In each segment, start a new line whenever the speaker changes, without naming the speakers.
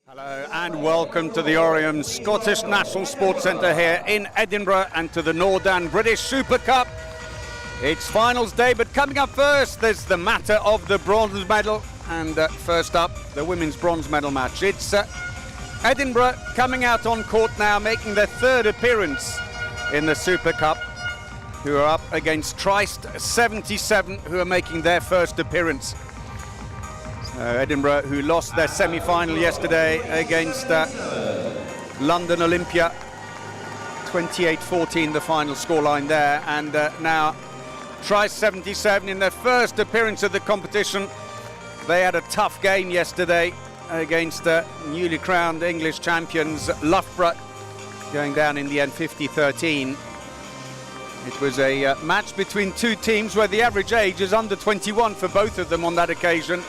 Hello and welcome to the Oriam Scottish National Sports Centre here in Edinburgh and to the Nordan British Super Cup. It's finals day, but coming up first there's the matter of the bronze medal, and first up the women's bronze medal match. It's Edinburgh coming out on court now, making their third appearance in the Super Cup, who are up against Triest 77, who are making their first appearance. Edinburgh, who lost their semi-final yesterday against London Olympia, 28-14 the final scoreline there, and now Triest 77 in their first appearance of the competition. They had a tough game yesterday against newly crowned English champions Loughborough, going down in the end 50-13. It was a match between two teams where the average age is under 21 for both of them on that occasion.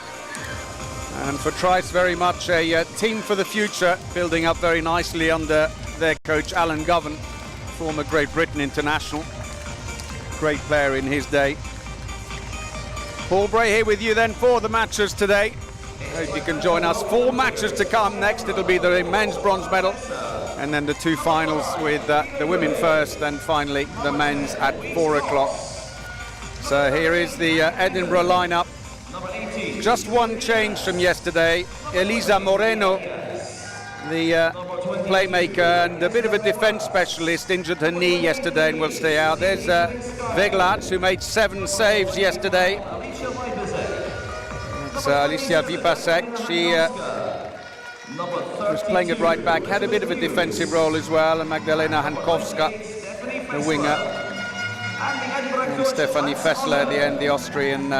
And for Triest, very much a team for the future, building up very nicely under their coach Alan Govan, former Great Britain international. Great player in his day. Paul Bray here with you then for the matches today. Hope you can join us. 4 matches to come. Next it'll be the men's bronze medal, and then the 2 finals with the women first, and finally the men's at 4 o'clock. So here is the Edinburgh lineup. Just one change from yesterday. Elisa Moreno, the playmaker and a bit of a defence specialist, injured her knee yesterday and will stay out. There's Veglac, who made 7 saves yesterday. It's Alicia Vipasek. She was playing at right back, had a bit of a defensive role as well. And Magdalena Hankowska, the winger. And Stephanie Fessler at the end, the Austrian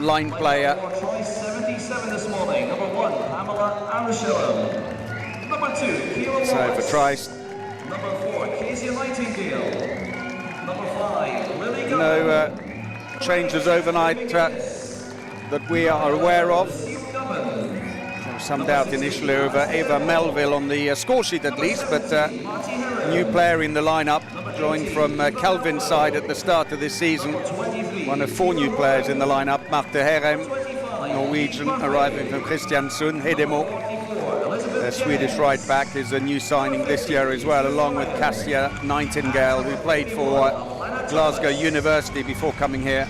line player.
77 this morning. Number 1, Pamela Arushello. Number 2,
So for Triest.
Number 4, Casey Nightingale. Number 5, Lily Gunn.
No changes overnight that we are aware of. There was some doubt initially over Eva Melville on the score sheet at least, but new player in the lineup, joined from Kelvin's side at the start of this season. One of 4 new players in the lineup. Marte Herem, Norwegian, arriving from Kristiansund. Hedemo, their Swedish right back, is a new signing this year as well, along with Cassia Nightingale, who played for Glasgow University before coming here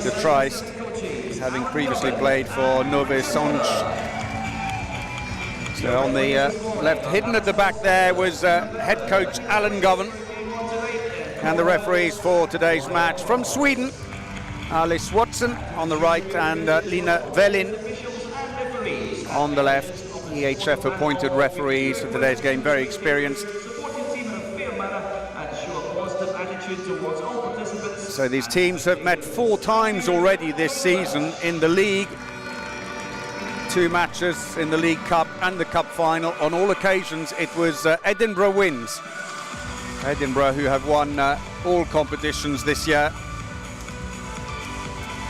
to Triest, having previously played for Nove Sonj. So on the left, hidden at the back there, was head coach Alan Govan. And the referees for today's match from Sweden, Alice Watson on the right and Lina Velin on the left. EHF appointed referees for today's game, very experienced. So these teams have met 4 times already this season in the league. 2 matches in the League Cup and the Cup final. On all occasions it was Edinburgh wins. Edinburgh, who have won all competitions this year.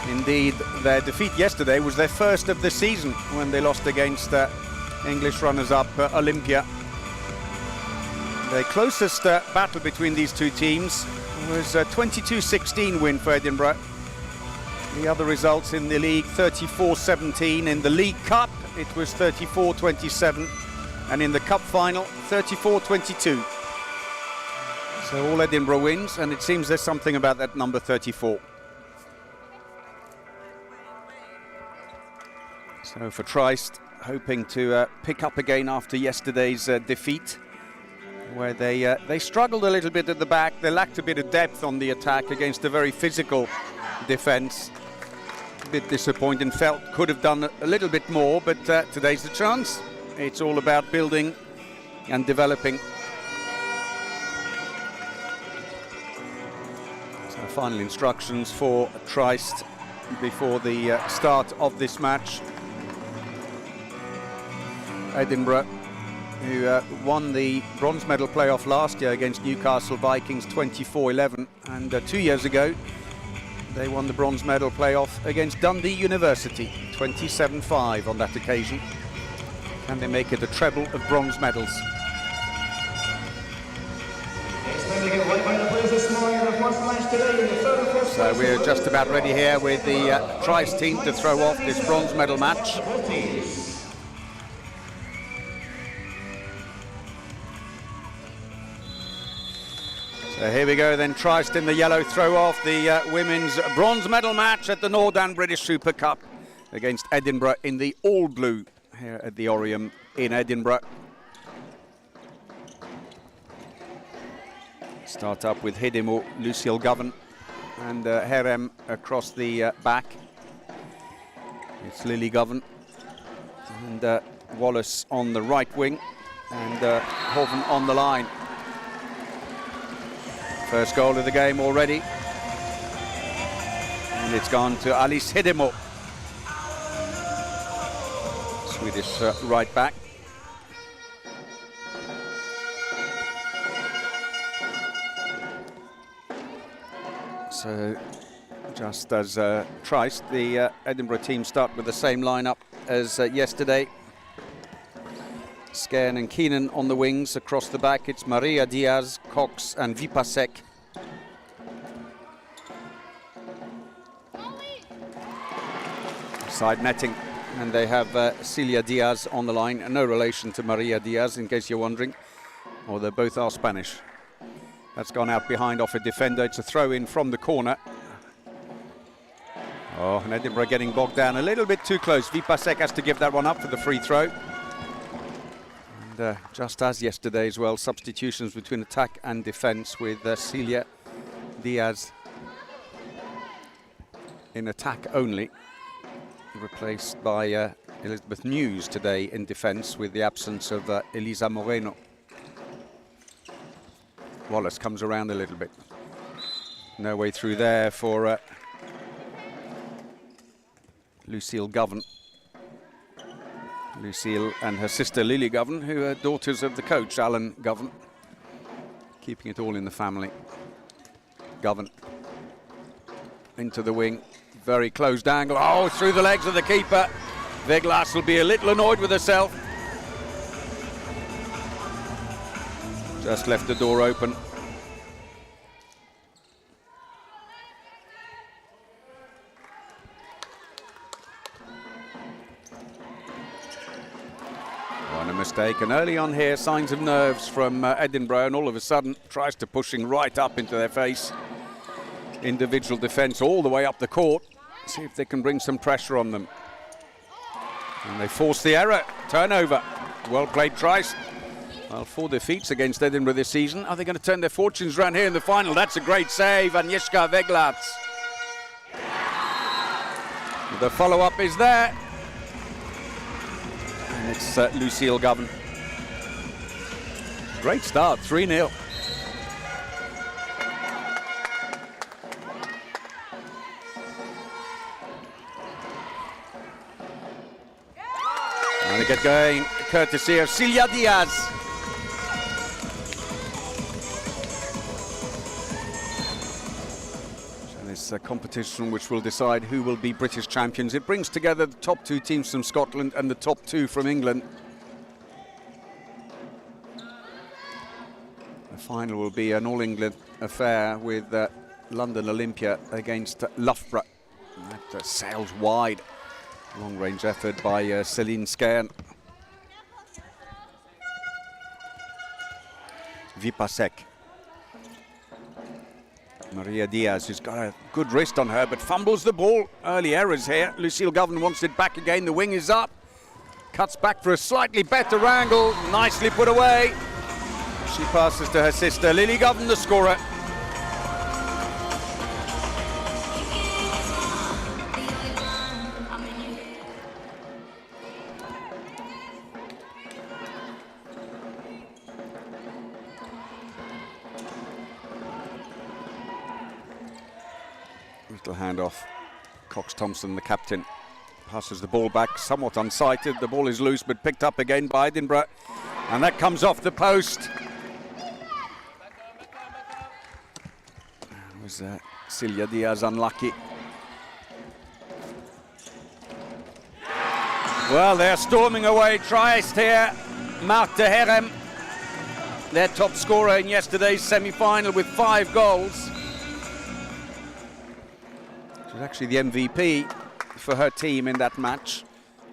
Indeed, their defeat yesterday was their first of the season when they lost against English runners-up Olympia. The closest battle between these two teams was a 22-16 win for Edinburgh. The other results in the league, 34-17. In the League Cup, it was 34-27. And in the Cup final, 34-22. So all Edinburgh wins, and it seems there's something about that number 34. So for Triest, hoping to pick up again after yesterday's defeat, where they struggled a little bit at the back. They lacked a bit of depth on the attack against a very physical defence. A bit disappointing, felt could have done a little bit more, but today's the chance. It's all about building and developing. So final instructions for Triest before the start of this match. Edinburgh, who won the bronze medal playoff last year against Newcastle Vikings 24-11, and 2 years ago they won the bronze medal playoff against Dundee University 27-5 on that occasion. Can they make it a treble of bronze medals? So we're just about ready here with the Triest team to throw off this bronze medal match. So here we go then, Trist in the yellow throw off the women's bronze medal match at the Northern British Super Cup against Edinburgh in the all blue here at the Oriam in Edinburgh. Start up with Hidimo, Lucille Govan and Herem across the back. It's Lily Govan and Wallace on the right wing and Hoven on the line. First goal of the game already. And it's gone to Alice Hidimo. Swedish right back. So just as Trist, the Edinburgh team start with the same lineup as yesterday. Scairn and Keenan on the wings. Across the back it's Maria Diaz, Cox and Vipasek. Side netting, and they have Celia Diaz on the line. No relation to Maria Diaz, in case you're wondering. Or they both are Spanish. That's gone out behind off a defender. It's a throw in from the corner. Oh, and Edinburgh getting bogged down a little bit too close. Vipasek has to give that one up for the free throw. And just as yesterday as well, substitutions between attack and defence with Celia Diaz in attack only, replaced by Elizabeth News today in defence with the absence of Elisa Moreno. Wallace comes around a little bit. No way through there for Lucille Govan. Lucille and her sister Lily Govan, who are daughters of the coach, Alan Govan. Keeping it all in the family. Govan into the wing. Very closed angle. Oh, through the legs of the keeper. Veglas will be a little annoyed with herself. Just left the door open. A mistake, and early on here signs of nerves from Edinburgh, and all of a sudden tries to pushing right up into their face. Individual defence all the way up the court. See if they can bring some pressure on them. And they force the error. Turnover. Well played, Trist. Well, 4 defeats against Edinburgh this season. Are they going to turn their fortunes around here in the final? That's a great save, Agnieszka Veglas. The follow-up is there. And it's Lucille Govan. Great start, 3-0. And they get going, courtesy of Celia Diaz. It's a competition which will decide who will be British champions. It brings together the top 2 teams from Scotland and the top 2 from England. The final will be an all-England affair with London Olympia against Loughborough. That sails wide. Long-range effort by Celine Scairn. Vipasek. Maria Diaz, who's got a good wrist on her, but fumbles the ball. Early errors here. Lucille Govan wants it back again. The wing is up. Cuts back for a slightly better angle. Nicely put away. She passes to her sister, Lily Govan, the scorer. Little handoff. Cox Thompson, the captain, passes the ball back, somewhat unsighted. The ball is loose, but picked up again by Edinburgh. And that comes off the post. Was Celia Diaz unlucky? Well, they're storming away. Trist here. Mark de Herem, their top scorer in yesterday's semi-final with 5 goals. She was actually the MVP for her team in that match.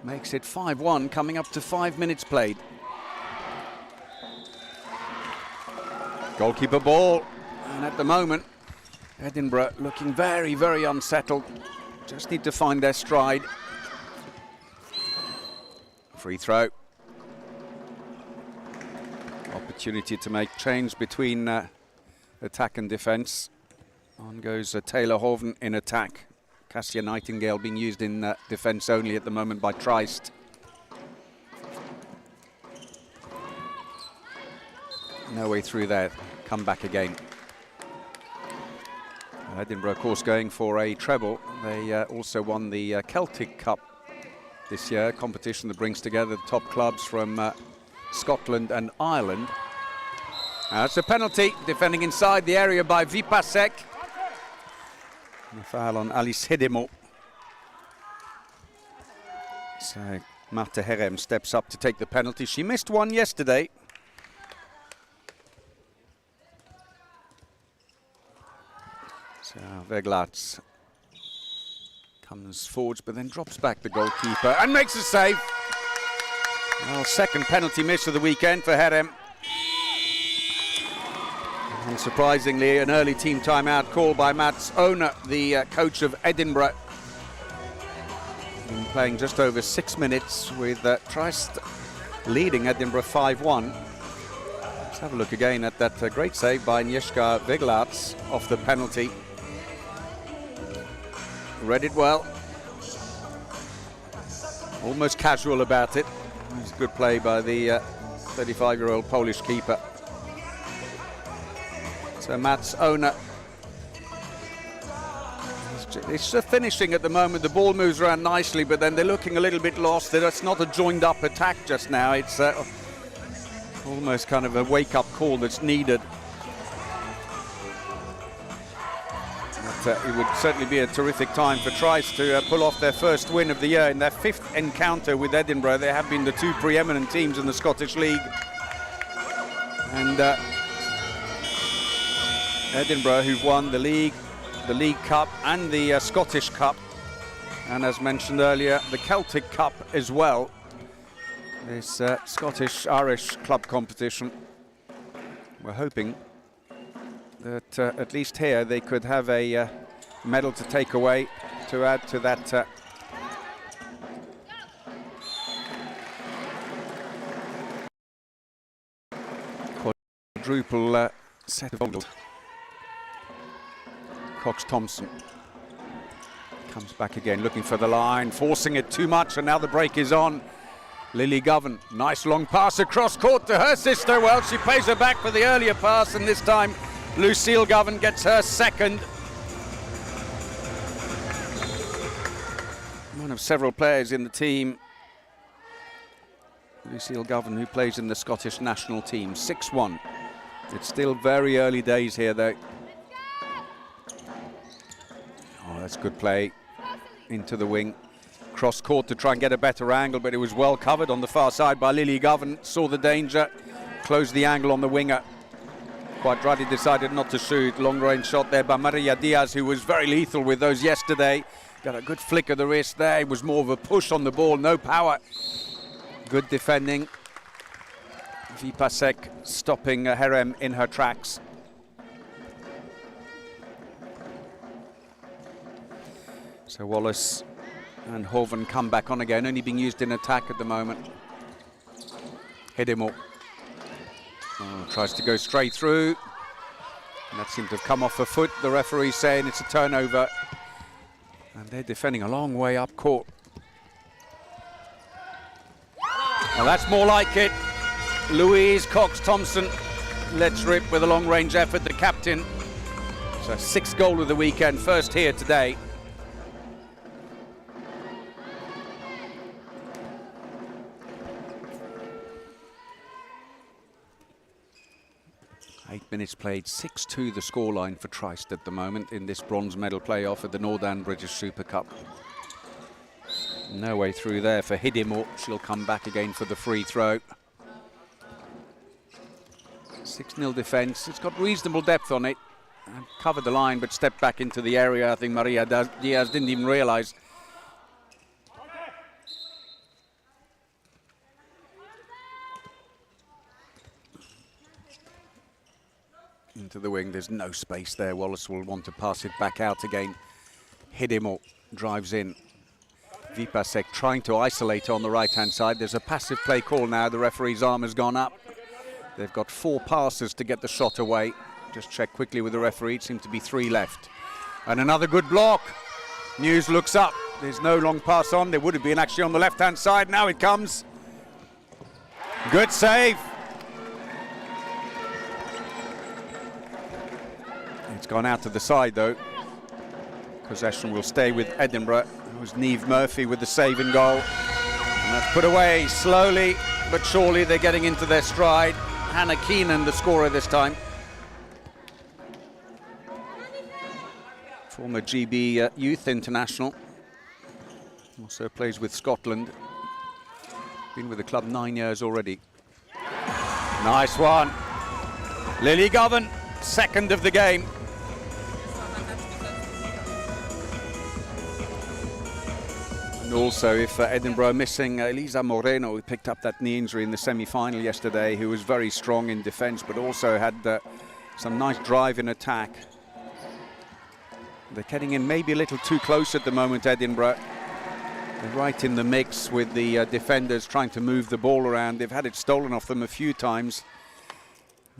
Makes it 5-1, coming up to 5 minutes played. Goalkeeper ball, And at the moment, Edinburgh looking very, very unsettled. Just need to find their stride. Free throw. Opportunity to make change between attack and defence. On goes Taylor Hoven in attack. Cassia Nightingale being used in defence only at the moment by Trist. No way through there. Come back again. Edinburgh, of course, going for a treble. They also won the Celtic Cup this year, a competition that brings together the top clubs from Scotland and Ireland. It's a penalty, defending inside the area by Vipasek. A foul on Alice Hedemo. So Marta Herem steps up to take the penalty. She missed one yesterday. So Veglatz comes forwards but then drops back the goalkeeper and makes a save. Well, second penalty miss of the weekend for Herem. Unsurprisingly, an early team timeout call by Mats Ona, the coach of Edinburgh. Been playing just over 6 minutes with Trist leading Edinburgh 5-1. Let's have a look again at that great save by Agnieszka Veglatz off the penalty. Read it well. Almost casual about it. It's a good play by the 35-year-old Polish keeper. So Mats Ona. It's just finishing at the moment. The ball moves around nicely, but then they're looking a little bit lost. It's not a joined-up attack just now. It's almost kind of a wake-up call that's needed. But, it would certainly be a terrific time for Trist to pull off their first win of the year in their 5th encounter with Edinburgh. They have been the two preeminent teams in the Scottish League. And Edinburgh, who've won the League Cup and the Scottish Cup, and as mentioned earlier, the Celtic Cup as well. This Scottish-Irish club competition. We're hoping that at least here they could have a medal to take away to add to that quadruple set of goals. Cox-Thompson comes back again, looking for the line, forcing it too much, and now the break is on. Lily Govan, nice long pass across court to her sister. Well, she pays her back for the earlier pass, and this time Lucille Govan gets her second. One of several players in the team. Lucille Govan, who plays in the Scottish national team, 6-1. It's still very early days here, though. Oh, that's good play into the wing. Cross court to try and get a better angle, but it was well covered on the far side by Lily Govan. Saw the danger, closed the angle on the winger. Quadrati decided not to shoot. Long range shot there by Maria Diaz, who was very lethal with those yesterday. Got a good flick of the wrist there. It was more of a push on the ball, no power. Good defending. Vipasek stopping Herem in her tracks. So Wallace and Hoven come back on again, only being used in attack at the moment. Hedemo tries to go straight through. And that seemed to have come off her foot. The referee saying it's a turnover. And they're defending a long way up court. Now that's more like it. Louise Cox-Thompson lets rip with a long-range effort, the captain. So 6th goal of the weekend, first here today. Eight minutes played, 6-2 the scoreline for Trist at the moment in this bronze medal playoff at the Northern British Super Cup. No way through there for Hidimo. She'll come back again for the free throw. 6-0 defence. It's got reasonable depth on it. Covered the line but stepped back into the area. I think Maria Diaz didn't even realise. into the wing. There's no space there. Wallace will want to pass it back out again. Hidimo drives in. Vipasek trying to isolate on the right-hand side. There's a passive play call now. The referee's arm has gone up. They've got 4 passes to get the shot away. Just check quickly with the referee. It seems to be 3 left. And another good block. Muse looks up. There's no long pass on. There would have been actually on the left-hand side. Now it comes. Good save. It's gone out to the side though. Possession will stay with Edinburgh. It was Niamh Murphy with the save in goal. And that's put away slowly but surely. They're getting into their stride. Hannah Keenan, the scorer this time. Former GB youth international. Also plays with Scotland. Been with the club 9 years already. Nice one. Lily Govan, second of the game. And also, if Edinburgh are missing Elisa Moreno, who picked up that knee injury in the semi-final yesterday, who was very strong in defence, but also had some nice drive in attack. They're getting in maybe a little too close at the moment, Edinburgh. They're right in the mix with the defenders trying to move the ball around. They've had it stolen off them a few times.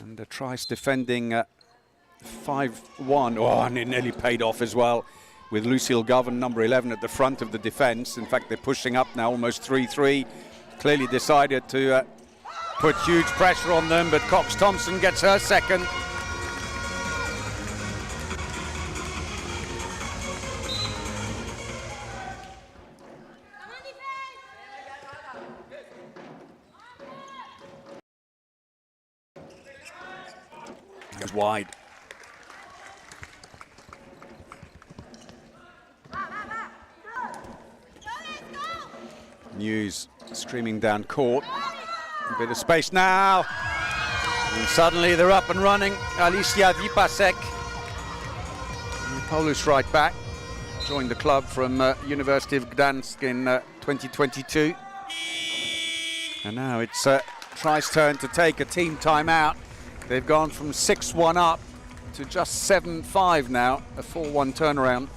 And Trice defending 5-1. Oh, and it nearly paid off as well, with Lucille Govan, number 11, at the front of the defence. In fact, they're pushing up now, almost 3-3. Clearly decided to put huge pressure on them, but Cox Thompson gets her second. Goes wide. Muse streaming down court. A bit of space now. And suddenly they're up and running. Alicia Vipasek, the Polish right back, joined the club from University of Gdansk in 2022. And now it's Trice's turn to take a team timeout. They've gone from 6-1 up to just 7-5 now, a 4-1 turnaround.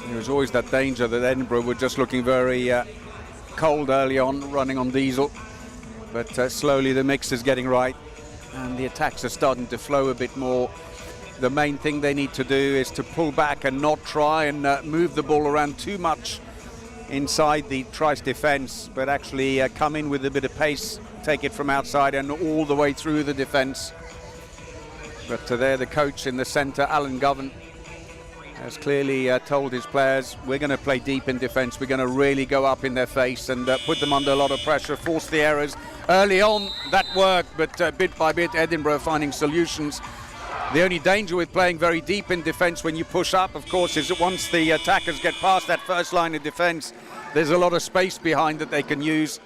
There was always that danger that Edinburgh were just looking very cold early on, running on diesel. But slowly the mix is getting right and the attacks are starting to flow a bit more. The main thing they need to do is to pull back and not try and move the ball around too much inside the Trice defence, but actually come in with a bit of pace, take it from outside and all the way through the defence. But there the coach in the centre, Alan Govan, has clearly told his players, we're going to play deep in defence, we're going to really go up in their face and put them under a lot of pressure, force the errors. Early on that worked, but bit by bit Edinburgh finding solutions. The only danger with playing very deep in defence when you push up, of course, is that once the attackers get past that first line of defence, there's a lot of space behind that they can use.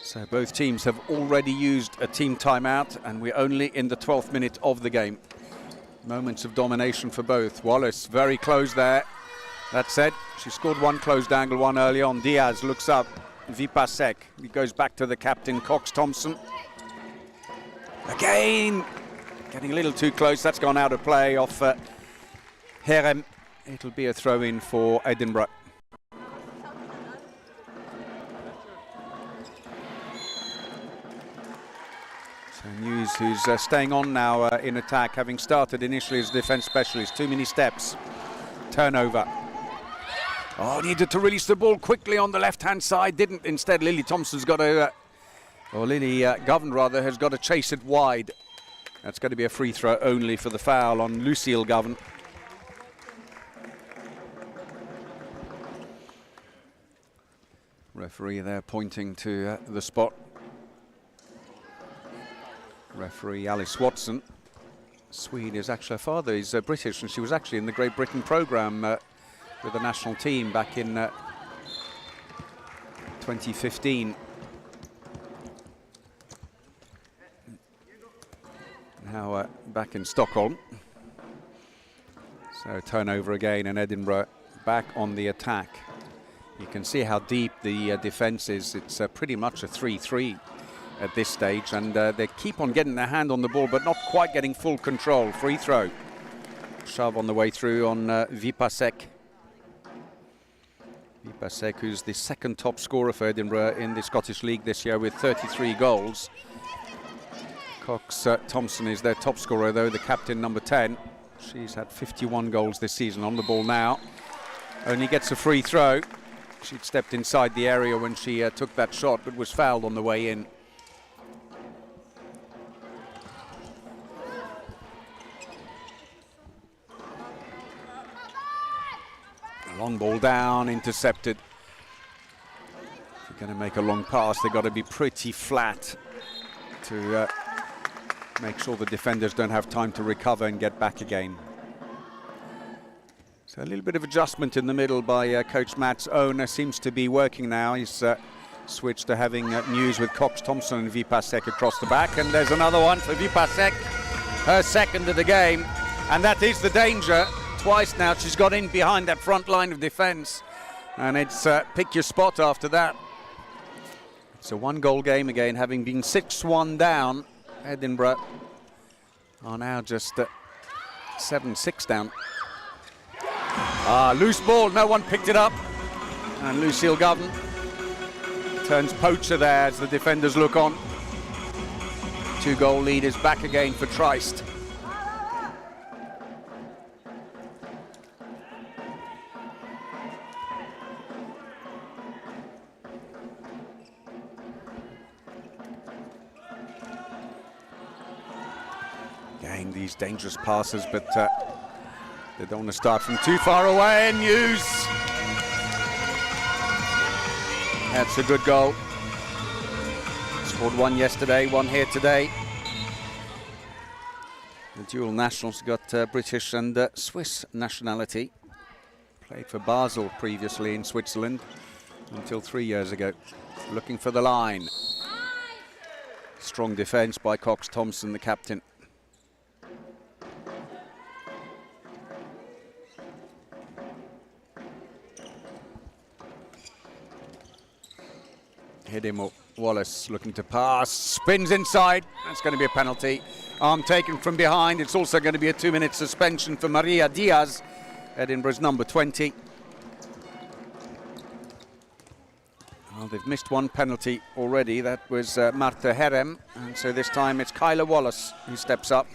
So both teams have already used a team timeout and we're only in the 12th minute of the game. Moments of domination for both. Wallace very close there. That said, she scored one closed angle, one early on. Diaz looks up. Vipasek. He goes back to the captain, Cox Thompson. Again, getting a little too close. That's gone out of play off Herem. It'll be a throw-in for Edinburgh. So Muse, who's staying on now in attack, having started initially as defence specialist. Too many steps. Turnover. Oh, needed to release the ball quickly on the left-hand side. Didn't. Instead, Lily Thompson's got to, or Lily Govan rather, has got to chase it wide. That's going to be a free throw only for the foul on Lucille Govan. Referee there pointing to the spot. Referee Alice Watson. Swede is actually, her father is British, and she was actually in the Great Britain programme with the national team back in 2015. Now back in Stockholm. So turnover again, and Edinburgh back on the attack. You can see how deep the defence is. It's pretty much a 3-3 at this stage, and they keep on getting their hand on the ball, but not quite getting full control. Free throw. Shove on the way through on Vipasek. Vipasek, who's the second top scorer for Edinburgh in the Scottish League this year with 33 goals. Cox Thompson is their top scorer, though, the captain, number 10. She's had 51 goals this season. On the ball now. Only gets a free throw. She'd stepped inside the area when she took that shot, but was fouled on the way in. A long ball down, intercepted. If you're going to make a long pass, they've got to be pretty flat to make sure the defenders don't have time to recover and get back again. So a little bit of adjustment in the middle by Coach Matt's owner seems to be working now. He's switched to having news with Cox Thompson and Vipasek across the back. And there's another one for Vipasek, her second of the game. And that is the danger. Twice now she's got in behind that front line of defence. And it's pick your spot after that. It's a one-goal game again, having been 6-1 down. Edinburgh are now just 7-6 down. Loose ball, no one picked it up. And Lucille Govan turns poacher there as the defenders look on. 2-goal lead is back again for Trist. Again, these dangerous passes, but they don't want to start from too far away, and Hughes. That's a good goal. Scored one yesterday, one here today. The dual nationals got British and Swiss nationality. Played for Basel previously in Switzerland until 3 years ago. Looking for the line. Strong defence by Cox Thompson, the captain. Hit him up. Wallace looking to pass, spins inside. That's going to be a penalty. Arm taken from behind. It's also going to be a 2-minute suspension for Maria Diaz, Edinburgh's number 20. Well, they've missed one penalty already. That was Marta Herem, and so this time it's Kyla Wallace who steps up,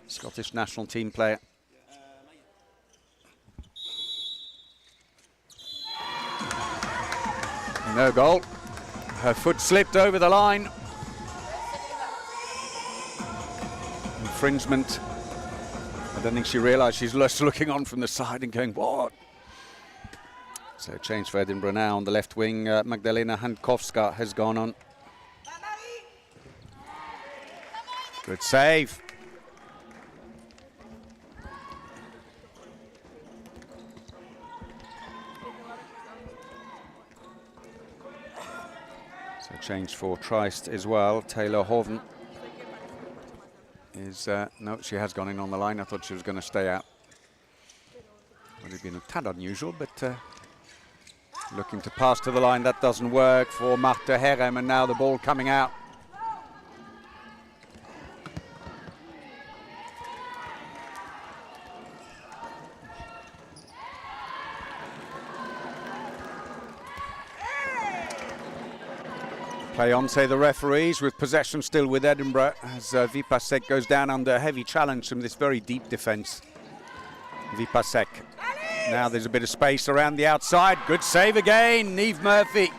Scottish national team player. No goal. Her foot slipped over the line. Infringement. I don't think she realised she's just looking on from the side and going, what? So change for Edinburgh now on the left wing. Magdalena Hankowska has gone on. Good save. Change for Trist as well. Taylor Hoven is no, she has gone in on the line. I thought she was going to stay out. Would have been a tad unusual, but looking to pass to the line. That doesn't work for Marta Herem, and now the ball coming out. Play on, say the referees, with possession still with Edinburgh as Vipasek goes down under heavy challenge from this very deep defence. Vipasek. Now there's a bit of space around the outside. Good save again, Niamh Murphy.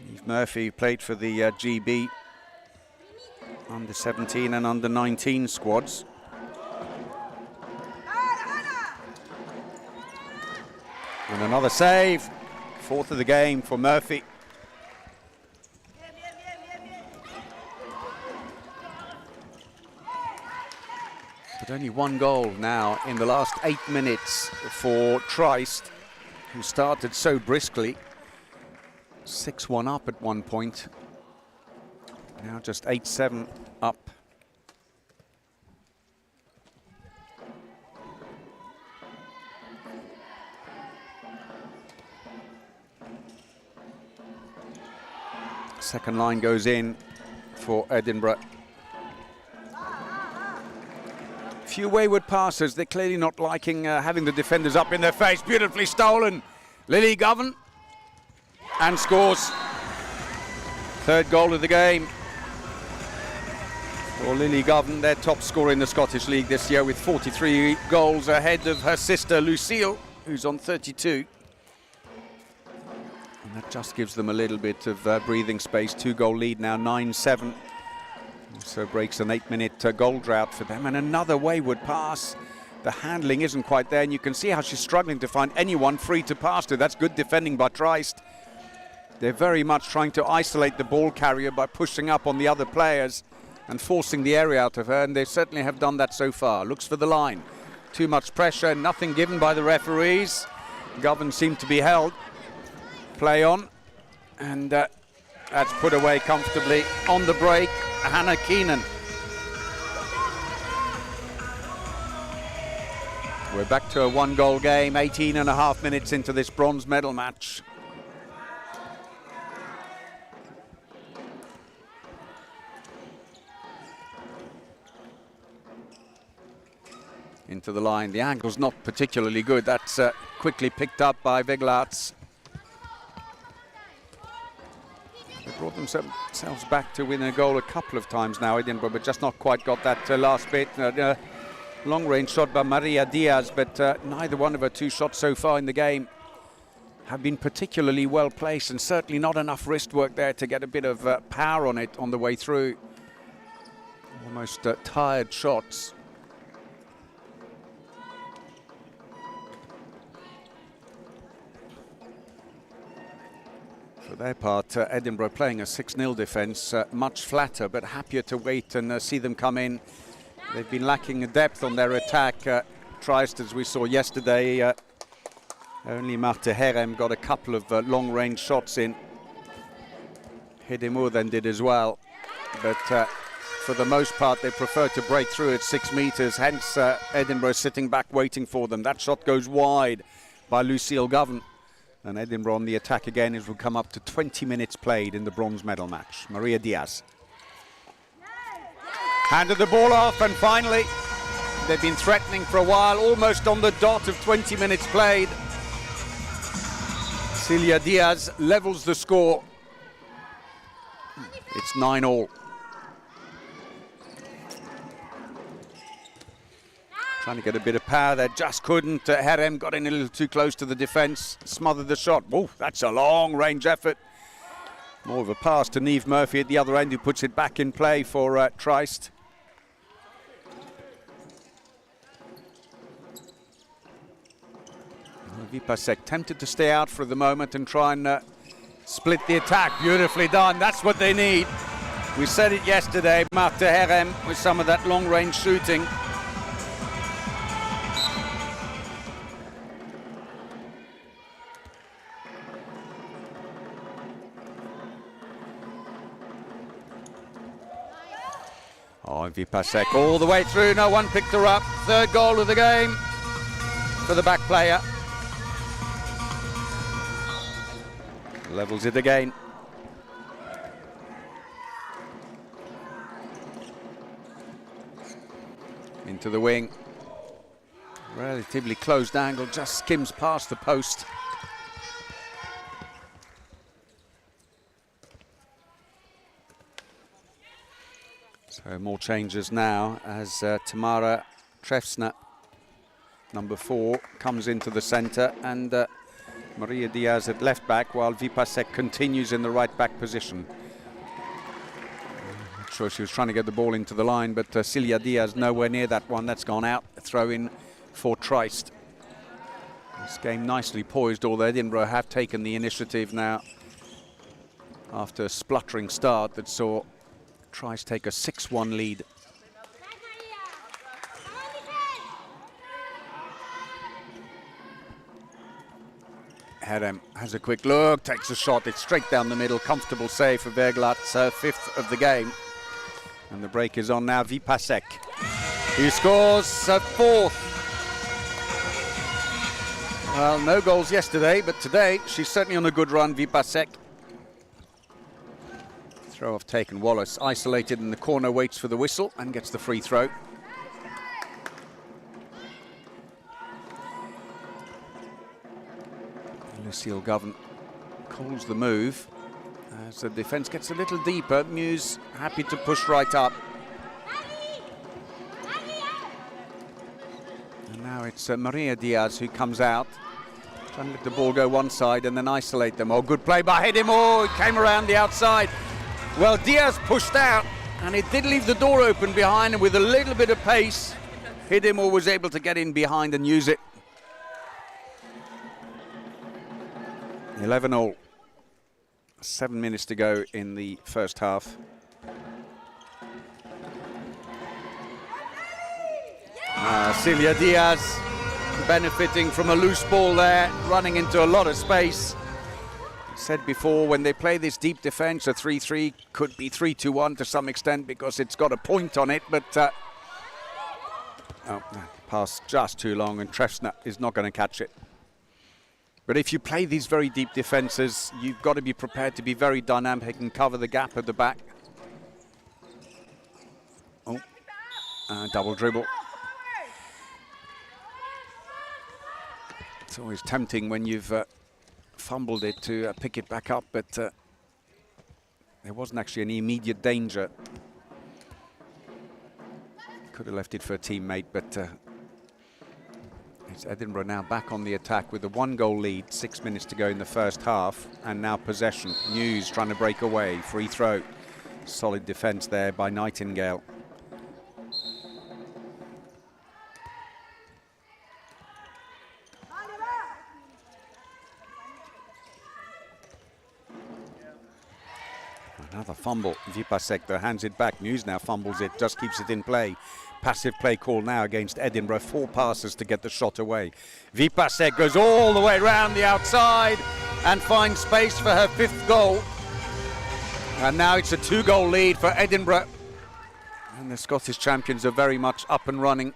Niamh Murphy played for the GB under 17 and under 19 squads. And another save, fourth of the game for Murphy. But only one goal now in the last 8 minutes for Trist, who started so briskly. 6-1 up at one point. Now just 8-7 up Second line goes in for Edinburgh. Few wayward passes. They're clearly not liking having the defenders up in their face. Beautifully stolen. Lily Govan. And scores. Third goal of the game for Lily Govan, their top scorer in the Scottish League this year, with 43 goals ahead of her sister Lucille, who's on 32. And that just gives them a little bit of breathing space. 2-goal lead now, 9-7. Also breaks an 8-minute goal drought for them. And another wayward pass. The handling isn't quite there, and you can see how she's struggling to find anyone free to pass to. That's good defending by Trist. They're very much trying to isolate the ball carrier by pushing up on the other players and forcing the area out of her, and they certainly have done that so far. Looks for the line. Too much pressure, nothing given by the referees. Govan seemed to be held. Play on, and that's put away comfortably. On the break, Hannah Keenan. We're back to a 1-goal game, 18.5 minutes into this bronze medal match. Into the line. The angle's not particularly good. That's quickly picked up by Veglaerts. They brought themselves back to win a goal a couple of times now, Edinburgh, but just not quite got that last bit. Long-range shot by Maria Diaz, but neither one of her 2 shots so far in the game have been particularly well placed, and certainly not enough wrist work there to get a bit of power on it on the way through. Almost tired shots. For their part, Edinburgh playing a 6-0 defence, much flatter, but happier to wait and see them come in. They've been lacking depth on their attack. Trist, as we saw yesterday, only Marte Herem got a couple of long-range shots in. Hedemur then did as well, but for the most part they prefer to break through at 6 metres, hence Edinburgh sitting back waiting for them. That shot goes wide by Lucille Govan. And Edinburgh on the attack again, as will come up to 20 minutes played in the bronze medal match. Maria Diaz. Handed the ball off, and finally, they've been threatening for a while, almost on the dot of 20 minutes played. Celia Diaz levels the score. It's 9-all. Trying to get a bit of power there, just couldn't. Herem got in a little too close to the defence, smothered the shot. Oh, that's a long-range effort. More of a pass to Niamh Murphy at the other end, who puts it back in play for Trist. Vipasek tempted to stay out for the moment and try and split the attack. Beautifully done, that's what they need. We said it yesterday, Marte Herem with some of that long-range shooting. Oh, Vipasek all the way through, no one picked her up. Third goal of the game for the back player. Levels it again. Into the wing. Relatively closed angle, just skims past the post. So more changes now as Tamara Trefsner, number 4, comes into the centre, and Maria Diaz at left back, while Vipasek continues in the right back position. Not sure she was trying to get the ball into the line, but Celia Diaz nowhere near that one. That's gone out. Throw in for Trist. This game nicely poised, although Edinburgh have taken the initiative now after a spluttering start that saw Trist take a 6-1 lead. Herem has a quick look, takes a shot, it's straight down the middle, comfortable save for Veglaerts, 5th of the game. And the break is on now, Vipasek, who scores 4th. Well, no goals yesterday, but today she's certainly on a good run, Vipasek. Throw off taken. Wallace isolated in the corner, waits for the whistle and gets the free throw. Lucille Govan calls the move as the defence gets a little deeper. Muse happy to push right up. And now it's Maria Diaz who comes out, trying to let the ball go one side and then isolate them. Oh, good play by Hedim. Oh, it came around the outside. Well, Diaz pushed out and it did leave the door open behind, and with a little bit of pace, Hedim was able to get in behind and use it. 11-all. 7 minutes to go in the first half. Celia Diaz benefiting from a loose ball there, running into a lot of space. Said before, when they play this deep defense, a 3-3 could be 3-2-1 to some extent because it's got a point on it, but pass just too long and Trefsner is not going to catch it. But if you play these very deep defences, you've got to be prepared to be very dynamic and cover the gap at the back. Oh, double dribble. It's always tempting when you've fumbled it to pick it back up, but there wasn't actually any immediate danger. Could have left it for a teammate, but it's Edinburgh now back on the attack with a 1-goal lead, 6 minutes to go in the first half, and now possession. News trying to break away, free throw. Solid defence there by Nightingale. Another fumble. Vipasek though hands it back. News now fumbles it, just keeps it in play. Passive play call now against Edinburgh. 4 passes to get the shot away. Vipasek goes all the way around the outside and finds space for her 5th goal. And now it's a 2-goal lead for Edinburgh. And the Scottish champions are very much up and running.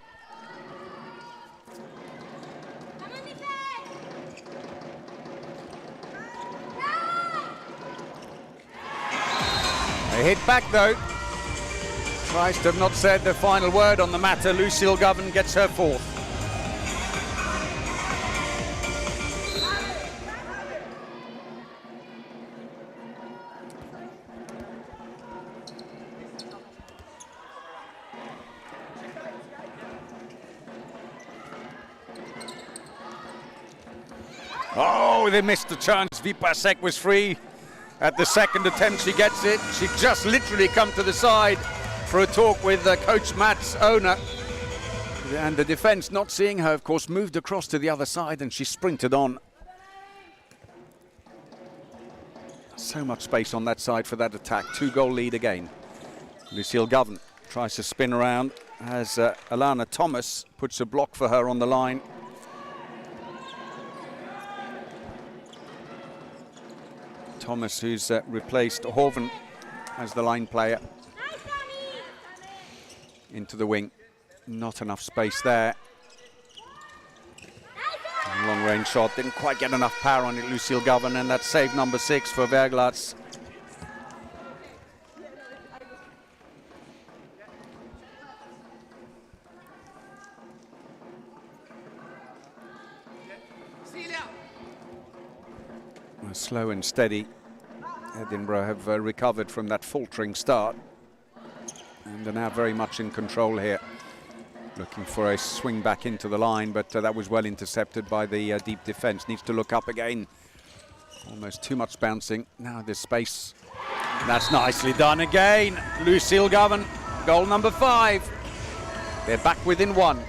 They hit back though. Tries to have not said the final word on the matter. Lucille Govan gets her 4th. Oh, they missed the chance. Vipasek was free. At the second attempt, she gets it. She just literally come to the side for a talk with Coach Matt's owner. And the defence, not seeing her, of course, moved across to the other side and she sprinted on. So much space on that side for that attack. 2-goal lead again. Lucille Govan tries to spin around as Alana Thomas puts a block for her on the line. Thomas, who's replaced Hoven as the line player. Into the wing. Not enough space there. Long range shot, didn't quite get enough power on it, Lucille Govan, and that's save number 6 for Verglass. Slow and steady. Edinburgh have recovered from that faltering start and are now very much in control here. Looking for a swing back into the line, but that was well intercepted by the deep defence. Needs to look up again. Almost too much bouncing. Now there's space. That's nicely done again. Lucille Govan, goal number 5. They're back within 1.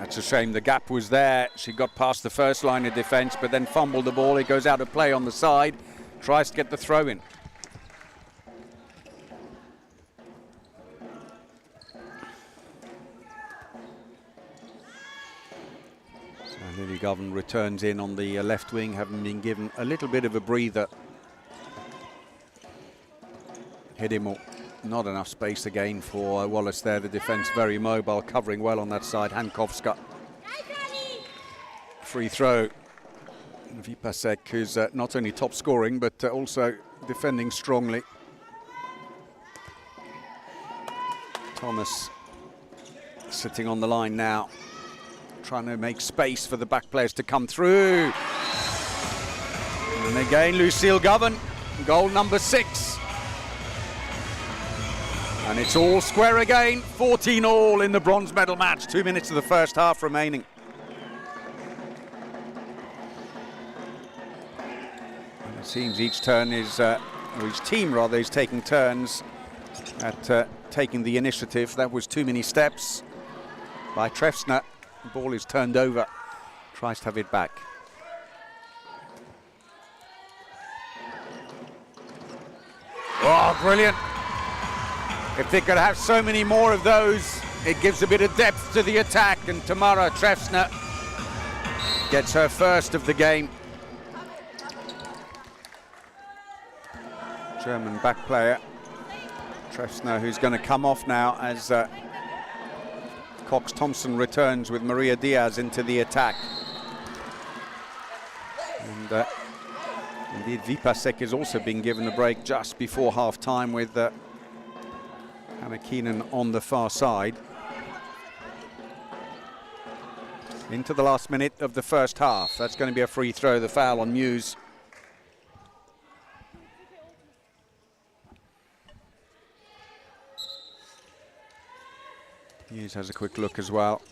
It's a shame the gap was there. She got past the first line of defence, but then fumbled the ball. It goes out of play on the side. Tries to get the throw in. So Lily Govan returns in on the left wing, having been given a little bit of a breather. hit him. Not enough space again for Wallace there. The defence very mobile, covering well on that side. Hankovska. Free throw. Vipasek, who's not only top scoring, but also defending strongly. Thomas sitting on the line now, trying to make space for the back players to come through. And again, Lucille Govan, goal number 6. And it's all square again, 14-all in the bronze medal match. 2 minutes of the first half remaining. And it seems each turn is, or each team rather, is taking turns at taking the initiative. That was too many steps by Trefsner. The ball is turned over, tries to have it back. Oh, brilliant. If they could have so many more of those, it gives a bit of depth to the attack, and Tamara Trefsner gets her first of the game. German back player, Trefsner, who's going to come off now as Cox Thompson returns with Maria Diaz into the attack. And indeed, Vipasek is also being given a break just before half-time with Hannah Keenan on the far side. Into the last minute of the first half. That's going to be a free throw, the foul on Muse. Muse has a quick look as well.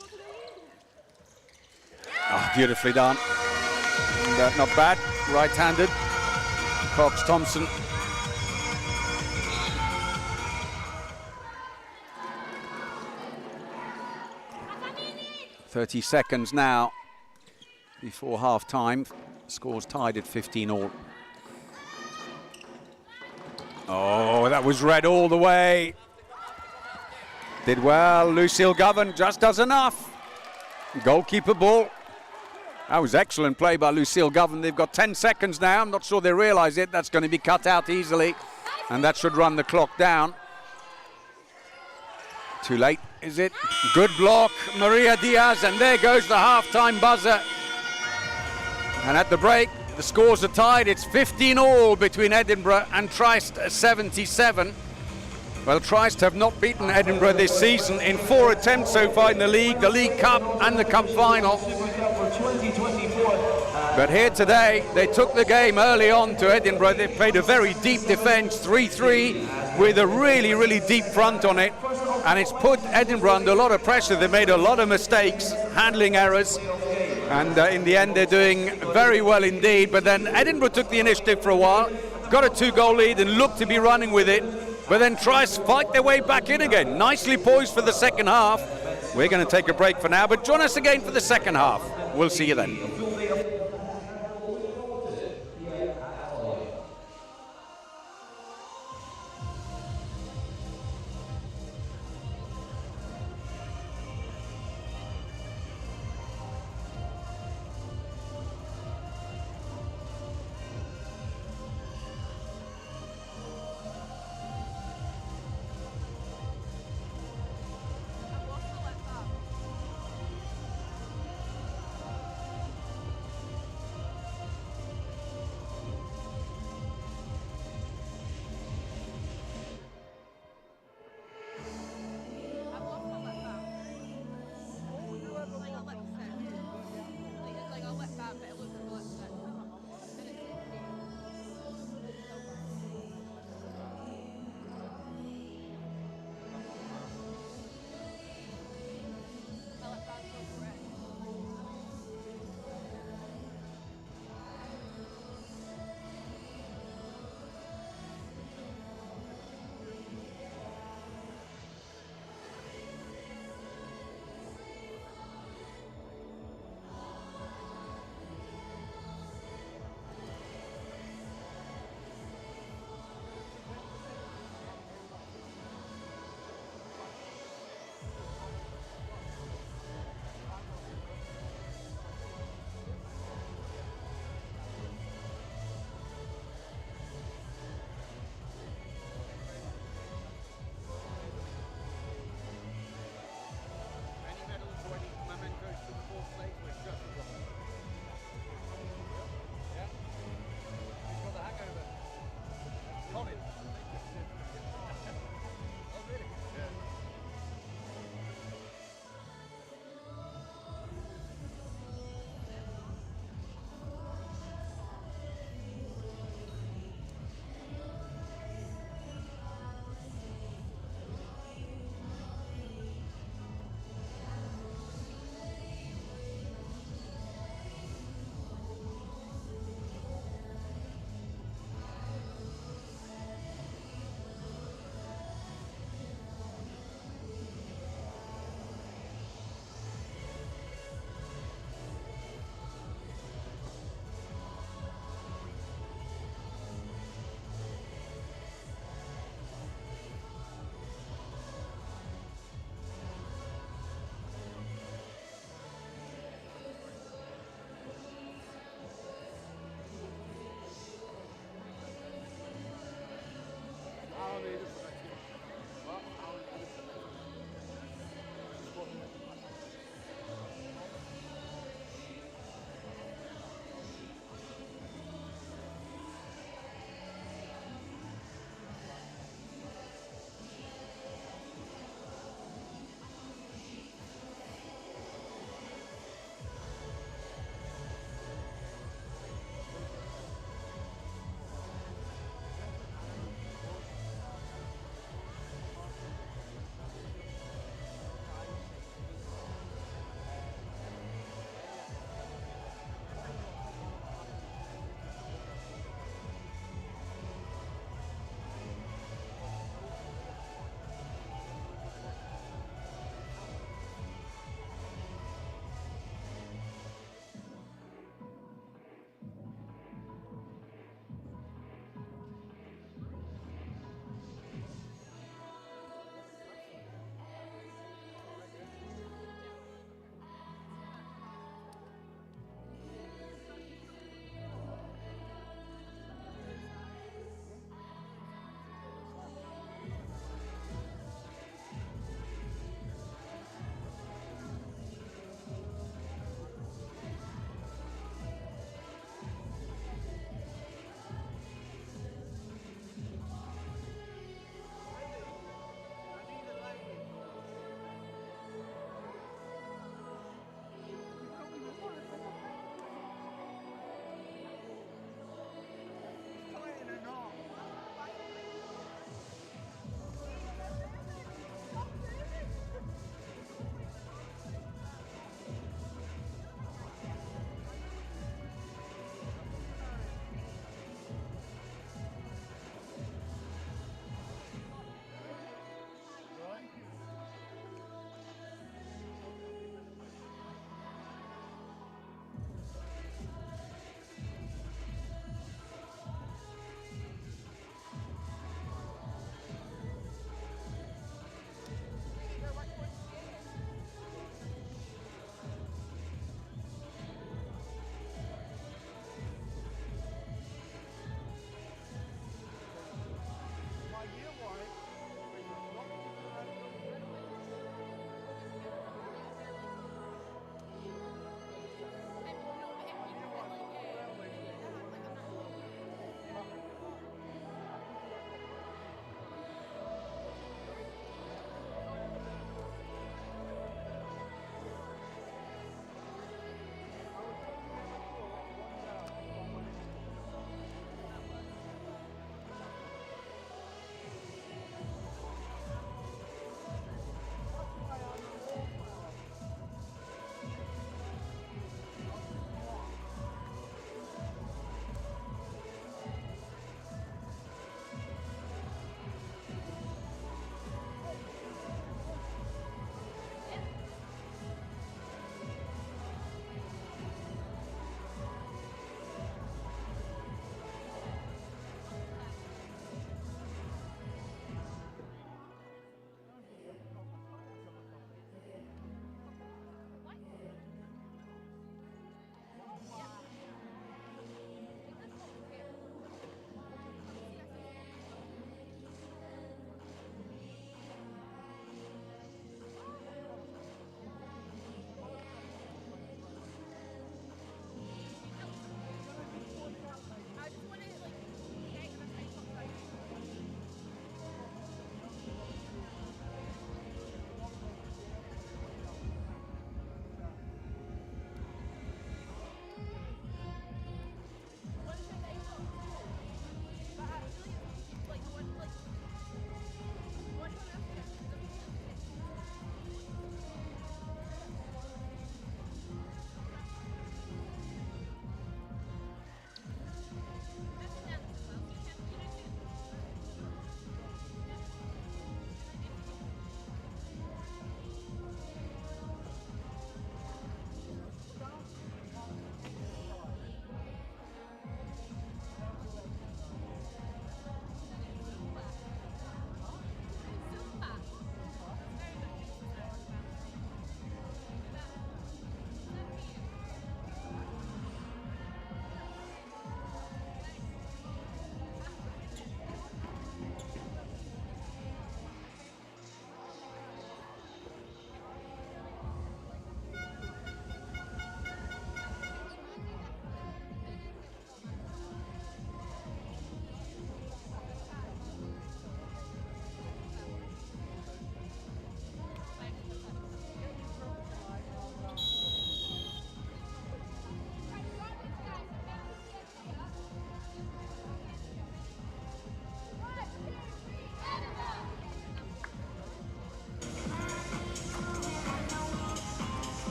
Oh, beautifully done. And, not bad, right-handed. Cox Thompson. .30 seconds now before half-time. Score's tied at 15-all. Oh, that was red all the way. Did well, Lucille Govan just does enough. Goalkeeper ball. That was excellent play by Lucille Govan. They've got 10 seconds now. I'm not sure they realise it. That's going to be cut out easily. And that should run the clock down. Too late, is it? Good block, Maria Diaz, and there goes the half-time buzzer. And at the break, the scores are tied. It's 15-all between Edinburgh and Trieste 77. Well, Trieste have not beaten Edinburgh this season in 4 attempts so far in the League Cup and the Cup final. But here today, they took the game early on to Edinburgh. They played a very deep defence, 3-3, with a really, really deep front on it. And it's put Edinburgh under a lot of pressure. They made a lot of mistakes, handling errors. And in the end, they're doing very well indeed. But then Edinburgh took the initiative for a while, got a 2-goal lead and looked to be running with it. But then tries to fight their way back in again. Nicely poised for the second half. We're going to take a break for now, but join us again for the second half. We'll see you then.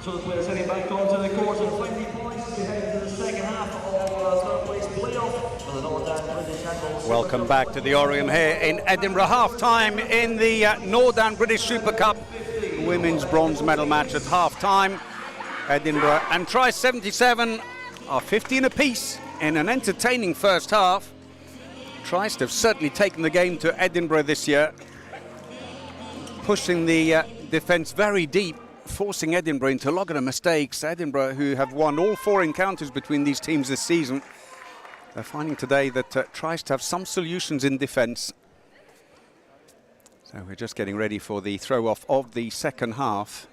So the players heading back onto the court and 20 points as we head into the second half of third place playoff for the Northern British Handball.
Welcome back to the Oriam here in Edinburgh. Half-time in the Northern British Super Cup women's bronze medal match at half-time. Edinburgh and Try 77 are 15 apiece in an entertaining first half. Tries have certainly taken the game to Edinburgh this year, pushing the defence very deep, forcing Edinburgh into a lot of mistakes. Edinburgh, who have won all 4 encounters between these teams this season, they're finding today that tries to have some solutions in defence. So we're just getting ready for the throw-off of the second half.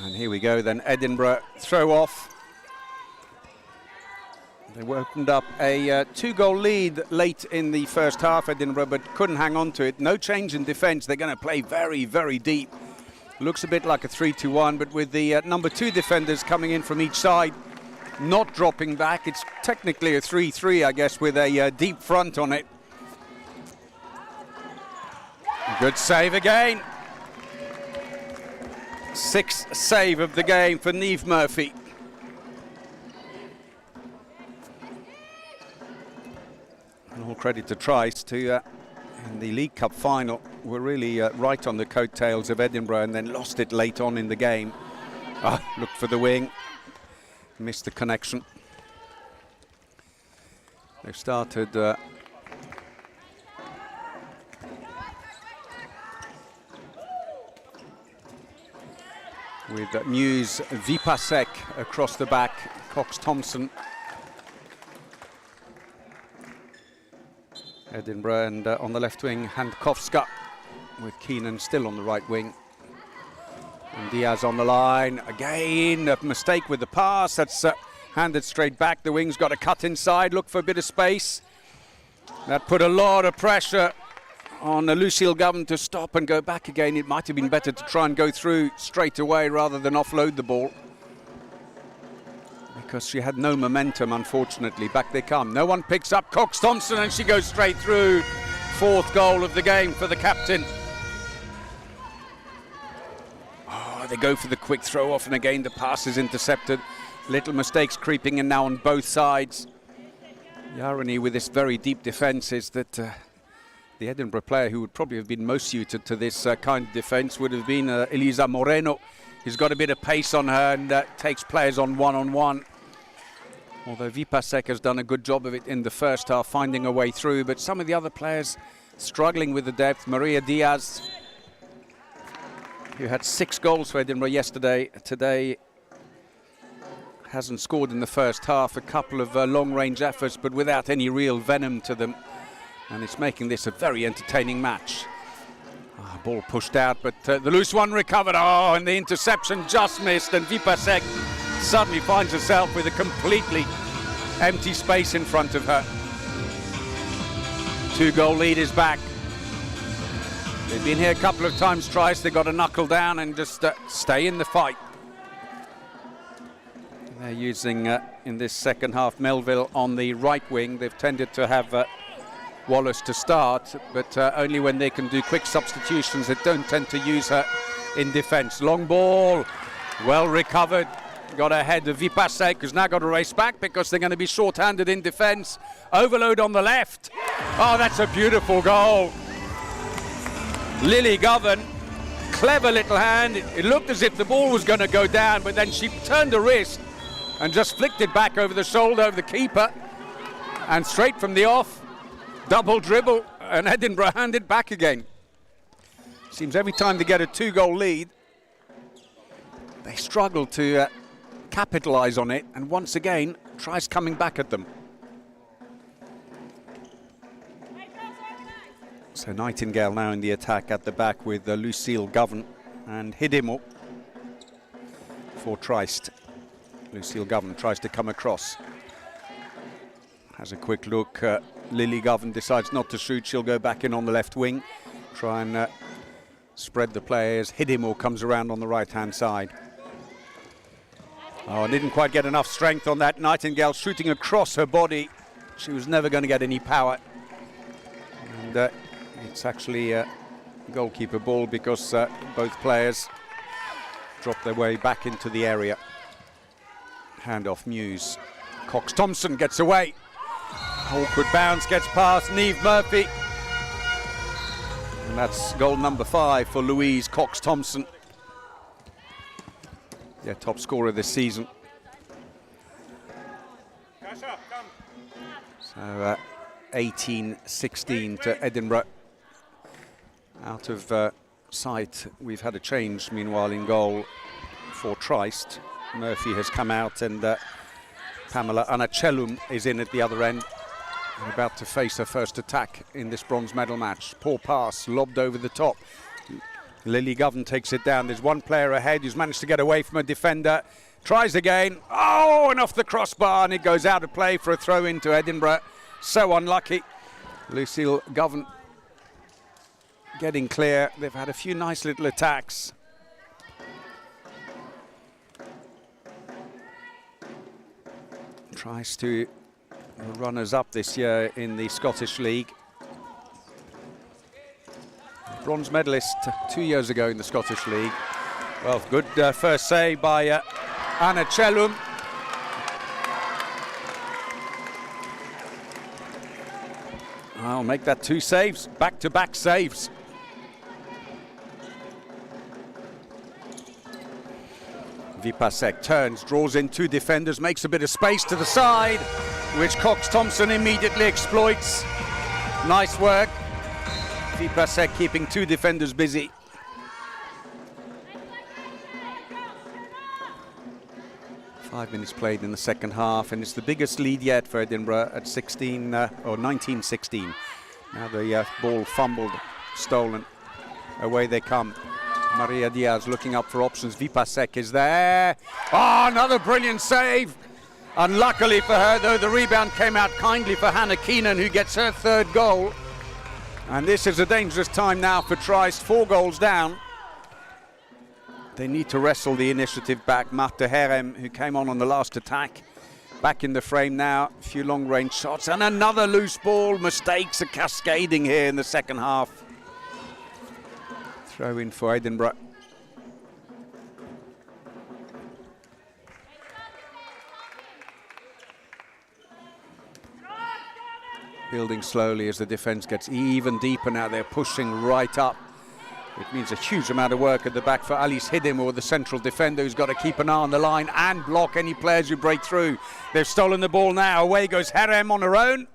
And here we go then, Edinburgh throw-off. They opened up a 2-goal lead late in the first half, Edinburgh, but couldn't hang on to it. No change in defence. They're going to play very, very deep. Looks a bit like a 3-2-1, but with the number 2 defenders coming in from each side, not dropping back. It's technically a 3-3, I guess, with a deep front on it. Good save again. 6th save of the game for Niamh Murphy. And all credit to Trice to in the League Cup final were really right on the coattails of Edinburgh and then lost it late on in the game. Looked for the wing, missed the connection. They've started with Muse Vipasek across the back, Cox Thompson. Edinburgh, and on the left wing, Handkowska, with Keenan still on the right wing. And Diaz on the line. Again, a mistake with the pass. That's handed straight back. The wing's got to cut inside, look for a bit of space. That put a lot of pressure on Lucille Govan to stop and go back again. It might have been better to try and go through straight away rather than offload the ball, because she had no momentum, unfortunately. Back they come. No one picks up Cox Thompson, and she goes straight through. 4th goal of the game for the captain. They go for the quick throw off, and again the pass is intercepted. Little mistakes creeping in now on both sides. The irony with this very deep defence is that the Edinburgh player who would probably have been most suited to this kind of defence would have been Elisa Moreno. He's got a bit of pace on her and takes players on one-on-one. Although Vipasek has done a good job of it in the first half, finding a way through, but some of the other players struggling with the depth. Maria Diaz, who had 6 goals for Edinburgh yesterday, today hasn't scored in the first half. A couple of long-range efforts, but without any real venom to them. And it's making this a very entertaining match. Ball pushed out, but the loose one recovered. And the interception just missed, and Vipasek suddenly finds herself with a completely empty space in front of her. 2-goal lead is back. They've been here a couple of times, Trice. They've got to knuckle down and just stay in the fight. They're using, in this second half, Melville on the right wing. They've tended to have Wallace to start, but only when they can do quick substitutions. They don't tend to use her in defence. Long ball, well recovered. Got ahead of Vipasek, who's now got to race back because they're going to be short-handed in defence. Overload on the left. That's a beautiful goal. Lily Govan, clever little hand. It looked as if the ball was going to go down, but then she turned her wrist and just flicked it back over the shoulder of the keeper. And straight from the off, double dribble, and Edinburgh hand it back again. Seems every time they get a 2-goal lead, they struggle to capitalise on it, and once again, tries coming back at them. So Nightingale now in the attack at the back with Lucille Govan and Hidimo for Trice. Lucille Govan tries to come across. Has a quick look. Lily Govan decides not to shoot. She'll go back in on the left wing. Try and spread the players. Hidimo comes around on the right-hand side. Didn't quite get enough strength on that. Nightingale shooting across her body. She was never going to get any power. And it's actually goalkeeper ball because both players dropped their way back into the area. Hand off Muse. Cox-Thompson gets away. Awkward bounce, gets past Niamh Murphy. And that's goal number 5 for Louise Cox-Thompson. Yeah, top scorer this season. So 18-16 to Edinburgh. Out of sight, we've had a change meanwhile in goal for Trist. Murphy has come out and Pamela Anacellum is in at the other end. About to face her first attack in this bronze medal match. Poor pass, lobbed over the top. Lily Govan takes it down. There's one player ahead who's managed to get away from a defender. Tries again. Oh, and off the crossbar, and it goes out of play for a throw into Edinburgh. So unlucky. Lucille Govan getting clear. They've had a few nice little attacks. Tries to runners up this year in the Scottish League. Bronze medalist 2 years ago in the Scottish League. Well, good first save by Anacellum. I'll make that 2 saves, back-to-back saves. Vipasek turns, draws in 2 defenders, makes a bit of space to the side, which Cox-Thompson immediately exploits. Nice work. Vipasek keeping 2 defenders busy. Five minutes played in the second half, and it's the biggest lead yet for Edinburgh at 19-16. Now the ball fumbled, stolen. Away they come. Maria Diaz looking up for options. Vipasek is there. Oh, another brilliant save. Unluckily for her, though, the rebound came out kindly for Hannah Keenan, who gets her 3rd goal. And this is a dangerous time now for Trist. 4 goals down. They need to wrestle the initiative back. Marta Herem, who came on the last attack, back in the frame now. A few long-range shots and another loose ball. Mistakes are cascading here in the second half. Throw in for Edinburgh. Building slowly as the defence gets even deeper now. They're pushing right up. It means a huge amount of work at the back for Alice Hidim, or the central defender, who's got to keep an eye on the line and block any players who break through. They've stolen the ball now. Away goes Herem on her own.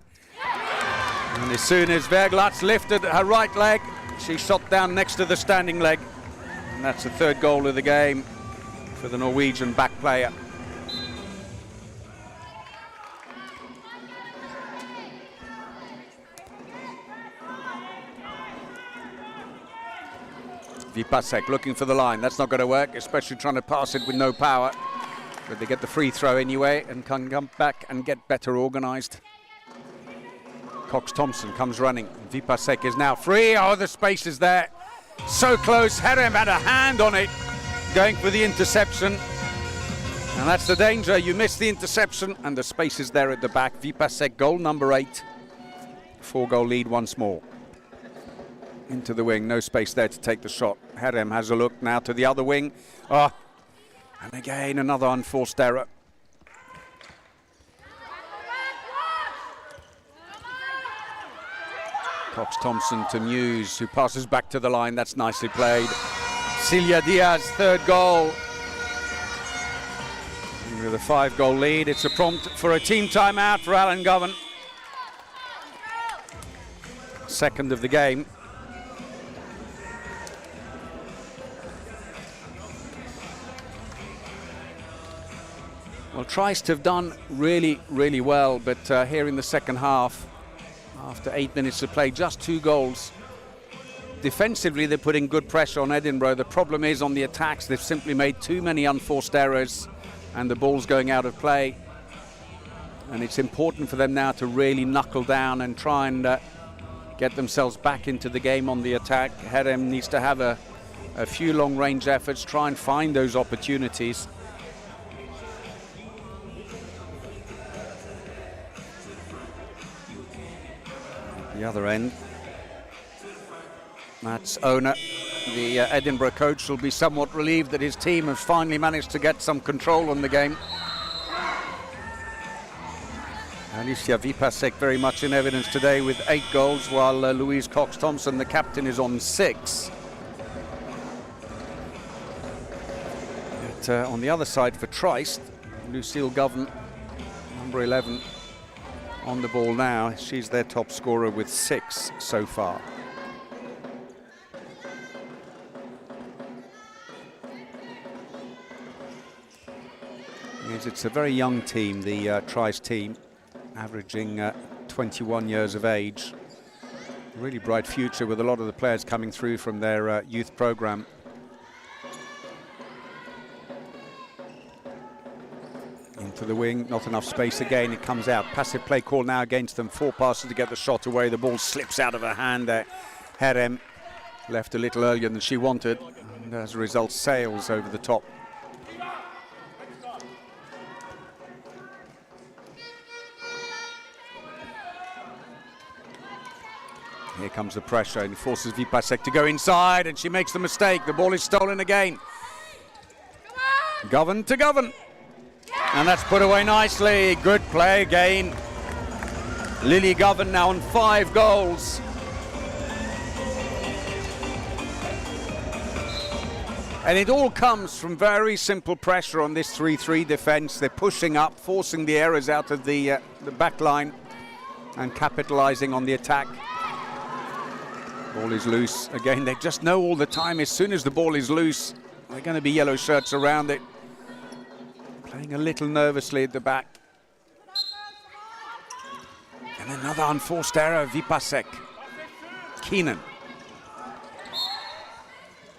And as soon as Verglatz lifted her right leg, she shot down next to the standing leg. And that's the 3rd goal of the game for the Norwegian back player. Vipasek looking for the line. That's not going to work, especially trying to pass it with no power. But they get the free throw anyway and can come back and get better organised. Cox-Thompson comes running. Vipasek is now free. Oh, the space is there. So close. Herem had a hand on it, going for the interception. And that's the danger. You miss the interception and the space is there at the back. Vipasek, goal number 8. 4-goal lead once more. Into the wing, no space there to take the shot. Herem has a look now to the other wing. Oh, and again another unforced error. Cox-Thompson to Muse, who passes back to the line. That's nicely played. Celia Diaz, 3rd goal. And with a 5-goal lead, it's a prompt for a team timeout for Alan Govan. 2nd of the game. Well, Trist have done really, really well, but here in the second half, after 8 minutes of play, just 2 goals. Defensively, they're putting good pressure on Edinburgh. The problem is on the attacks, they've simply made too many unforced errors and the ball's going out of play. And it's important for them now to really knuckle down and try and get themselves back into the game on the attack. Herem needs to have a few long-range efforts, try and find those opportunities. The other end, Matt's owner, the Edinburgh coach, will be somewhat relieved that his team has finally managed to get some control on the game. Alicia Vipasek very much in evidence today with 8 goals, while Louise Cox-Thompson, the captain, is on 6. But, on the other side for Trice, Lucille Govan, number 11, on the ball now. She's their top scorer with 6 so far. Yes, it's a very young team, the Trice team, averaging 21 years of age. Really bright future with a lot of the players coming through from their youth program. Into the wing, not enough space again, it comes out. Passive play call now against them. 4 passes to get the shot away. The ball slips out of her hand there. Herem left a little earlier than she wanted, and as a result sails over the top. Here comes the pressure and forces Vipasek to go inside, and she makes the mistake. The ball is stolen again. Govan to Govan. And that's put away nicely. Good play again. Lily Govan now on 5 goals. And it all comes from very simple pressure on this 3-3 defence. They're pushing up, forcing the errors out of the back line and capitalising on the attack. Ball is loose. Again, they just know all the time as soon as the ball is loose, there are going to be yellow shirts around it. Playing a little nervously at the back. And another unforced error, Vipasek. Keenan.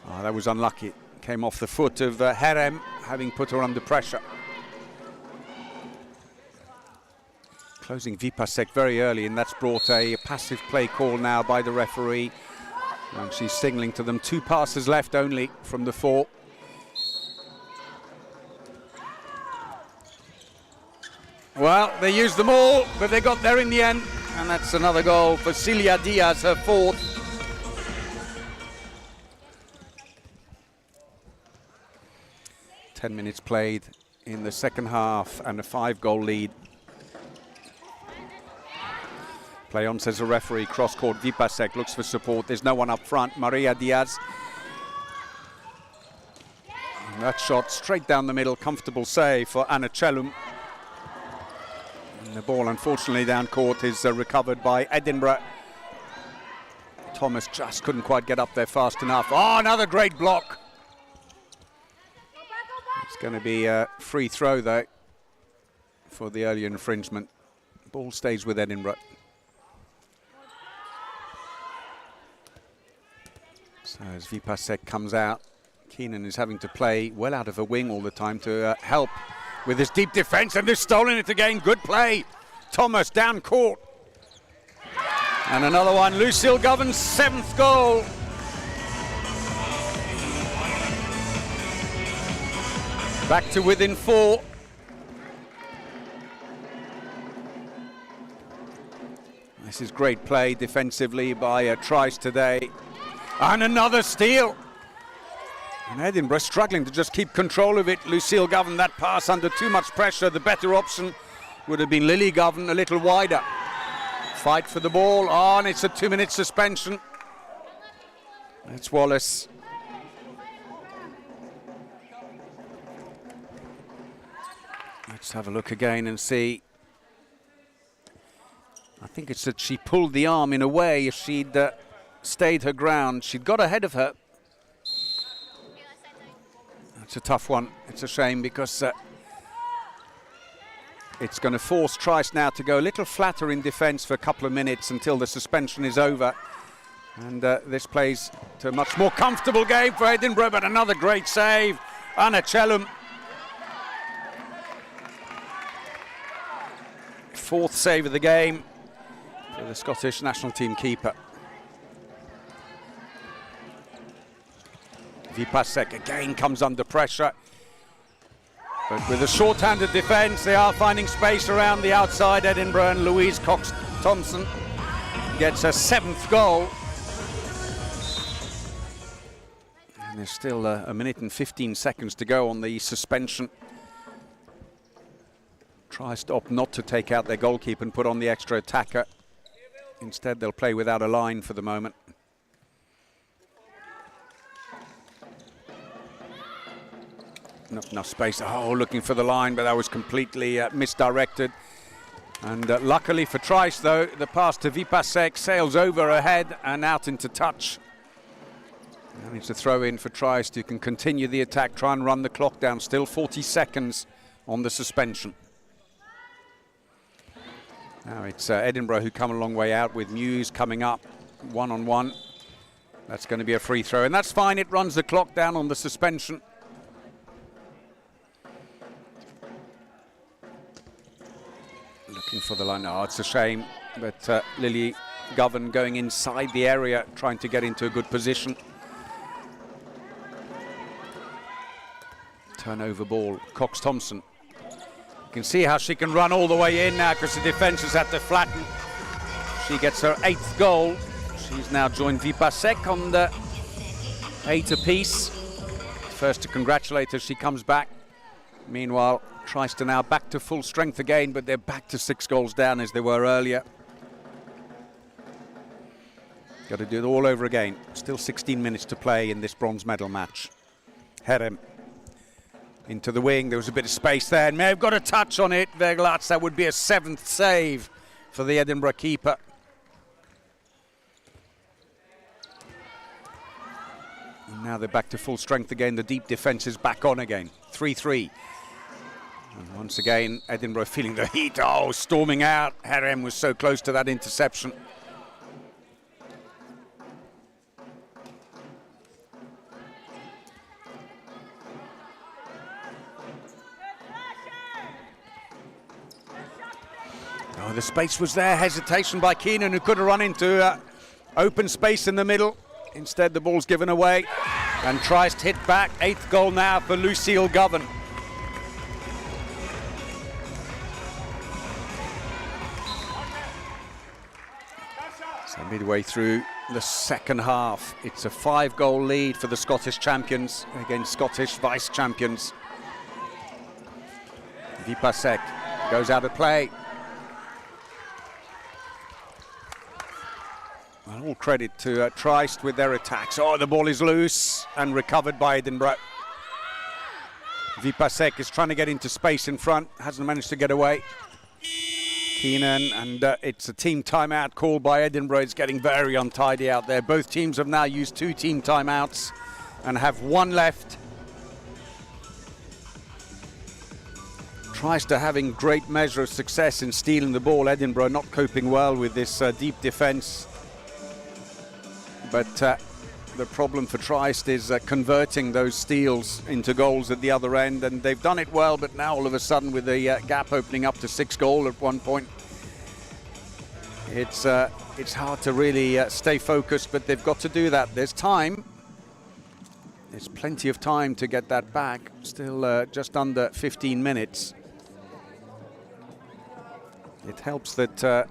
Oh, that was unlucky. Came off the foot of Herem, having put her under pressure. Closing Vipasek very early, and that's brought a passive play call now by the referee. And she's signalling to them 2 passes left only from the 4. Well, they used them all, but they got there in the end. And that's another goal for Celia Diaz, her 4th. Ten minutes played in the second half and a 5-goal lead. Play on, says the referee. Cross court, Vipasek looks for support. There's no one up front. Maria Diaz. And that shot straight down the middle. Comfortable save for Anna Cellum. And the ball, unfortunately, down court is recovered by Edinburgh. Thomas just couldn't quite get up there fast enough. Oh, another great block. It's going to be a free throw, though, for the early infringement. Ball stays with Edinburgh. So as Vipasek comes out, Keenan is having to play well out of a wing all the time to help with his deep defence, and they've stolen it again. Good play. Thomas down court. And another one. Lucille Govan's 7th goal. Back to within 4. This is great play defensively by Trice today. And another steal. And Edinburgh struggling to just keep control of it. Lucille Govan, that pass under too much pressure. The better option would have been Lily Govan, a little wider. Fight for the ball. Oh, and it's a 2-minute suspension. That's Wallace. Let's have a look again and see. I think it's that she pulled the arm in a way. If she'd stayed her ground, she'd got ahead of her. It's a tough one. It's a shame because it's going to force Trice now to go a little flatter in defence for a couple of minutes until the suspension is over. And this plays to a much more comfortable game for Edinburgh, but another great save. Anna Cellum. 4th save of the game for the Scottish national team keeper. Vipasek again comes under pressure. But with a short-handed defence, they are finding space around the outside. Edinburgh, and Louise Cox-Thompson gets her 7th goal. And there's still a minute and 15 seconds to go on the suspension. Tries to opt not to take out their goalkeeper and put on the extra attacker. Instead, they'll play without a line for the moment. Not enough space. Oh, looking for the line, but that was completely misdirected. And luckily for Trice, though, the pass to Vipasek sails over ahead and out into touch. And it's a throw in for Trice. You can continue the attack, try and run the clock down. Still 40 seconds on the suspension. Now it's Edinburgh who come a long way out with Muse coming up one-on-one. That's going to be a free throw, and that's fine. It runs the clock down on the suspension. Looking for the line. Oh, it's a shame, but Lily Govan going inside the area, trying to get into a good position. Turnover ball, Cox-Thompson. You can see how she can run all the way in now because the defense has had to flatten. She gets her 8th goal. She's now joined Vipasek on the 8 apiece. First to congratulate her, she comes back. Meanwhile, Trice now back to full strength again, but they're back to 6 goals down as they were earlier. Got to do it all over again. Still 16 minutes to play in this bronze medal match. Herem into the wing. There was a bit of space there, and may have got a touch on it. Verglats, that would be a 7th save for the Edinburgh keeper. And now they're back to full strength again. The deep defence is back on again. 3-3. And once again, Edinburgh feeling the heat. Oh, storming out. Herem was so close to that interception. Oh, the space was there. Hesitation by Keenan, who could have run into open space in the middle. Instead, the ball's given away. And Trice hit back. 8th goal now for Lucille Govan. So midway through the second half, it's a 5-goal lead for the Scottish champions against Scottish vice champions. Vipasek goes out of play. Well, all credit to Trice with their attacks. Oh, the ball is loose and recovered by Edinburgh. Vipasek is trying to get into space in front, hasn't managed to get away. Keenan, and it's a team timeout called by Edinburgh. It's getting very untidy out there. Both teams have now used 2 team timeouts and have 1 left. Trice to having great measure of success in stealing the ball. Edinburgh not coping well with this deep defence. But the problem for Trice is converting those steals into goals at the other end, and they've done it well, but now all of a sudden with the gap opening up to 6 goals at one point, it's hard to really stay focused, but they've got to do that. There's time. There's plenty of time to get that back. Still just under 15 minutes. It helps that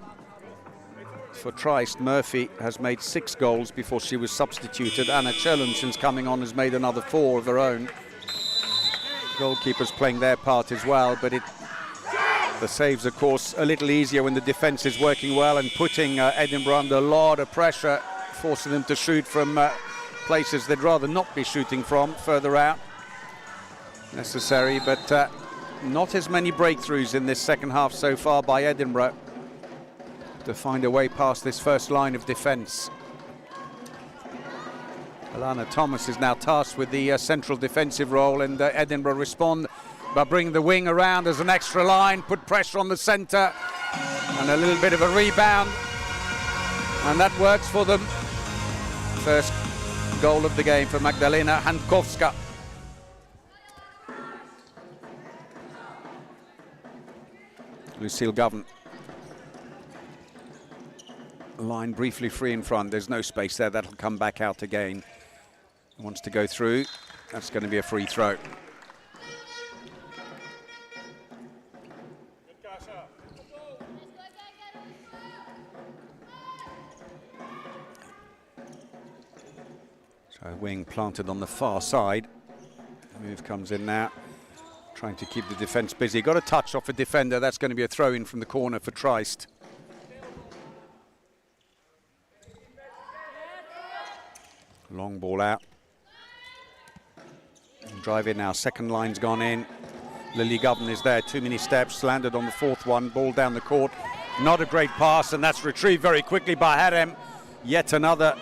for Trice, Murphy has made 6 goals before she was substituted. Anna Chelun, since coming on, has made another 4 of her own. Goalkeepers playing their part as well, but the saves, of course, a little easier when the defence is working well and putting Edinburgh under a lot of pressure, forcing them to shoot from places they'd rather not be shooting from, further out. Necessary, but not as many breakthroughs in this second half so far by Edinburgh to find a way past this first line of defence. Alana Thomas is now tasked with the central defensive role, and Edinburgh respond by bringing the wing around as an extra line, put pressure on the centre, and a little bit of a rebound, and that works for them. First goal of the game for Magdalena Hankowska. Lucille Govan. Line briefly free in front. There's no space there. That'll come back out again. Wants to go through. That's going to be a free throw. So wing planted on the far side. Move comes in now, trying to keep the defence busy. Got a touch off a defender. That's going to be a throw in from the corner for Trist. Long ball out. Drive in now, second line's gone in. Lily Govan is there, too many steps, landed on the fourth one, ball down the court. Not a great pass, and that's retrieved very quickly by Harem. Yet another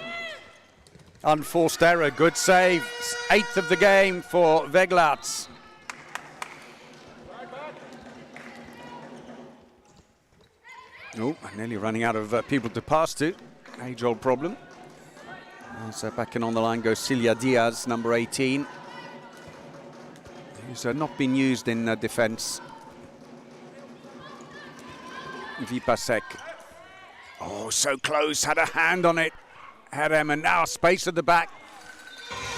unforced error, good save. 8th of the game for Veglats. Oh, nearly running out of people to pass to. Age-old problem. So back in on the line goes Celia Diaz, number 18. Who's not been used in defence. Vipasek. Oh, so close, had a hand on it. Harem, and now space at the back.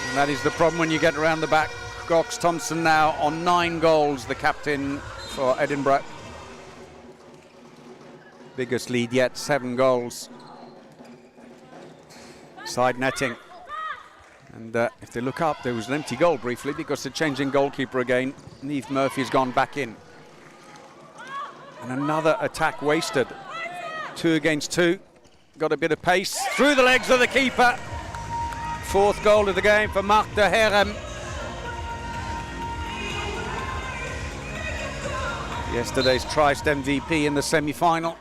And that is the problem when you get around the back. Cox Thompson now on 9 goals, the captain for Edinburgh. Biggest lead yet, 7 goals. Side netting. And if they look up, there was an empty goal briefly because they're changing goalkeeper again. Niamh Murphy's gone back in. And another attack wasted. 2 against 2. Got a bit of pace through the legs of the keeper. 4th goal of the game for Marta Harem. Yesterday's Trist MVP in the semi-final.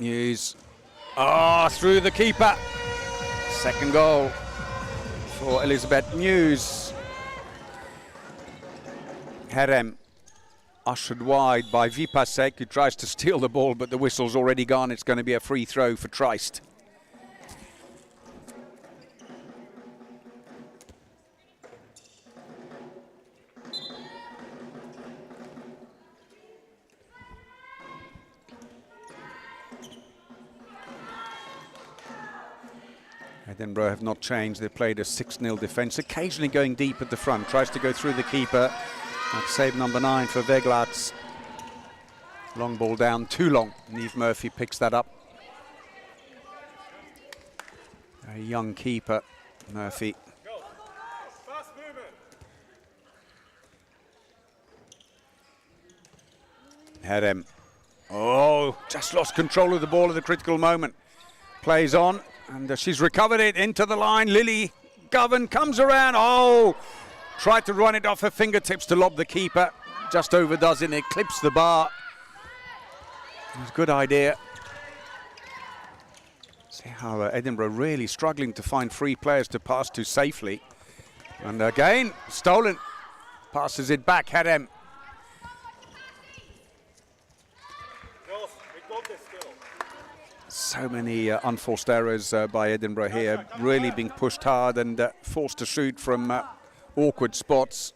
News. Oh, through the keeper. 2nd goal for Elizabeth News. Harem ushered wide by Vipasek, who tries to steal the ball, but the whistle's already gone. It's going to be a free throw for Trist. Edinburgh have not changed. They played a 6-0 defence, occasionally going deep at the front. Tries to go through the keeper. That's save number 9 for Veglats. Long ball down, too long. Niamh Murphy picks that up. A young keeper, Murphy. Harem. Oh, just lost control of the ball at the critical moment. Plays on. And she's recovered it into the line. Lily Govan comes around. Oh, tried to run it off her fingertips to lob the keeper. Just overdoes it. It clips the bar. It was a good idea. See how Edinburgh really struggling to find free players to pass to safely. And again, stolen. Passes it back. Harem. So many unforced errors by Edinburgh here, really being pushed hard and forced to shoot from awkward spots.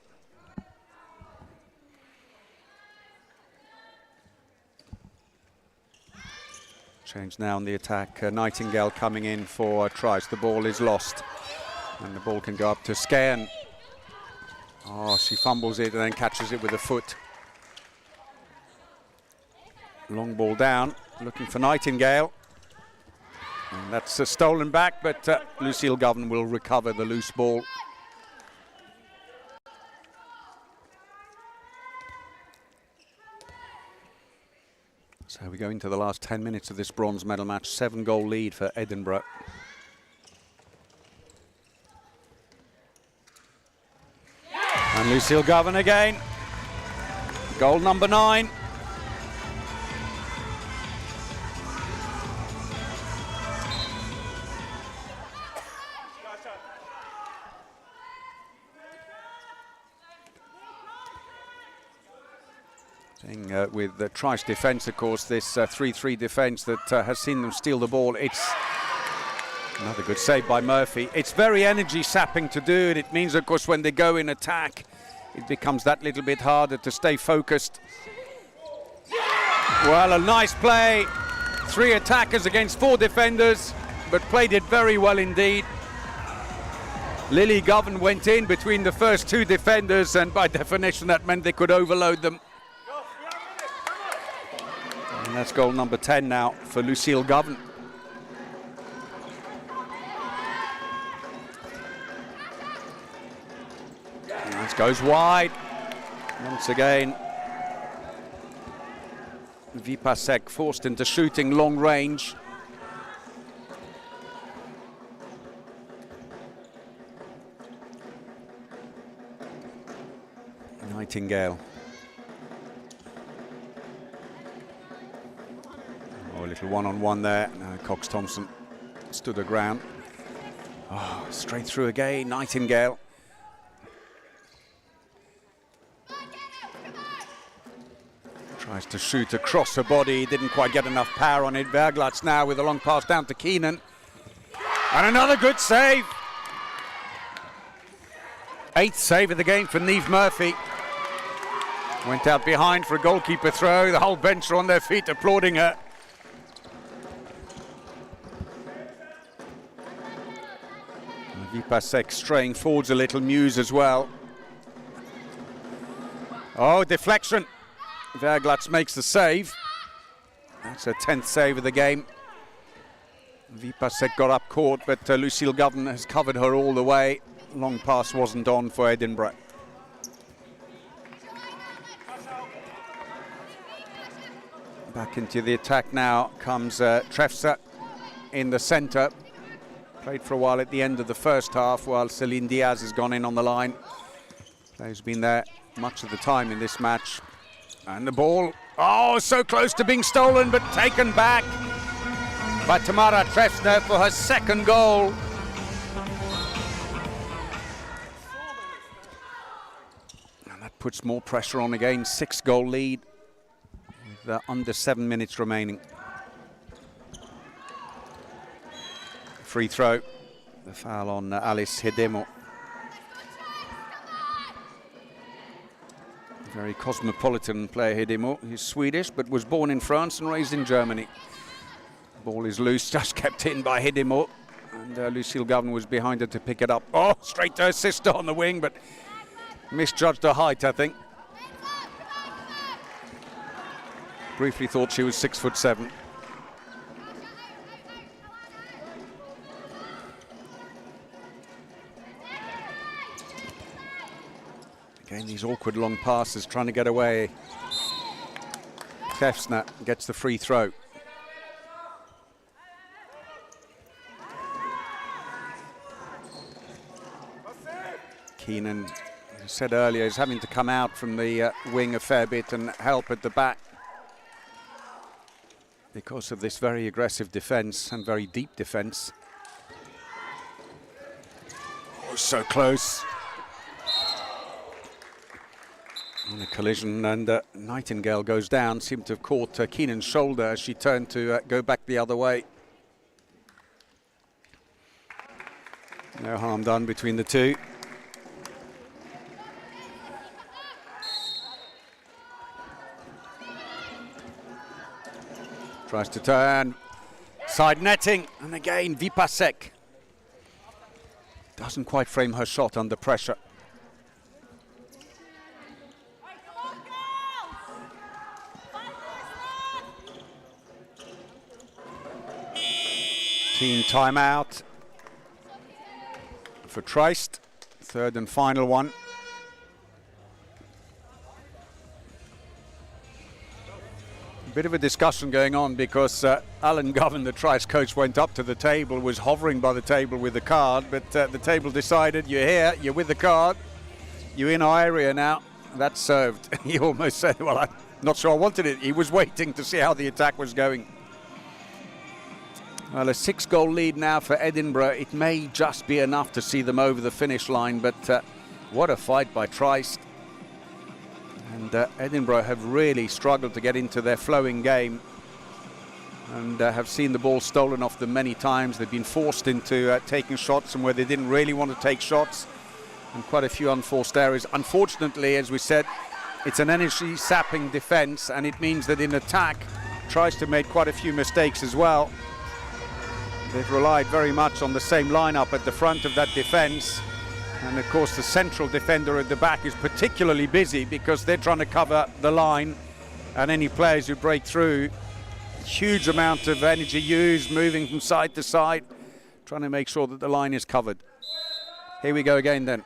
Change now on the attack. Nightingale coming in for Trist. The ball is lost and the ball can go up to Scairn. Oh, she fumbles it and then catches it with a foot. Long ball down, looking for Nightingale. And that's stolen back, but Lucille Govan will recover the loose ball. So we go into the last 10 minutes of this bronze medal match. 7-goal lead for Edinburgh. And Lucille Govan again. Goal number 9. With the Trist defence, of course, this 3-3 defence that has seen them steal the ball. It's another good save by Murphy. It's very energy sapping to do it. It means, of course, when they go in attack, it becomes that little bit harder to stay focused. Well, a nice play. 3 attackers against 4 defenders, but played it very well indeed. Lily Govan went in between the first 2 defenders, and by definition that meant they could overload them. And that's goal number 10 now for Lucille Govan. And this goes wide. Once again, Vipasek forced into shooting long range. Nightingale. Oh, a little one-on-one there. No, Cox-Thompson stood her ground. Oh, straight through again, Nightingale. Tries to shoot across her body, didn't quite get enough power on it. Verglatz now with a long pass down to Keenan. And another good save. 8th save of the game for Niamh Murphy. Went out behind for a goalkeeper throw. The whole bench are on their feet applauding her. Vipasek straying forwards a little, Muse as well. Oh, deflection. Verglatz makes the save. That's her 10th save of the game. Vipasek got up caught, but Lucille Govan has covered her all the way. Long pass wasn't on for Edinburgh. Back into the attack now comes Trefsa in the centre. Played for a while at the end of the first half while Celine Diaz has gone in on the line. Player's been there much of the time in this match. And the ball, oh, so close to being stolen, but taken back by Tamara Trefsa for her 2nd goal. And that puts more pressure on again. 6-goal lead with under 7 minutes remaining. Free throw, the foul on Alice Hedemo. Very cosmopolitan player, Hedemo. He's Swedish, but was born in France and raised in Germany. Ball is loose, just kept in by Hedemo. And Lucille Govan was behind her to pick it up. Oh, straight to her sister on the wing, but misjudged her height, I think. Briefly thought she was 6'7". Again, these awkward long passes, trying to get away. Trefsa gets the free throw. Keenan, as I said earlier, is having to come out from the wing a fair bit and help at the back because of this very aggressive defence and very deep defence. Oh, so close. On a collision, and Nightingale goes down. Seemed to have caught Keenan's shoulder as she turned to go back the other way. No harm done between the two. Tries to turn, side netting, and again Vipasek doesn't quite frame her shot under pressure. Team timeout for Trist, 3rd and final one. A bit of a discussion going on because Alan Govan, the Trist coach, went up to the table, was hovering by the table with the card, but the table decided, you're here, you're with the card, you're in our area now, that's served. He almost said, well, I'm not sure I wanted it. He was waiting to see how the attack was going. Well, a 6-goal lead now for Edinburgh. It may just be enough to see them over the finish line, but what a fight by Trist. And Edinburgh have really struggled to get into their flowing game and have seen the ball stolen off them many times. They've been forced into taking shots and where they didn't really want to take shots, and quite a few unforced errors. Unfortunately, as we said, it's an energy-sapping defence, and it means that in attack, Trist have made quite a few mistakes as well. They've relied very much on the same lineup at the front of that defence. And of course the central defender at the back is particularly busy because they're trying to cover the line, and any players who break through Huge amount of energy used, moving from side to side, trying to make sure that the line is covered. Here we go again then.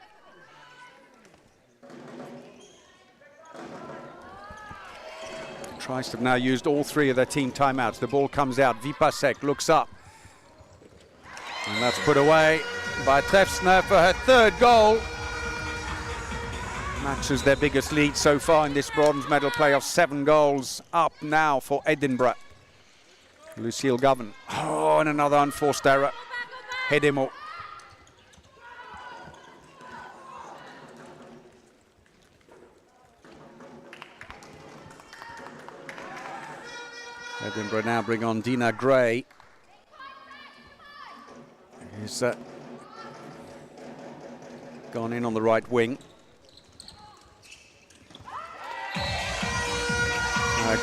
Trice have now used all 3 of their team timeouts. The ball comes out, Vipasek looks up. And that's put away by Trefsner for her 3rd goal. Matches their biggest lead so far in this bronze medal playoff. 7 goals up now for Edinburgh. Lucille Govan. Oh, and another unforced error. Hedemo. Edinburgh now bring on Dina Gray. He's gone in on the right wing.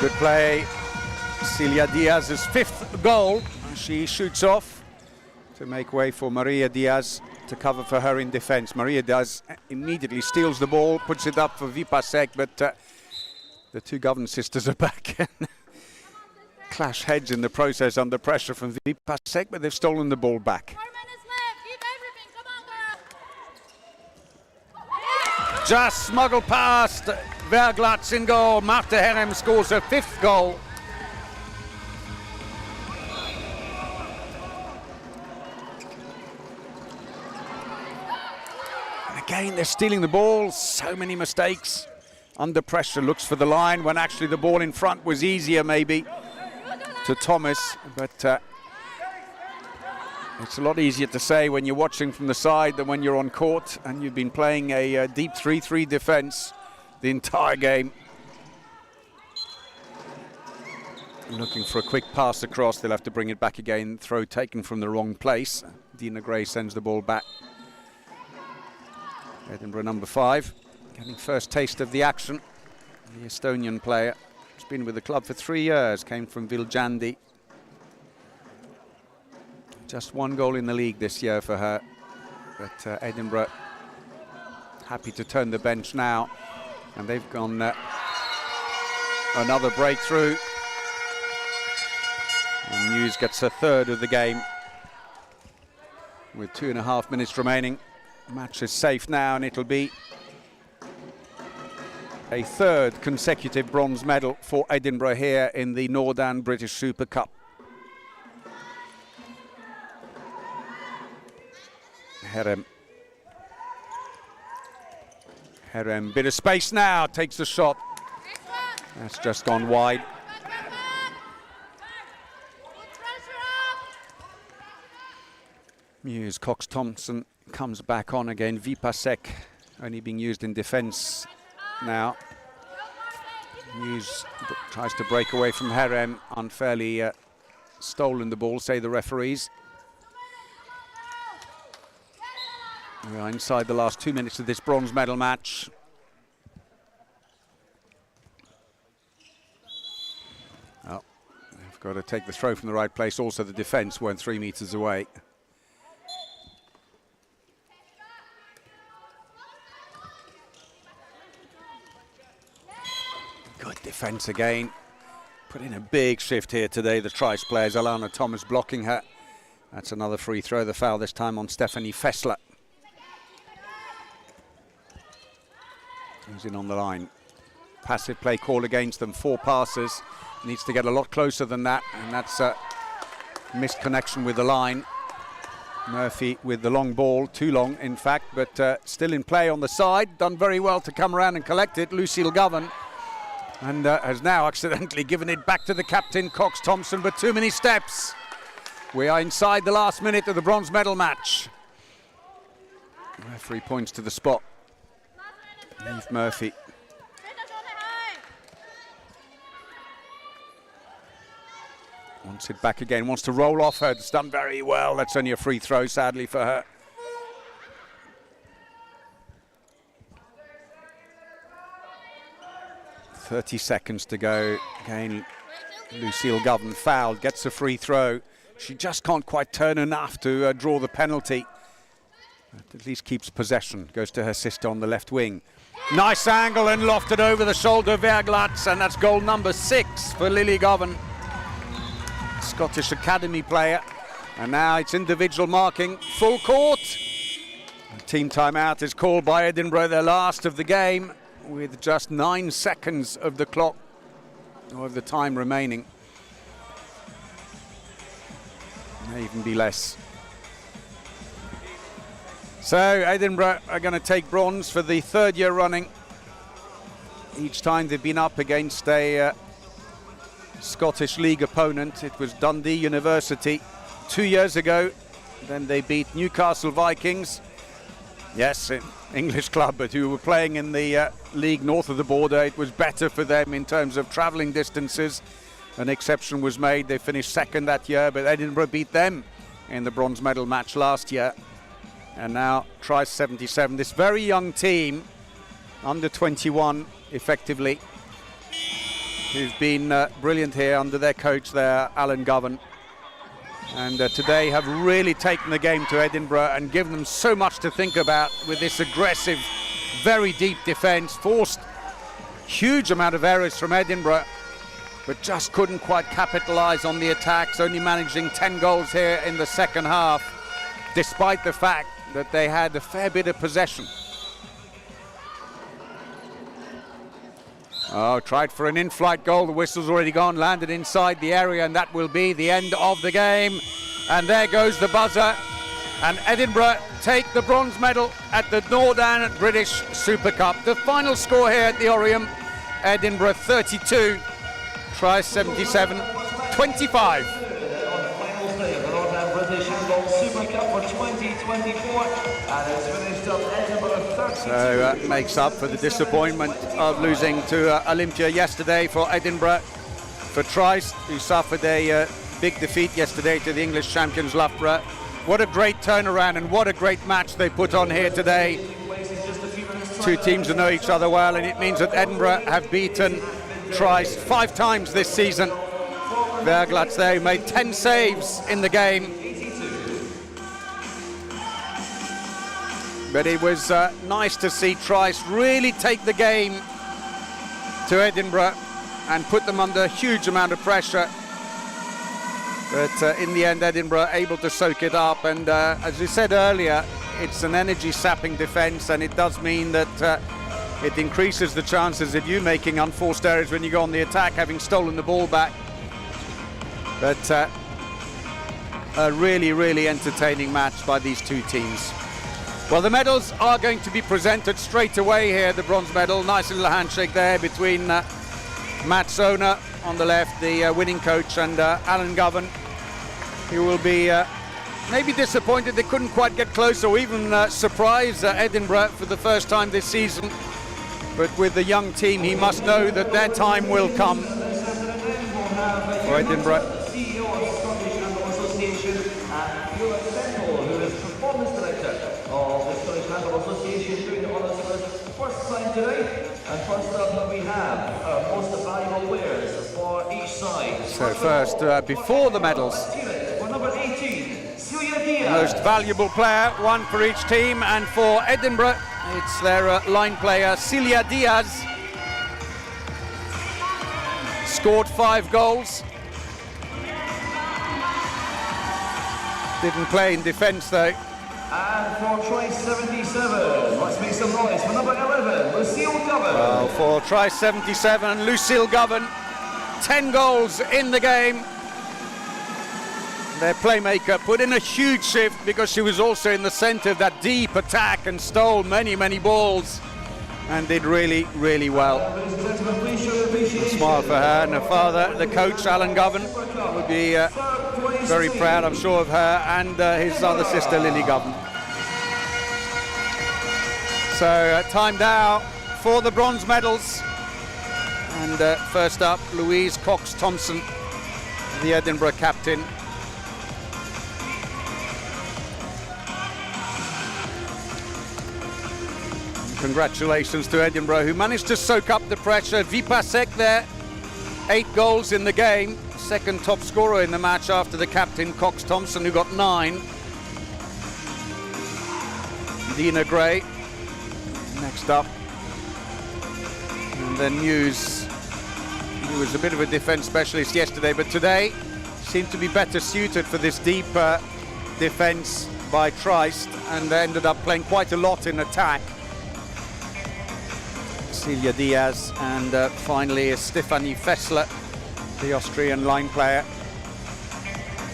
Good play. Celia Diaz's 5th goal. She shoots off to make way for Maria Diaz to cover for her in defense. Maria Diaz immediately steals the ball, puts it up for Vipasek, but the 2 Govan sisters are back. Clash heads in the process under pressure from Vipasek, but they've stolen the ball back. Just smuggled past Verglatz in goal. Marta Herem scores her 5th goal. And again, they're stealing the ball. So many mistakes. Under pressure, looks for the line when actually the ball in front was easier maybe to Thomas, but it's a lot easier to say when you're watching from the side than when you're on court and you've been playing a deep 3-3 defense the entire game. Looking for a quick pass across, they'll have to bring it back again. Throw taken from the wrong place. Dina Gray sends the ball back. Edinburgh number 5, getting first taste of the action. The Estonian player. She's been with the club for 3 years, came from Viljandi. Just 1 goal in the league this year for her, but Edinburgh happy to turn the bench now, and they've gone another breakthrough. And Muse gets her 3rd of the game with 2.5 minutes remaining. Match is safe now, and it'll be a 3rd consecutive bronze medal for Edinburgh here in the Nordan British Super Cup. Herem, bit of space now, takes the shot. That's just gone wide. Muse, Cox-Thompson comes back on again. Vipasek only being used in defence now. Muse tries to break away from Herem, unfairly stolen the ball, say the referees. We are inside the last 2 minutes of this bronze medal match. Oh, they've got to take the throw from the right place. Also, the defence weren't 3 meters away. Good defence again. Put in a big shift here today, the Trice players. Alana Thomas blocking her. That's another free throw. The foul this time on Stephanie Fessler. Who's in on the line. Passive play call against them. 4 passes. Needs to get a lot closer than that, and that's a missed connection with the line. Murphy with the long ball, too long in fact, but still in play on the side. Done very well to come around and collect it. Lucille Govan, and has now accidentally given it back to the captain, Cox-Thompson, but too many steps. We are inside the last minute of the bronze medal match. Referee points to the spot. Eve Murphy. Wants it back again, wants to roll off her. It's done very well. That's only a free throw, sadly, for her. .30 seconds to go. Again, Lucille Govan fouled, gets a free throw. She just can't quite turn enough to draw the penalty. But at least keeps possession. Goes to her sister on the left wing. Nice angle and lofted over the shoulder of Verglatz, and that's goal number 6 for Lily Govan. Scottish Academy player. And now it's individual marking, full court. Team timeout is called by Edinburgh, their last of the game, with just 9 seconds of the clock, or of the time remaining. May even be less. So Edinburgh are going to take bronze for the 3rd year running. Each time they've been up against a Scottish League opponent. It was Dundee University 2 years ago. Then they beat Newcastle Vikings. Yes, an English club, but who were playing in the league north of the border. It was better for them in terms of travelling distances. An exception was made. They finished 2nd that year, but Edinburgh beat them in the bronze medal match last year. And now Trice 77. This very young team, under 21 effectively, who've been brilliant here under their coach there, Alan Govan. And today have really taken the game to Edinburgh and given them so much to think about with this aggressive, very deep defence. Forced huge amount of errors from Edinburgh, but just couldn't quite capitalise on the attacks, only managing 10 goals here in the second half, despite the fact that they had a fair bit of possession. Oh, tried for an in-flight goal. The whistle's already gone, landed inside the area, and that will be the end of the game. And there goes the buzzer. And Edinburgh take the bronze medal at the Northern British Super Cup. The final score here at the Oriam, Edinburgh 32, Trice 77, 25.
British Handball Super Cup for 2024, and it's finished up Edinburgh 32.
So that makes up for the disappointment of losing to Olympia yesterday for Edinburgh. For Trice, who suffered a big defeat yesterday to the English champions Loughborough. What a great turnaround and what a great match they put on here today. Two teams who know each other well, and it means that Edinburgh have beaten Trice 5 times this season. Verglats there made 10 saves in the game. But it was nice to see Trice really take the game to Edinburgh and put them under a huge amount of pressure. But in the end, Edinburgh able to soak it up. And as we said earlier, it's an energy-sapping defence, and it does mean that it increases the chances of you making unforced errors when you go on the attack, having stolen the ball back. But a really, really entertaining match by these two teams. Well, the medals are going to be presented straight away here, the bronze medal. Nice little handshake there between Matt Sona on the left, the winning coach, and Alan Govan. He will be maybe disappointed they couldn't quite get close, or even surprise Edinburgh for the first time this season. But with the young team, he must know that their time will come for Edinburgh.
CEO of the Scottish Handball Association, and who is performance director of the Scottish Handball Association, doing the honours for us first time today. And first up we have our most valuable players for each side.
So first, before the medals,
for number 18, Celia Diaz.
Most valuable player, one for each team, and for Edinburgh, it's their line player, Celia Diaz. Scored 5 goals. Didn't play in defence though.
And for Trice 77, let's make some noise for number 11, Lucille Govan.
Well, for Trice 77, Lucille Govan, 10 goals in the game. Their playmaker put in a huge shift because she was also in the centre of that deep attack and stole many, many balls and did really, really well. A smile for her, and her father, the coach, Alan Govan, would be very proud, I'm sure, of her and his other sister, Lily Govan. So time now for the bronze medals. And first up, Louise Cox-Thompson, the Edinburgh captain. Congratulations to Edinburgh, who managed to soak up the pressure. Vipasek there, 8 goals in the game. Second top scorer in the match after the captain, Cox-Thompson, who got 9. Dina Gray, next up. And then News, who was a bit of a defence specialist yesterday, but today seemed to be better suited for this deep defence by Triest, and they ended up playing quite a lot in attack. Celia Diaz and finally Stefanie Fessler, the Austrian line player.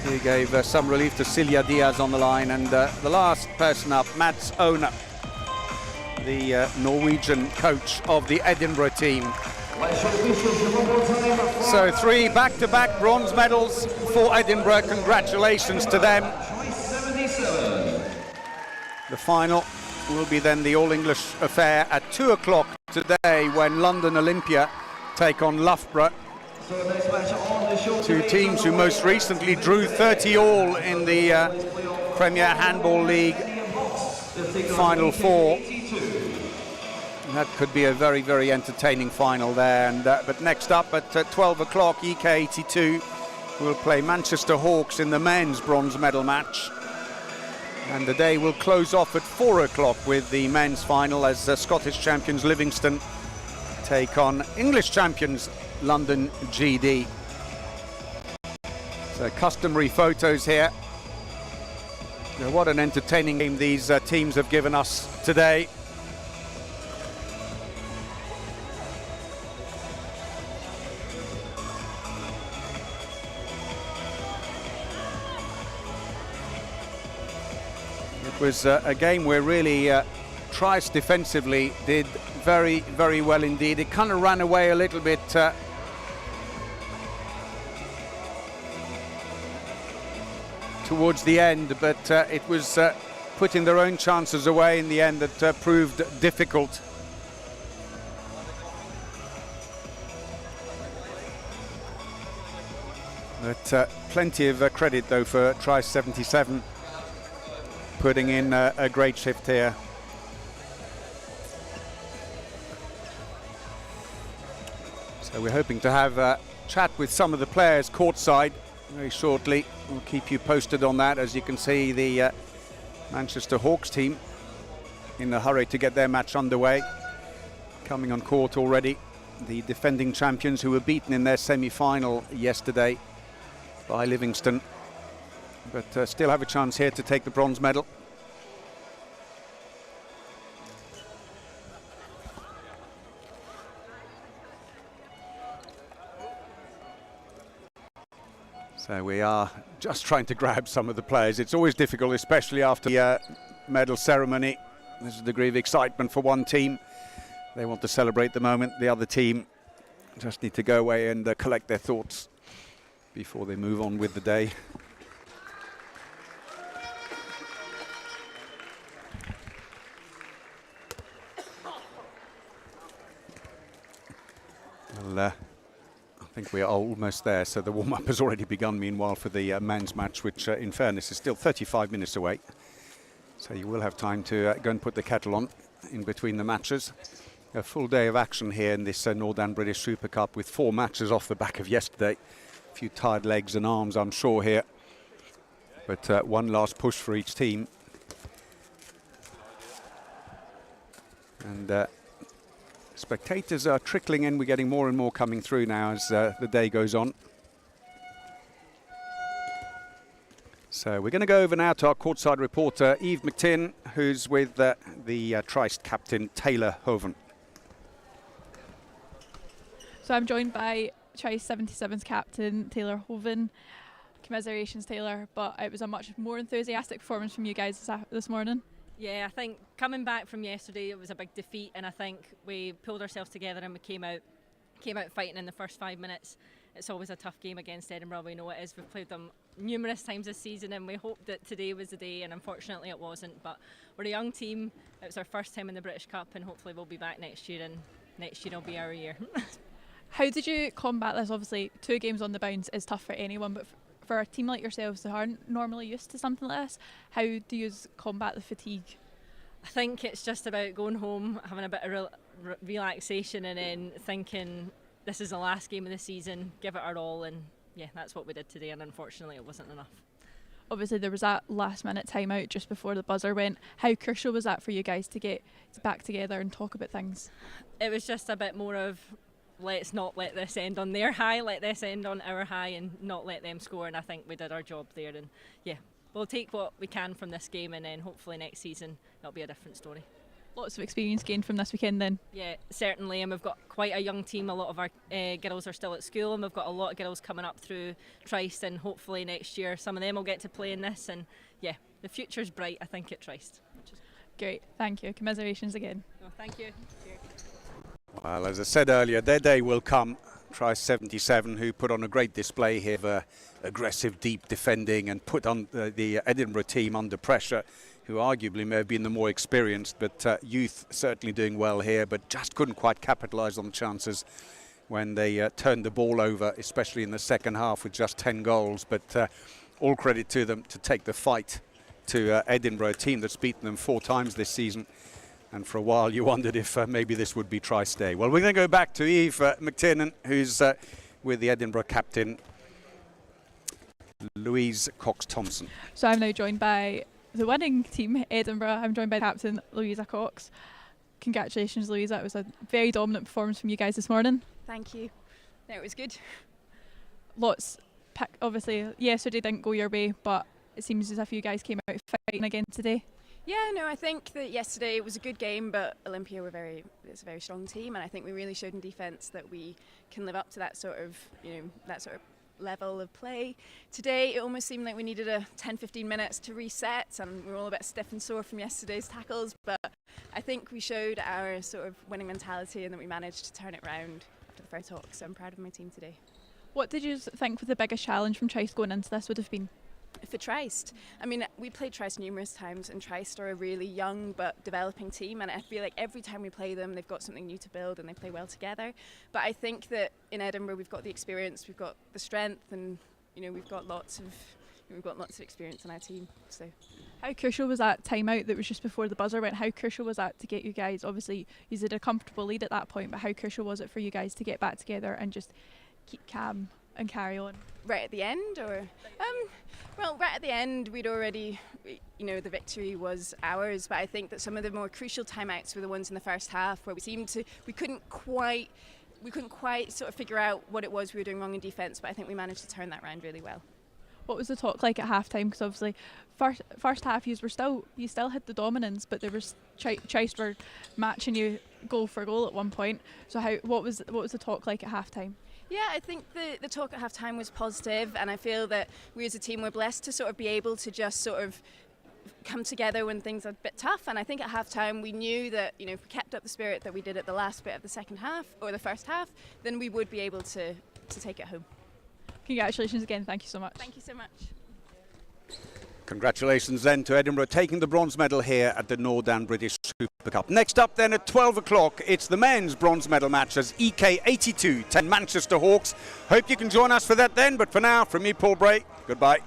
He gave some relief to Celia Diaz on the line, and the last person up, Mats Ona, the Norwegian coach of the Edinburgh team. So 3 back-to-back bronze medals for Edinburgh. Congratulations to them. The final will be then the All-English affair at 2 o'clock today, when London Olympia take on Loughborough. Two teams who most recently drew 30 all in the Premier Handball League Final 4. That could be a very, very entertaining final there. And but next up at 12 o'clock, EK82 will play Manchester Hawks in the men's bronze medal match. And the day will close off at 4 o'clock with the men's final, as Scottish champions Livingston take on English champions London GD. So customary photos here. Now, what an entertaining game these teams have given us today. It was a game where really Triest defensively did very, very well indeed. It kind of ran away a little bit towards the end, but it was putting their own chances away in the end that proved difficult. But plenty of credit though for Triest 77, putting in a great shift here. So we're hoping to have a chat with some of the players courtside very shortly. We'll keep you posted on that. As you can see, the Manchester Hawks team in a hurry to get their match underway. Coming on court already, the defending champions who were beaten in their semi-final yesterday by Livingston, but still have a chance here to take the bronze medal. So we are just trying to grab some of the players. It's always difficult, especially after the medal ceremony. There's a degree of excitement for one team. They want to celebrate the moment. The other team just need to go away and collect their thoughts before they move on with the day. Well, I think we are almost there, so the warm-up has already begun meanwhile for the men's match, which in fairness is still 35 minutes away. So you will have time to go and put the kettle on in between the matches. A full day of action here in this Northern British Super Cup, with 4 matches off the back of yesterday. A few tired legs and arms, I'm sure, here. But one last push for each team. And spectators are trickling in. We're getting more and more coming through now as the day goes on. So we're going to go over now to our courtside reporter, Eve McTinn, who's with the Triest captain, Taylor Hoven.
So I'm joined by Triest 77's captain, Taylor Hoven. Commiserations, Taylor, but it was a much more enthusiastic performance from you guys this morning.
Yeah, I think coming back from yesterday, it was a big defeat, and I think we pulled ourselves together and we came out fighting in the first 5 minutes. It's always a tough game against Edinburgh. We know it is. We've played them numerous times this season, and we hoped that today was the day, and unfortunately it wasn't. But we're a young team. It was our first time in the British Cup, and hopefully we'll be back next year, and next year will be our year.
How did you combat this? Obviously, 2 games on the bounce is tough for anyone, but for a team like yourselves who aren't normally used to something like this, how do you combat the fatigue?
I think it's just about going home, having a bit of relaxation, and then thinking this is the last game of the season, give it our all, and yeah, that's what we did today, and unfortunately it wasn't enough.
Obviously there was that last minute timeout just before the buzzer went. How crucial was that for you guys to get back together and talk about things?
It was just a bit more of let's not let this end on their high, let this end on our high and not let them score. And I think we did our job there. And yeah, we'll take what we can from this game, and then hopefully next season it'll be a different story.
Lots of experience gained from this weekend then.
Yeah, certainly, and we've got quite a young team. A lot of our girls are still at school, and we've got a lot of girls coming up through Trist, and hopefully next year some of them will get to play in this. And yeah, the future's bright, I think, at Trist.
Great, thank you. Commiserations again.
Oh, thank you.
Well, as I said earlier, their day will come. Try 77, who put on a great display here of aggressive, deep defending and put on the Edinburgh team under pressure, who arguably may have been the more experienced, but youth certainly doing well here, but just couldn't quite capitalise on the chances when they turned the ball over, especially in the second half with just 10 goals. But all credit to them to take the fight to Edinburgh, a team that's beaten them 4 times this season. And for a while you wondered if maybe this would be Trice Day. Well, we're going to go back to Eve McTiernan, who's with the Edinburgh captain, Louise Cox-Thompson.
So I'm now joined by the winning team, Edinburgh. I'm joined by captain Louisa Cox. Congratulations, Louisa. It was a very dominant performance from you guys this morning.
Thank you. No, it was good.
Obviously, yesterday didn't go your way, but it seems as if you guys came out fighting again today.
Yeah, no, I think that yesterday it was a good game, but Olympia it's a very strong team, and I think we really showed in defence that we can live up to that sort of level of play. Today it almost seemed like we needed a 10-15 minutes to reset, and we were all a bit stiff and sore from yesterday's tackles, but I think we showed our sort of winning mentality and that we managed to turn it round after the first talk, so I'm proud of my team today.
What did you think was the biggest challenge from Trice going into this would have been?
For Trist, I mean, we played Trist numerous times, and Trist are a really young but developing team, and I feel like every time we play them they've got something new to build and they play well together. But I think that in Edinburgh we've got the experience, we've got the strength, and we've got lots of experience in our team. So
how crucial was that timeout that was just before the buzzer went? How crucial was that to get you guys, obviously you had a comfortable lead at that point, but how crucial was it for you guys to get back together and just keep calm and carry on?
Right at the end, or well, right at the end we'd already, the victory was ours, but I think that some of the more crucial timeouts were the ones in the first half where we couldn't quite sort of figure out what it was we were doing wrong in defence, but I think we managed to turn that round really well.
What was the talk like at half time? Because obviously first half you still had the dominance, but there was Trice were matching you goal for goal at one point. So what was the talk like at half time?
Yeah, I think the talk at half-time was positive, and I feel that we as a team were blessed to sort of be able to just sort of come together when things are a bit tough. And I think at half-time we knew that if we kept up the spirit that we did at the last bit of the second half or the first half, then we would be able to take it home.
Congratulations again. Thank you so much.
Thank you so much.
Congratulations then to Edinburgh taking the bronze medal here at the Northern British Super Cup. Next up then at 12 o'clock, it's the men's bronze medal match as EK 82 10 Manchester Hawks. Hope you can join us for that then, but for now, from me, Paul Bray, goodbye.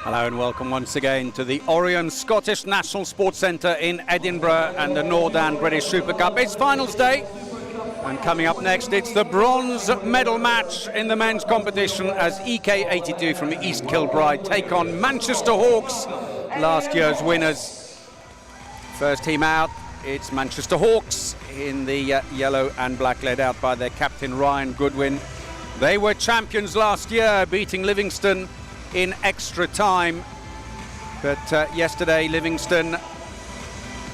Hello and welcome once again to the Oriam Scottish National Sports Centre in Edinburgh and the Northern British Super Cup. It's finals day, and coming up next it's the bronze medal match in the men's competition as EK82 from East Kilbride take on Manchester Hawks, last year's winners. First team out, it's Manchester Hawks in the yellow and black, led out by their captain Ryan Goodwin. They were champions last year, beating Livingston in extra time, but yesterday Livingston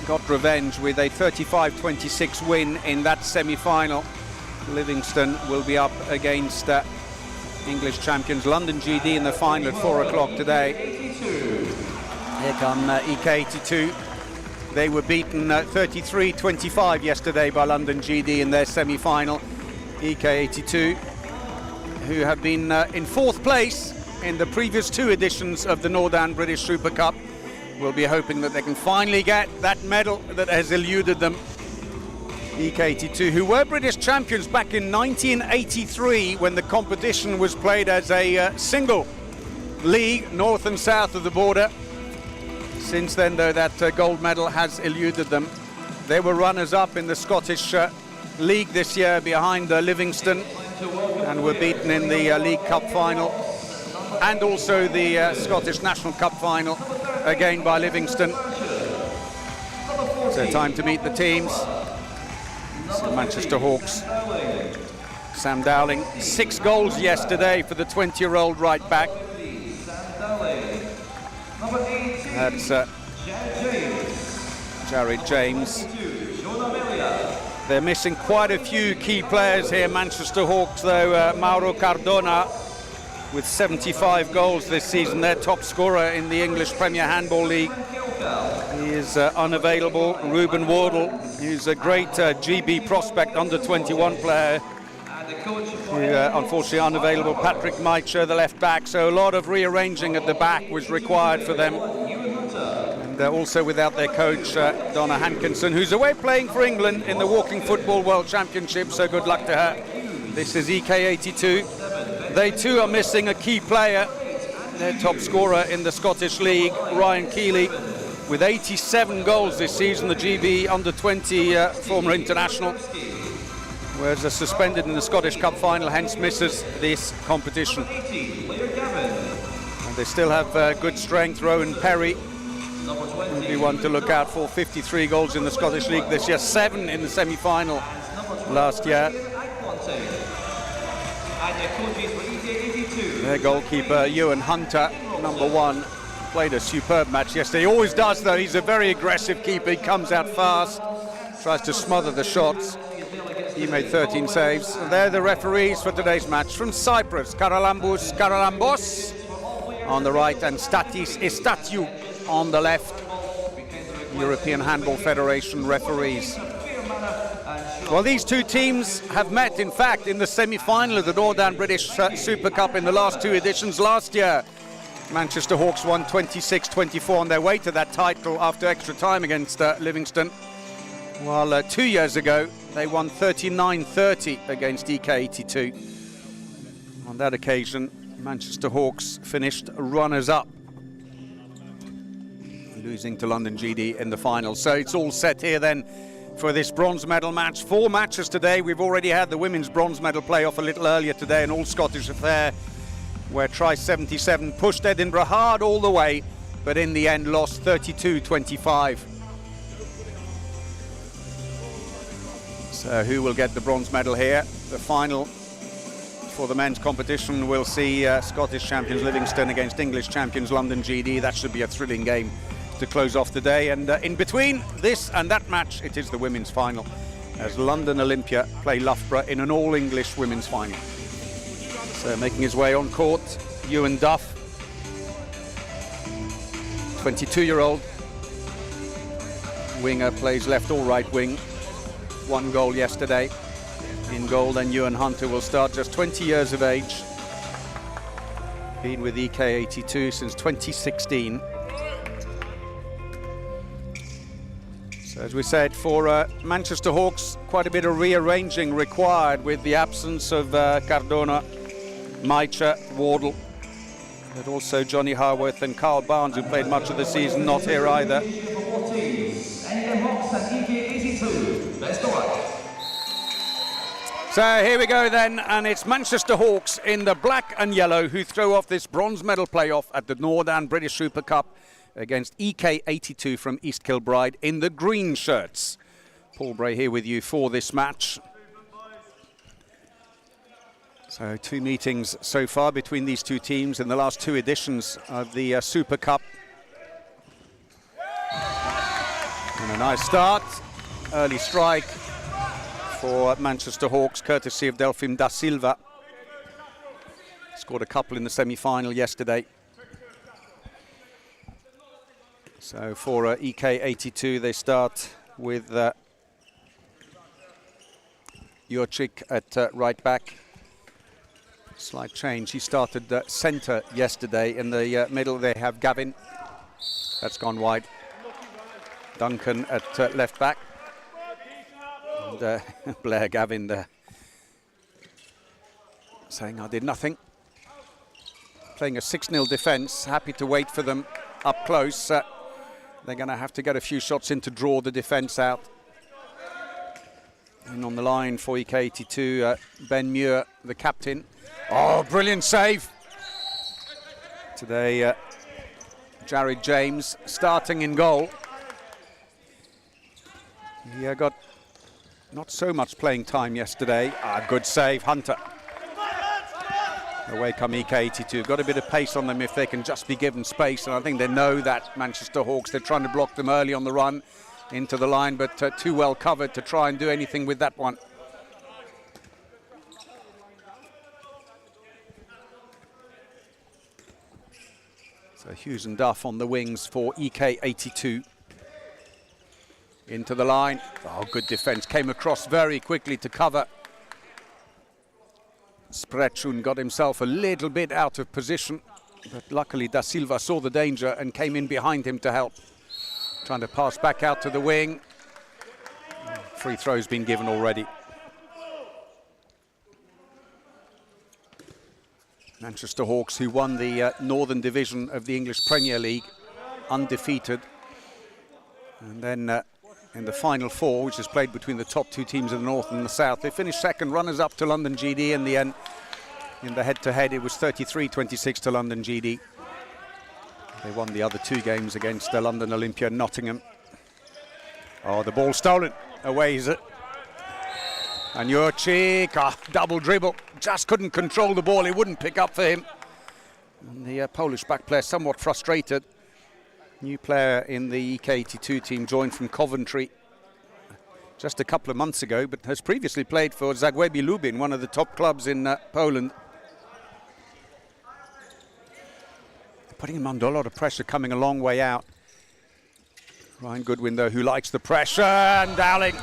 got revenge with a 35-26 win in that semi-final. Livingston will be up against English champions London GD in the final at 4 o'clock today. Here come EK82. They were beaten 33-25 yesterday by London GD in their semi-final. EK82, who have been in 4th place in the previous 2 editions of the Northern British Super Cup, will be hoping that they can finally get that medal that has eluded them. EK82, who were British champions back in 1983 when the competition was played as a single league, north and south of the border. Since then, though, that gold medal has eluded them. They were runners-up in the Scottish League this year behind Livingston, and were beaten in the League Cup final and also the Scottish National Cup final, again by Livingston. So time to meet the teams. So Manchester Hawks. Sam Dowling, 6 goals yesterday for the 20-year-old right back. That's Jared James. They're missing quite a few key players here, Manchester Hawks, though. Mauro Cardona, with 75 goals this season, their top scorer in the English Premier Handball League. He is unavailable. Ruben Wardle, who's a great GB prospect, under-21 player, who unfortunately unavailable. Patrick Meicher, the left back, so a lot of rearranging at the back was required for them. And also without their coach, Donna Hankinson, who's away playing for England in the Walking Football World Championship, so good luck to her. This is EK82. They too are missing a key player, their top scorer in the Scottish League, Ryan Keeley, with 87 goals this season, the GB under-20 former international, whereas suspended in the Scottish Cup final, hence misses this competition. And they still have good strength. Rowan Perry will be one to look out for, 53 goals in the Scottish League this year, 7 in the semi-final last year. Their goalkeeper, Ewan Hunter, number 1, played a superb match yesterday. He always does, though. He's a very aggressive keeper. He comes out fast, tries to smother the shots. He made 13 saves. And they're the referees for today's match. From Cyprus, Karalambos on the right and Statis Estatiou on the left. European Handball Federation referees. Well, these two teams have met, in fact, in the semi-final of the Northern British Super Cup in the last 2 editions last year. Manchester Hawks won 26-24 on their way to that title after extra time against Livingston, while 2 years ago they won 39-30 against EK82. On that occasion, Manchester Hawks finished runners-up, losing to London GD in the final. So it's all set here then for this bronze medal match. 4 matches today. We've already had the women's bronze medal playoff a little earlier today, an all-Scottish affair, where Tri 77 pushed Edinburgh hard all the way, but in the end lost 32-25. So who will get the bronze medal here? The final for the men's competition will see Scottish champions Livingston against English champions London GD. That should be a thrilling game to close off the day. And in between this and that match, it is the women's final, as London Olympia play Loughborough in an all-English women's final. So making his way on court, Ewan Duff, 22-year-old winger, plays left or right wing. 1 goal yesterday. In goal, then Ewan Hunter will start, just 20 years of age. Been with EK82 since 2016. So as we said, for Manchester Hawks, quite a bit of rearranging required with the absence of Cardona, Meicher, Wardle. But also Johnny Harworth and Carl Barnes, who played much of the season, not here either. So here we go then, and it's Manchester Hawks in the black and yellow who throw off this bronze medal playoff at the Northern British Super Cup against EK82 from East Kilbride in the green shirts. Paul Bray here with you for this match. So 2 meetings so far between these two teams in the last 2 editions of the Super Cup. And a nice start, early strike for Manchester Hawks, courtesy of Delphine da Silva. Scored a couple in the semi-final yesterday. So for EK82, they start with Jurczyk at right back. Slight change. He started centre yesterday. In the middle, they have Gavin. That's gone wide. Duncan at left back. And Blair Gavin there saying, I did nothing. Playing a 6-0 defence. Happy to wait for them up close. They're going to have to get a few shots in to draw the defence out. And on the line for EK82, Ben Muir, the captain. Oh, brilliant save. Today, Jared James starting in goal. He got not so much playing time yesterday. Good save, Hunter. Away come EK82. Got a bit of pace on them if they can just be given space. And I think they know that, Manchester Hawks. They're trying to block them early on the run into the line, but too well covered to try and do anything with that one. So Hughes and Duff on the wings for EK82. Into the line. Oh, good defence. Came across very quickly to cover. Sprechun got himself a little bit out of position, but luckily Da Silva saw the danger and came in behind him to help. Trying to pass back out to the wing. Free throw's been given already. Manchester Hawks, who won the Northern Division of the English Premier League, undefeated. And then in the Final Four, which is played between the top 2 teams in the North and the South, they finished second, runners-up to London GD in the end. In the head-to-head, it was 33-26 to London GD. They won the other 2 games against London Olympia and Nottingham. Oh, the ball stolen. Away is it. And Jurczyk, double dribble. Just couldn't control the ball. It wouldn't pick up for him. And the Polish back player somewhat frustrated. New player in the EK82 team, joined from Coventry just a couple of months ago, but has previously played for Zagłębie Lubin, one of the top clubs in Poland. Putting him under a lot of pressure, coming a long way out. Ryan Goodwin, though, who likes the pressure, and Dowling.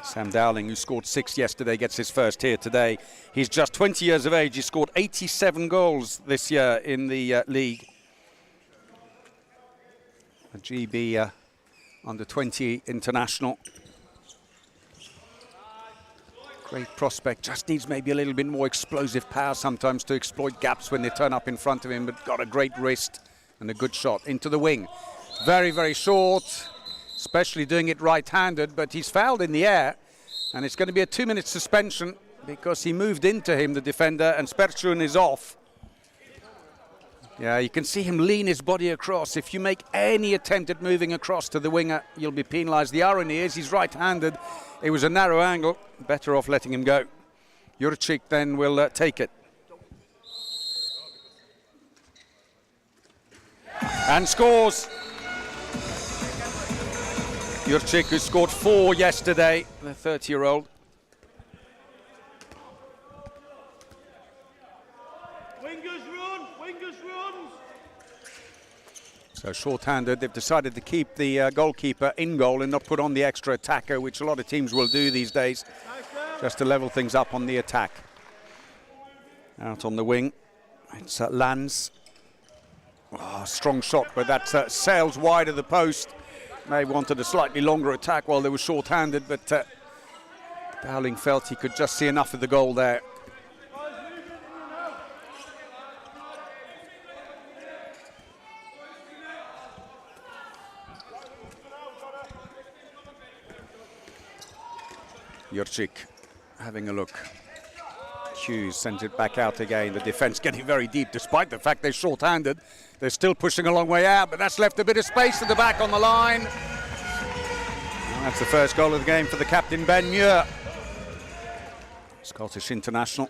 Sam Dowling, who scored 6 yesterday, gets his first here today. He's just 20 years of age. He scored 87 goals this year in the league. A GB under-20 international. Great prospect, just needs maybe a little bit more explosive power sometimes to exploit gaps when they turn up in front of him, but got a great wrist and a good shot into the wing. Very, very short, especially doing it right-handed, but he's fouled in the air, and it's going to be a 2-minute suspension because he moved into him, the defender, and Sprechun is off. Yeah, you can see him lean his body across. If you make any attempt at moving across to the winger, you'll be penalised. The irony is he's right-handed. It was a narrow angle. Better off letting him go. Jurczyk then will take it. And scores. Jurczyk, who scored 4 yesterday, the 30-year-old. So short-handed, they've decided to keep the goalkeeper in goal and not put on the extra attacker, which a lot of teams will do these days, just to level things up on the attack. Out on the wing, it's Lanz. Oh, strong shot, but that sails wide of the post. They wanted a slightly longer attack while they were short-handed, but Dowling felt he could just see enough of the goal there. Jurczyk having a look. Hughes sends it back out again. The defence getting very deep despite the fact they're short-handed. They're still pushing a long way out, but that's left a bit of space at the back on the line. And that's the first goal of the game for the captain, Ben Muir. Scottish international.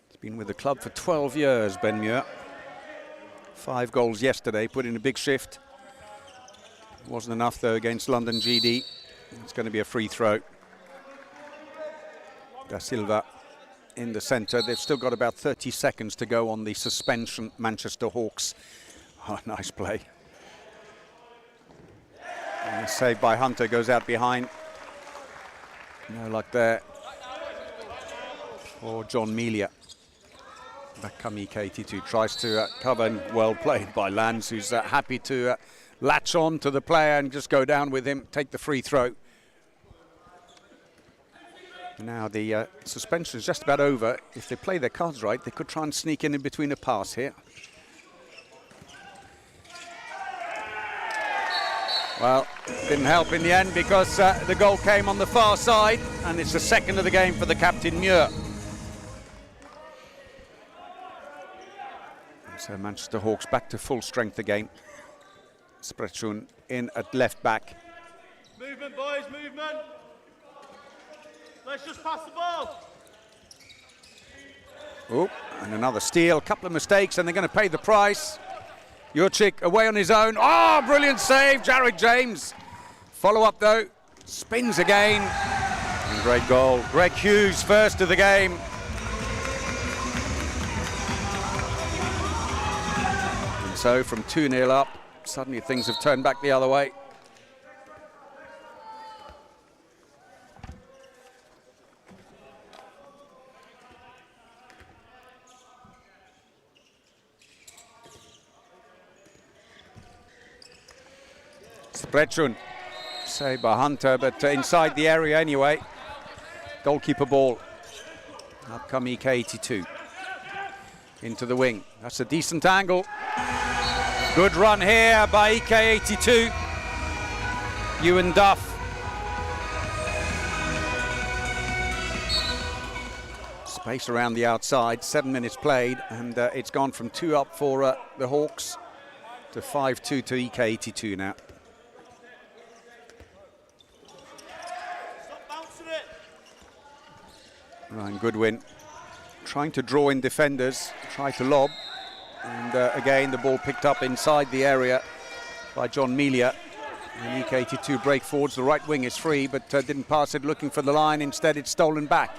He's been with the club for 12 years, Ben Muir. 5 goals yesterday, put in a big shift. Wasn't enough though against London GD. It's going to be a free throw. Da Silva in the centre. They've still got about 30 seconds to go on the suspension, Manchester Hawks. Oh, nice play. And saved by Hunter, goes out behind. No luck there for John Melia. Back come EK82, tries to cover, and well played by Lands, who's happy to latch on to the player and just go down with him, take the free throw. Now the suspension is just about over. If they play their cards right, they could try and sneak in between a pass here. Well, didn't help in the end because the goal came on the far side, and it's the second of the game for the captain, Muir. So Manchester Hawks back to full strength again. Sprechun in at left back.
Movement, boys, movement. Let's just pass the ball.
Oh, and another steal, couple of mistakes, and they're going to pay the price. Jurczyk away on his own. Oh, brilliant save, Jared James. Follow up though, spins again. And great goal. Greg Hughes, first of the game. And so from 2-0 up, suddenly things have turned back the other way. Sprechun, saved by Hunter, but inside the area anyway. Goalkeeper ball. Up come EK82. Into the wing. That's a decent angle. Good run here by EK82. Ewan Duff. Space around the outside, 7 minutes played, and it's gone from 2 up for the Hawks to 5-2 to EK82 now. Ryan Goodwin trying to draw in defenders, try to lob, and again the ball picked up inside the area by John Melia. And EK82 break forwards, the right wing is free, but didn't pass it looking for the line, instead it's stolen back.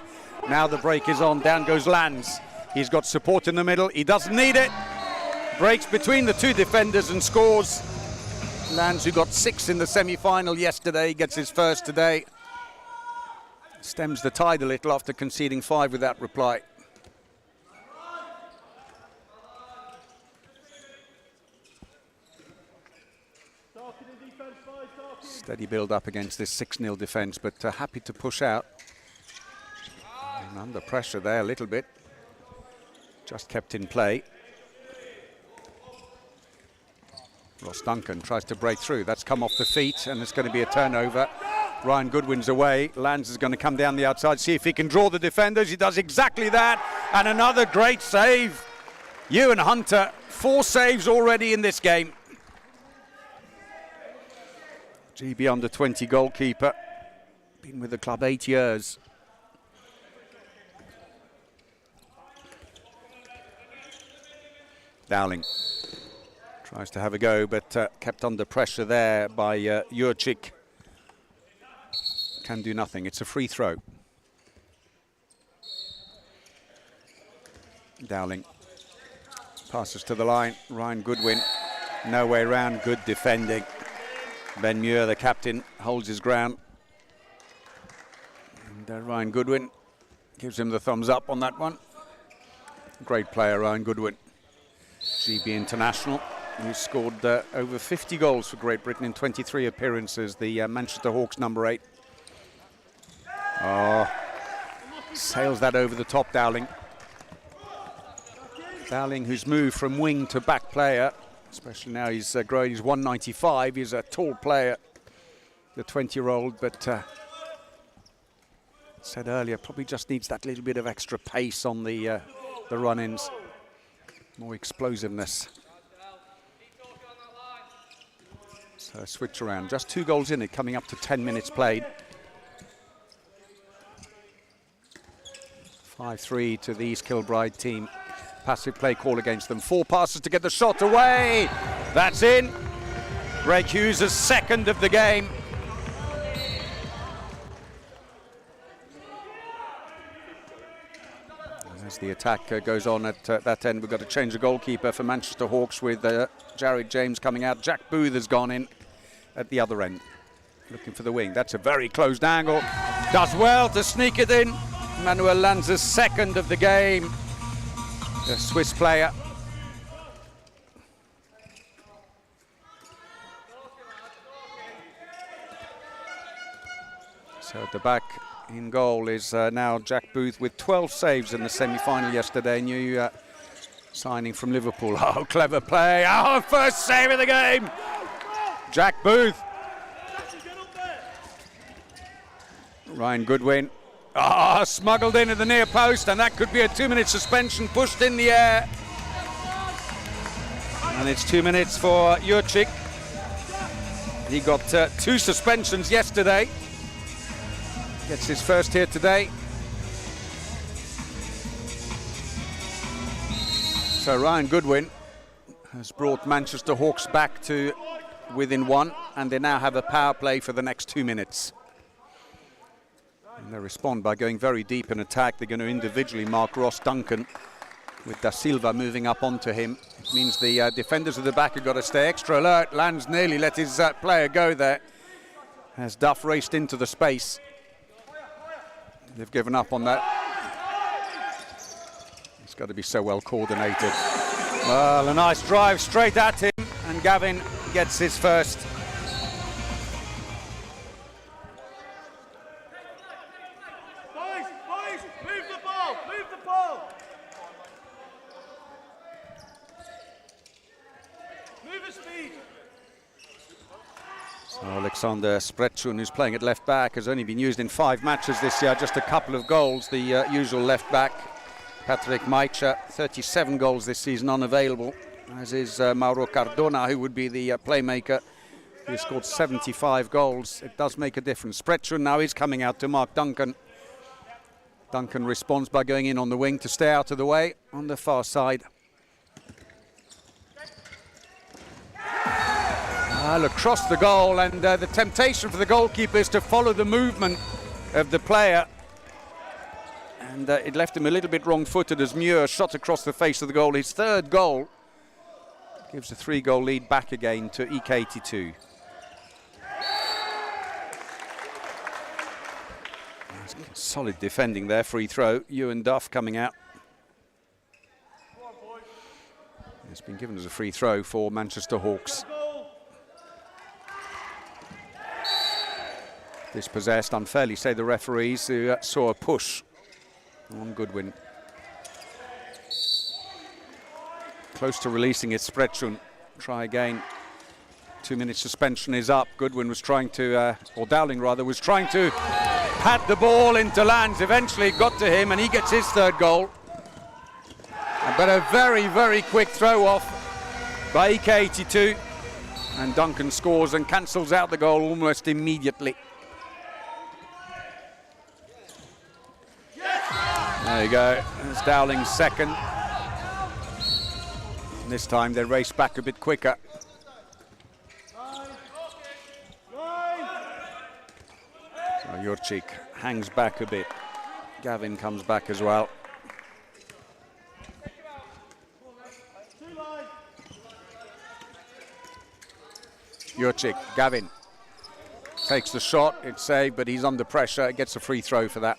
Now the break is on, down goes Lands. He's got support in the middle, he doesn't need it. Breaks between the 2 defenders and scores. Lands, who got 6 in the semi-final yesterday, gets his first today. Stems the tide a little after conceding 5 without reply. Steady build up against this 6-0 defence, but happy to push out. And under pressure there a little bit. Just kept in play. Ross Duncan tries to break through. That's come off the feet, and it's going to be a turnover. Ryan Goodwin's away. Lands is going to come down the outside, see if he can draw the defenders. He does exactly that. And another great save. Ewan Hunter, 4 saves already in this game. GB under 20 goalkeeper. Been with the club 8 years. Dowling tries to have a go, but kept under pressure there by Jurczyk. Can do nothing. It's a free throw. Dowling passes to the line. Ryan Goodwin, no way around. Good defending. Ben Muir, the captain, holds his ground. And Ryan Goodwin gives him the thumbs up on that one. Great player, Ryan Goodwin. GB international. He's scored over 50 goals for Great Britain in 23 appearances. The Manchester Hawks number 8. Oh, sails that over the top, Dowling. Dowling, who's moved from wing to back player, especially now he's growing. He's 195. He's a tall player, the 20-year-old, but said earlier, probably just needs that little bit of extra pace on the run-ins, more explosiveness. So switch around. Just 2 goals in it, coming up to 10 minutes played. 5-3 to the East Kilbride team. Passive play call against them. 4 passes to get the shot away. That's in. Greg Hughes' second of the game. As the attack goes on at that end, we've got to change the goalkeeper for Manchester Hawks with Jared James coming out. Jack Booth has gone in at the other end, looking for the wing. That's a very closed angle. Does well to sneak it in. Manuel Lanza's second of the game. The Swiss player. So at the back in goal is now Jack Booth with 12 saves in the semi-final yesterday. New signing from Liverpool. Oh, clever play. Oh, first save of the game. Jack Booth. Ryan Goodwin. Ah, smuggled in at the near post, and that could be a 2-minute suspension, pushed in the air. And it's 2 minutes for Jurczyk. He got 2 suspensions yesterday. Gets his first here today. So Ryan Goodwin has brought Manchester Hawks back to within 1, and they now have a power play for the next 2 minutes. And they respond by going very deep in attack. They're going to individually mark Ross Duncan, with Da Silva moving up onto him. It means the defenders at the back have got to stay extra alert. Lands nearly let his player go there as Duff raced into the space. They've given up on that. It's got to be so well coordinated. Well, a nice drive straight at him, and Gavin gets his first. Alexander Sprechun, who's playing at left back, has only been used in 5 matches this year, just a couple of goals. The usual left back, Patrick Maicha, 37 goals this season, unavailable, as is Mauro Cardona, who would be the playmaker. He scored 75 goals. It does make a difference. Sprechun now is coming out to mark Duncan. Duncan responds by going in on the wing to stay out of the way on the far side. Across the goal, and the temptation for the goalkeeper is to follow the movement of the player, and it left him a little bit wrong-footed as Muir shot across the face of the goal. His 3rd goal gives a 3-goal lead back again to EK82. Solid defending there. Free throw. Ewan Duff coming out. It's been given as a free throw for Manchester Hawks. Dispossessed unfairly, say the referees, who saw a push on Goodwin. Close to releasing it, Sprechun. Try again. 2-minute suspension is up. Goodwin was trying to, or Dowling rather, was trying to pad the ball into Lands. Eventually it got to him, and he gets his 3rd goal. But a very, very quick throw off by EK82. And Duncan scores and cancels out the goal almost immediately. There you go, that's Dowling's second. And this time they race back a bit quicker. So Jurczyk hangs back a bit. Gavin comes back as well. Jurczyk, Gavin takes the shot, it's saved, but he's under pressure, gets a free throw for that.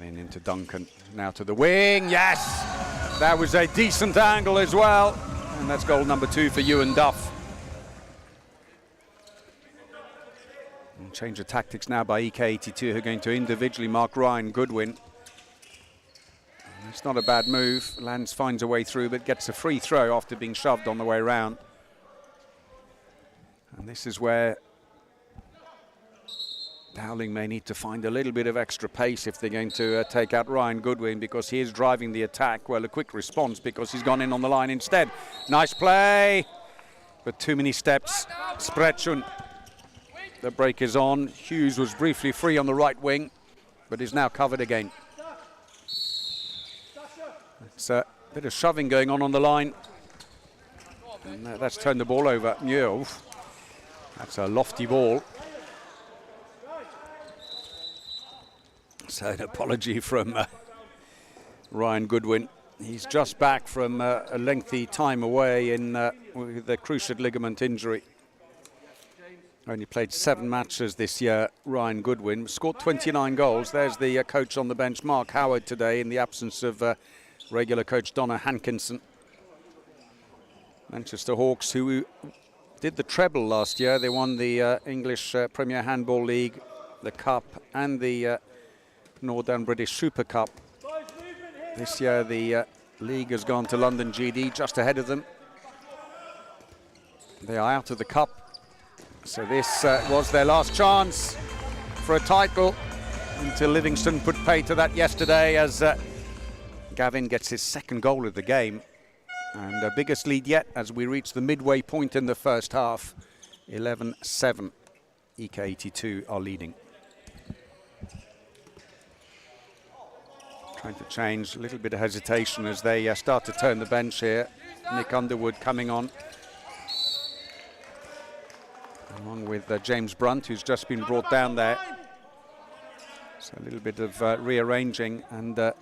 Into Duncan, now to the wing, yes! That was a decent angle as well, And that's goal number 2 for Ewan Duff. And change of tactics now by EK82, who are going to individually mark Ryan Goodwin. And it's not a bad move. Lands finds a way through, but gets a free throw after being shoved on the way round. And this is where Dowling may need to find a little bit of extra pace if they're going to take out Ryan Goodwin, because he is driving the attack. Well, a quick response because he's gone in on the line instead. Nice play, but too many steps. Sprechun. The break is on. Hughes was briefly free on the right wing, but is now covered again. It's a bit of shoving going on the line. And that's turned the ball over. Yeah, that's a lofty ball. So an apology from Ryan Goodwin. He's just back from a lengthy time away with a cruciate ligament injury. Only played 7 matches this year, Ryan Goodwin. Scored 29 goals. There's the coach on the bench, Mark Howard, today in the absence of regular coach Donna Hankinson. Manchester Hawks, who did the treble last year. They won the English Premier Handball League, the Cup, and the Northern British Super Cup. This year the league has gone to London GD, just ahead of them. They are out of the Cup, so this was their last chance for a title until Livingston put pay to that yesterday, as Gavin gets his 2nd goal of the game, and the biggest lead yet as we reach the midway point in the first half. 11-7. EK82 are leading. Trying to change, a little bit of hesitation as they start to turn the bench here. Nick Underwood coming on, along with James Brunt, who's just been brought down there. So a little bit of rearranging, and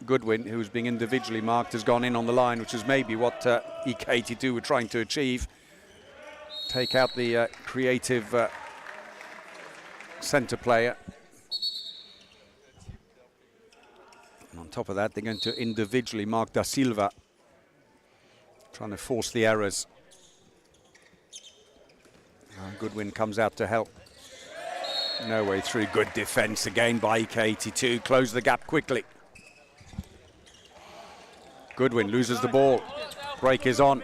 Goodwin, who's being individually marked, has gone in on the line, which is maybe what EK82 were trying to achieve. Take out the creative centre player. And on top of that, they're going to individually mark Da Silva, trying to force the errors. Goodwin comes out to help. No way through. Good defence again by EK82. Close the gap quickly. Goodwin loses the ball. Break is on.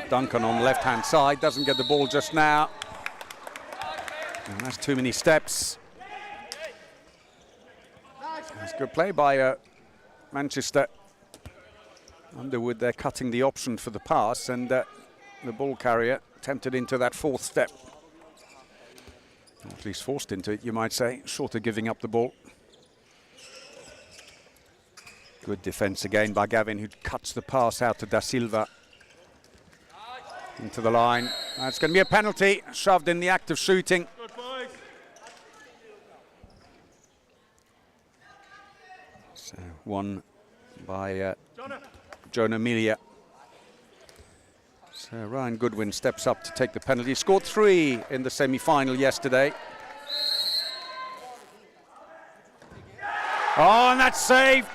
Duncan on the left-hand side. Doesn't get the ball just now. And that's too many steps. That's good play by Manchester. Underwood, they're cutting the option for the pass, and the ball carrier tempted into that 4th step. Or at least forced into it, you might say, short of giving up the ball. Good defence again by Gavin, who cuts the pass out to Da Silva. Into the line. That's going to be a penalty, shoved in the act of shooting.
Good boys.
So one by Jonah Melia. So Ryan Goodwin steps up to take the penalty. Scored 3 in the semi-final yesterday. Oh, and that's saved.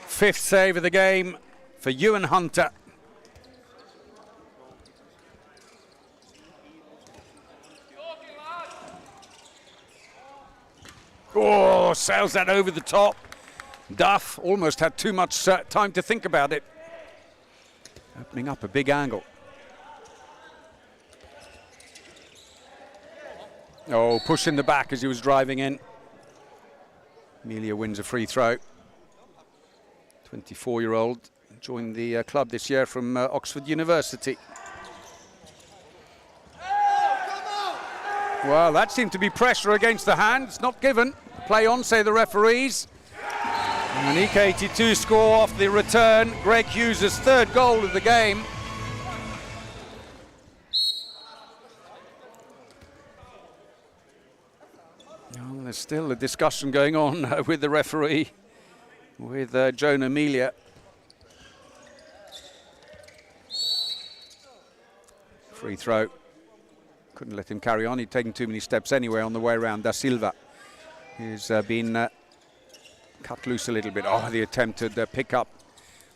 5th save of the game for Ewan Hunter. Oh, sails that over the top. Duff almost had too much time to think about it. Opening up a big angle. Oh, push in the back as he was driving in. Melia wins a free throw. 24-year-old, joined the club this year from Oxford University. Well, that seemed to be pressure against the hand. It's not given. Play on, say the referees. And EK82 score off the return. Greg Hughes' 3rd goal of the game. Well, there's still a discussion going on with the referee, with Jonah Melia. Free throw. Couldn't let him carry on. He'd taken too many steps anyway on the way around. Da Silva, who's been cut loose a little bit. Oh, the attempted pick up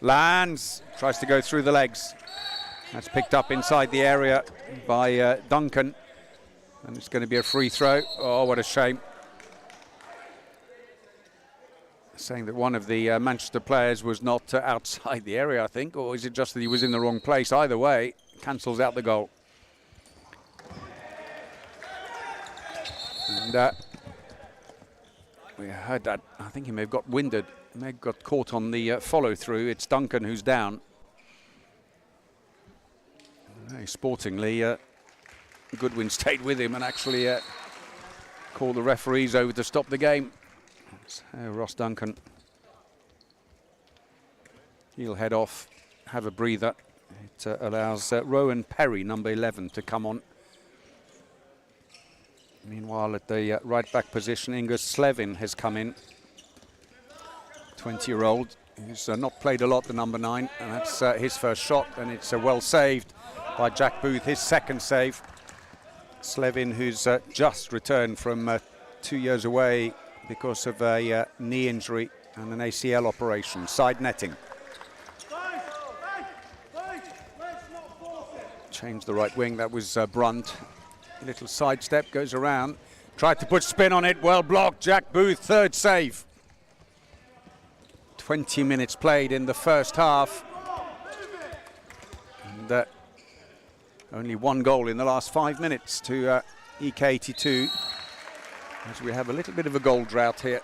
Lands, tries to go through the legs. That's picked up inside the area by Duncan. And it's going to be a free throw. Oh, what a shame. Saying that one of the Manchester players was not outside the area, I think, or is it just that he was in the wrong place? Either way, cancels out the goal. And we heard that. I think he may have got winded. He may have got caught on the follow-through. It's Duncan who's down. Very sportingly, Goodwin stayed with him and actually called the referees over to stop the game. So Ross Duncan, he'll head off, have a breather. It allows Rowan Perry, number 11, to come on. Meanwhile, at the right back position, Inga Slevin has come in. 20-year-old who's not played a lot, the number 9, and that's his first shot, and it's well saved by Jack Booth, his second save. Slevin, who's just returned from 2 years away because of a knee injury and an ACL operation. Side netting. Change the right wing, that was Brunt. Little sidestep, goes around. Tried to put spin on it, well blocked. Jack Booth, third save. 20 minutes played in the first half. And only one goal in the last 5 minutes to EK82. As we have a little bit of a goal drought here.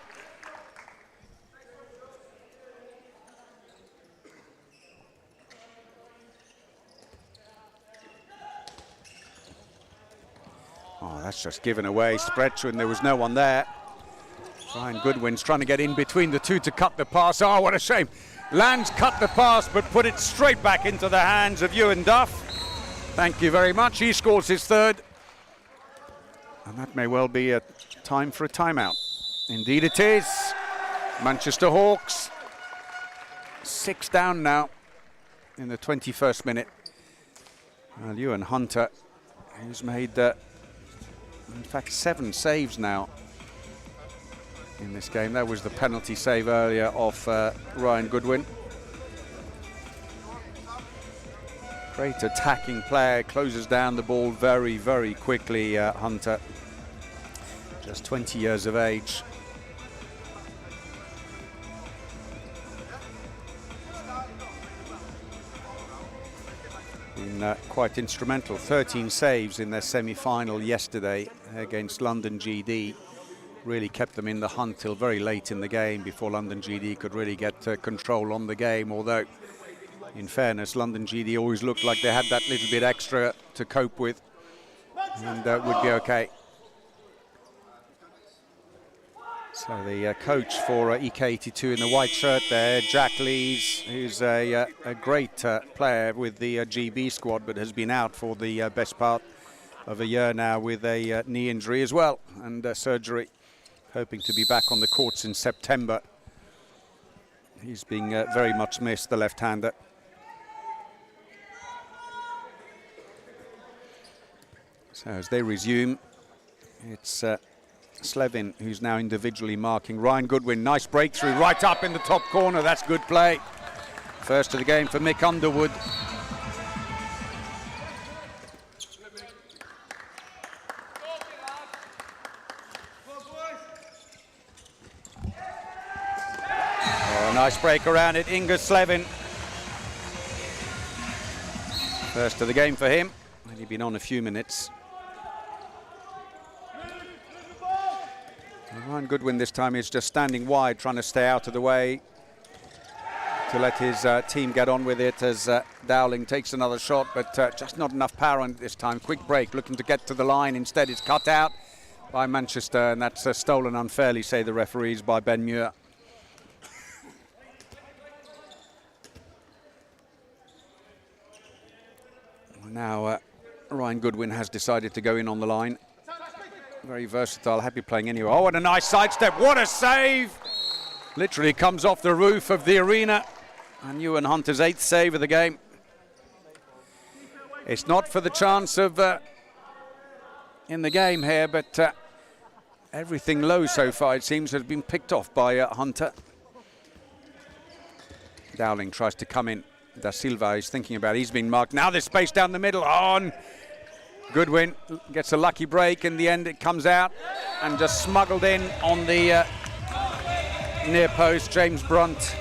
Oh, that's just given away. Sprecher, and there was no one there. Ryan Goodwin's trying to get in between the two to cut the pass. Oh, what a shame. Lands cut the pass, but put it straight back into the hands of Ewan Duff. Thank you very much. He scores his third. And that may well be a time for a timeout. Indeed it is. Manchester Hawks 6 down now in the 21st minute. Well, Ewan Hunter, who's made in fact 7 saves now in this game. That was the penalty save earlier off Ryan Goodwin. Great attacking player, closes down the ball very, very quickly, Hunter. Just 20 years of age. Been quite instrumental. 13 saves in their semi-final yesterday against London GD. Really kept them in the hunt till very late in the game before London GD could really get control on the game, although in fairness, London GD always looked like they had that little bit extra to cope with, and would be okay. So the coach for EK82 in the white shirt there, Jack Lees, who's a great player with the GB squad, but has been out for the best part of a year now with a knee injury as well, and surgery. Hoping to be back on the courts in September. He's being very much missed, the left-hander. So as they resume, it's Slevin who's now individually marking Ryan Goodwin. Nice breakthrough right up in the top corner. That's good play. First of the game for Mick Underwood. Oh, nice break around it. Inga Slevin. First of the game for him. Only been on a few minutes. Ryan Goodwin this time is just standing wide, trying to stay out of the way to let his team get on with it as Dowling takes another shot, but just not enough power on it this time. Quick break, looking to get to the line. Instead, it's cut out by Manchester, and that's stolen unfairly, say the referees, by Ben Muir. Now, Ryan Goodwin has decided to go in on the line. Very versatile, happy playing anywhere. Oh, and a nice sidestep. What a save! Literally comes off the roof of the arena. And Ewan Hunter's 8th save of the game. It's not for the chance of in the game here, but everything low so far, it seems, has been picked off by Hunter. Dowling tries to come in. Da Silva is thinking about it. He's been marked. Now there's space down the middle. On. Goodwin gets a lucky break. In the end, it comes out and just smuggled in on the near post. James Brunt.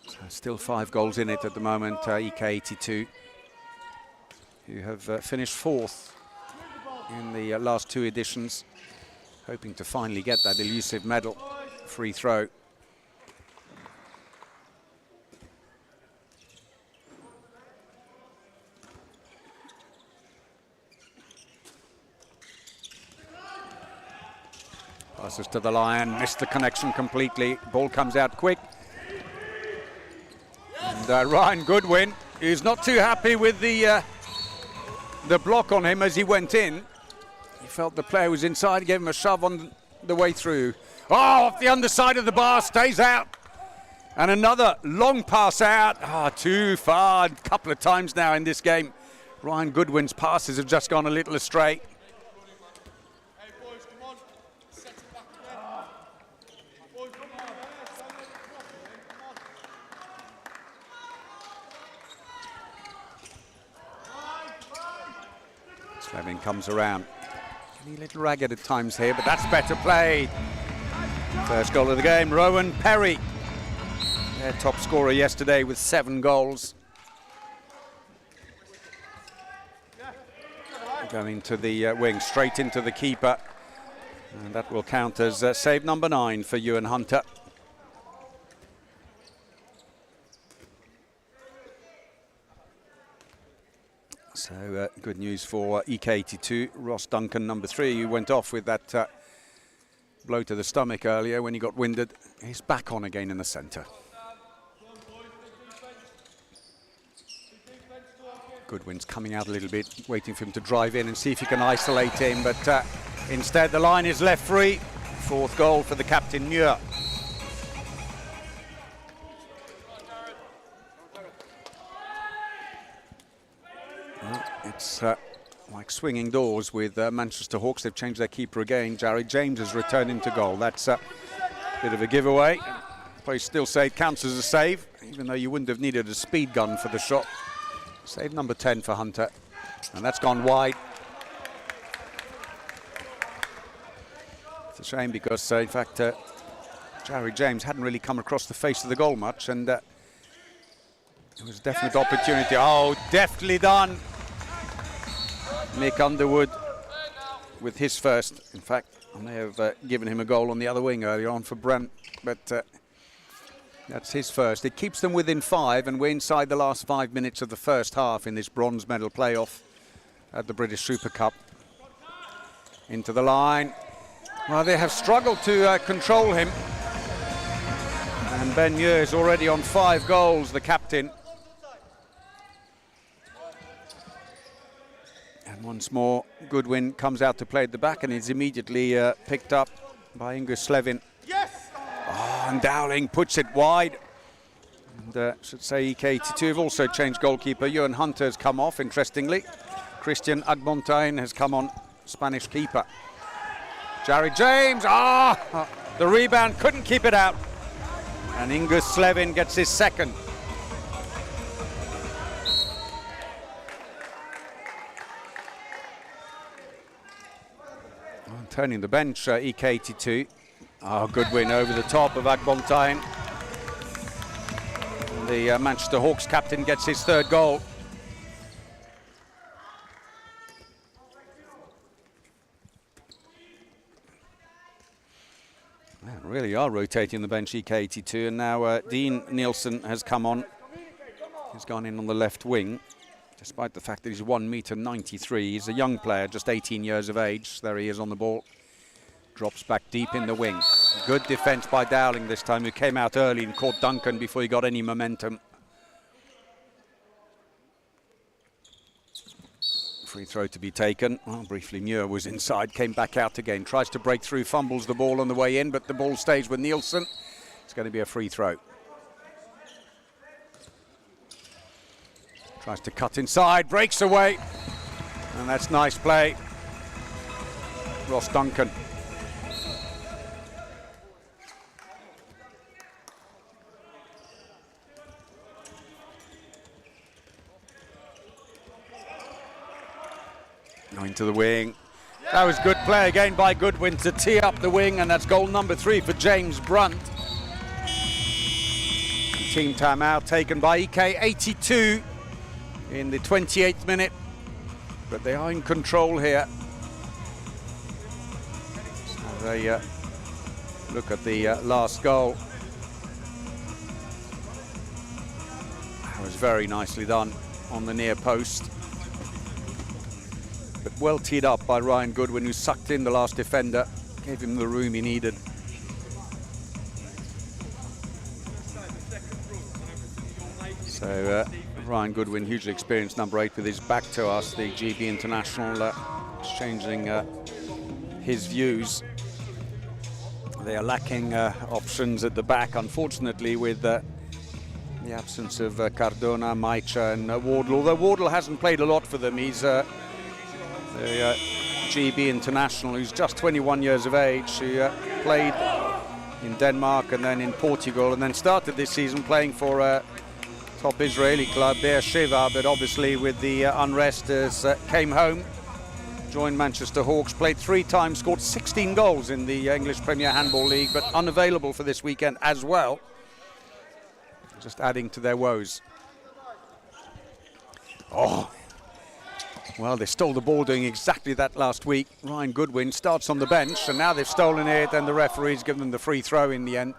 So still 5 goals in it at the moment. EK82, who have finished 4th in the last 2 editions, hoping to finally get that elusive medal. Free throw. Passes to the line, missed the connection completely. Ball comes out quick. And Ryan Goodwin, who's not too happy with the block on him as he went in. He felt the player was inside, gave him a shove on the way through. Oh, off the underside of the bar, stays out. And another long pass out. Too far, a couple of times now in this game. Ryan Goodwin's passes have just gone a little astray. Slevin comes around. A little ragged at times here, but that's better play. First goal of the game, Rowan Perry, their top scorer yesterday with 7 goals. Going to the wing, straight into the keeper. And that will count as save number 9 for Ewan Hunter. So good news for EK82. Ross Duncan, number 3, who went off with that blow to the stomach earlier when he got winded. He's back on again in the centre. Goodwin's coming out a little bit, waiting for him to drive in and see if he can isolate him, but instead the line is left free. 4th goal for the captain, Muir. It's like swinging doors with Manchester Hawks. They've changed their keeper again. Jared James has returned into goal. That's a bit of a giveaway. But I still say it counts as a save, even though you wouldn't have needed a speed gun for the shot. Save number 10 for Hunter. And that's gone wide. It's a shame because, in fact, Jared James hadn't really come across the face of the goal much, and it was a definite opportunity. Oh, deftly done. Mick Underwood with his first. In fact, I may have given him a goal on the other wing earlier on for Brent, but that's his first. It keeps them within 5, and we're inside the last 5 minutes of the first half in this bronze medal playoff at the British Super Cup. Into the line. Well, they have struggled to control him. And Ben Muir is already on 5 goals, the captain. And once more, Goodwin comes out to play at the back and is immediately picked up by Ingus Slevin.
Yes!
Oh, and Dowling puts it wide. And should say EK82 have also changed goalkeeper. Ewan Hunter has come off, interestingly. Christian Agmontain has come on, Spanish keeper. Jared James, the rebound, couldn't keep it out. And Ingus Slevin gets his second. Turning the bench, EK82. Goodwin over the top of Agmontain. The Manchester Hawks captain gets his 3rd goal. Really are rotating the bench, EK82, and now Dean Nielsen has come on. He's gone in on the left wing, despite the fact that he's 1.93 m. He's a young player, just 18 years of age. There he is on the ball. Drops back deep in the wing. Good defence by Dowling this time, who came out early and caught Duncan before he got any momentum. Free throw to be taken. Well, briefly Muir was inside, came back out again, tries to break through, fumbles the ball on the way in, but the ball stays with Nielsen. It's going to be a free throw. Tries to cut inside, breaks away, and that's nice play. Ross Duncan. Now into the wing. That was good play again by Goodwin to tee up the wing, and that's goal number 3 for James Brunt. Team timeout taken by EK, 82 in the 28th minute, but they are in control here. So they look at the last goal. That was very nicely done on the near post, but well teed up by Ryan Goodwin, who sucked in the last defender, gave him the room he needed. So Ryan Goodwin, hugely experienced, number 8 with his back to us, the GB international, exchanging his views. They are lacking options at the back, unfortunately, with the absence of Cardona, Maicha and Wardle. Although Wardle hasn't played a lot for them, he's the GB international, who's just 21 years of age, who played in Denmark and then in Portugal, and then started this season playing for top Israeli club, Beersheva, but obviously with the unrest came home, joined Manchester Hawks, played 3 times, scored 16 goals in the English Premier Handball League, but unavailable for this weekend as well. Just adding to their woes. Oh, well, they stole the ball doing exactly that last week. Ryan Goodwin starts on the bench, and now they've stolen it, and the referee's given them the free throw in the end.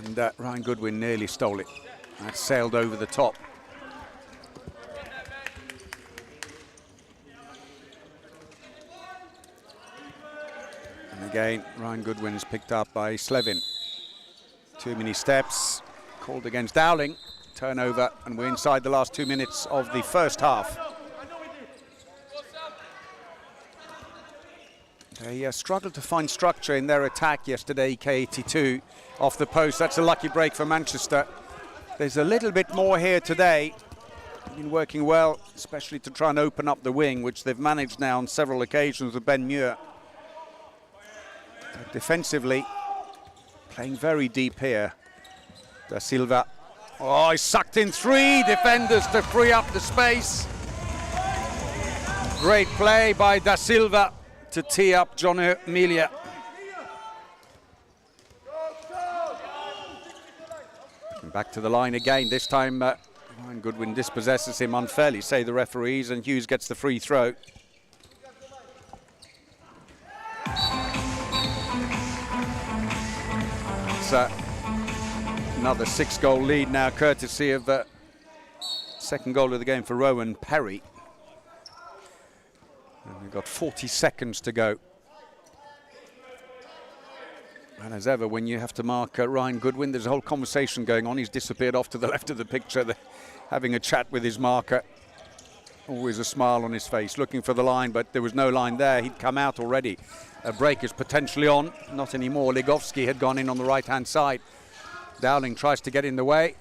And Ryan Goodwin nearly stole it. That sailed over the top. And again, Ryan Goodwin is picked up by Slevin. Too many steps, called against Dowling. Turnover, and we're inside the last 2 minutes of the first half. They struggled to find structure in their attack yesterday, K82 off the post. That's a lucky break for Manchester. There's a little bit more here today. Been working well, especially to try and open up the wing, which they've managed now on several occasions with Ben Muir. But defensively, playing very deep here. Da Silva. Oh, he sucked in 3 defenders to free up the space. Great play by Da Silva to tee up John Emilia. And back to the line again. This time Ryan Goodwin dispossesses him unfairly, say the referees, and Hughes gets the free throw. It's another 6-goal lead now, courtesy of second goal of the game for Rowan Perry. And we've got 40 seconds to go. And as ever, when you have to mark Ryan Goodwin, there's a whole conversation going on. He's disappeared off to the left of the picture, having a chat with his marker. Always a smile on his face, looking for the line, but there was no line there. He'd come out already. A break is potentially on. Not anymore. Ligovski had gone in on the right-hand side. Dowling tries to get in the way.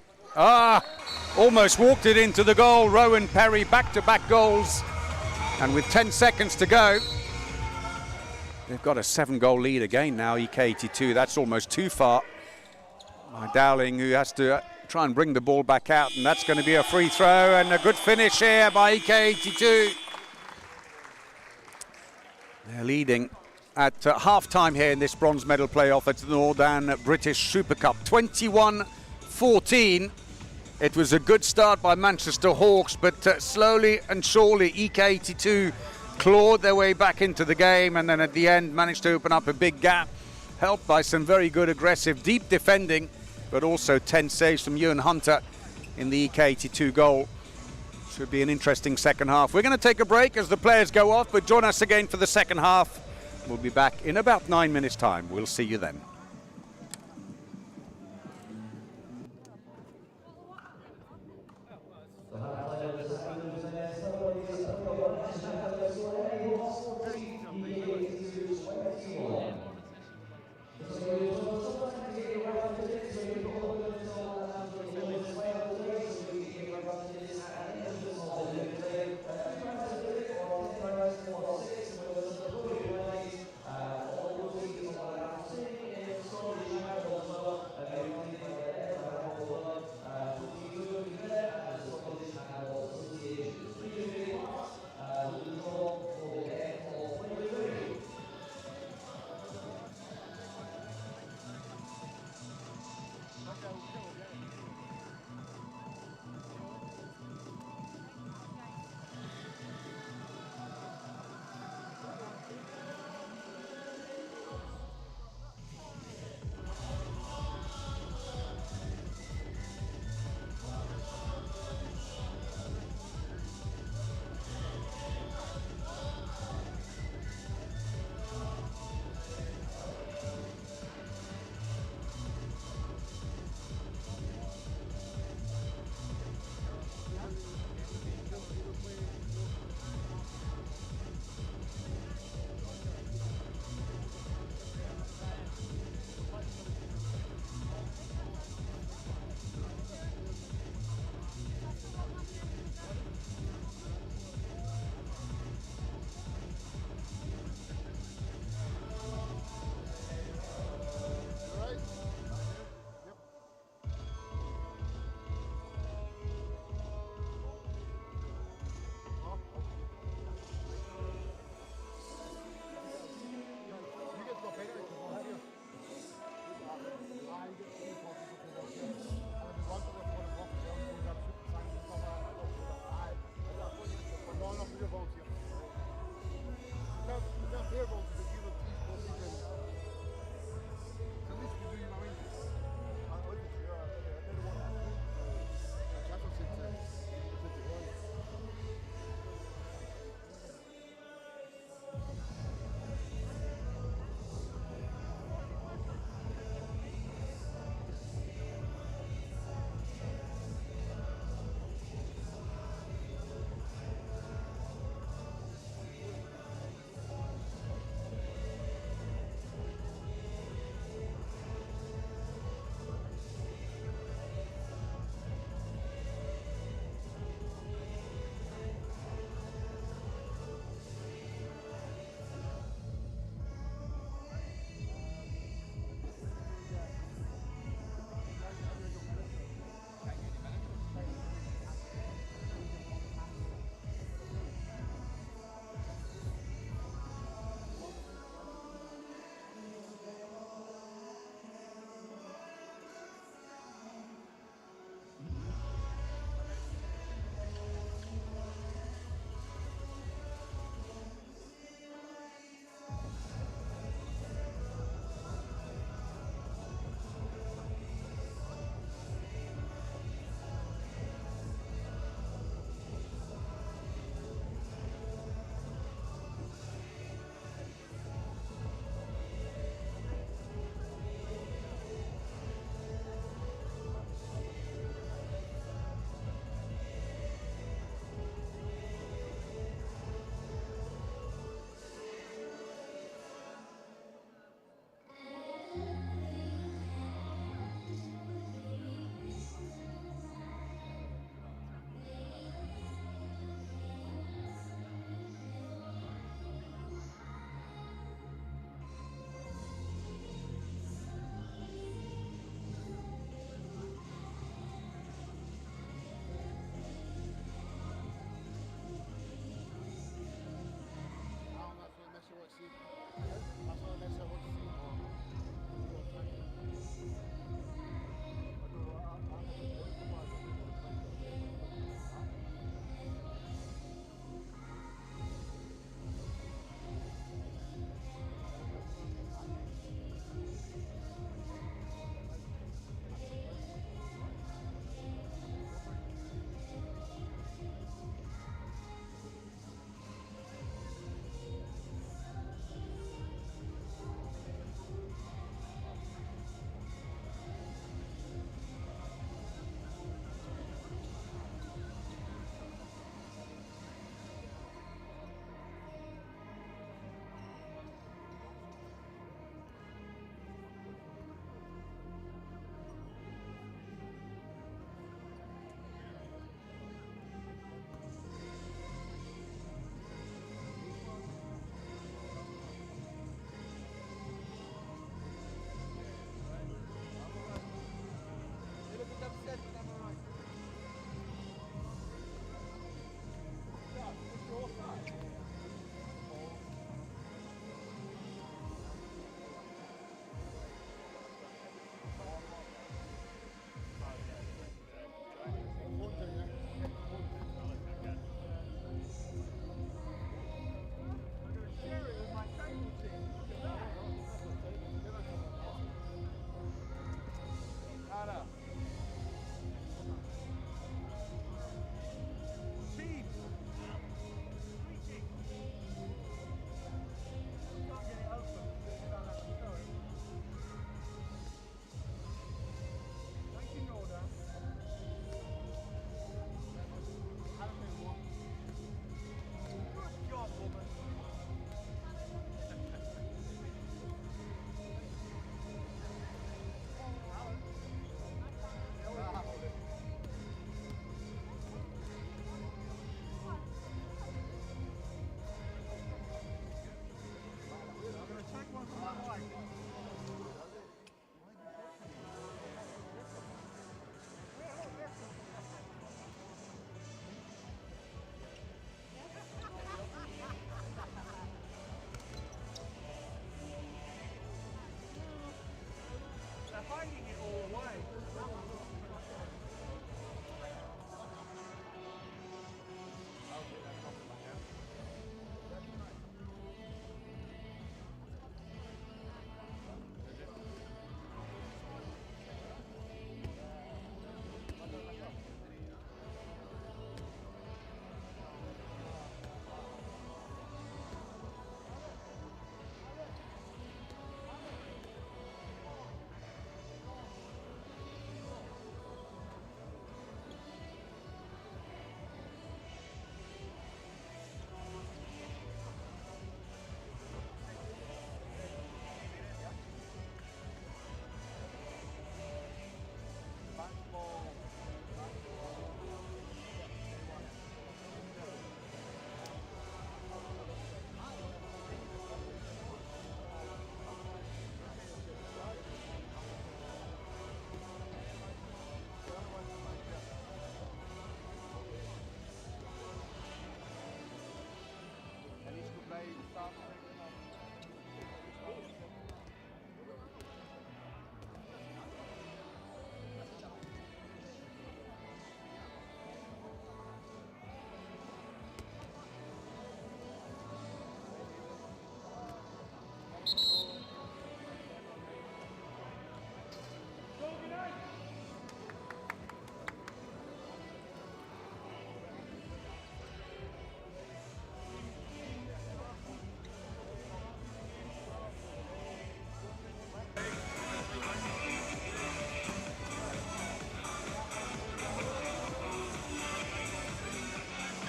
Almost walked it into the goal. Rowan Perry, back-to-back goals. And with 10 seconds to go, they've got a 7-goal lead again now, EK82. That's almost too far. Dowling, who has to try and bring the ball back out, and that's going to be a free throw, and a good finish here by EK82. They're leading at half-time here in this bronze medal playoff at the Northern British Super Cup. 21-14. It was a good start by Manchester Hawks, but slowly and surely EK82 clawed their way back into the game, and then at the end managed to open up a big gap, helped by some very good aggressive deep defending, but also 10 saves from Ewan Hunter in the EK82 goal. Should be an interesting second half. We're going to take a break as the players go off, but join us again for the second half. We'll be back in about 9 minutes' time. We'll see you then.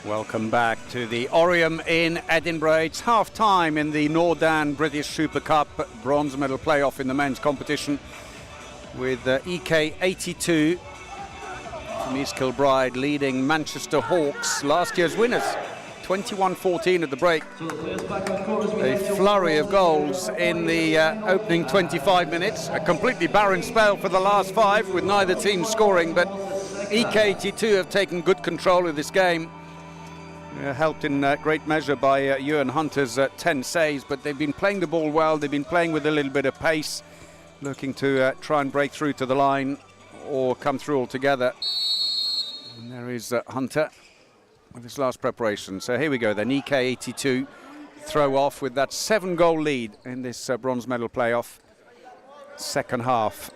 Welcome back to the Oriam in Edinburgh. It's half-time in the Nordan British Super Cup bronze medal playoff in the men's competition with EK 82 from East Kilbride leading Manchester Hawks, last year's winners, 21-14 at the break. A flurry of goals in the opening 25 minutes. A completely barren spell for the last 5 with neither team scoring, but EK 82 have taken good control of this game. Helped in great measure by Ewan Hunter's 10 saves, but they've been playing the ball well. They've been playing with a little bit of pace, looking to try and break through to the line or come through altogether. And there is Hunter with his last preparation. So here we go then, EK 82 throw off with that 7-goal lead in this bronze medal playoff. Second half.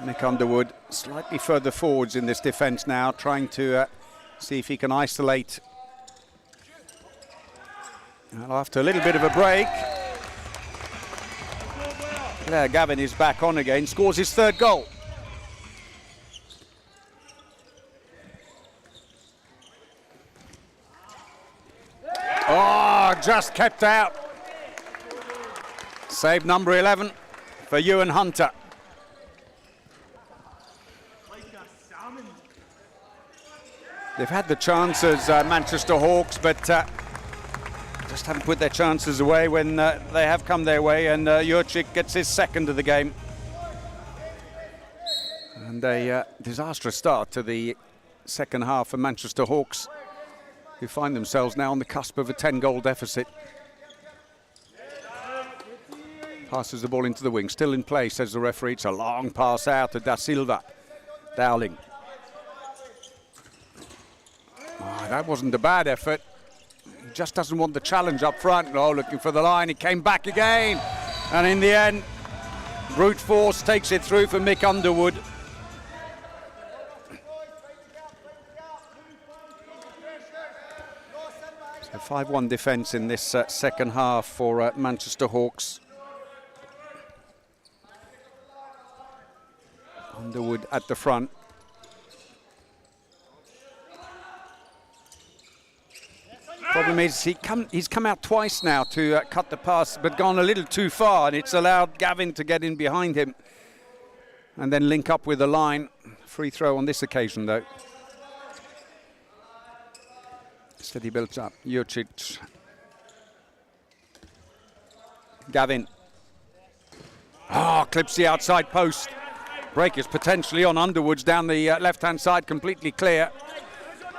Nick Underwood slightly further forwards in this defence now, trying to see if he can isolate. Well, after a little bit of a break, Claire Gavin is back on again, scores his 3rd goal. Oh, just kept out. Save number 11 for Ewan Hunter. They've had the chances, Manchester Hawks, but just haven't put their chances away when they have come their way, and Jurczyk gets his 2nd of the game. And a disastrous start to the second half for Manchester Hawks, who find themselves now on the cusp of a 10-goal deficit. Passes the ball into the wing, still in play, says the referee. It's a long pass out to Da Silva. Dowling. Oh, that wasn't a bad effort. He just doesn't want the challenge up front. Oh, looking for the line. He came back again. And in the end, brute force takes it through for Mick Underwood. So 5-1 defence in this second half for Manchester Hawks. Underwood at the front. Problem is he's come out twice now to cut the pass, but gone a little too far, and it's allowed Gavin to get in behind him and then link up with the line. Free throw on this occasion, though. Steady built up. Jurczyk. Gavin. Clips the outside post. Break is potentially on. Underwood's down the left-hand side, completely clear.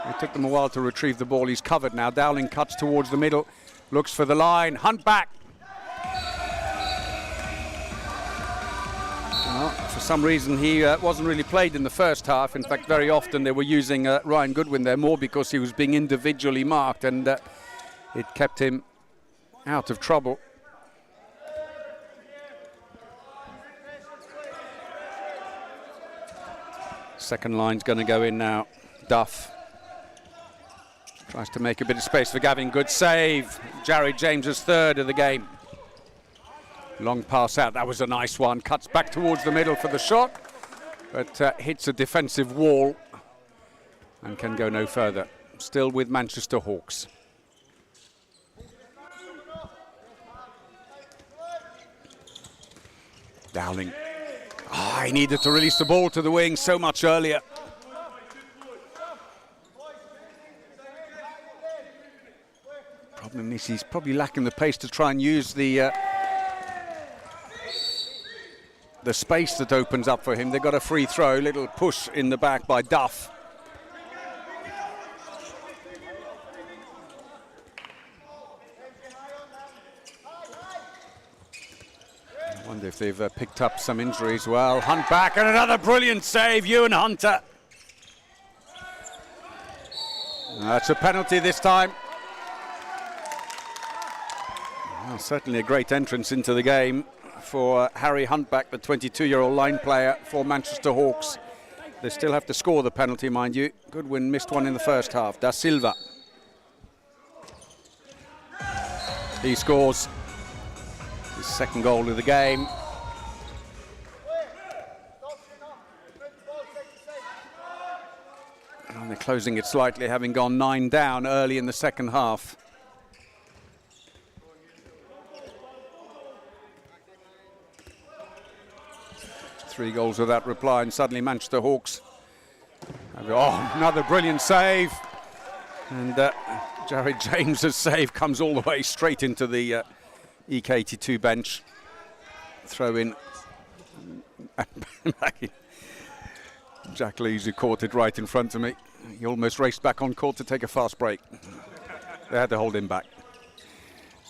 It took them a while to retrieve the ball. He's covered now. Dowling cuts towards the middle, looks for the line. Hunt back. Well, for some reason he wasn't really played in the first half. In fact, very often they were using Ryan Goodwin there more because he was being individually marked, and it kept him out of trouble. Second line's going to go in now. Duff. Tries to make a bit of space for Gavin. Good save. Jared James's 3rd of the game. Long pass out. That was a nice one. Cuts back towards the middle for the shot, but hits a defensive wall and can go no further. Still with Manchester Hawks. Dowling. He needed to release the ball to the wing so much earlier. Problem is he's probably lacking the pace to try and use the space that opens up for him. They've got a free throw, little push in the back by Duff. I wonder if they've picked up some injuries. Well, Hunt back and another brilliant save, Ewan Hunter. That's a penalty this time. Well, certainly a great entrance into the game for Harry Huntback, the 22-year-old line player for Manchester Hawks. They still have to score the penalty, mind you. Goodwin missed one in the first half. Da Silva. He scores his 2nd goal of the game. closing it slightly, having gone 9 down early in the second half. Three goals without reply, and suddenly Manchester Hawks. Oh, another brilliant save. And Jared James's save comes all the way straight into the EK82 bench. Throw in. Jack Lees, who caught it right in front of me. He almost raced back on court to take a fast break. They had to hold him back.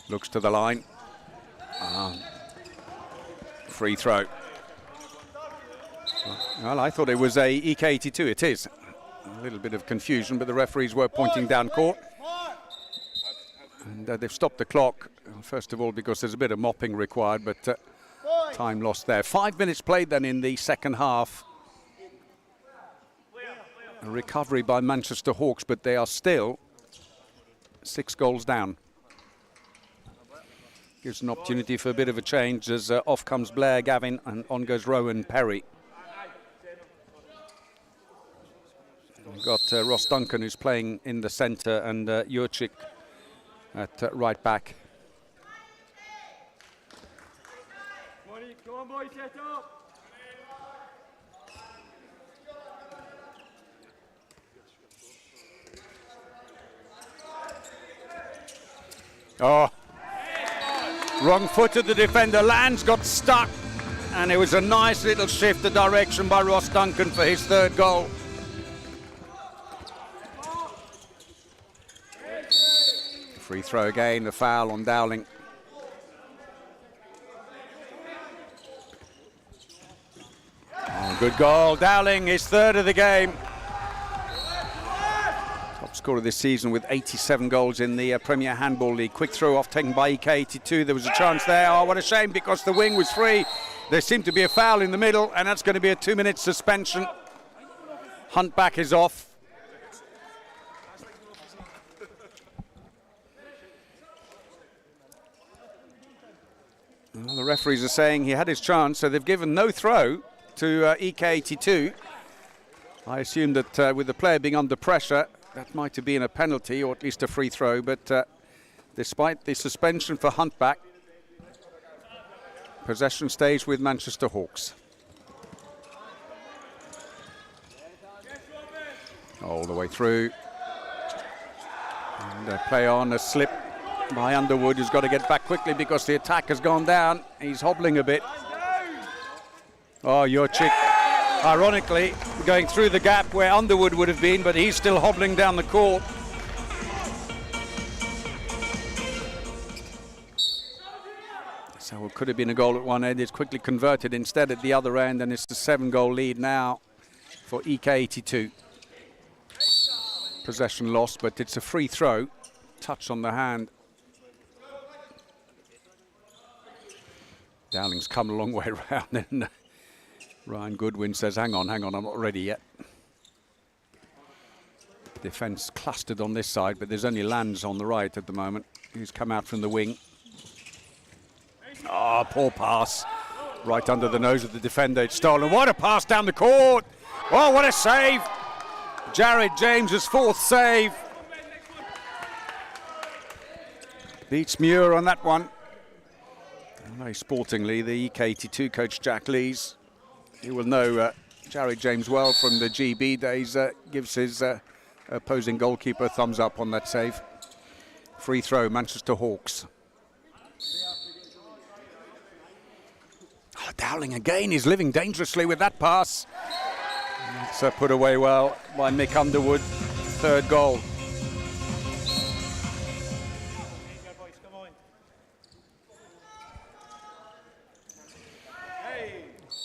Looks to the line. Free throw. Well, I thought it was a EK82. It is. A little bit of confusion, but the referees were pointing down court. And they've stopped the clock, first of all, because there's a bit of mopping required, but time lost there. 5 minutes played then in the second half. A recovery by Manchester Hawks, but they are still 6 goals down. Gives an opportunity for a bit of a change as off comes Blair Gavin and on goes Rowan Perry. We've got Ross Duncan, who's playing in the centre, and Jurczyk at right back.
Come on, boys, set up.
Oh, wrong foot of the defender. Lands got stuck, and it was a nice little shift of direction by Ross Duncan for his 3rd goal. Free throw again, the foul on Dowling. Oh, good goal. Dowling, his 3rd of the game. Top scorer this season with 87 goals in the Premier Handball League. Quick throw off taken by EK82. There was a chance there. Oh, what a shame, because the wing was free. There seemed to be a foul in the middle, and that's going to be a 2-minute suspension. Huntback is off. Well, the referees are saying he had his chance, so they've given no throw to EK82. I assume that with the player being under pressure, that might have been a penalty or at least a free throw, but despite the suspension for Huntback, possession stays with Manchester Hawks. All the way through. And play on, a slip by Underwood, who's got to get back quickly because the attack has gone down. He's hobbling a bit. Oh, Jurczyk, ironically, going through the gap where Underwood would have been, but he's still hobbling down the court. So it could have been a goal at one end. It's quickly converted instead at the other end, and it's the 7-goal lead now for EK82. Possession lost, but it's a free throw. Touch on the hand. Dowling's come a long way around, and Ryan Goodwin says, hang on, I'm not ready yet. Defence clustered on this side, but there's only Lands on the right at the moment. He's come out from the wing. Oh, poor pass. Right under the nose of the defender. It's stolen. What a pass down the court. Oh, what a save. Jared James's 4th save. Beats Muir on that one. Very sportingly, the EK82 coach Jack Lees, he will know Jared James well from the GB days, gives his opposing goalkeeper a thumbs up on that save. Free throw, Manchester Hawks. Oh, Dowling again is living dangerously with that pass. It's put away well by Mick Underwood, 3rd goal.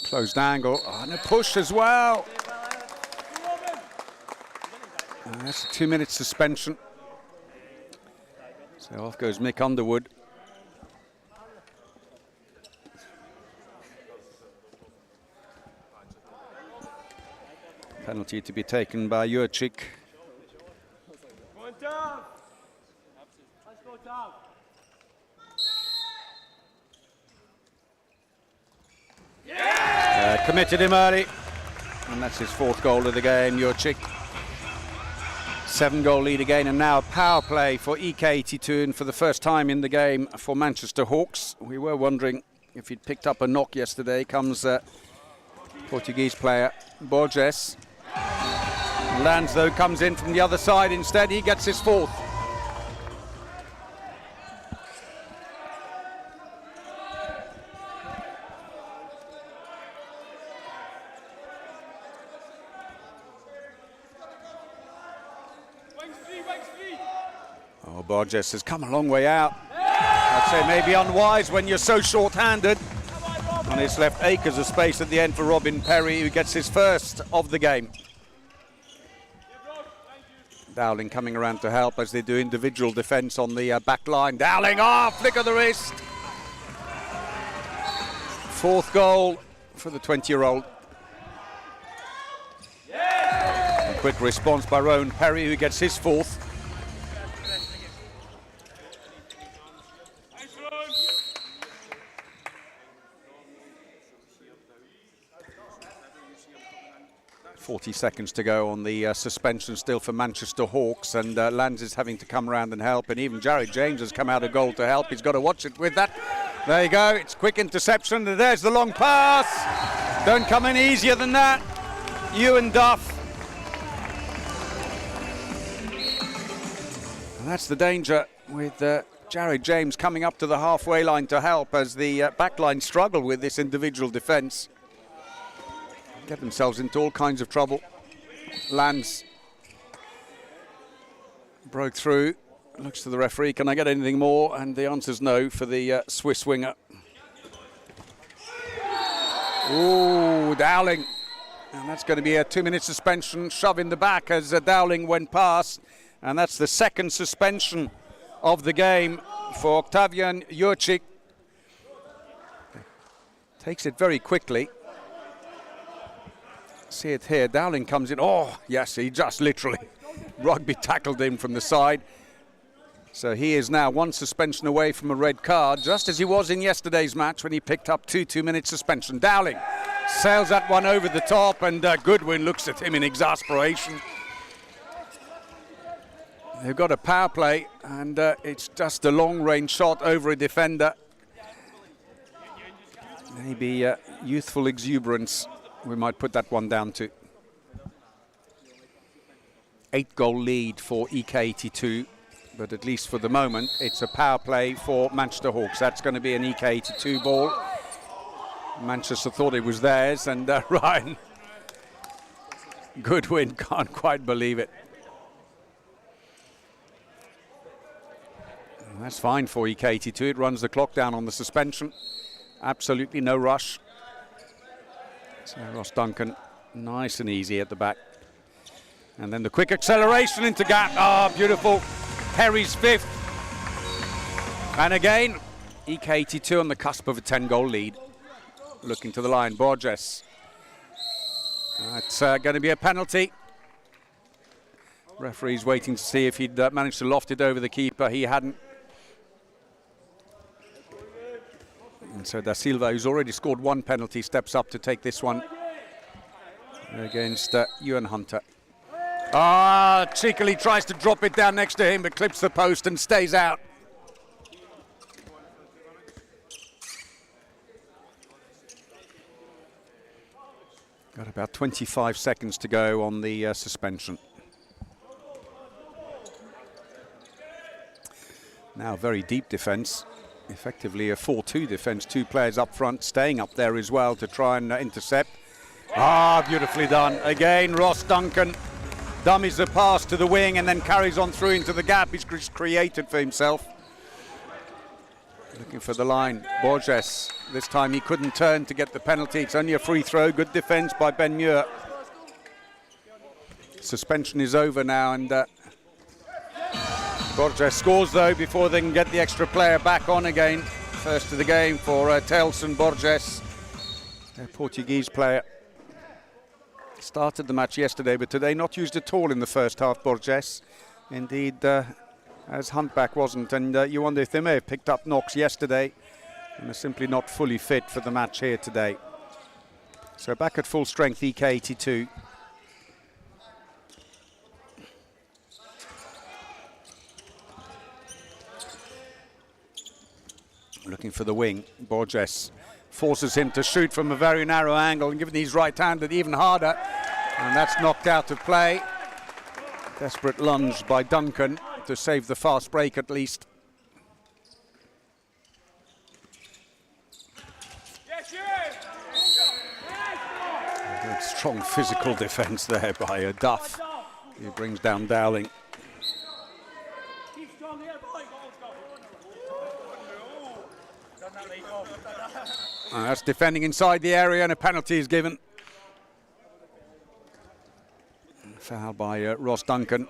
Closed angle, and a push as well. And that's a 2-minute suspension. So off goes Mick Underwood. Penalty to be taken by Jurczyk.
Let's go down.
Committed him early, and that's his 4th goal of the game, Jurczyk. 7-goal lead again, and now a power play for EK82, and for the first time in the game for Manchester Hawks. We were wondering if he'd picked up a knock yesterday. Comes Portuguese player Borges. Lands, though, comes in from the other side instead. He gets his fourth. Oh, Borges has come a long way out. I'd say maybe unwise when you're so short-handed. And it's left acres of space at the end for Robin Perry, who gets his first of the game. Dowling coming around to help as they do individual defence on the back line. Dowling, flick of the wrist. Fourth goal for the 20-year-old. A quick response by Rowan Perry, who gets his fourth. .40 to go on the suspension still for Manchester Hawks, and Lands is having to come around and help, and even Jared James has come out of goal to help. He's got to watch it with that. There you go, it's quick interception, and there's the long pass. Don't come any easier than that. Ewan Duff. And that's the danger with Jared James coming up to the halfway line to help as the back line struggle with this individual defence. Get themselves into all kinds of trouble. Lands broke through. Looks to the referee, can I get anything more? And the answer's no for the Swiss winger. Ooh, Dowling. And that's going to be a 2-minute suspension. Shove in the back as Dowling went past. And that's the second suspension of the game for Octavian Jurczyk. Takes it very quickly. See it here, Dowling comes in. Oh, yes, he just literally rugby tackled him from the side. So he is now one suspension away from a red card, just as he was in yesterday's match when he picked up 2-minute suspension. Dowling sails that one over the top, and Goodwin looks at him in exasperation. They've got a power play, and it's just a long-range shot over a defender. Maybe youthful exuberance. We might put that one down to 8-goal lead for EK82, but at least for the moment it's a power play for Manchester Hawks. That's going to be an EK82 ball. Manchester thought it was theirs, and Ryan Goodwin can't quite believe it. And that's fine for EK82. It runs the clock down on the suspension. Absolutely no rush. So Ross Duncan, nice and easy at the back. And then the quick acceleration into gap. Beautiful. Perry's fifth. And again, EK82 on the cusp of a 10-goal lead. Looking to the line, Borges. It's going to be a penalty. Referee's waiting to see if he'd managed to loft it over the keeper. He hadn't. And so Da Silva, who's already scored one penalty, steps up to take this one against Ewan Hunter. Cheekily tries to drop it down next to him, but clips the post and stays out. Got about 25 seconds to go on the suspension. Now very deep defence. Effectively a 4-2 defence, two players up front, staying up there as well to try and intercept. Beautifully done. Again, Ross Duncan dummies the pass to the wing and then carries on through into the gap he's created for himself. Looking for the line, Borges. This time he couldn't turn to get the penalty. It's only a free throw. Good defence by Ben Muir. Suspension is over now, and Borges scores though before they can get the extra player back on again. First of the game for Telson Borges, their Portuguese player. Started the match yesterday, but today not used at all in the first half, Borges. Indeed, as Huntback wasn't, and you wonder if they may have picked up knocks yesterday and are simply not fully fit for the match here today. So back at full strength, EK82. looking for the wing. Borges forces him to shoot from a very narrow angle, and given he's right-handed, even harder. And that's knocked out of play. Desperate lunge by Duncan to save the fast break at least. Good strong physical defence there by Duff. He brings down Dowling. That's defending inside the area, and a penalty is given. Foul by Ross Duncan.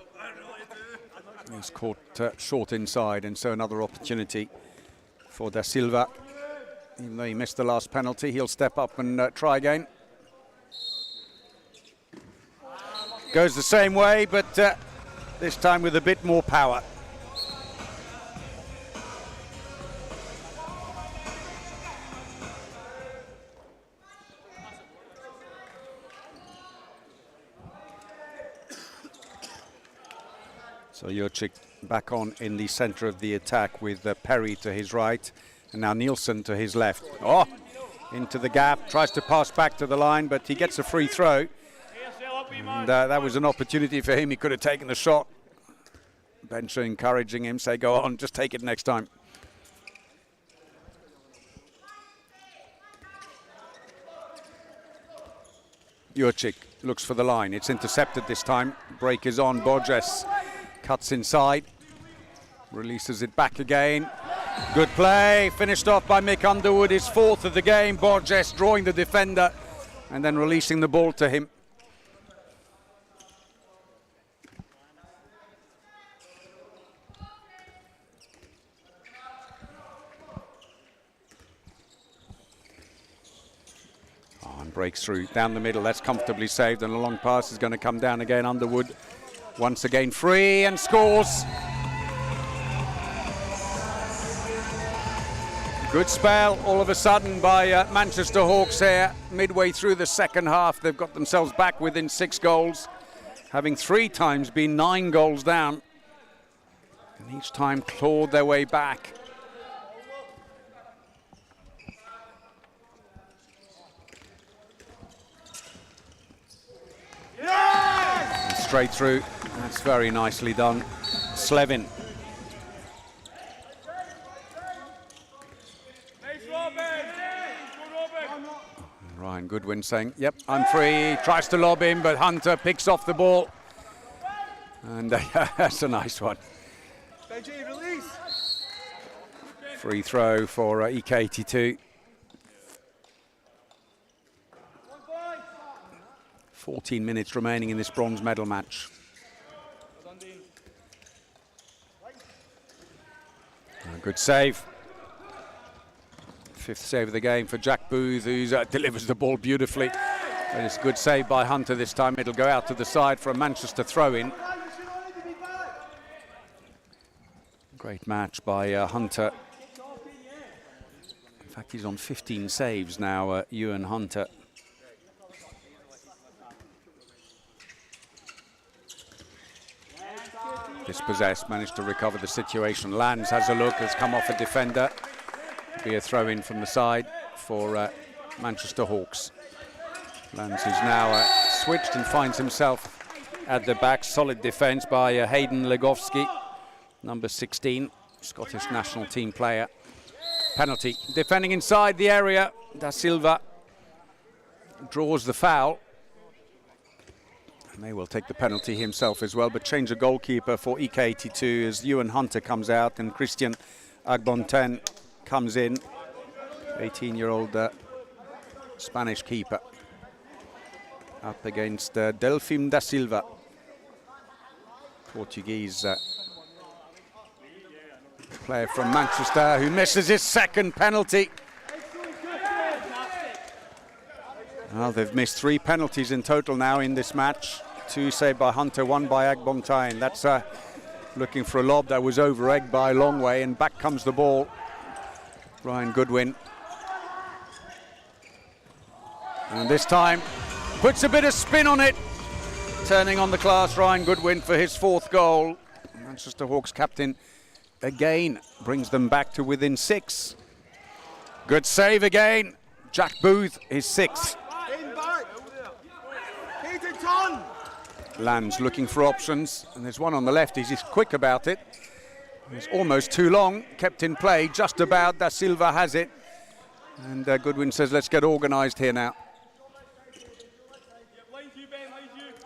He's caught short inside, and so another opportunity for Da Silva. Even though he missed the last penalty, he'll step up and try again. Goes the same way, but this time with a bit more power. So Jurczyk back on in the centre of the attack with Perry to his right, and now Nielsen to his left. Oh, into the gap, tries to pass back to the line, but he gets a free throw. And that was an opportunity for him. He could have taken the shot. Bench encouraging him, say, go on, just take it next time. Jurczyk looks for the line. It's intercepted this time. Break is on. Borges cuts inside. Releases it back again. Good play. Finished off by Mick Underwood. His fourth of the game. Borges drawing the defender and then releasing the ball to him. Breaks through down the middle. That's comfortably saved, and a long pass is going to come down again. Underwood once again free and scores. Good spell all of a sudden by Manchester Hawks here. Midway through the second half, they've got themselves back within 6 goals, having 3 times been 9 goals down, and each time clawed their way back. Straight through. That's very nicely done. Slevin. Ryan Goodwin saying, yep, I'm free. Tries to lob in, but Hunter picks off the ball. And that's a nice one. Free throw for EK82. 14 minutes remaining in this bronze medal match. A good save. 5th save of the game for Jack Booth, who delivers the ball beautifully. And it's a good save by Hunter this time. It'll go out to the side for a Manchester throw-in. Great match by Hunter. In fact, he's on 15 saves now, Ewan Hunter. Dispossessed, managed to recover the situation. Lands has a look, has come off a defender. Be a throw-in from the side for Manchester Hawks. Lands is now switched and finds himself at the back. Solid defence by Hayden Legovsky, number 16, Scottish national team player. Penalty. Defending inside the area, Da Silva draws the foul. May well take the penalty himself as well, but change the goalkeeper for EK82 as Ewan Hunter comes out and Christian Agbonten comes in, 18-year-old Spanish keeper, up against Delfim Da Silva, Portuguese player from Manchester, who misses his second penalty. Well, they've missed 3 penalties in total now in this match. 2 saved by Hunter, 1 by Agbontain. That's looking for a lob that was over-egged by Longway, and back comes the ball. Ryan Goodwin. And this time puts a bit of spin on it. Turning on the class, Ryan Goodwin for his 4th goal. Manchester Hawks captain again brings them back to within 6. Good save again. Jack Booth, his 6th. Lands looking for options, and there's one on the left. He's quick about it. It's almost too long, kept in play, just about. Da Silva has it. And Goodwin says, let's get organised here now.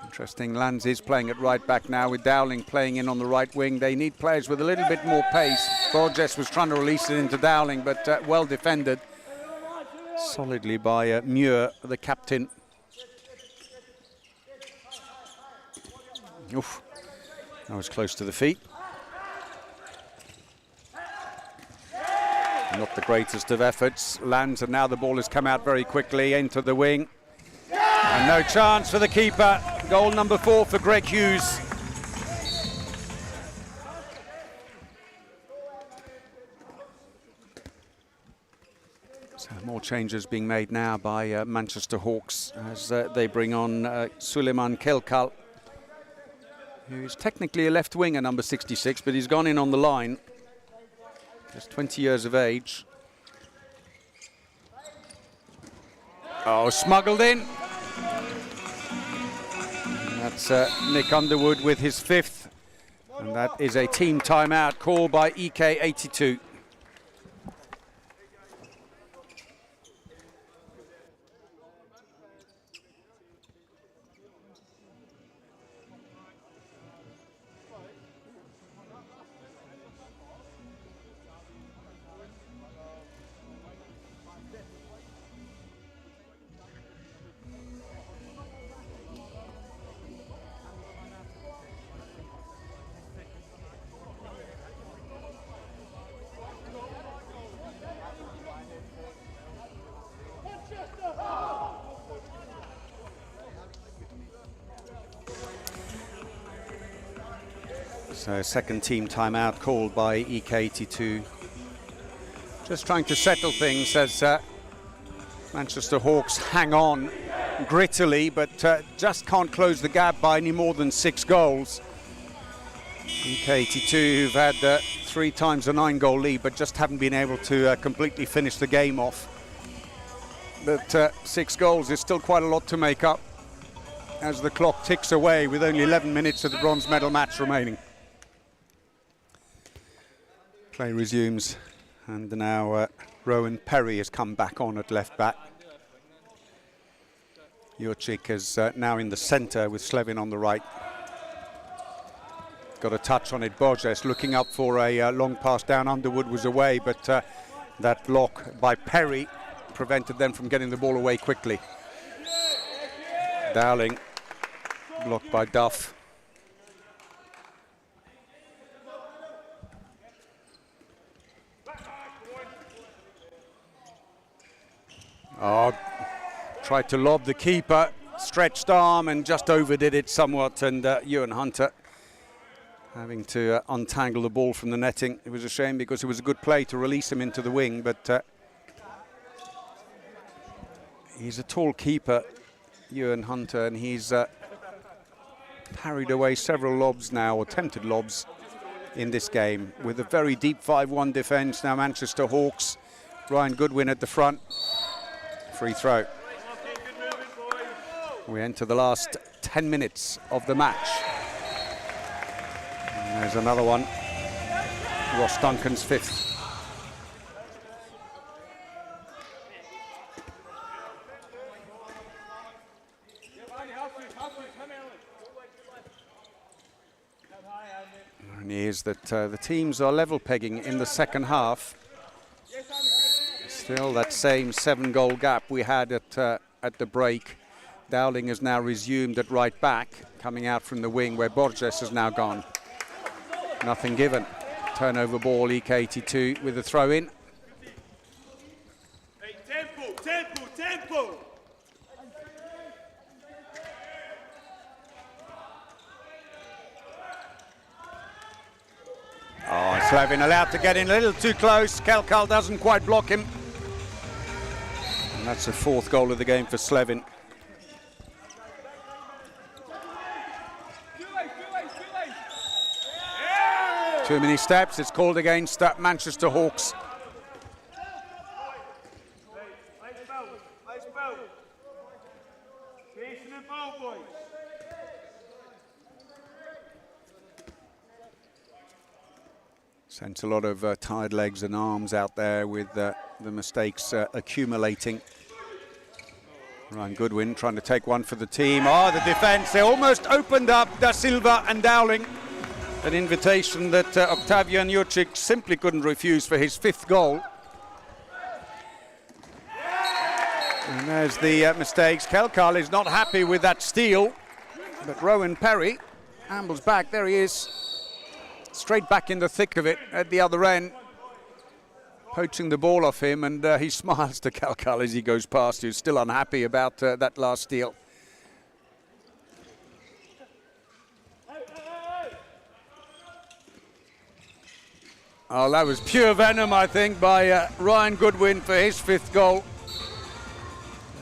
Interesting, Lands is playing at right back now with Dowling playing in on the right wing. They need players with a little bit more pace. Borges was trying to release it into Dowling, but well defended solidly by Muir, the captain. Oof, that was close to the feet. Not the greatest of efforts. Lands, and now the ball has come out very quickly into the wing. And no chance for the keeper. Goal number 4 for Greg Hughes. So more changes being made now by Manchester Hawks as they bring on Suleiman Kelkal, who's technically a left winger, number 66, but he's gone in on the line. Just 20 years of age. Oh, smuggled in. That's Nick Underwood with his 5th. And that is a team timeout called by EK82. So second team timeout called by EK82. Just trying to settle things as Manchester Hawks hang on grittily, but just can't close the gap by any more than 6 goals. EK82, who've had 3 times a 9-goal lead, but just haven't been able to completely finish the game off. But 6 goals is still quite a lot to make up as the clock ticks away with only 11 minutes of the bronze medal match remaining. Play resumes, and now Rowan Perry has come back on at left back. Jurczyk is now in the centre with Slevin on the right. Got a touch on it. Borges looking up for a long pass down. Underwood was away, but that block by Perry prevented them from getting the ball away quickly. Dowling blocked by Duff. Oh, tried to lob the keeper, stretched arm and just overdid it somewhat, and Ewan Hunter having to untangle the ball from the netting. It was a shame because it was a good play to release him into the wing, but he's a tall keeper, Ewan Hunter, and he's parried away several lobs now, attempted lobs in this game, with a very deep 5-1 defence. Now Manchester Hawks, Ryan Goodwin at the front. Free throw. We enter the last 10 minutes of the match. And there's another one. Ross Duncan's 5th. And here's that the teams are level pegging in the second half. Still that same 7-goal gap we had at the break. Dowling has now resumed at right back, coming out from the wing where Borges has now gone. Nothing given. Turnover ball, EK82 with a throw in.
Hey, tempo.
Oh, Slevin allowed to get in a little too close. Kelkal doesn't quite block him. And that's the 4th goal of the game for Slevin. Too many steps. It's called against Manchester Hawks.
Facing the ball, boys.
Sent a lot of tired legs and arms out there with the mistakes accumulating. Ryan Goodwin trying to take one for the team. Oh, the defence, they almost opened up. Da Silva and Dowling. An invitation that Octavian Jurcic simply couldn't refuse for his 5th goal. And there's the mistakes. Kelkal is not happy with that steal. But Rowan Perry ambles back. There he is. Straight back in the thick of it at the other end. Poaching the ball off him, and he smiles to Kelkal as he goes past, who's still unhappy about that last steal. Oh, that was pure venom, I think, by Ryan Goodwin for his 5th goal.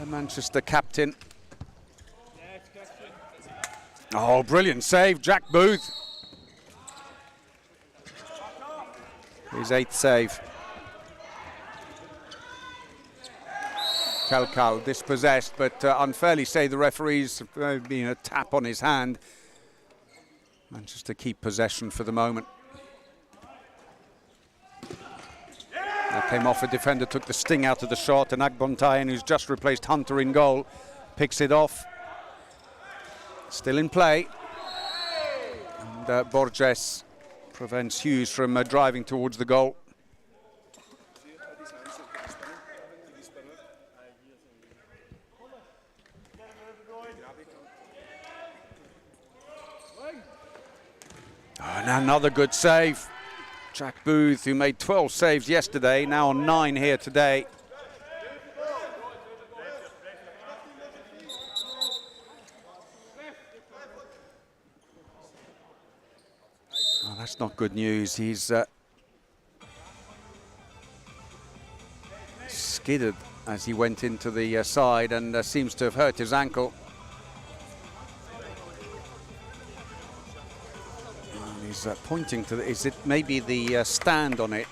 The Manchester captain. Oh, brilliant save, Jack Booth. His 8th save. Kelkal dispossessed, but unfairly say the referees being a tap on his hand. Manchester keep possession for the moment. That came off a defender, took the sting out of the shot, and Agbontayan, who's just replaced Hunter in goal, picks it off. Still in play. And Borges prevents Hughes from driving towards the goal. Oh, and another good save. Jack Booth, who made 12 saves yesterday, now on 9 here today. Oh, that's not good news. He's skidded as he went into the side and seems to have hurt his ankle. He's pointing to is it maybe the stand on it.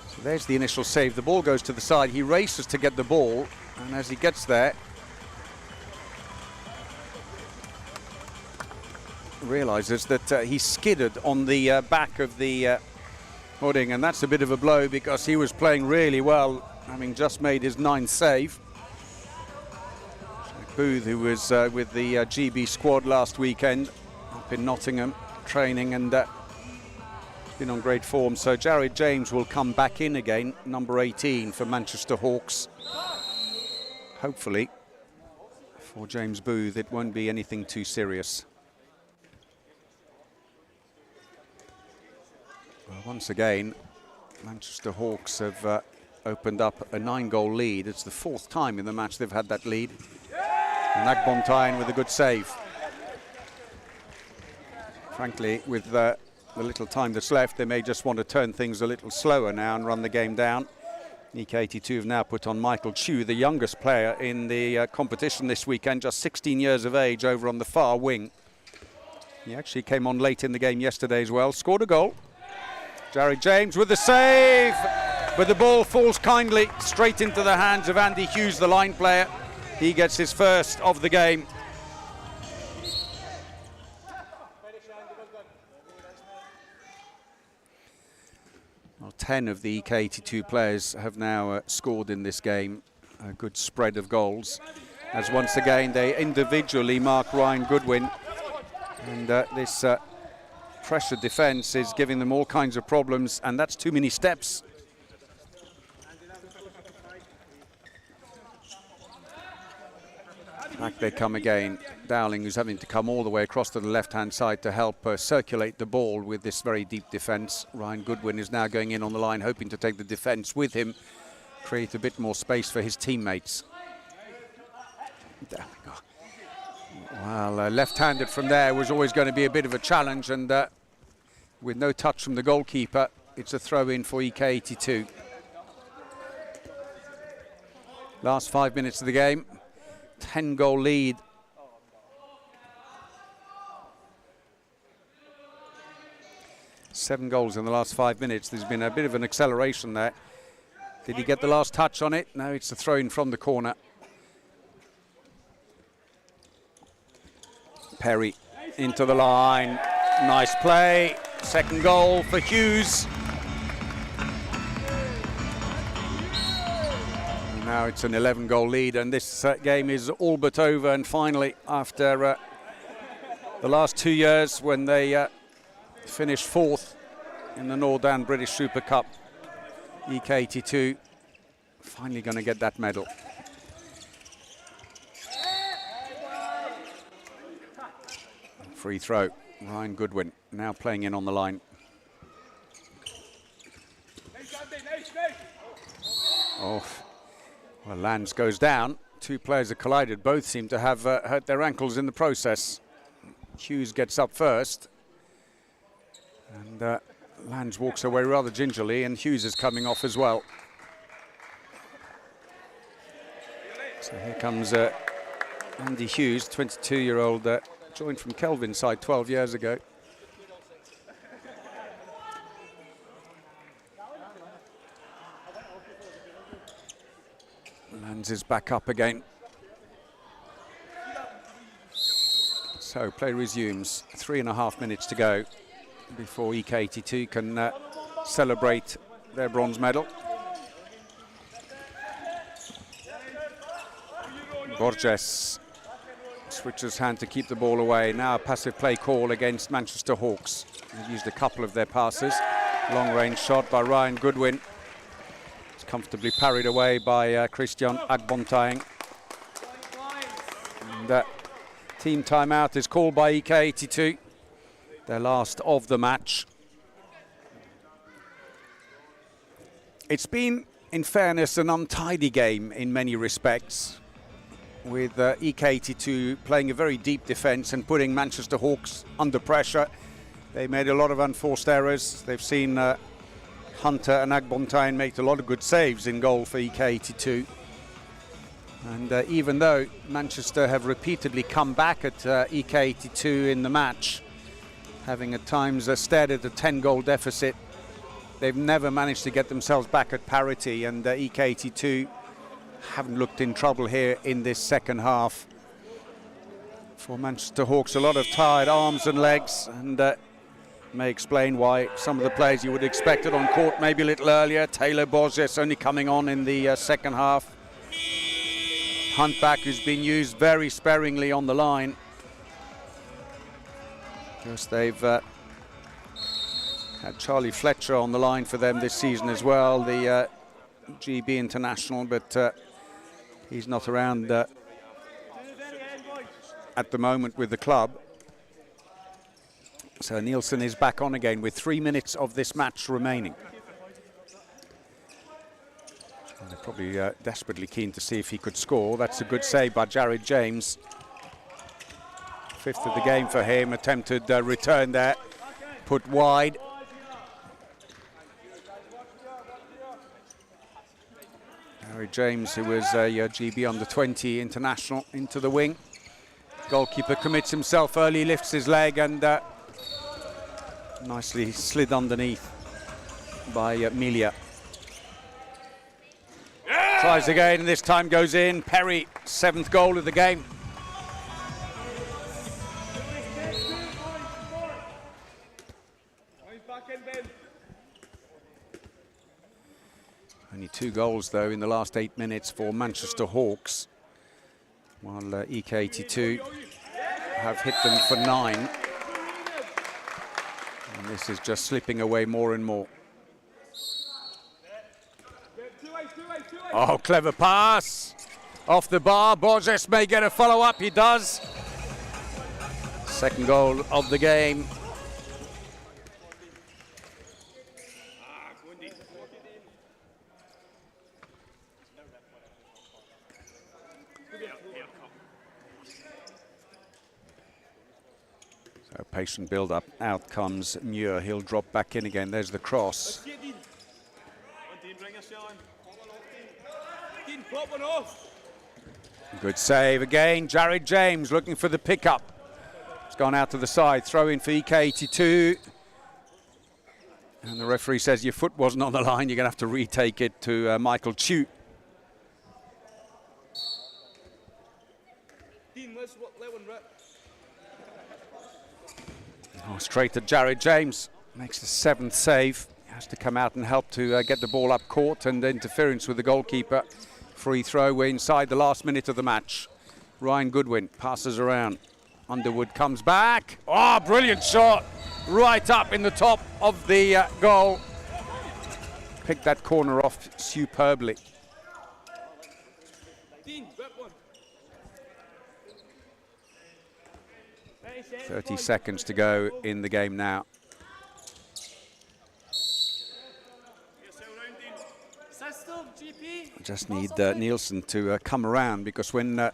So there's the initial save. The ball goes to the side. He races to get the ball, and as he gets there, realizes that he skidded on the back of the hooding, and that's a bit of a blow because he was playing really well, having just made his 9th save. Booth, who was with the GB squad last weekend up in Nottingham, training, and been on great form. So Jared James will come back in again, number 18 for Manchester Hawks. Hopefully for James Booth it won't be anything too serious. Well, once again Manchester Hawks have opened up a 9-goal lead. It's the 4th time in the match they've had that lead. And Agbontayan with a good save. Frankly, with the little time that's left, they may just want to turn things a little slower now and run the game down. EK82 have now put on Michael Chu, the youngest player in the competition this weekend, just 16 years of age, over on the far wing. He actually came on late in the game yesterday as well, scored a goal. Jared James with the save, but the ball falls kindly straight into the hands of Andy Hughes, the line player. He gets his 1st of the game. Well, 10 of the EK82 players have now scored in this game. A good spread of goals, as once again they individually mark Ryan Goodwin. And this pressure defence is giving them all kinds of problems, and that's too many steps. Back they come again. Dowling, who's having to come all the way across to the left-hand side to help circulate the ball with this very deep defence. Ryan Goodwin is now going in on the line, hoping to take the defence with him, create a bit more space for his teammates. Well, left-handed from there was always going to be a bit of a challenge, and with no touch from the goalkeeper, it's a throw-in for EK82. Last 5 minutes of the game. 10-goal lead. Seven goals in the last 5 minutes. There's been a bit of an acceleration there. Did he get the last touch on it? No, it's a throw in from the corner. Perry into the line. Nice play. Second goal for Hughes. And now it's an 11-goal lead, and this game is all but over. And finally, after the last 2 years when they finished fourth in the Northern British Super Cup, EK82 finally going to get that medal. Free throw. Ryan Goodwin now playing in on the line. Oh, well, Lands goes down. Two players have collided. Both seem to have hurt their ankles in the process. Hughes gets up first. And Lands walks away rather gingerly, and Hughes is coming off as well. So here comes Andy Hughes, 22-year-old, joined from Kelvin's side 12 years ago. Lands is back up again. So play resumes. 3.5 minutes to go before EK82 can celebrate their bronze medal. Borges switches hand to keep the ball away. Now a passive play call against Manchester Hawks. They've used a couple of their passes. Long range shot by Ryan Goodwin. It's comfortably parried away by Christian Agbontang. And team timeout is called by EK82. Their last of the match. It's been, in fairness, an untidy game in many respects, with EK82 playing a very deep defence and putting Manchester Hawks under pressure. They made a lot of unforced errors. They've seen Hunter and Agbontang make a lot of good saves in goal for EK82. And even though Manchester have repeatedly come back at EK82 in the match, having at times stared at a 10-goal deficit, they've never managed to get themselves back at parity, and EK82 haven't looked in trouble here in this second half. For Manchester Hawks, a lot of tired arms and legs, and may explain why some of the players you would have expected on court maybe a little earlier. Taylor Borges only coming on in the second half. Huntback, who's been used very sparingly on the line. Because they've had Charlie Fletcher on the line for them this season as well, the GB international, but he's not around at the moment with the club. So Nielsen is back on again with 3 minutes of this match remaining. And they're probably desperately keen to see if he could score. That's a good save by Jared James. Fifth of the game for him. Attempted return there, put wide. Jared James, who was a GB under-20 international, into the wing. Goalkeeper commits himself early, lifts his leg, and nicely slid underneath by Melia. Tries again, and this time goes in. Perry, 7th goal of the game. Only 2 goals, though, in the last 8 minutes for Manchester Hawks, while EK82 have hit them for 9. And this is just slipping away more and more. Oh, clever pass. Off the bar. Borges may get a follow-up. He does. Second goal of the game. So patient build-up. Out comes Muir. He'll drop back in again. There's the cross. Good save again. Jared James looking for the pickup. It's gone out to the side. Throw in for EK82. And the referee says your foot wasn't on the line. You're going to have to retake it to Michael Chu. Oh, straight at Jared James. Makes the 7th save. Has to come out and help to get the ball up court, and interference with the goalkeeper. Free throw. We're inside the last minute of the match. Ryan Goodwin passes around. Underwood comes back. Oh, brilliant shot. Right up in the top of the goal. Picked that corner off superbly. 30 seconds to go in the game now. I just need Nielsen to come around, because when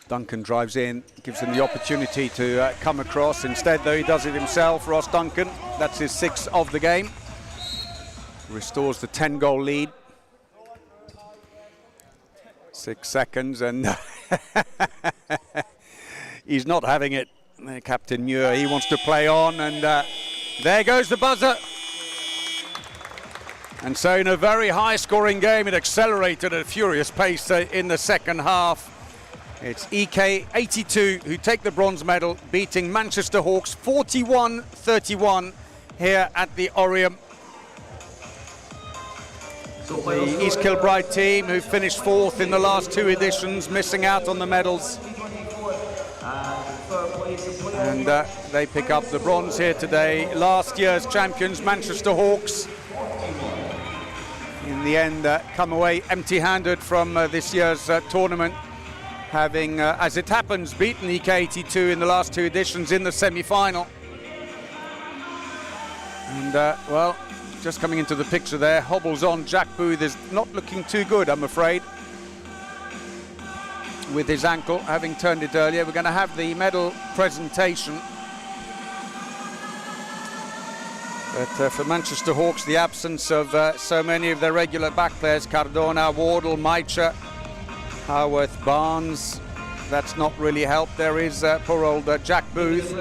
Duncan drives in, gives him the opportunity to come across. Instead, though, he does it himself. Ross Duncan, that's his 6th of the game. Restores the 10-goal lead. 6 seconds, and he's not having it. Captain Muir, he wants to play on, and there goes the buzzer. And so in a very high-scoring game, it accelerated at a furious pace in the second half. It's EK 82 who take the bronze medal, beating Manchester Hawks 41-31 here at the Oriam. The East Kilbride team, who finished 4th in the last 2 editions, missing out on the medals. And they pick up the bronze here today. Last year's champions, Manchester Hawks, in the end come away empty-handed from this year's tournament, having, as it happens, beaten EK82 in the last 2 editions in the semi-final. And, well, just coming into the picture there, hobbles on. Jack Booth is not looking too good, I'm afraid, with his ankle, having turned it earlier. We're going to have the medal presentation. But for Manchester Hawks, the absence of so many of their regular back players, Cardona, Wardle, Maicha, Haworth, Barnes, that's not really helped. There is poor old Jack Booth.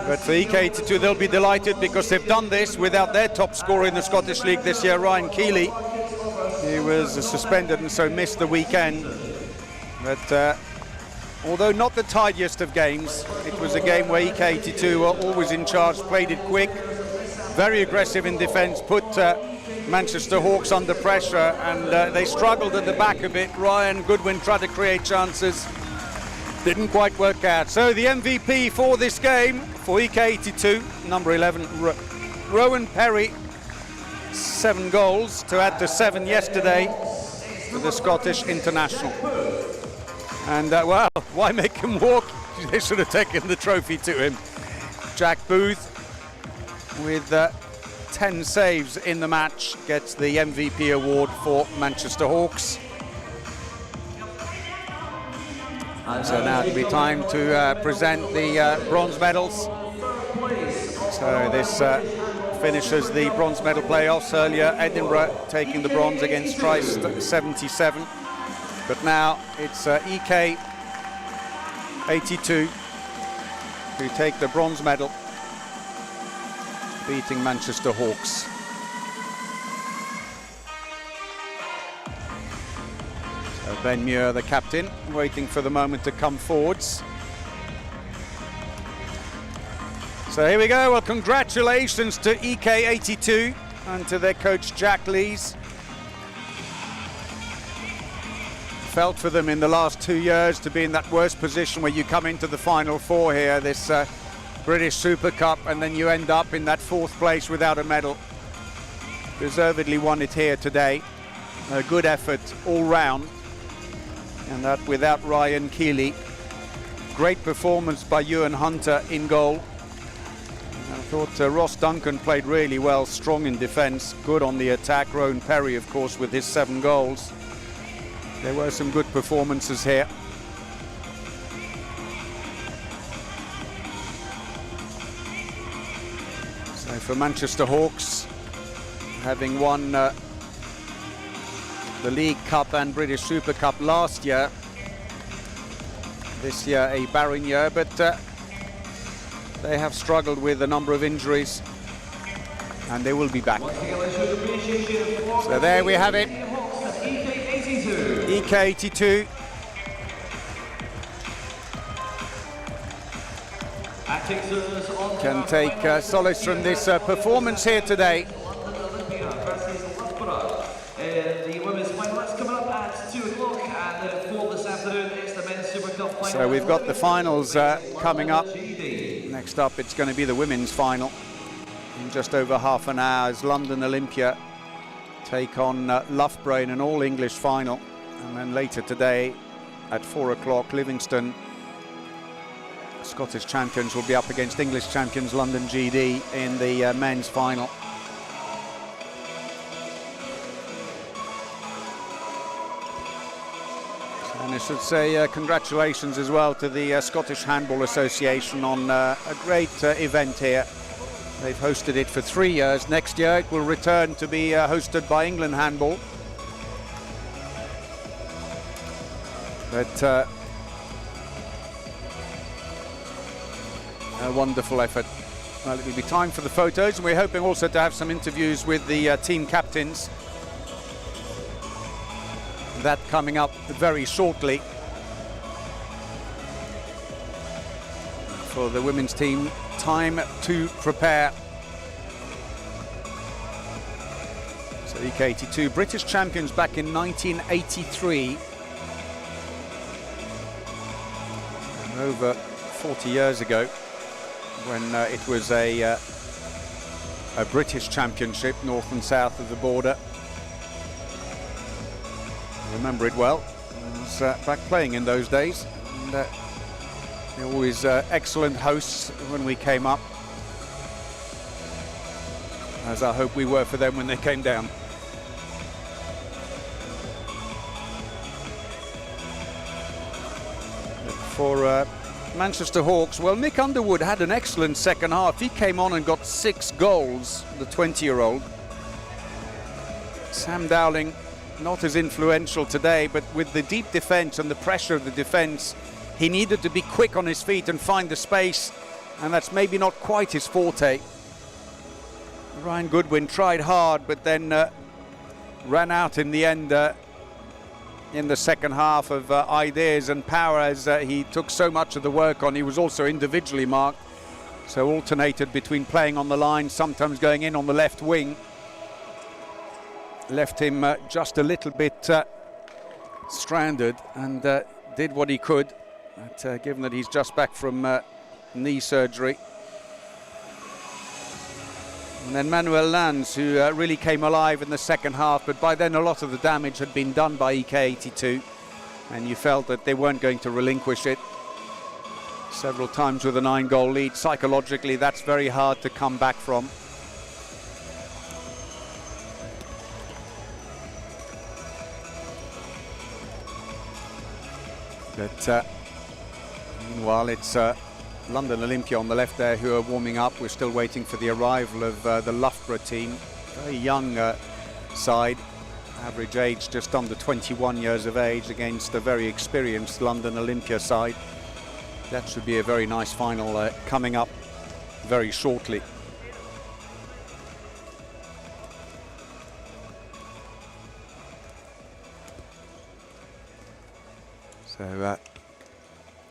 But for EK82, they'll be delighted, because they've done this without their top scorer in the Scottish League this year, Ryan Keeley. He was suspended and so missed the weekend. But although not the tidiest of games, it was a game where EK82 were always in charge, played it quick, very aggressive in defence, put Manchester Hawks under pressure, and they struggled at the back of it. Ryan Goodwin tried to create chances, didn't quite work out. So the MVP for this game, for EK82, number 11, Rowan Perry, 7 goals to add to 7 yesterday for the Scottish international. And, well, why make him walk? They should have taken the trophy to him. Jack Booth, with 10 saves in the match, gets the MVP award for Manchester Hawks. So now it'll be time to present the bronze medals. So this finishes the bronze medal playoffs. Earlier, Edinburgh taking the bronze against Trice 77. But now it's EK 82 who take the bronze medal, beating Manchester Hawks. So Ben Muir, the captain, waiting for the moment to come forwards. So here we go. Well, congratulations to EK 82 and to their coach Jack Lees. Felt for them in the last 2 years to be in that worst position where you come into the Final Four here, this British Super Cup, and then you end up in that 4th place without a medal. Deservedly won it here today. A good effort all round, and that without Ryan Keeley. Great performance by Ewan Hunter in goal. I thought Ross Duncan played really well, strong in defence, good on the attack. Rowan Perry, of course, with his 7 goals. There were some good performances here. So for Manchester Hawks, having won the League Cup and British Super Cup last year, this year a barren year, but they have struggled with a number of injuries, and they will be back. So there we have it. EK 82
takes us on
can
to
take
our final
solace from this performance here today.
London Olympia versus Loughborough. The women's final that's coming up at 2 o'clock, and then at 4 this afternoon it's the men's Super Cup final.
So we've got the finals coming up. Next up, it's going to be the women's final in just over half an hour as London Olympia take on Loughborough in an all-English final. And then later today at 4 o'clock, Livingston, Scottish champions, will be up against English champions London GD in the men's final. And I should say congratulations as well to the Scottish Handball Association on a great event here. They've hosted it for 3 years. Next year it will return to be hosted by England Handball. But a wonderful effort. Well, it will be time for the photos, and we're hoping also to have some interviews with the team captains. That coming up very shortly. For the women's team, time to prepare. So EK82, British champions back in 1983. And over 40 years ago, when it was a British championship, north and south of the border. I remember it well. I was back playing in those days. And, they were always excellent hosts when we came up, as I hope we were for them when they came down. But for Manchester Hawks, well, Nick Underwood had an excellent second half. He came on and got 6 goals, the 20-year-old. Sam Dowling, not as influential today, but with the deep defence and the pressure of the defence, he needed to be quick on his feet and find the space, and that's maybe not quite his forte. Ryan Goodwin tried hard, but then ran out in the end in the second half of ideas and power as he took so much of the work on. He was also individually marked, so alternated between playing on the line, sometimes going in on the left wing. Left him just a little bit stranded, and did what he could, but, given that he's just back from knee surgery. And then Manuel Lanz, who really came alive in the second half, but by then a lot of the damage had been done by EK82, and you felt that they weren't going to relinquish it. Several times with a 9-goal lead. Psychologically, that's very hard to come back from. But meanwhile, it's London Olympia on the left there who are warming up. We're still waiting for the arrival of the Loughborough team. Very young side, average age just under 21 years of age against a very experienced London Olympia side. That should be a very nice final coming up very shortly. So,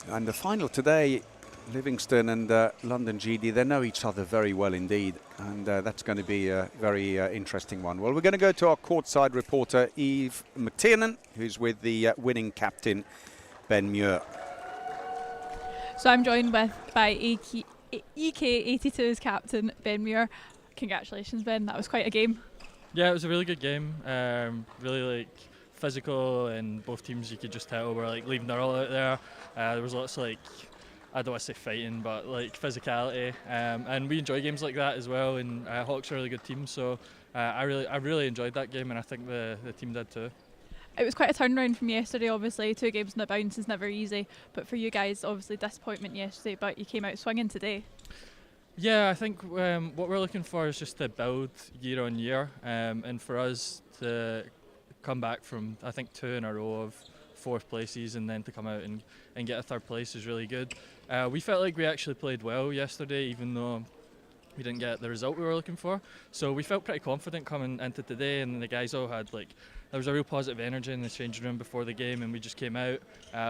and the final today, Livingston and London GD, they know each other very well indeed, and that's going to be a very interesting one. Well, we're going to go to our courtside reporter, Eve McTiernan, who's with the winning captain, Ben Muir.
So I'm joined by EK82's captain, Ben Muir. Congratulations, Ben. That was quite a game.
Yeah, it was a really good game. Really physical, and both teams, you could just tell, were leaving their all out there. There was lots of I don't want to say fighting, but physicality, and we enjoy games like that as well. And Hawks are a really good team, so I really enjoyed that game, and I think the team did too.
It was quite a turnaround from yesterday. Obviously, 2 games on the bounce is never easy, but for you guys, obviously disappointment yesterday, but you came out swinging today.
Yeah, I think what we're looking for is just to build year on year, and for us to come back from, I think, 2 in a row of 4th places, and then to come out and get a 3rd place is really good. We felt like we actually played well yesterday, even though we didn't get the result we were looking for. So we felt pretty confident coming into today, and the guys all had there was a real positive energy in the changing room before the game, and we just came out.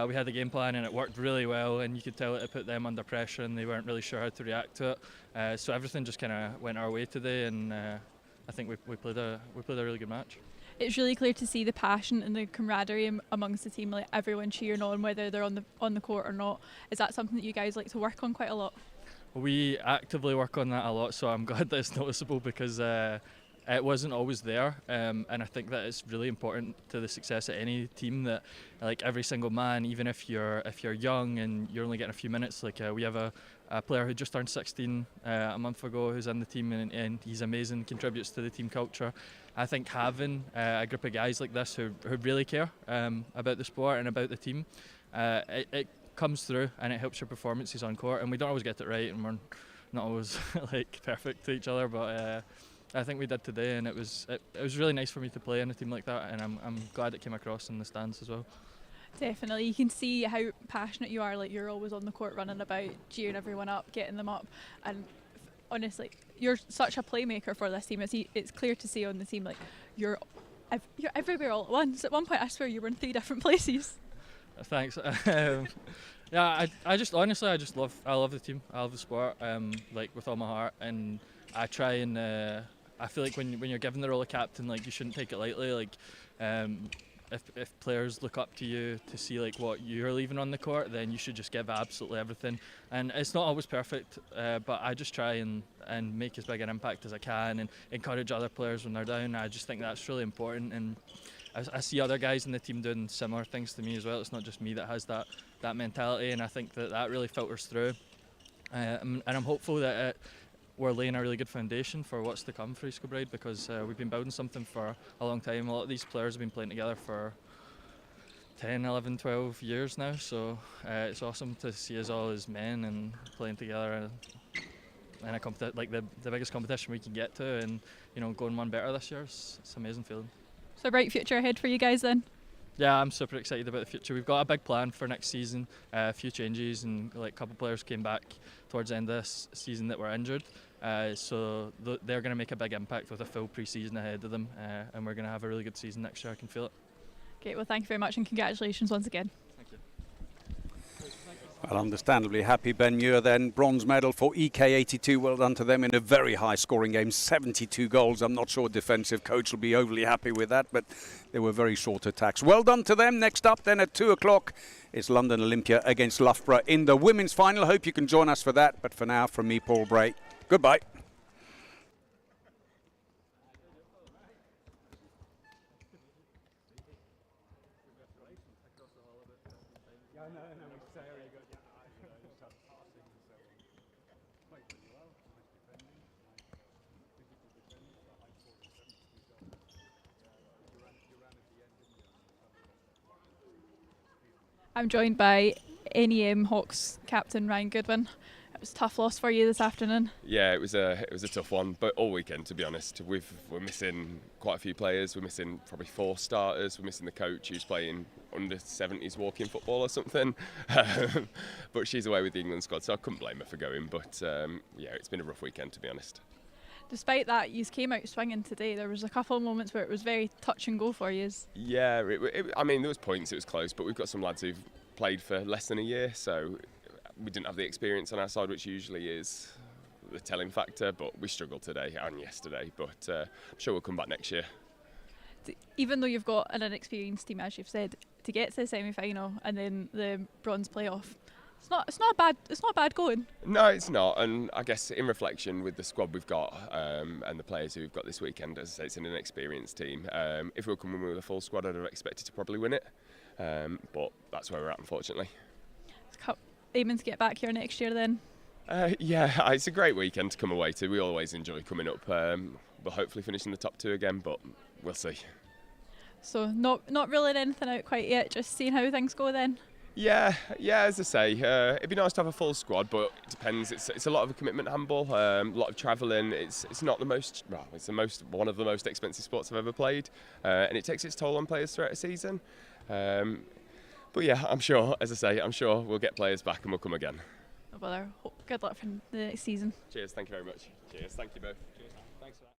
We had the game plan and it worked really well, and you could tell it put them under pressure and they weren't really sure how to react to it. So everything just kind of went our way today, and I think we played a really good match.
It's really clear to see the passion and the camaraderie amongst the team, like everyone cheering on whether they're on the court or not. Is that something that you guys like to work on quite a lot?
We actively work on that a lot, so I'm glad that it's noticeable, because it wasn't always there, and I think that it's really important to the success of any team that every single man, even if you're young and you're only getting a few minutes, we have a player who just turned 16 a month ago who's in the team, and he's amazing, contributes to the team culture. I think having a group of guys like this who really care about the sport and about the team, it comes through and it helps your performances on court. And we don't always get it right, and we're not always perfect to each other, but I think we did today, and it was really nice for me to play in a team like that, and I'm glad it came across in the stands as well.
Definitely, you can see how passionate you are. You're always on the court running about, cheering everyone up, getting them up, and honestly, you're such a playmaker for this team. It's clear to see on the team, you're everywhere all at once. At one point, I swear you were in 3 different places.
Thanks. Yeah, I love the team. I love the sport, with all my heart, and I try and I feel like when you're given the role of captain, you shouldn't take it lightly. If players look up to you to see what you're leaving on the court, then you should just give absolutely everything. And it's not always perfect, but I just try and make as big an impact as I can and encourage other players when they're down. I just think that's really important, and I see other guys in the team doing similar things to me as well. It's not just me that has that mentality, and I think that really filters through. And I'm hopeful that we're laying a really good foundation for what's to come for East Kilbride, because we've been building something for a long time. A lot of these players have been playing together for 10, 11, 12 years now, so it's awesome to see us all as men and playing together in a the biggest competition we can get to, and going one better this year. It's an amazing feeling.
So a bright future ahead for you guys then?
Yeah, I'm super excited about the future. We've got a big plan for next season, a few changes, and a couple of players came back towards the end of this season that were injured. So they're going to make a big impact with a full pre-season ahead of them, and we're going to have a really good season next year. I can feel it.
Okay, well, thank you very much, and congratulations once again.
Thank you.
Well, understandably happy Ben Muir then. Bronze medal for EK82. Well done to them in a very high scoring game. 72 goals. I'm not sure defensive coach will be overly happy with that, but they were very short attacks. Well done to them. Next up then at 2 o'clock is London Olympia against Loughborough in the women's final. Hope you can join us for that. But for now, from me, Paul Bray, goodbye.
I'm joined by NEM Hawks captain Ryan Goodwin. It was a tough loss for you this afternoon.
Yeah, it was a tough one, but all weekend, to be honest. We're missing quite a few players. We're missing probably 4 starters. We're missing the coach who's playing under 70s walking football or something. But she's away with the England squad, so I couldn't blame her for going. But yeah, it's been a rough weekend, to be honest.
Despite that, you came out swinging today. There was a couple of moments where it was very touch and go for you.
Yeah, I mean, there was points, it was close, but we've got some lads who've played for less than a year, so we didn't have the experience on our side, which usually is the telling factor, but we struggled today and yesterday, but I'm sure we'll come back next year.
Even though you've got an inexperienced team, as you've said, to get to the semi-final and then the bronze playoff, it's not bad going.
No, it's not, and I guess in reflection with the squad we've got and the players who we've got this weekend, as I say, it's an inexperienced team. If we were coming with a full squad, I'd have expected to probably win it, but that's where we're at, unfortunately.
Aiming to get back here next year then?
Yeah, it's a great weekend to come away to. We always enjoy coming up. We'll hopefully finish in the top 2 again, but we'll see. So
not ruling anything out quite yet, just seeing how things go then?
Yeah, as I say, it'd be nice to have a full squad, but it depends. It's a lot of a commitment, handball, a lot of travelling. It's not the most, well, it's one of the most expensive sports I've ever played, and it takes its toll on players throughout a season. But yeah, I'm sure, as I say, we'll get players back and we'll come again.
No bother. Good luck for the next season.
Cheers, thank you very much. Cheers, thank you both.
Cheers, man. Thanks for that.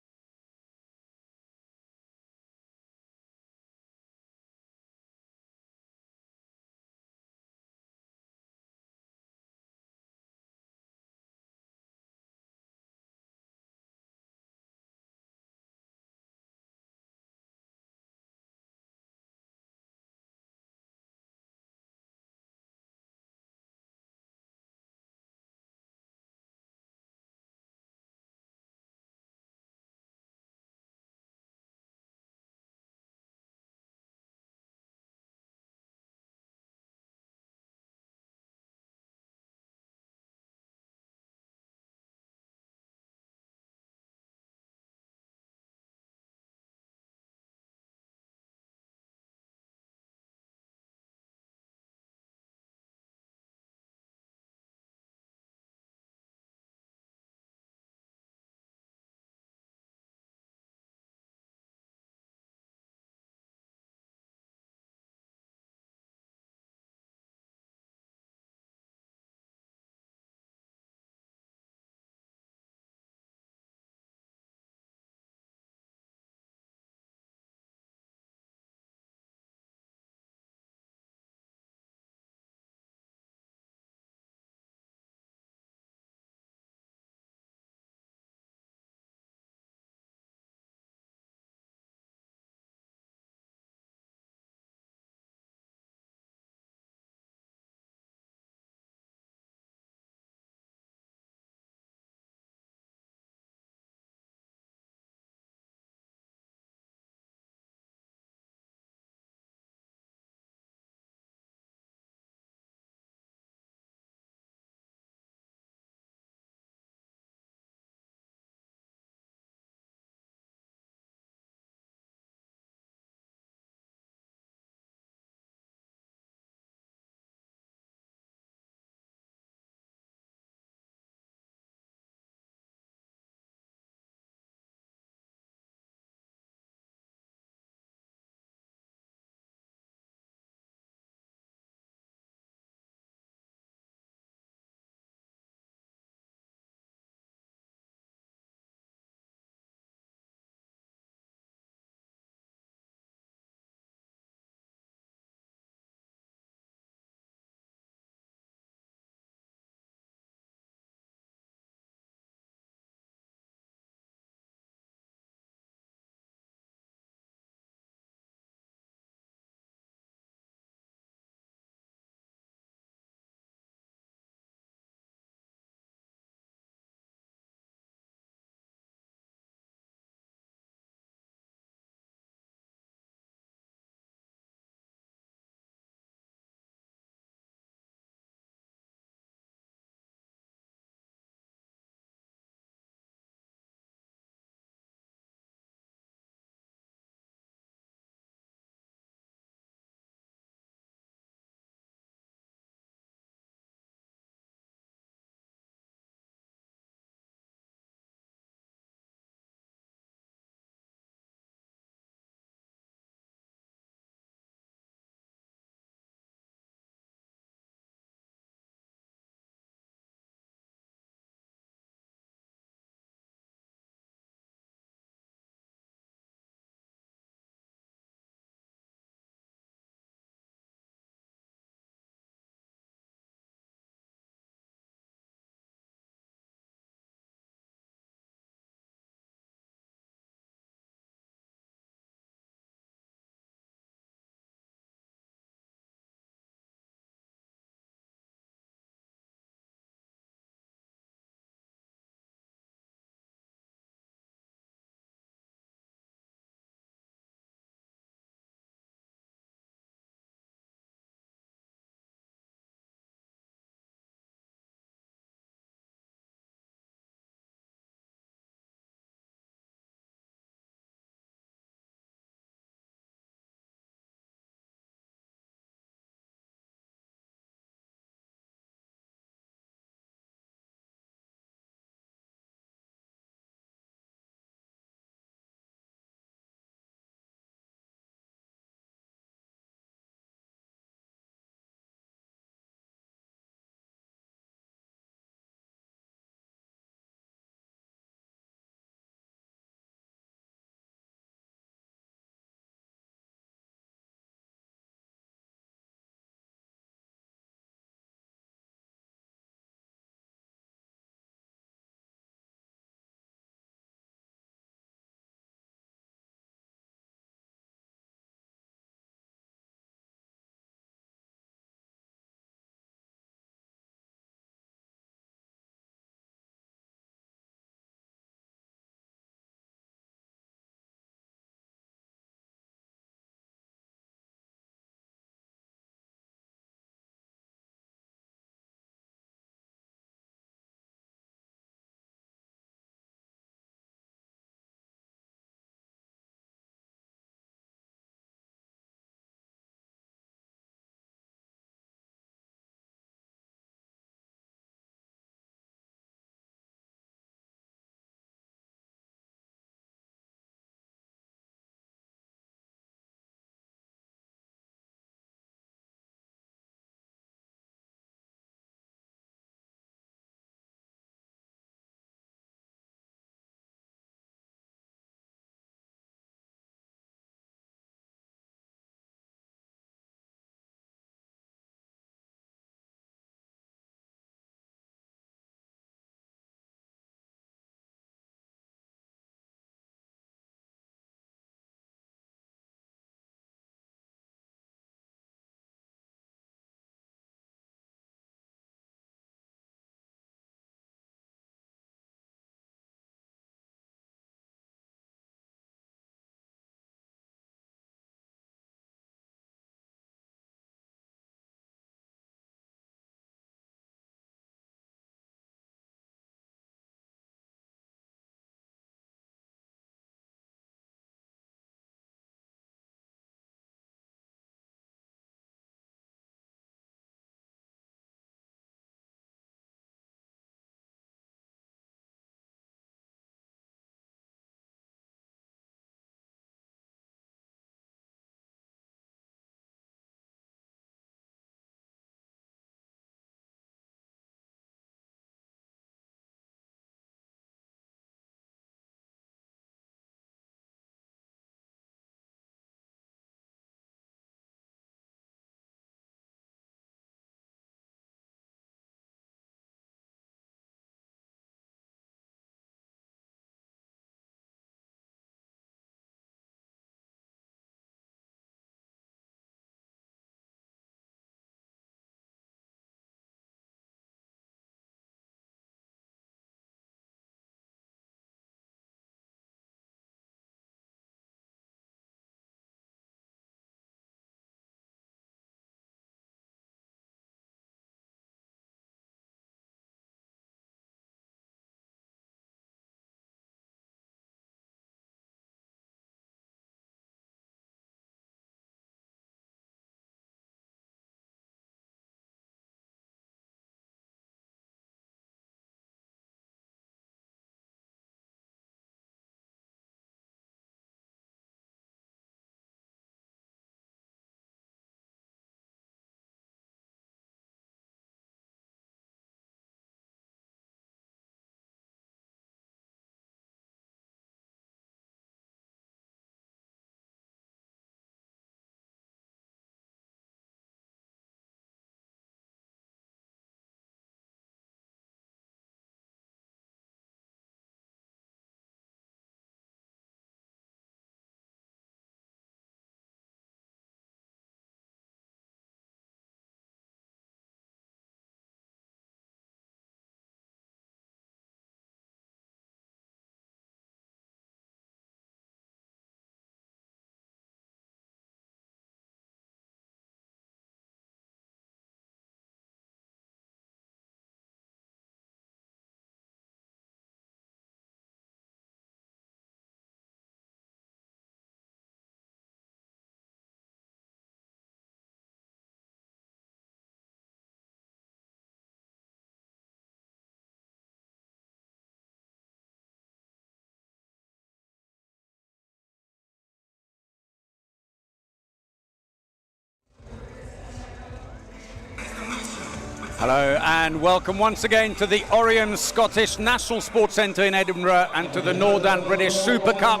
Hello and welcome once again to the Oriam Scottish National Sports Centre in Edinburgh and to the Northern British Super Cup.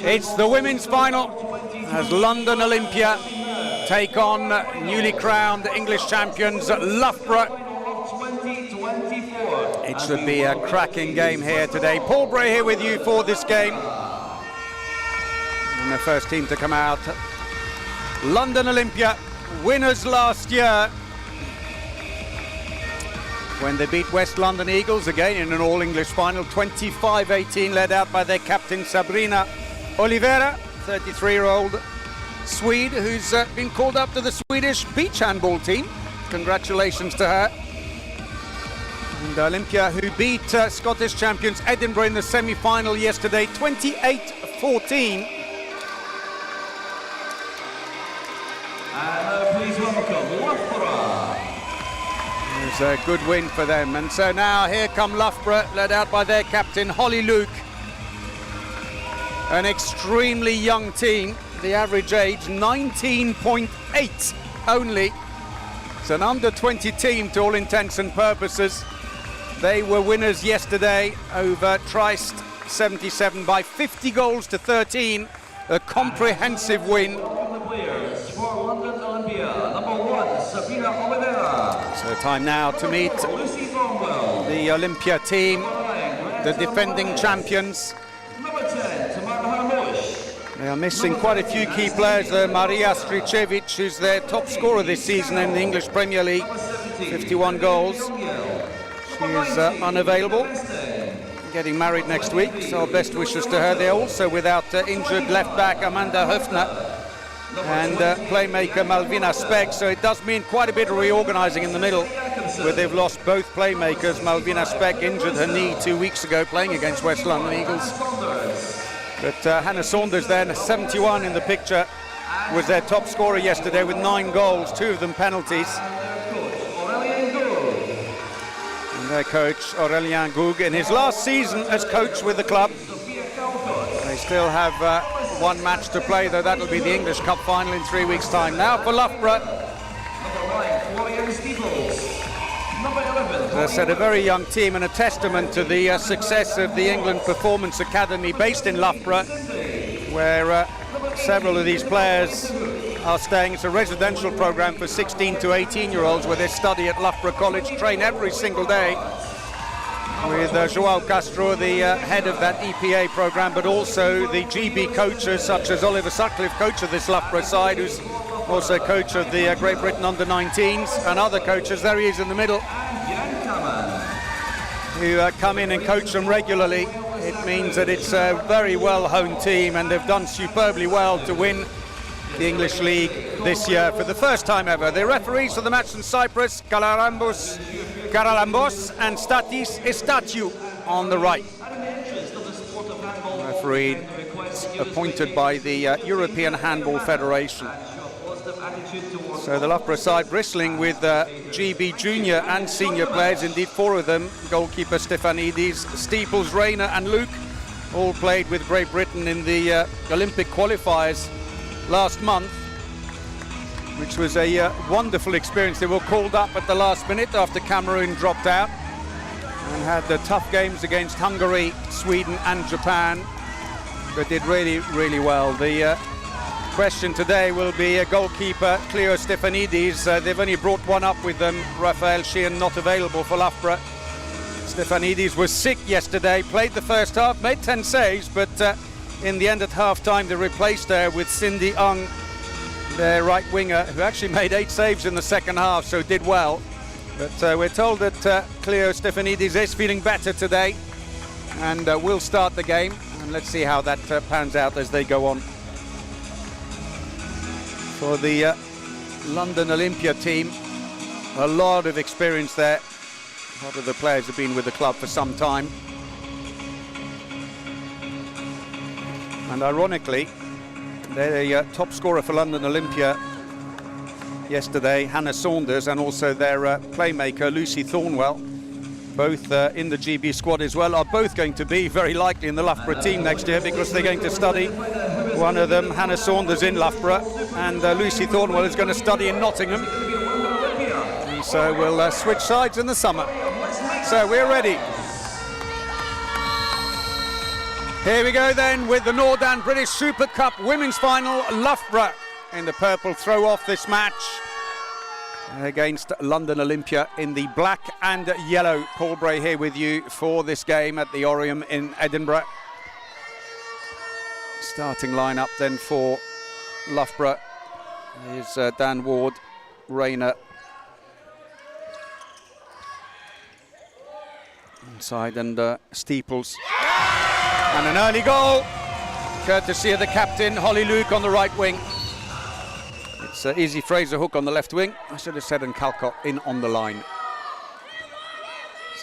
It's the women's final as London Olympia take on newly crowned English champions Loughborough. It should be a cracking game here today. Paul Bray here with you for this game. And the first team to come out, London Olympia, winners last year when they beat West London Eagles again in an all-English final, 25-18, led out by their captain Sabrina Olivera, 33-year-old Swede who's been called up to the Swedish beach handball team. Congratulations to her. And Olympia, who beat Scottish champions Edinburgh in the semi-final yesterday, 28-14.
And please welcome Loughborough.
It's a good win for them. And so now here come Loughborough, led out by their captain Holly Luke. An extremely young team. The average age 19.8 only. It's an under-20 team to all intents and purposes. They were winners yesterday over Trice 77 by 50 goals to 13. A comprehensive win. So time now to meet the Olympia team, the defending champions. They are missing quite a few key players. Maria Stricevic, who's their top scorer this season in the English Premier League, 51 goals. She is unavailable, getting married next week, so our best wishes to her. They're also without injured left-back Amanda Höfner and playmaker Malvina Speck, so it does mean quite a bit of reorganising in the middle, where they've lost both playmakers. Malvina Speck injured her knee 2 weeks ago playing against West London Eagles. But Hannah Saunders then, 71 in the picture, was their top scorer yesterday with 9 goals, 2 of them penalties. And their coach, Aurélien Goug, in his last season as coach with the club. They still have one match to play, though that'll be the English Cup final in 3 weeks' time. Now for Loughborough. As I said, a very young team and a testament to the success of the England Performance Academy based in Loughborough, where several of these players are staying. It's a residential program for 16 to 18-year-olds where they study at Loughborough College, train every single day with João Castro, the head of that EPA program, but also the GB coaches such as Oliver Sutcliffe, coach of this Loughborough side, who's also coach of the Great Britain under-19s, and other coaches. There he is in the middle, who come in and coach them regularly. It means that it's a very well-honed team, and they've done superbly well to win the English League this year for the first time ever. The referees for the match in Cyprus, Karalambos and Statis Estatiu on the right. Referee appointed by the European Handball Federation. So the Loughborough side bristling with GB junior and senior players, indeed 4 of them. Goalkeeper Stefanidis, Steeples, Rayner and Luke all played with Great Britain in the Olympic qualifiers last month, which was a wonderful experience. They were called up at the last minute after Cameroon dropped out and had the tough games against Hungary, Sweden and Japan, but did really, really well. The question today will be goalkeeper Cleo Stefanidis. They've only brought one up with them, Raphael Sheehan, not available for Loughborough. Stefanidis was sick yesterday, played the first half, made 10 saves, but in the end at half-time they replaced her with Cindy Ung, their right winger, who actually made 8 saves in the second half, so did well. But we're told that Cleo Stefanidis is feeling better today and will start the game, and let's see how that pans out as they go on. For the London Olympia team, a lot of experience there. A lot of the players have been with the club for some time. And ironically, their top scorer for London Olympia yesterday, Hannah Saunders, and also their playmaker, Lucy Thornwell, both in the GB squad as well, are both going to be very likely in the Loughborough team next year because they're going to study. One of them, Hannah Saunders, in Loughborough, and Lucy Thornwell is going to study in Nottingham. And so we'll switch sides in the summer. So we're ready. Here we go then with the Northern British Super Cup Women's Final. Loughborough in the purple throw off this match against London Olympia in the black and yellow. Paul Bray here with you for this game at the Oriam in Edinburgh. Starting lineup then for Loughborough is Dan Ward, Rayner inside, and Steeples. And an early goal, courtesy of the captain, Holly Luke on the right wing. It's Izzy Fraser-Hook on the left wing. I should have said, and Calcott in on the line.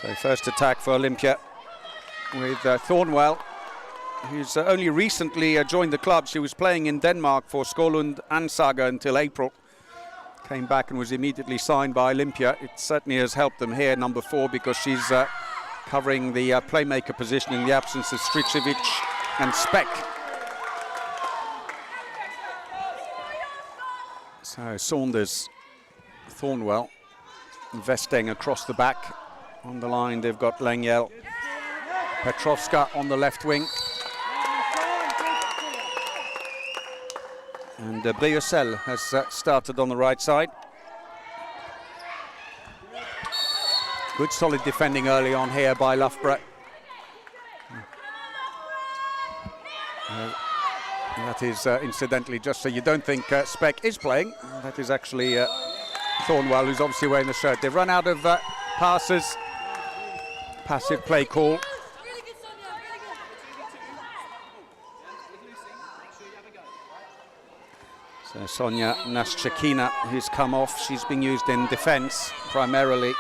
So first attack for Olympia with Thornwell, who's only recently joined the club. She was playing in Denmark for Skålund and Saga until April. Came back and was immediately signed by Olympia. It certainly has helped them here, number 4, because she's covering the playmaker position in the absence of Stricevic and Speck. So Saunders, Thornwell, Vesteng across the back. On the line they've got Lengyel, Petrovska on the left wing. And Briosel has started on the right side. Good solid defending early on here by Loughborough. That is incidentally, just so you don't think Speck is playing, that is actually Thornwell, who's obviously wearing the shirt. They've run out of passes. Passive play call. So Sonia Naschakina, who's come off, she's being used in defence primarily.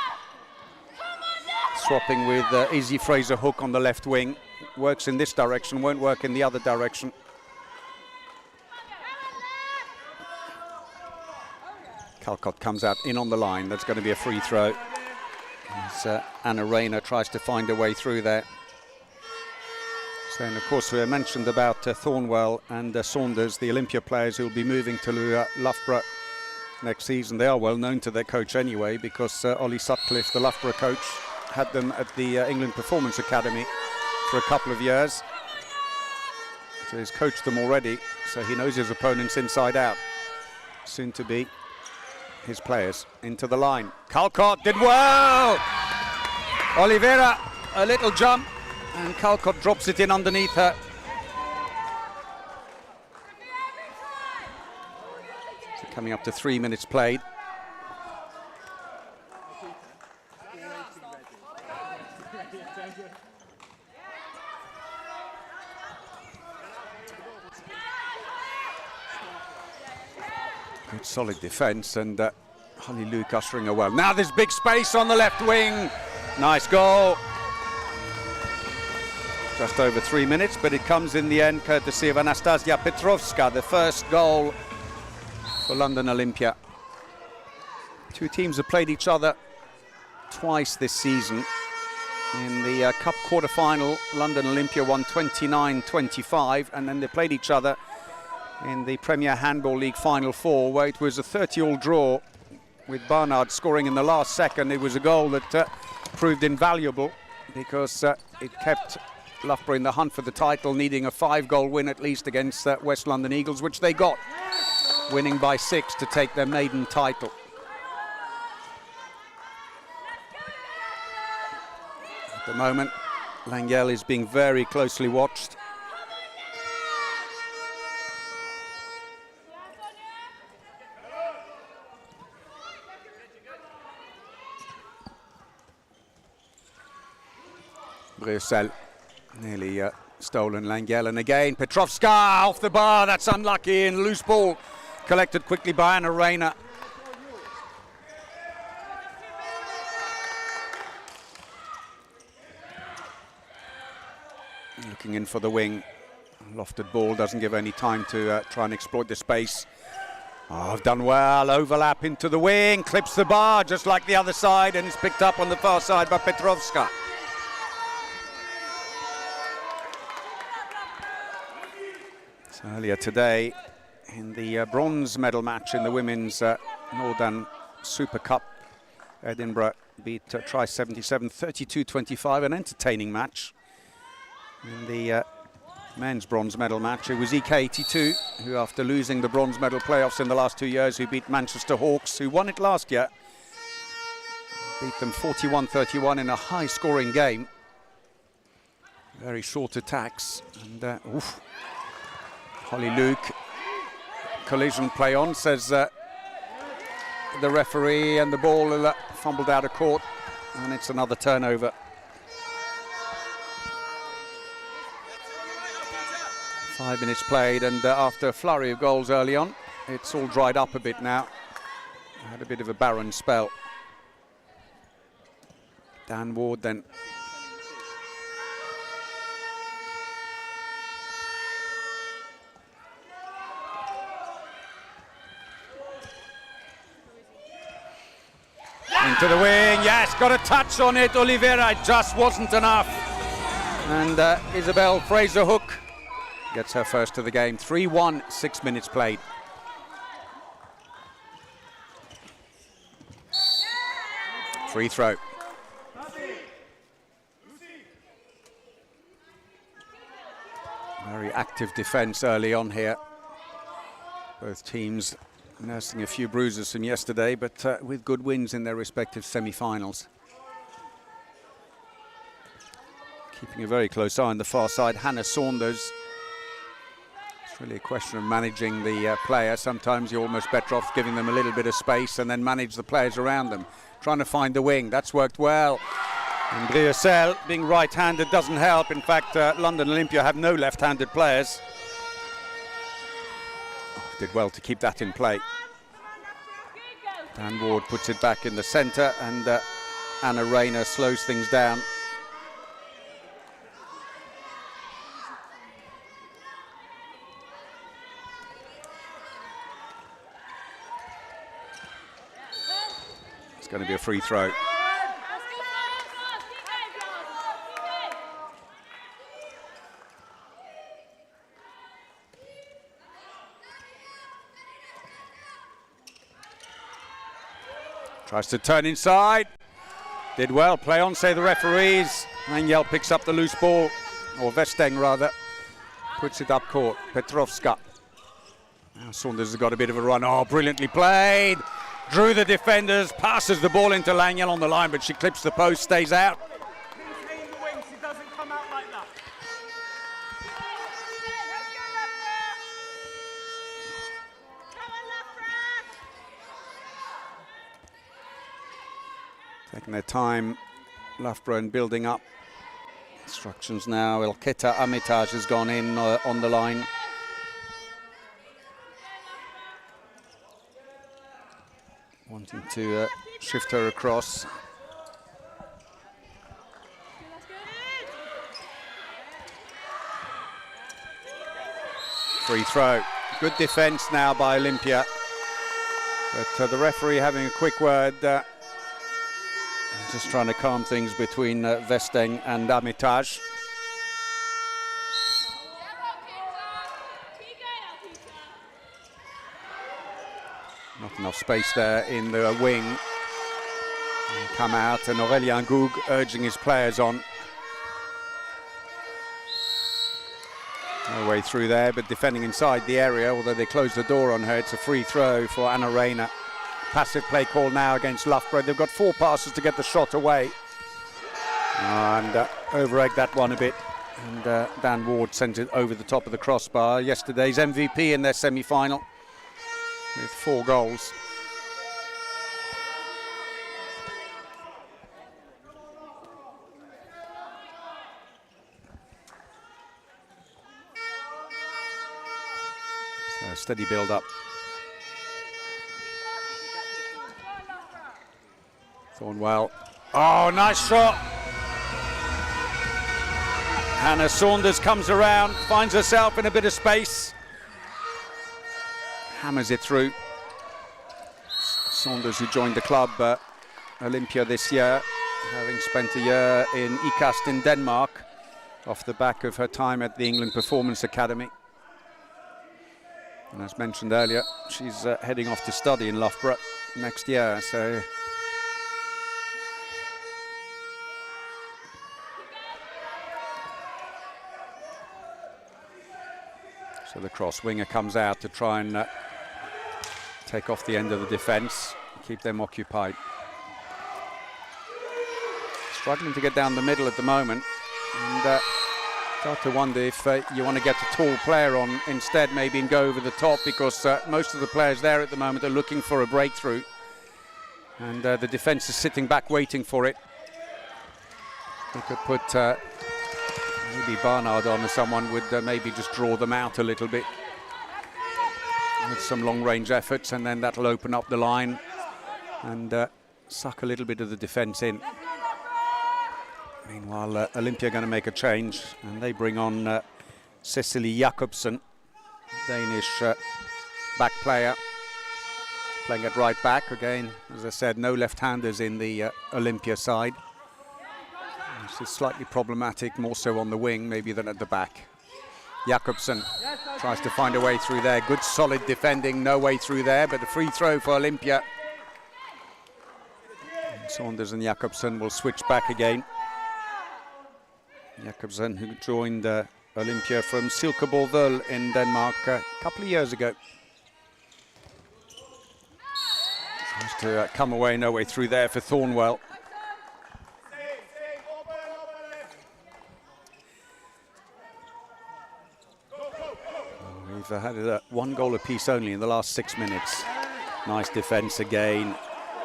Swapping with Izzy Fraser-Hook on the left wing. Works in this direction, won't work in the other direction. Calcott comes out in on the line. That's going to be a free throw. As Anna Rayner tries to find a way through there. So, and of course, we mentioned about Thornwell and Saunders, the Olympia players who will be moving to Loughborough next season. They are well known to their coach anyway, because Ollie Sutcliffe, the Loughborough coach, had them at the England Performance Academy for a couple of years. So he's coached them already, so he knows his opponents inside out. Soon to be his players into the line. Calcott did well! Oliveira, a little jump, and Calcott drops it in underneath her. So coming up to 3 minutes played. Good solid defence, and Holly Luke ushering her well. Now there's big space on the left wing. Nice goal. Just over 3 minutes, but it comes in the end courtesy of Anastasia Petrovska, the first goal for London Olympia. Two teams have played each other twice this season. In the Cup quarter-final, London Olympia won 29-25, and then they played each other in the Premier Handball League Final 4, where it was a 30-all draw with Barnard scoring in the last second. It was a goal that proved invaluable because it kept Loughborough in the hunt for the title, needing a 5-goal win at least against West London Eagles, which they got, winning by 6 to take their maiden title. At the moment, Lengyel is being very closely watched. Briosel nearly stolen Lengyel, and again Petrovska off the bar. That's unlucky, and loose ball collected quickly by Anna Rayner. Looking in for the wing. Lofted ball doesn't give any time to try and exploit the space. Oh, done well. Overlap into the wing, clips the bar just like the other side, and is picked up on the far side by Petrovska. So earlier today, in the bronze medal match in the women's Northern Super Cup Edinburgh beat Try 77 32-25, an entertaining match. In the men's bronze medal match, it was EK82 who, after losing the bronze medal playoffs in the last 2 years, who beat Manchester Hawks, who won it last year. Beat them 41-31 in a high-scoring game. Very short attacks. And Holly Luke, collision play on, says the referee, and the ball fumbled out of court, and it's another turnover. 5 minutes played, and after a flurry of goals early on, it's all dried up a bit now. Had a bit of a barren spell. Dan Ward then. Into the wing, yes, got a touch on it. Oliveira, it just wasn't enough. And Isabel Fraser-Hook gets her first of the game. 3-1, 6 minutes played. Free throw. Very active defence early on here. Both teams nursing a few bruises from yesterday, but with good wins in their respective semi-finals. Keeping a very close eye on the far side, Hannah Saunders. It's really a question of managing the player. Sometimes you're almost better off giving them a little bit of space and then manage the players around them. Trying to find the wing, that's worked well. And Briocel, being right-handed, doesn't help. In fact, London Olympia have no left-handed players. Did well to keep that in play. Dan Ward puts it back in the centre, and Anna Rayner slows things down. It's going to be a free throw. Tries to turn inside. Did well. Play on, say the referees. Angel picks up the loose ball, or Vesteng rather. Puts it up court. Petrovska. Now Saunders has got a bit of a run. Oh, brilliantly played. Drew the defenders. Passes the ball into Langell on the line, but she clips the post, stays out. Taking their time, Loughborough, and building up. Instructions now. Elketa Amitage has gone in on the line. Wanting to shift her across. Free throw. Good defence now by Olympia. But the referee having a quick word. Just trying to calm things between Vesteng and Amitage. Not enough space there in the wing. And come out, and Aurélien Goug urging his players on. No way through there, but defending inside the area, although they closed the door on her. It's a free throw for Anna Rayner. Passive play call now against Loughborough. They've got 4 passes to get the shot away. And over-egged that one a bit. And Dan Ward sent it over the top of the crossbar. Yesterday's MVP in their semi-final with 4 goals. So steady build-up. Thornwell. Oh, nice shot. Hannah Saunders comes around, finds herself in a bit of space. Hammers it through. Saunders, who joined the club Olympia this year, having spent a year in Ikast in Denmark, off the back of her time at the England Performance Academy. And as mentioned earlier, she's heading off to study in Loughborough next year, so So the cross winger comes out to try and take off the end of the defence, keep them occupied. Struggling to get down the middle at the moment, and start to wonder if you want to get a tall player on instead, maybe, and go over the top, because most of the players there at the moment are looking for a breakthrough, and the defence is sitting back waiting for it. They could put maybe Barnard on, or someone would maybe just draw them out a little bit with some long-range efforts, and then that'll open up the line and suck a little bit of the defence in. Meanwhile, Olympia are going to make a change, and they bring on Cecily Jakobsen, Danish back player, playing at right back. Again, as I said, no left-handers in the Olympia side. This is slightly problematic, more so on the wing maybe than at the back. Jakobsen tries to find a way through there. Good solid defending, no way through there, but a free throw for Olympia. And Saunders and Jakobsen will switch back again. Jakobsen, who joined Olympia from Silkeborg in Denmark a couple of years ago. Tries to come away, no way through there for Thornwell. We've had one goal apiece only in the last 6 minutes. Nice defence again.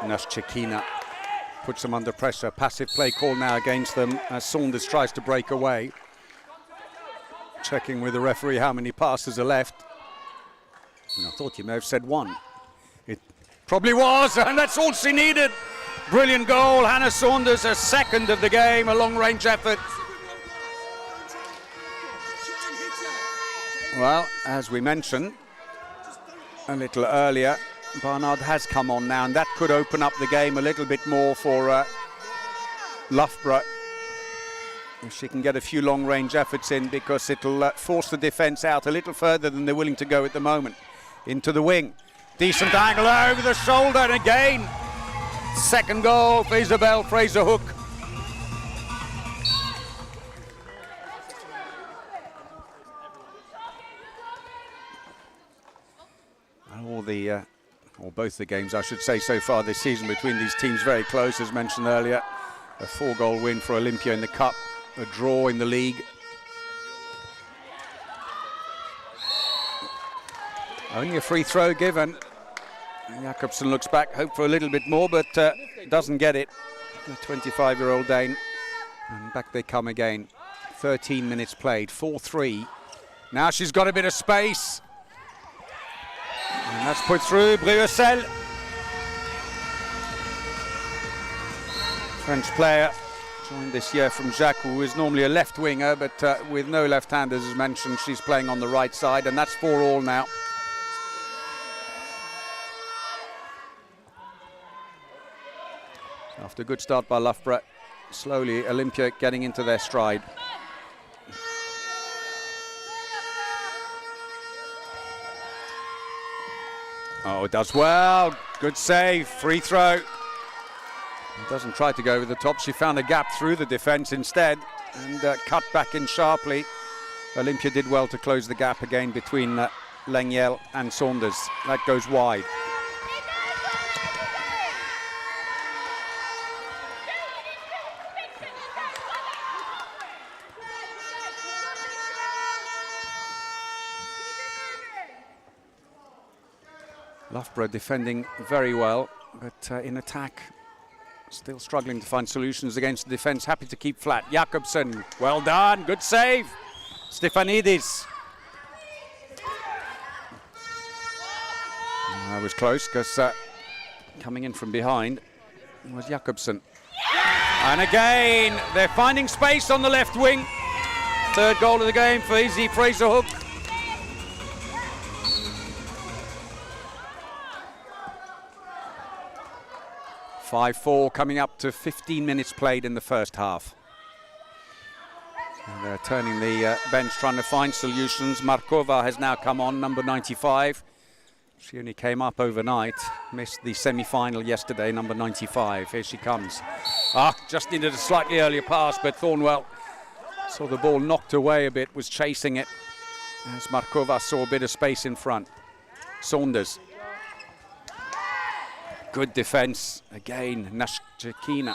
Nashchekina puts them under pressure. Passive play call now against them as Saunders tries to break away. Checking with the referee how many passes are left. And I thought you may have said one. It probably was, and that's all she needed. Brilliant goal. Hannah Saunders, a second of the game, a long-range effort. Well, as we mentioned a little earlier, Barnard has come on now, and that could open up the game a little bit more for Loughborough. If she can get a few long-range efforts in, because it'll force the defence out a little further than they're willing to go at the moment. Into the wing. Decent angle over the shoulder, and again, second goal for Isabel Fraser-Hook. Or both the games, I should say, so far this season between these teams very close, as mentioned earlier. A 4-goal win for Olympia in the Cup, a draw in the league. Only a free throw given. Jakobsen looks back, hope for a little bit more, but doesn't get it. The 25-year-old Dane. And back they come again. 13 minutes played, 4-3. Now she's got a bit of space. And that's put through. Bruxelles. French player, joined this year from Jacques, who is normally a left winger, but with no left-handers, as mentioned, she's playing on the right side, and that's 4-all now. After a good start by Loughborough, slowly Olympia getting into their stride. Oh, does well. Good save. Free throw. Doesn't try to go over the top. She found a gap through the defence instead and cut back in sharply. Olympia did well to close the gap again between Lengyel and Saunders. That goes wide. Loughborough defending very well, but in attack, still struggling to find solutions against the defence. Happy to keep flat. Jakobsen, well done, good save. Stefanidis. I was close because coming in from behind was Jakobsen. And again, they're finding space on the left wing. Third goal of the game for Izzy Fraser-Hook. .5-4 coming up to 15 minutes played in the first half. And they're turning the bench, trying to find solutions. Markova has now come on, number 95. She only came up overnight, missed the semi-final yesterday, number 95. Here she comes. Just needed a slightly earlier pass, but Thornwell saw the ball knocked away a bit, was chasing it. as Markova saw a bit of space in front. Saunders. Good defence. Again, Nashchikina.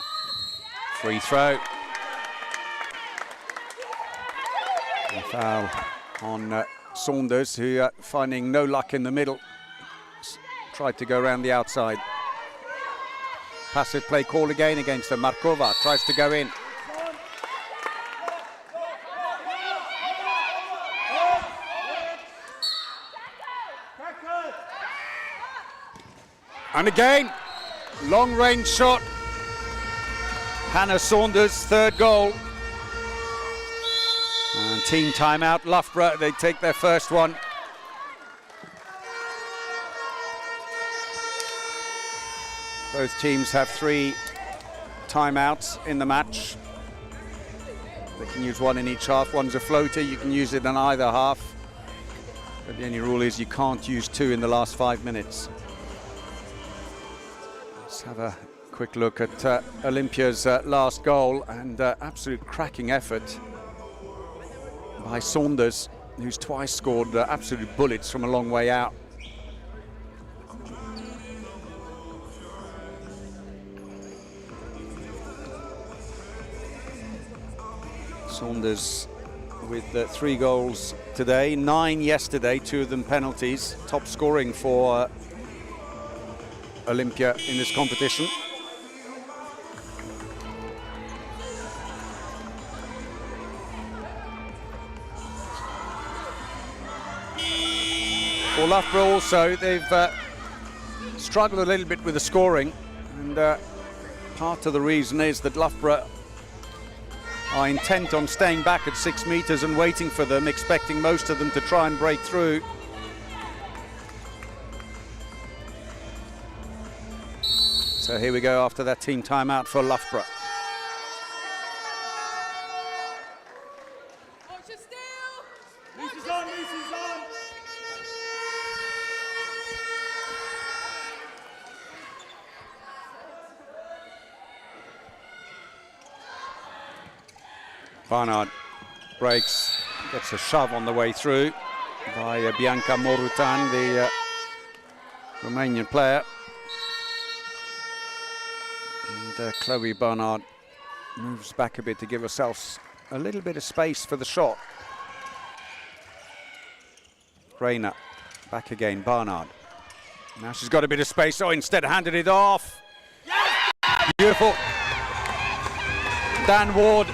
Free throw. A foul on Saunders, who finding no luck in the middle. Tried to go around the outside. Passive play call again against the Markova. Tries to go in. And again, long range shot. Hannah Saunders, third goal. And team timeout, Loughborough, they take their first one. Both teams have 3 timeouts in the match. They can use one in each half. One's a floater, you can use it in either half. But the only rule is you can't use 2 in the last 5 minutes. Let's have a quick look at Olympia's last goal, and absolute cracking effort by Saunders, who's twice scored absolute bullets from a long way out. Saunders with 3 goals today, 9 yesterday, 2 of them penalties. Top scoring for Olympia in this competition. For Loughborough also, they've struggled a little bit with the scoring, and part of the reason is that Loughborough are intent on staying back at 6 metres and waiting for them, expecting most of them to try and break through. So here we go after that team timeout for Loughborough. Barnard breaks, gets a shove on the way through by Bianca Morutan, the Romanian player. And Chloe Barnard moves back a bit to give herself a little bit of space for the shot. Rayner back again, Barnard. Now she's got a bit of space, so instead handed it off. Beautiful. Dan Ward,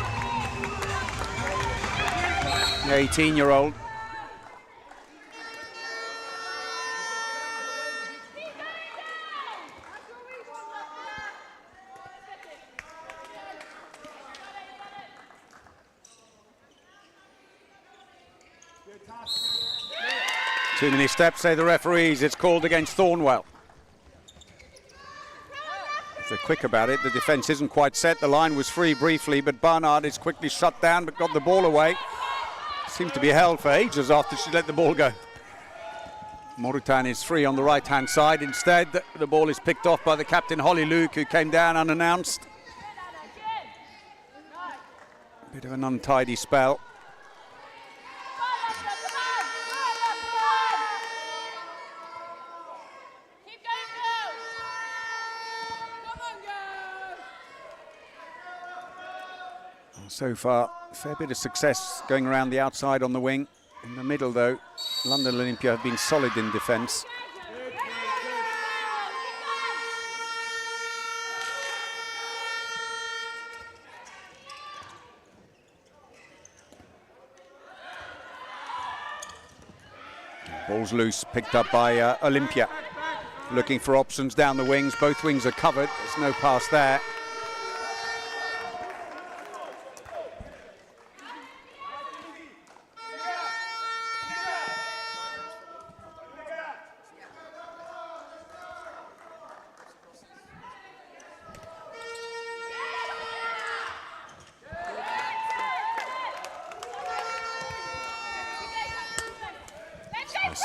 the 18-year-old. Too many steps, say the referees. It's called against Thornwell. If they're quick about it, the defence isn't quite set. The line was free briefly, but Barnard is quickly shut down, but got the ball away. Seemed to be held for ages after she let the ball go. Morutan is free on the right-hand side. Instead, the ball is picked off by the captain, Holly Luke, who came down unannounced. Bit of an untidy spell. So far, a fair bit of success going around the outside on the wing. In the middle, though, London Olympia have been solid in defence. Ball's loose, picked up by Olympia. Looking for options down the wings. Both wings are covered. There's no pass there.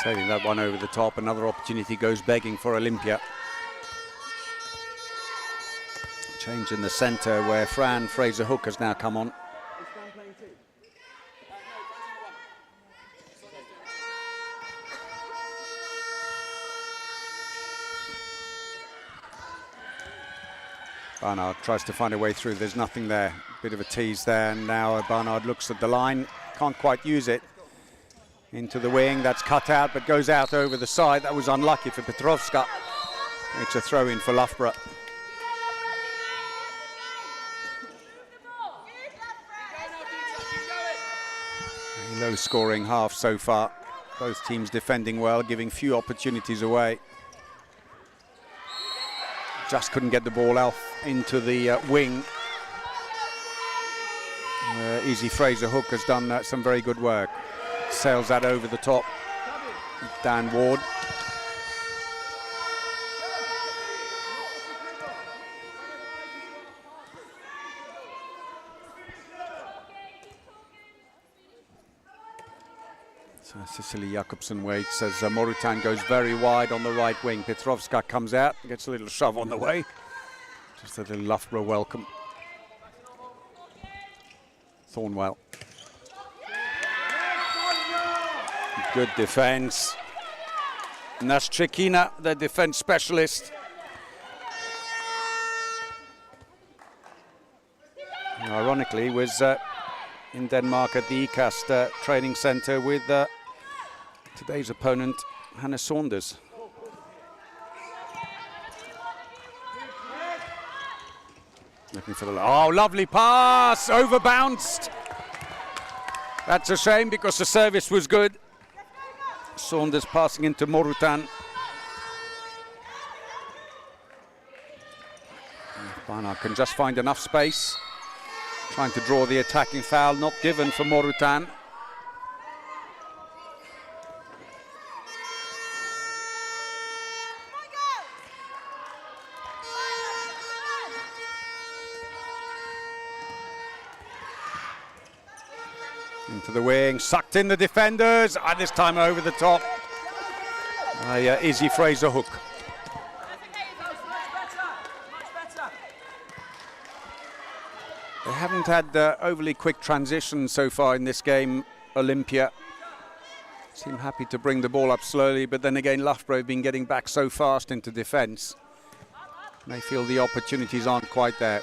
Sailing that one over the top. Another opportunity goes begging for Olympia. Change in the centre where Fran Fraser-Hook has now come on. Barnard tries to find a way through. There's nothing there. Bit of a tease there. And now Barnard looks at the line. Can't quite use it. Into the wing. That's cut out, but goes out over the side. That was unlucky for Petrovska. It's a throw-in for Loughborough. A low-scoring half so far. Both teams defending well, giving few opportunities away. Just couldn't get the ball off into the wing. Easy Fraser Hook has done some very good work. Sails that over the top. Dan Ward. So Cicely Jakobsen waits as Morutan goes very wide on the right wing. Petrovska comes out, gets a little shove on the way. Just a little Loughborough welcome. Thornwell. Good defence. And that's Trekina, the defence specialist. And ironically, was in Denmark at the IKAST training centre with today's opponent, Hannah Saunders. Looking for the... Oh, lovely pass! Overbounced! That's a shame because the service was good. Saunders passing into Morutan. Barnard can just find enough space. Trying to draw the attacking foul, not given for Morutan. Into the wing, sucked in the defenders, and this time over the top. Izzy Fraser Hook. They haven't had overly quick transitions so far in this game, Olympia. Seem happy to bring the ball up slowly, but then again, Loughborough have been getting back so fast into defence. They feel the opportunities aren't quite there.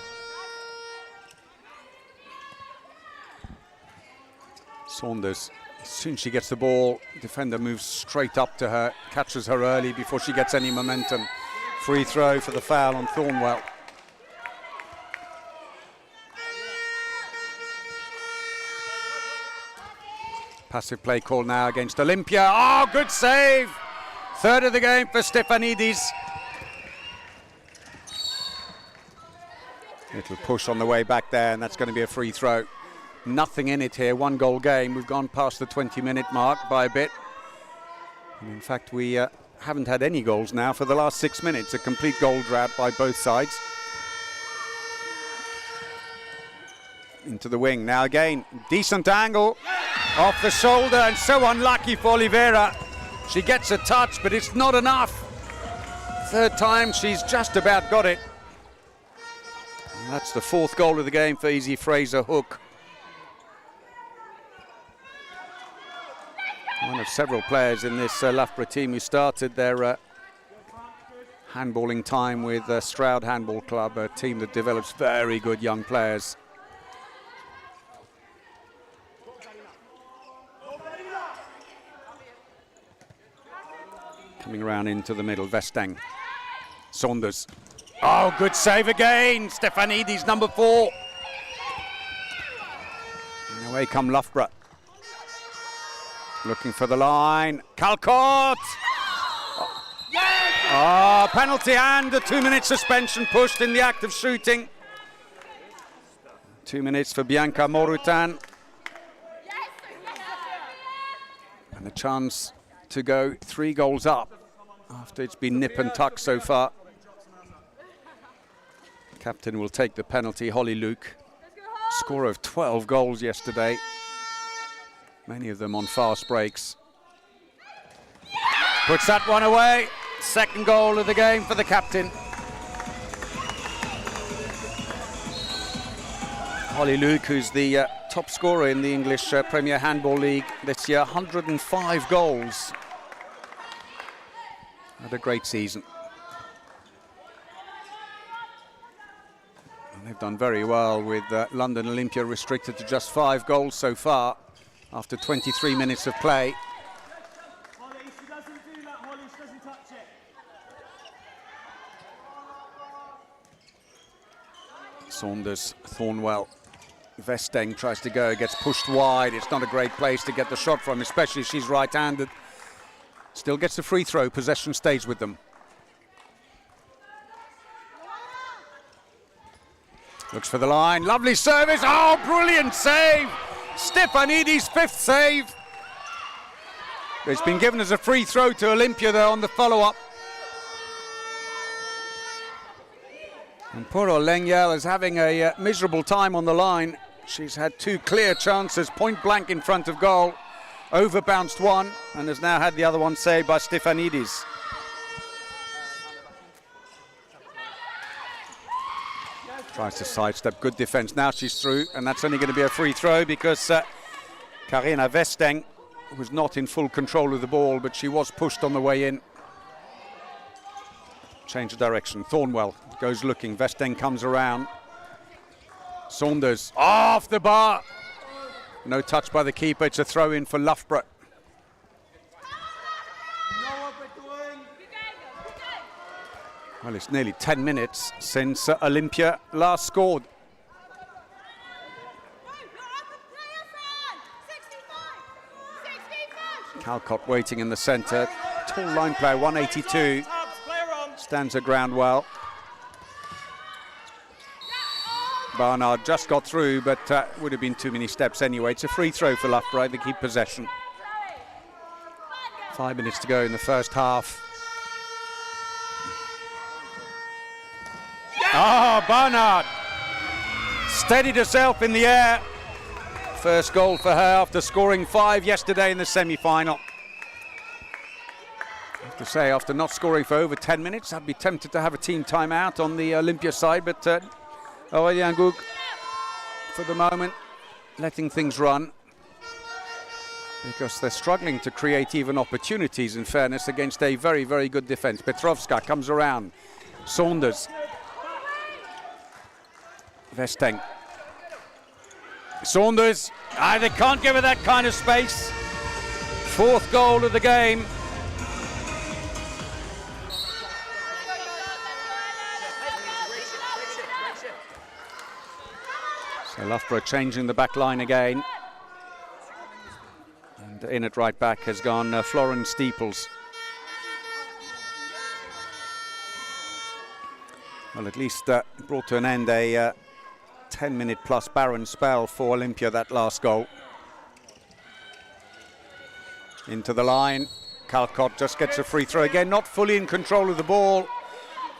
Saunders, as soon as she gets the ball, defender moves straight up to her, catches her early before she gets any momentum. Free throw for the foul on Thornwell. Passive play call now against Olympia. Oh, good save! Third of the game for Stefanidis. Little push on the way back there, and that's going to be a free throw. Nothing in it here, 1 goal game. We've gone past the 20-minute mark by a bit. And in fact, we haven't had any goals now for the last 6 minutes. A complete goal drought by both sides. Into the wing now again. Decent angle off the shoulder, and so unlucky for Oliveira. She gets a touch, but it's not enough. Third time she's just about got it. And that's the 4th goal of the game for Izzy Fraser Hook. One of several players in this Loughborough team who started their handballing time with Stroud Handball Club, a team that develops very good young players. Coming around into the middle, Vestang. Saunders. Oh, good save again. Stefanidis, number 4. And away come Loughborough. Looking for the line. Calcott! Oh, penalty and a 2-minute suspension pushed in the act of shooting. 2 minutes for Bianca Morutan. And a chance to go 3 goals up after it's been nip and tuck so far. Captain will take the penalty, Holly Luke. Scorer of 12 goals yesterday. Many of them on fast breaks. Puts that one away. 2nd goal of the game for the captain. Holly Luke, who's the top scorer in the English Premier Handball League this year, 105 goals. Had a great season. And they've done very well with London Olympia restricted to just 5 goals so far after 23 minutes of play.
Holly, she doesn't do that, Holly, she doesn't touch it.
Saunders, Thornwell, Vesteng tries to go, gets pushed wide. It's not a great place to get the shot from, especially if she's right-handed. Still gets a free throw, possession stays with them. Looks for the line, lovely service, oh brilliant save! Stefanidis' 5th save. It's been given as a free throw to Olympia there on the follow-up. And poor Lengyel is having a miserable time on the line. She's had 2 clear chances, point blank in front of goal. Overbounced one and has now had the other one saved by Stefanidis. Tries to sidestep, good defense. Now she's through, and that's only going to be a free throw because Karina Vesteng was not in full control of the ball, but she was pushed on the way in. Change of direction. Thornwell goes looking. Vesteng comes around. Saunders off the bar. No touch by the keeper. It's a throw in for Loughborough. Well, it's nearly 10 minutes since Olympia last scored. Calcott waiting in the centre. Tall line player, 182. Stands her ground well. Barnard just got through, but would have been too many steps anyway. It's a free throw for Loughborough. They keep possession. 5 minutes to go in the first half. Ah, Barnard steadied herself in the air. First goal for her after scoring 5 yesterday in the semi-final. I have to say, after not scoring for over 10 minutes, I'd be tempted to have a team timeout on the Olympia side, but Oriam for the moment letting things run because they're struggling to create even opportunities, in fairness, against a very, very good defense. Petrovska comes around. Saunders. Vesteng. Saunders. They can't give her that kind of space. 4th goal of the game. So Loughborough changing the back line again. And in at right back has gone Florence Steeples. Well, at least brought to an end a 10-minute plus barren spell for Olympia, that last goal. Into the line. Calcott just gets a free throw again, not fully in control of the ball.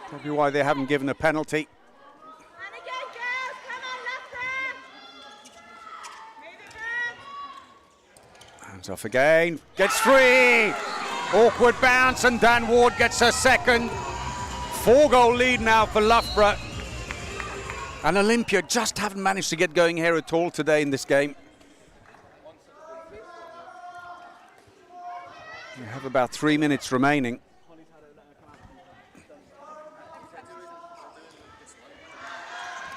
Probably why they haven't given a penalty. Hands off again, gets free! Awkward bounce and Dan Ward gets her 2nd. 4-goal lead now for Loughborough. And Olympia just haven't managed to get going here at all today in this game. We have about 3 minutes remaining.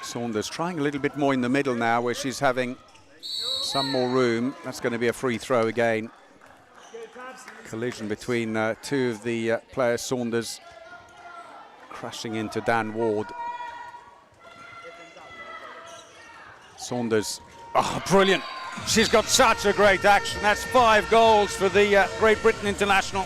Saunders trying a little bit more in the middle now, where she's having some more room. That's going to be a free throw again. Collision between 2 of the players. Saunders crashing into Dan Ward. Saunders, oh brilliant. She's got such a great action. That's 5 goals for the Great Britain international.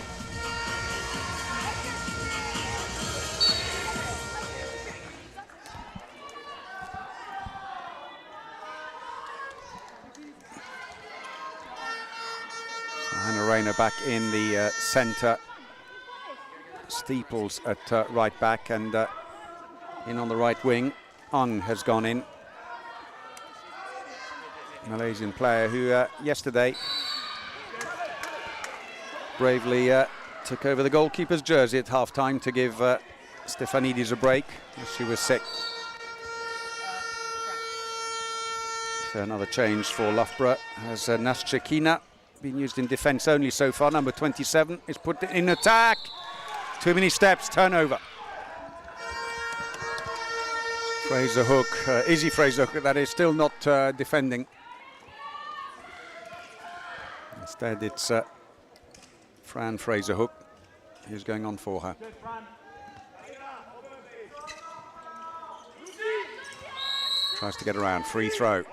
Hannah Rayner back in the centre. Steeples at right back, and in on the right wing. Ung has gone in. Malaysian player who yesterday bravely took over the goalkeeper's jersey at half-time to give Stefanidis a break as she was sick. So another change for Loughborough as Naschekina, been used in defence only so far. Number 27 is put in attack. Too many steps, turnover. Fraser Hook, Izzy Fraser Hook, that is, still not defending. Instead it's Fran Fraser Hook who's going on for her. Tries to get around, free throw.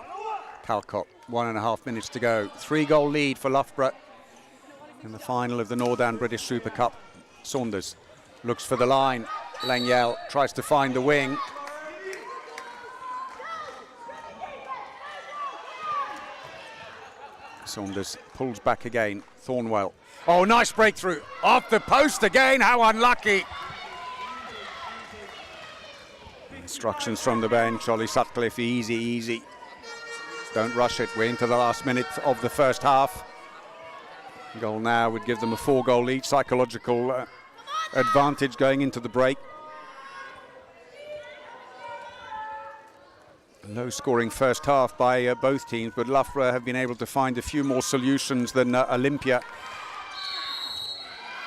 Calcott, 1.5 minutes to go. 3-goal lead for Loughborough in the final of the Northern British Super Cup. Saunders looks for the line. Lengyel tries to find the wing. Saunders pulls back again. Thornwell. Oh, nice breakthrough. Off the post again. How unlucky. Instructions from the bench. Ollie Sutcliffe, easy, easy. Don't rush it. We're into the last minute of the first half. Goal now would give them a 4-goal lead. Psychological advantage going into the break. Low scoring first half by both teams, but Loughborough have been able to find a few more solutions than Olympia.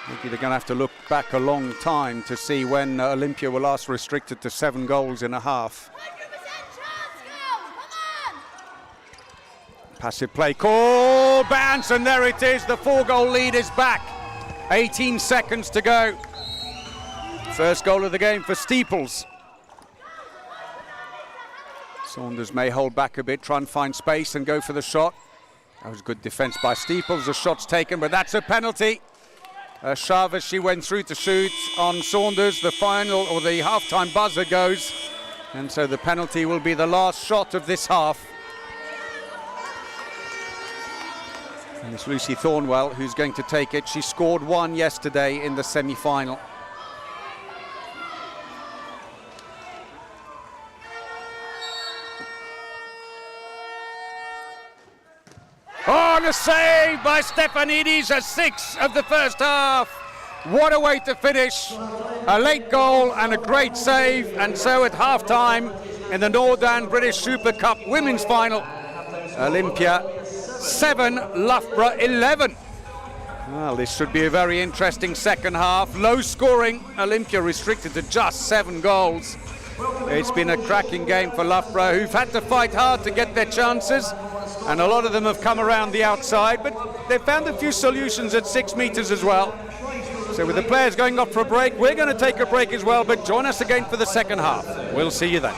Maybe they're going to have to look back a long time to see when Olympia were last restricted to 7 goals in a half. Passive play call, bounce, and there it is. The 4-goal lead is back. 18 seconds to go. First goal of the game for Steeples. Saunders may hold back a bit, try and find space and go for the shot. That was good defence by Steeples. The shot's taken, but that's a penalty. Chavez, she went through to shoot on Saunders. The final, or the half-time buzzer goes. And so the penalty will be the last shot of this half. And it's Lucy Thornwell who's going to take it. She scored 1 yesterday in the semi-final. Oh, and a save by Stefanidis, a 6 of the first half. What a way to finish. A late goal and a great save. And so at half-time in the Northern British Super Cup Women's Final, Olympia 7, Loughborough 11. Well, this should be a very interesting second half. Low scoring, Olympia restricted to just 7 goals. It's been a cracking game for Loughborough, who've had to fight hard to get their chances. And a lot of them have come around the outside, but they've found a few solutions at 6 metres as well. So with the players going off for a break, we're going to take a break as well, but join us again for the second half. We'll see you then.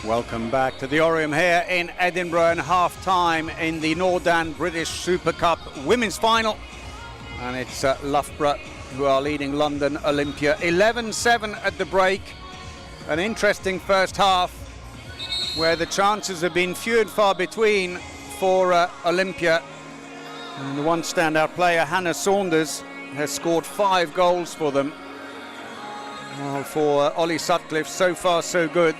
Welcome back to the Oriam here in Edinburgh, and half-time in the Nordan British Super Cup Women's Final. And it's Loughborough who are leading London Olympia 11-7 at the break. An interesting first half where the chances have been few and far between for Olympia. And the one standout player, Hannah Saunders, has scored 5 goals for them. Well, for Ollie Sutcliffe, so far so good.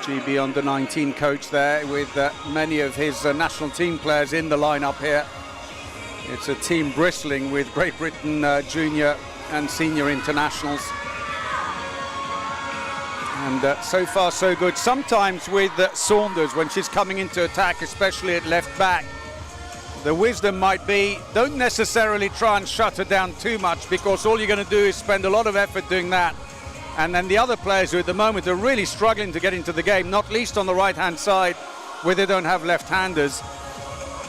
GB under-19 coach there with many of his national team players in the lineup here. It's a team bristling with Great Britain junior and senior internationals. And so far so good. Sometimes with Saunders, when she's coming into attack, especially at left back, the wisdom might be don't necessarily try and shut her down too much, because all you're going to do is spend a lot of effort doing that. And then the other players who at the moment are really struggling to get into the game, not least on the right-hand side where they don't have left-handers,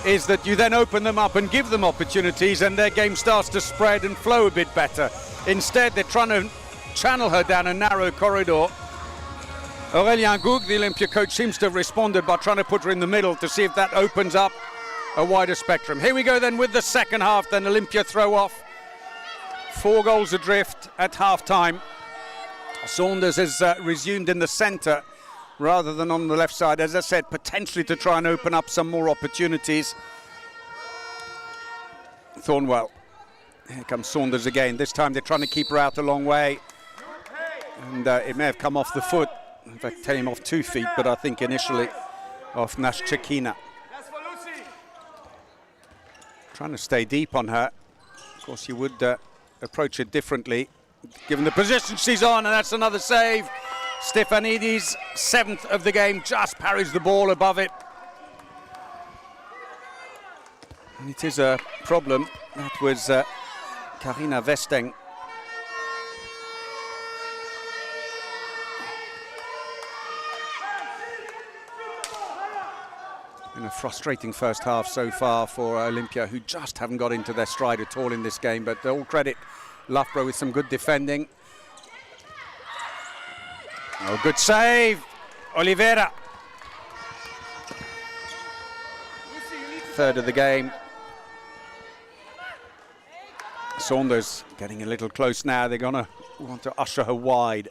is that you then open them up and give them opportunities and their game starts to spread and flow a bit better. Instead, they're trying to channel her down a narrow corridor. Aurélien Goug, the Olympia coach, seems to have responded by trying to put her in the middle to see if that opens up a wider spectrum. Here we go then with the second half, then Olympia throw off. 4 goals adrift at half-time. Saunders has resumed in the centre rather than on the left side, as I said, potentially to try and open up some more opportunities. Thornwell. Here comes Saunders again. This time they're trying to keep her out a long way. And it may have come off the foot. In fact, it came off 2 feet, but I think initially off Nashchekina. Trying to stay deep on her. Of course, you would approach it differently, given the position she's on, and that's another save. Stefanidis, 7th of the game, just parries the ball above it. And it is a problem. That was Carina Vesteng. Been a frustrating first half so far for Olympia, who just haven't got into their stride at all in this game, but all credit Loughborough with some good defending. Oh, good save, Oliveira. 3rd of the game. Saunders getting a little close now. They're going to want to usher her wide.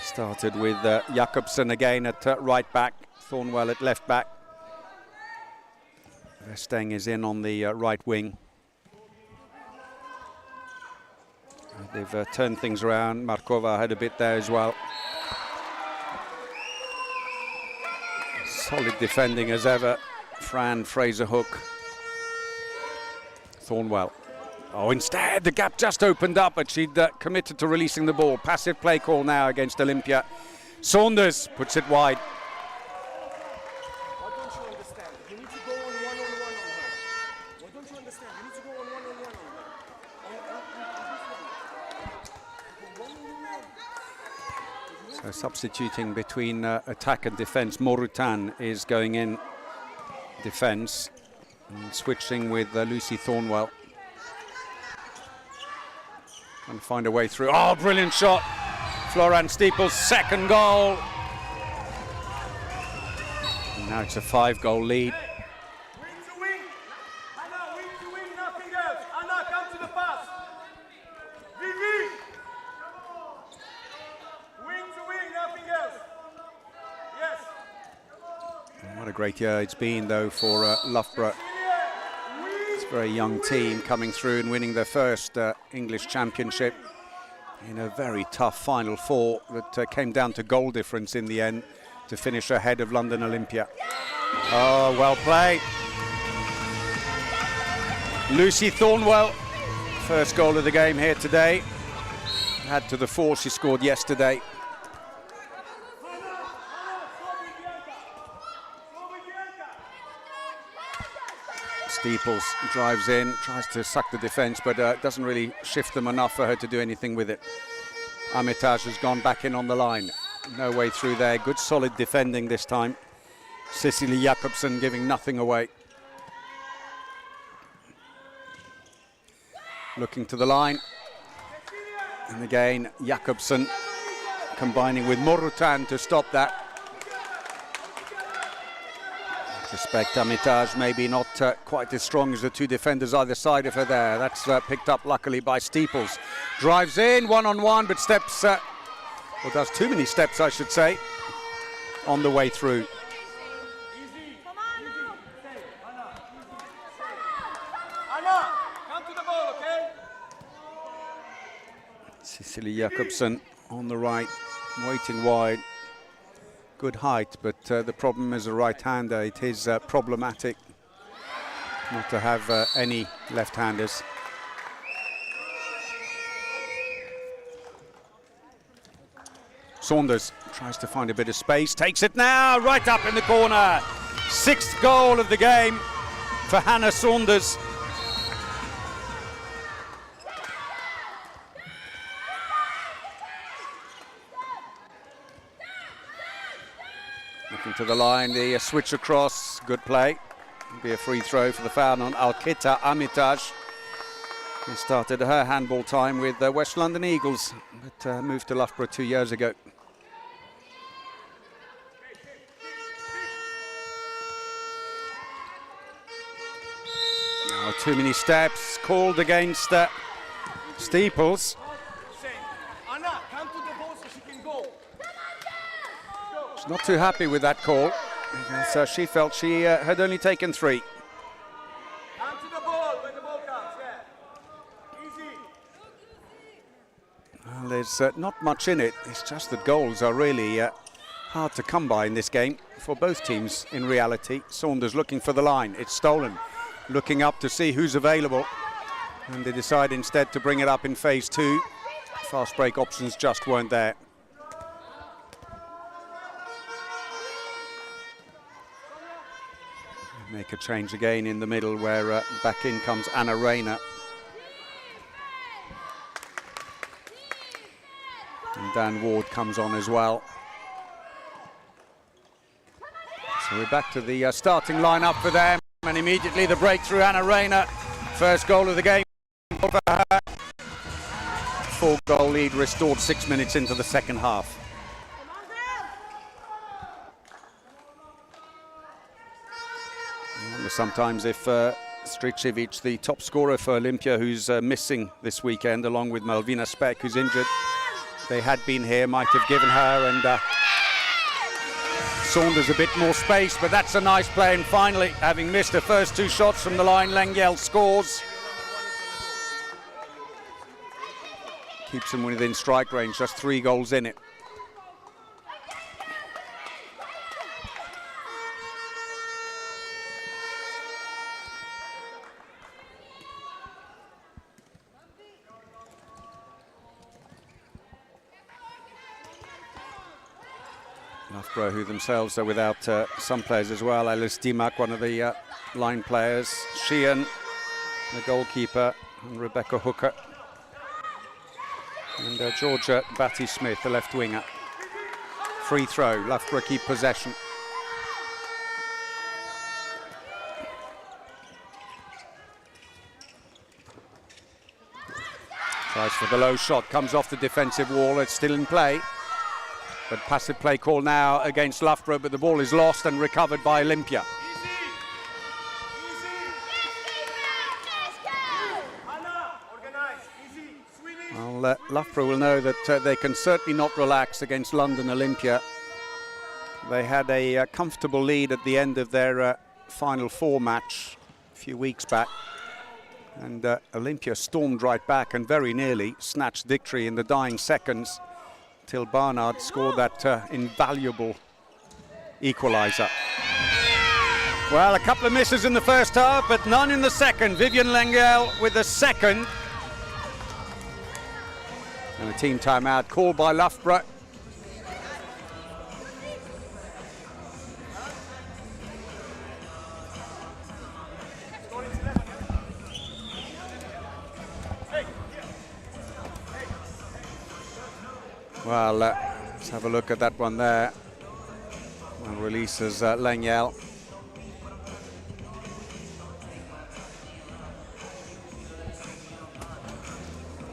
Started with Jakobsen again at right back, Thornwell at left back. Vesteng is in on the right wing. They've turned things around. Markova had a bit there as well. Solid defending as ever. Fran Fraser-Hook. Thornwell. Oh, instead the gap just opened up, but she'd committed to releasing the ball. Passive play call now against Olympia. Saunders puts it wide.
What don't you understand? You need to go on one-on-one on her. What don't you understand? You need to go on one-on-one on her.
So substituting between attack and defence, Morutan is going in defence and switching with Lucy Thornwell. And find a way through. Oh, brilliant shot. Florence Steeple's 2nd goal. And now it's a 5-goal lead.
Wing to wing. Anna, wing to wing, nothing else. Anna, come to the pass. Vivi. Wing to wing, nothing else. Yes.
What a great year it's been, though, for Loughborough. It's a very young team coming through and winning their first English championship in a very tough Final Four that came down to goal difference in the end to finish ahead of London Olympia. Oh, well played. Lucy Thornwell, first goal of the game here today. Add to the 4 she scored yesterday. Steeples drives in, tries to suck the defence, but doesn't really shift them enough for her to do anything with it. Armitage has gone back in on the line. No way through there. Good solid defending this time. Cicely Jakobsen giving nothing away. Looking to the line. And again, Jakobsen combining with Morutan to stop that. Respect Armitage, maybe not quite as strong as the two defenders either side of her there. That's picked up luckily by Steeples. Drives in, one-on-one, but steps, or does too many steps, I should say, on the way through.
Anna, come to the ball, okay?
Cecilie Jacobsen on the right, waiting wide. Good height, but the problem as a right-hander, it is problematic not to have any left-handers. Saunders tries to find a bit of space, takes it now, right up in the corner. 6th goal of the game for Hannah Saunders. Looking to the line, the switch across, good play. It'll be a free throw for the foul on Alkita Armitage. She started her handball time with the West London Eagles, but moved to Loughborough 2 years ago. Now too many steps, called against Steeples.
Anna, come to the ball so she can go.
She's not too happy with that call, so she felt she had only taken 3.
Come to the ball when the ball comes, yeah. Easy.
Well, there's not much in it. It's just that goals are really hard to come by in this game for both teams in reality. Saunders looking for the line. It's stolen. Looking up to see who's available. And they decide instead to bring it up in phase 2. Fast break options just weren't there. Make a change again in the middle where back in comes Anna Rayner. And Dan Ward comes on as well. So we're back to the starting lineup for them. And immediately the breakthrough, Anna Rayner. First goal of the game for her. 4-goal lead restored 6 minutes into the second half. Sometimes if Stricevic, the top scorer for Olympia, who's missing this weekend, along with Malvina Speck, who's injured, they had been here, might have given her and Saunders a bit more space, but that's a nice play. And finally, having missed her first 2 shots from the line, Lengyel scores. Keeps them within strike range, just 3 goals in it. Loughborough, who themselves are without some players as well. Alice Dimak, one of the line players. Sheehan, the goalkeeper, and Rebecca Hooker. And Georgia Batty-Smith, the left winger. Free throw, Loughborough keep possession. Tries for the low shot, comes off the defensive wall, it's still in play. But passive play call now against Loughborough, but the ball is lost and recovered by Olympia. Well, Loughborough will know that they can certainly not relax against London Olympia. They had a comfortable lead at the end of their Final Four match a few weeks back. And Olympia stormed right back and very nearly snatched victory in the dying seconds, till Barnard scored that invaluable equaliser. Well, a couple of misses in the first half, but none in the second. Vivian Lengyel with the second. And a team timeout called by Loughborough. Well, let's have a look at that one there. And releases Lengyel.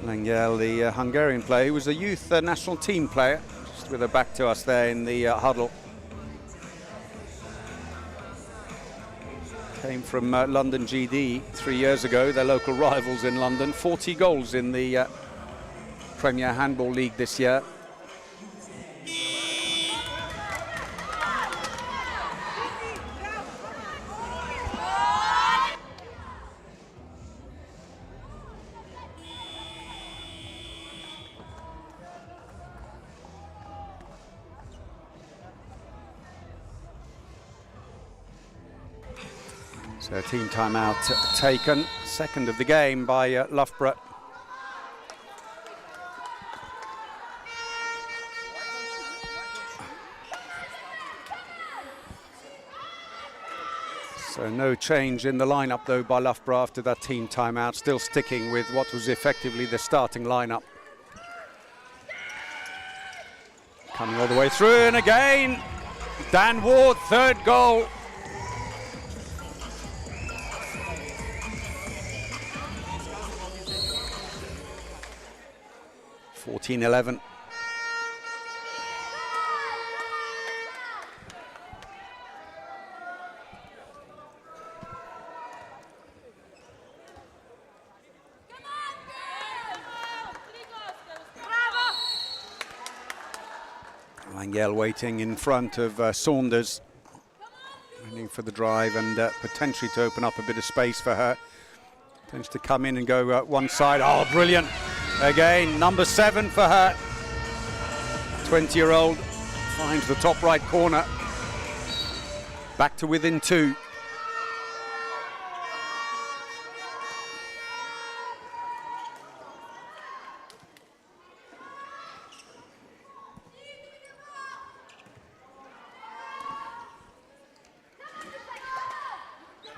Lengyel, the Hungarian player, who was a youth national team player, Just with her back to us there in the huddle. Came from London GD 3 years ago, their local rivals in London. 40 goals in the Premier Handball League this year. So team timeout taken, second of the game by Loughborough. So no change in the lineup though by Loughborough after that team timeout, still sticking with what was effectively the starting lineup. Coming all the way through, and again, Dan Ward, third goal. 14-11. Langell waiting in front of Saunders, waiting for the drive and potentially to open up a bit of space for her. Tends to come in and go one side. Oh, brilliant. Again, number 7 for her. 20-year-old finds the top right corner. Back to within 2.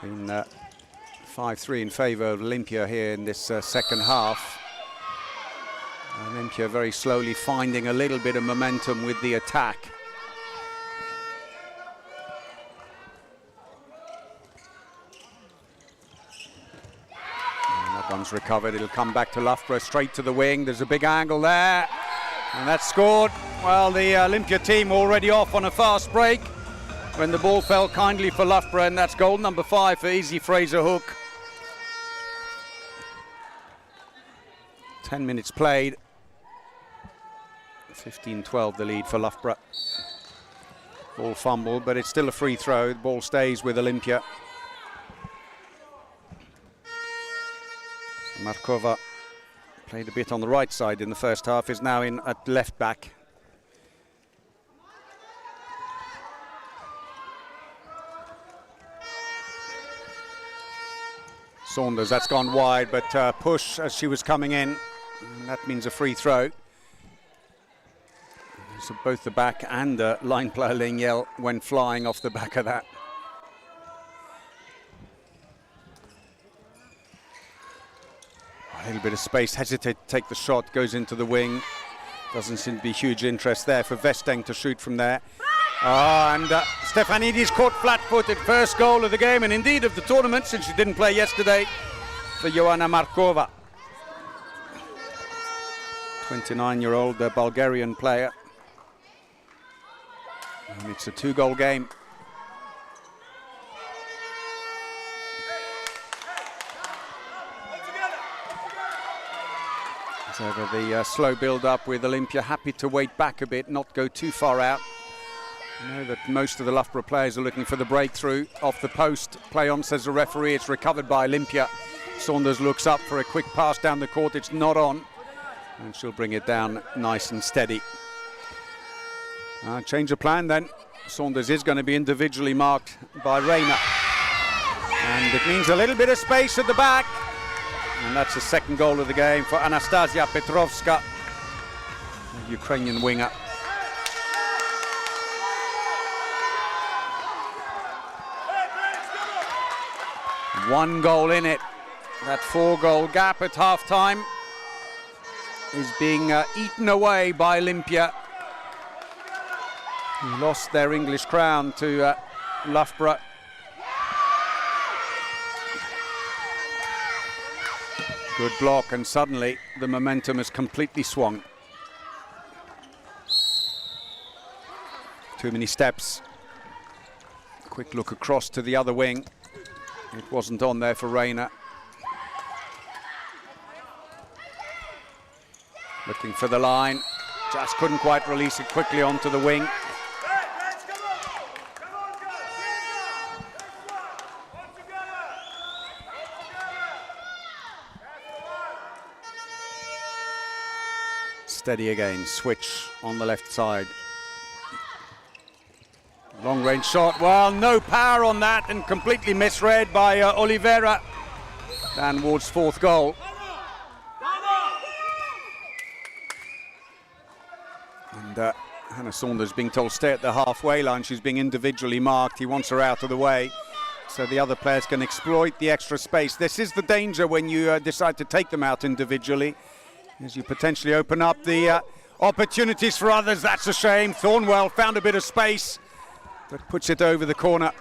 In 5-3 in favour of Olympia here in this second half. Olympia very slowly finding a little bit of momentum with the attack. And that one's recovered. It'll come back to Loughborough, straight to the wing. There's a big angle there, and that's scored. Well, the Olympia team already off on a fast break when the ball fell kindly for Loughborough, and that's goal number 5 for Izzy Fraser-Hook. 10 minutes played. 15-12 the lead for Loughborough. Ball fumbled, but it's still a free throw. The ball stays with Olympia. Markova played a bit on the right side in the first half, is now in at left back. Saunders, that's gone wide, but push as she was coming in. And that means a free throw. So both the back and line player Langell went flying off the back of that. A little bit of space, hesitate to take the shot, goes into the wing. Doesn't seem to be huge interest there for Vesteng to shoot from there. And Stefanidis caught flat-footed, first goal of the game and indeed of the tournament, since she didn't play yesterday, for Joanna Markova. 29-year-old Bulgarian player. And it's a 2-goal game. So the slow build-up with Olympia, happy to wait back a bit, not go too far out. I know that most of the Loughborough players are looking for the breakthrough off the post. Play on, says the referee. It's recovered by Olympia. Saunders looks up for a quick pass down the court. It's not on. And she'll bring it down nice and steady. Change of plan then. Saunders is going to be individually marked by Rayner. And it means a little bit of space at the back. And that's the second goal of the game for Anastasia Petrovska, the Ukrainian winger. One goal in it. That 4-goal gap at half-time is being eaten away by Olympia, who lost their English crown to Loughborough. Good block, and suddenly the momentum has completely swung. Too many steps. Quick look across to the other wing. It wasn't on there for Rayner. Looking for the line. Just couldn't quite release it quickly onto the wing. Steady again, switch on the left side. Long range shot, well, no power on that and completely misread by Oliveira. Dan Ward's fourth goal. And Hannah Saunders being told stay at the halfway line. She's being individually marked. He wants her out of the way so the other players can exploit the extra space. This is the danger when you decide to take them out individually, as you potentially open up the opportunities for others. That's a shame. Thornwell found a bit of space, but puts it over the corner.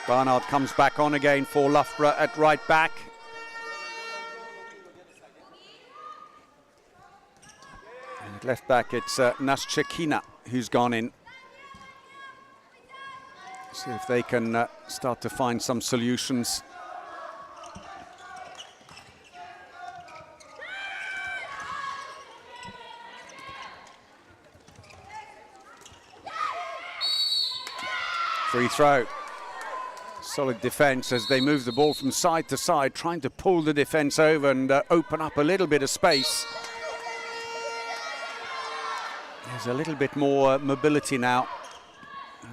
Barnard comes back on again for Loughborough at right back. And at left back it's Naschekina who's gone in. See if they can start to find some solutions. Free throw. Solid defence as they move the ball from side to side, trying to pull the defence over and open up a little bit of space. There's a little bit more mobility now.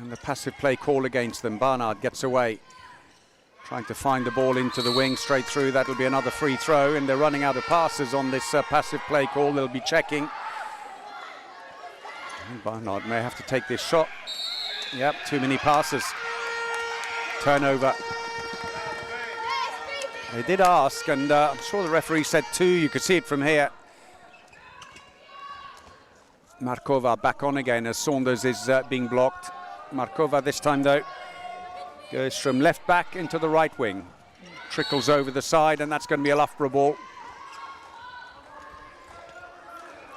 And the passive play call against them. Barnard gets away. Trying to find the ball into the wing, straight through. That'll be another free throw. And they're running out of passes on this passive play call. They'll be checking. And Barnard may have to take this shot. Yep, too many passes. Turnover. They did ask, and I'm sure the referee said 2. You could see it from here. Markova back on again as Saunders is being blocked. Markova this time though goes from left back into the right wing. Trickles over the side, and that's going to be a Loughborough ball.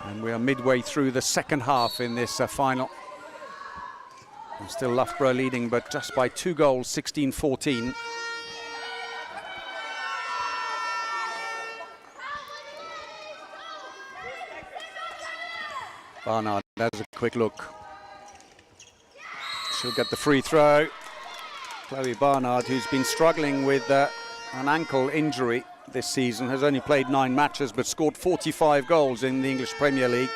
And we are midway through the second half in this final. And still Loughborough leading, but just by 2 goals, 16-14. Barnard has a quick look. She'll get the free throw. Chloe Barnard, who's been struggling with an ankle injury this season, has only played 9 matches but scored 45 goals in the English Premier League,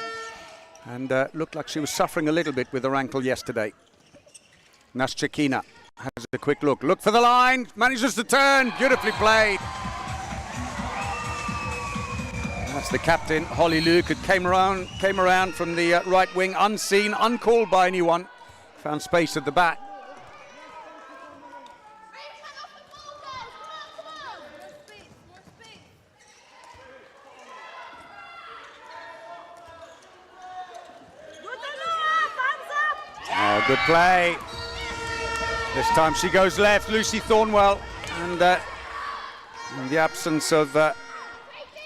and looked like she was suffering a little bit with her ankle yesterday. Naschekina has a quick look. Look for the line, manages to turn, beautifully played. That's the captain, Holly Luke, who came around from the right wing, unseen, uncalled by anyone. Found space at the back. Oh, good play. This time she goes left, Lucy Thornwell, and in the absence of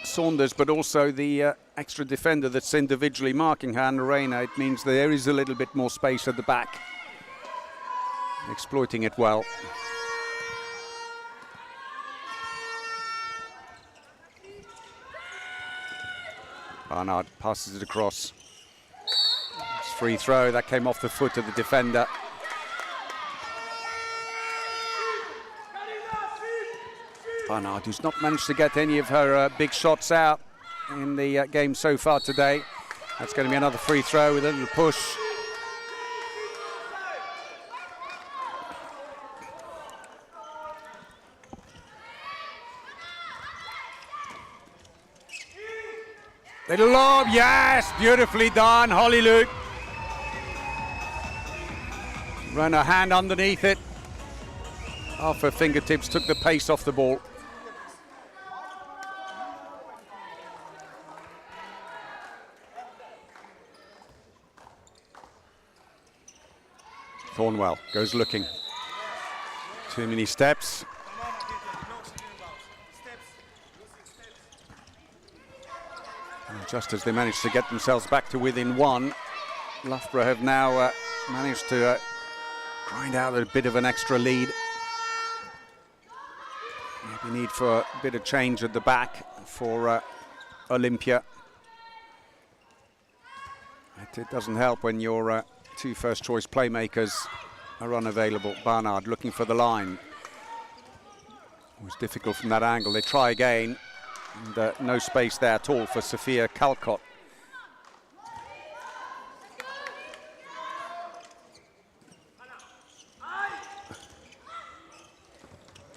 Saunders, but also the extra defender that's individually marking her, and Rayner, it means there is a little bit more space at the back. Exploiting it well. Barnard passes it across. It's free throw, that came off the foot of the defender. Barnard, who's not managed to get any of her big shots out in the game so far today. That's going to be another free throw with a little push. Little lob, yes, beautifully done, Holly Luke. Ran her hand underneath it. Off her fingertips, took the pace off the ball. Thornwell goes looking. Too many steps. just as they managed to get themselves back to within one, Loughborough have now managed to grind out a bit of an extra lead. Maybe need for a bit of change at the back for Olympia. It doesn't help when your two first-choice playmakers are unavailable. Barnard looking for the line. It was difficult from that angle. They try again, and no space there at all for Sophia Calcott.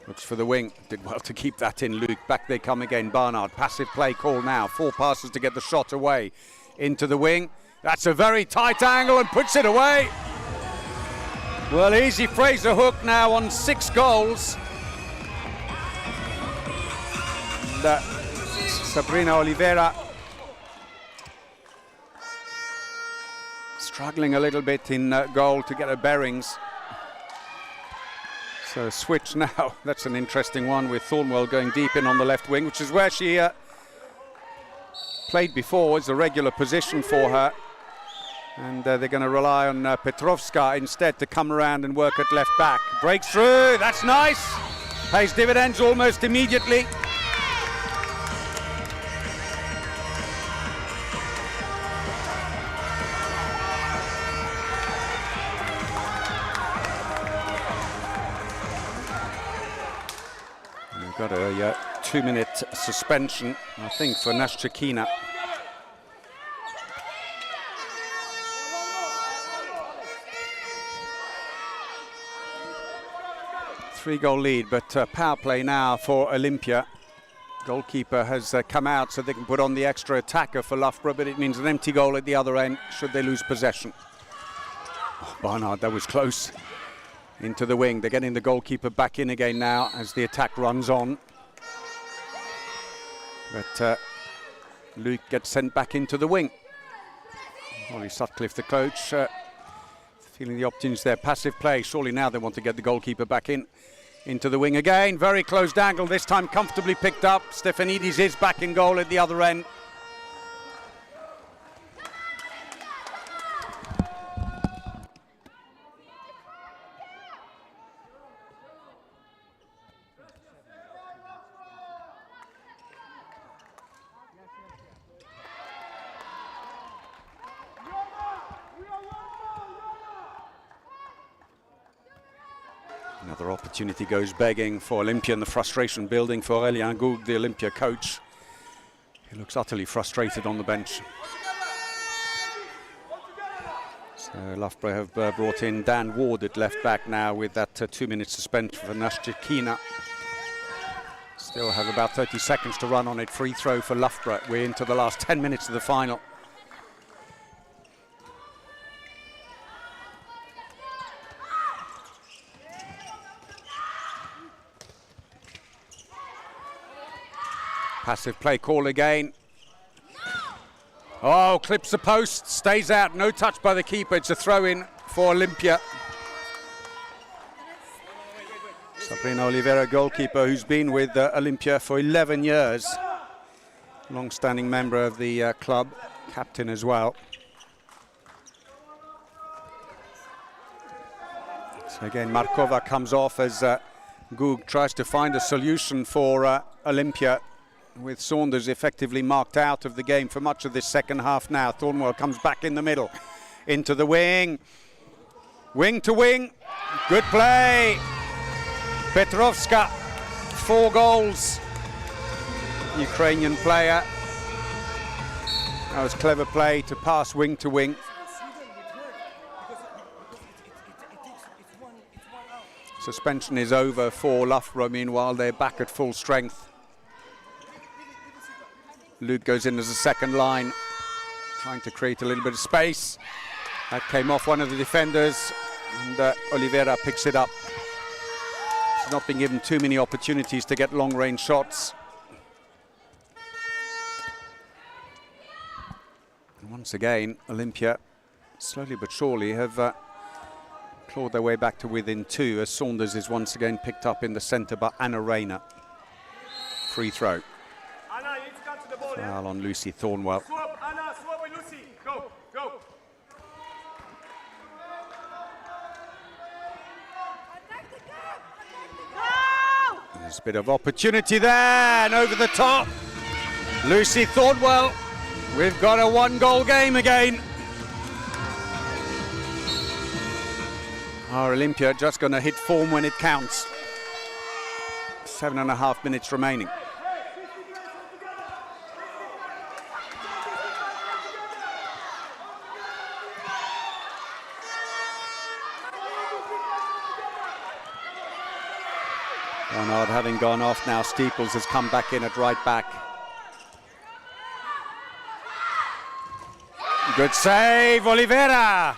Looks for the wing. Did well to keep that in, Luke. Back they come again. Barnard. Passive play call now. 4 passes to get the shot away. Into the wing. That's a very tight angle and puts it away. Well, easy Fraser Hook now on 6 goals. And, Sabrina Oliveira struggling a little bit in goal to get her bearings. So switch now. That's an interesting one with Thornwell going deep in on the left wing, which is where she played before. It's a regular position for her. And they're going to rely on Petrovska instead to come around and work at left back. Breaks through. That's nice. Pays dividends almost immediately. Got a 2-minute suspension, I think, for Nashchikina. Three-goal lead, but power play now for Olympia. Goalkeeper has come out so they can put on the extra attacker for Loughborough, but it means an empty goal at the other end should they lose possession. Oh, Barnard, that was close. Into the wing. They're getting the goalkeeper back in again now as the attack runs on. But Luke gets sent back into the wing. Ollie Sutcliffe, the coach, feeling the opportunities there. Passive play. Surely now they want to get the goalkeeper back in. Into the wing again. Very closed angle. This time comfortably picked up. Stefanidis is back in goal at the other end. Another opportunity goes begging for Olympia, and the frustration building for Aurélien Goug, the Olympia coach. He looks utterly frustrated on the bench. So Loughborough have brought in Dan Ward at left back now with that 2-minute suspension for Nashchikina. Still have about 30 seconds to run on it. Free throw for Loughborough. We're into the last 10 minutes of the final. Passive play call again. Oh, clips the post, stays out, no touch by the keeper. It's a throw in for Olympia. Sabrina Oliveira, goalkeeper, who's been with Olympia for 11 years. Long-standing member of the club, captain as well. So again, Markova comes off as Goug tries to find a solution for Olympia, with Saunders effectively marked out of the game for much of this second half now. Thornwell comes back in the middle, into the wing. Wing to wing, good play. Petrovska, 4 goals. Ukrainian player. That was clever play to pass wing to wing. Suspension is over for Loughborough, meanwhile they're back at full strength. Luke goes in as a second line, trying to create a little bit of space. That came off one of the defenders, and Oliveira picks it up. He's not been given too many opportunities to get long-range shots. And once again, Olympia, slowly but surely, have clawed their way back to within 2, as Saunders is once again picked up in the centre by Anna Rayner. Free throw. Foul on Lucy Thornwell.
Lucy, go, go.
There's a bit of opportunity there, and over the top. Lucy Thornwell, we've got a 1-goal game again. Our Olympia just going to hit form when it counts. 7.5 minutes remaining. Bernard having gone off now, Steeples has come back in at right back. Good save, Oliveira.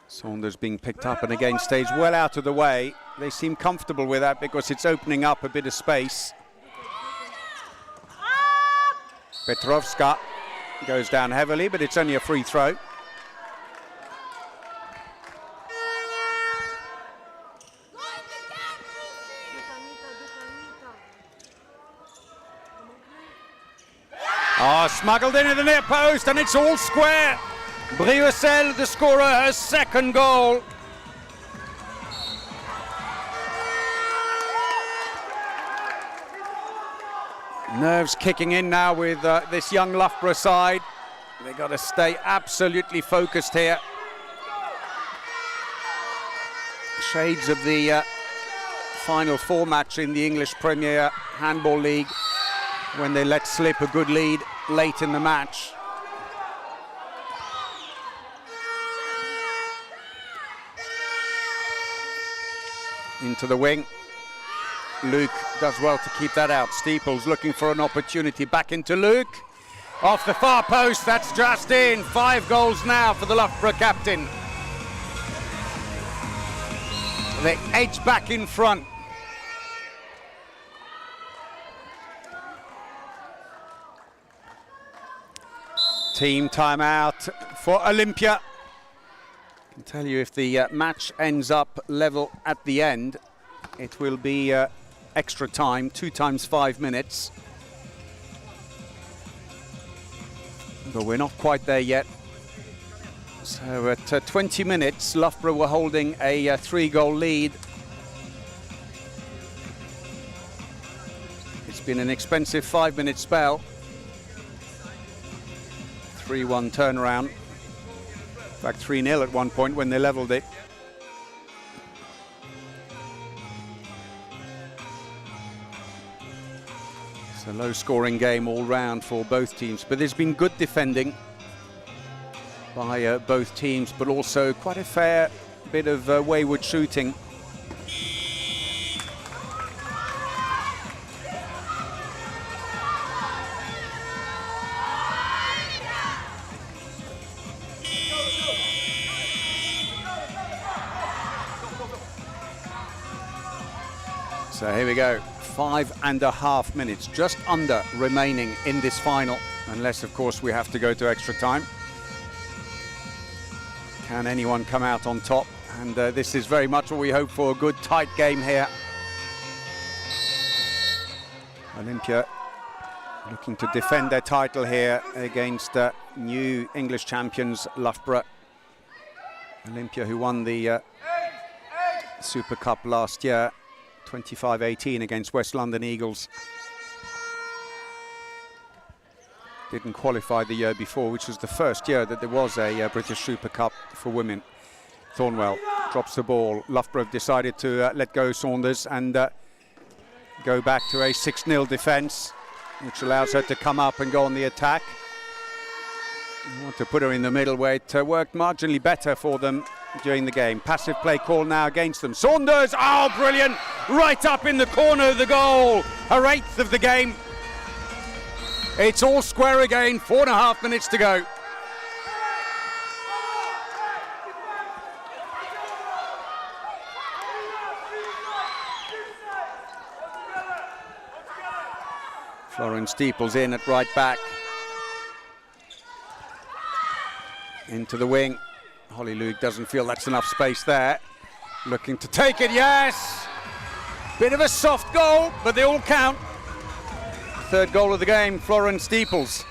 Saunders being picked up and again stays well out of the way. They seem comfortable with that because it's opening up a bit of space. Petrovska goes down heavily, but it's only a free throw. Oh, smuggled into the near post, and it's all square. Brioussel, the scorer, her second goal. Nerves kicking in now with this young Loughborough side. They've got to stay absolutely focused here. Shades of the Final Four match in the English Premier Handball League when they let slip a good lead late in the match. Into the wing. Luke does well to keep that out. Steeples looking for an opportunity. Back into Luke. Off the far post, that's just in. 5 goals now for the Loughborough captain. They edge back in front. Team timeout for Olympia. I can tell you if the match ends up level at the end, it will be extra time, 2 times 5 minutes. But we're not quite there yet. So at 20 minutes, Loughborough were holding a 3-goal lead. It's been an expensive 5-minute spell. 3-1 turnaround. In fact, 3-0 at one point when they levelled it. It's a low-scoring game all round for both teams, but there's been good defending by both teams, but also quite a fair bit of wayward shooting. So here we go, 5.5 minutes, just under remaining in this final, unless of course we have to go to extra time. Can anyone come out on top? And this is very much what we hope for, a good tight game here. Olympia looking to defend their title here against new English champions Loughborough. Olympia, who won the Super Cup last year, 25-18 against West London Eagles. Didn't qualify the year before, which was the first year that there was a British Super Cup for women. Thornwell drops the ball. Loughborough decided to let go Saunders and go back to a 6-0 defence, which allows her to come up and go on the attack. I want to put her in the middle where it worked marginally better for them during the game. Passive play call now against them. Saunders, oh brilliant, right up in the corner of the goal. Her 8th of the game. It's all square again, 4.5 minutes to go. Florence Steeples in at right back. Into the wing. Holly Luke doesn't feel that's enough space there. Looking to take it, yes! Bit of a soft goal, but they all count. Third goal of the game, Florence Steeples.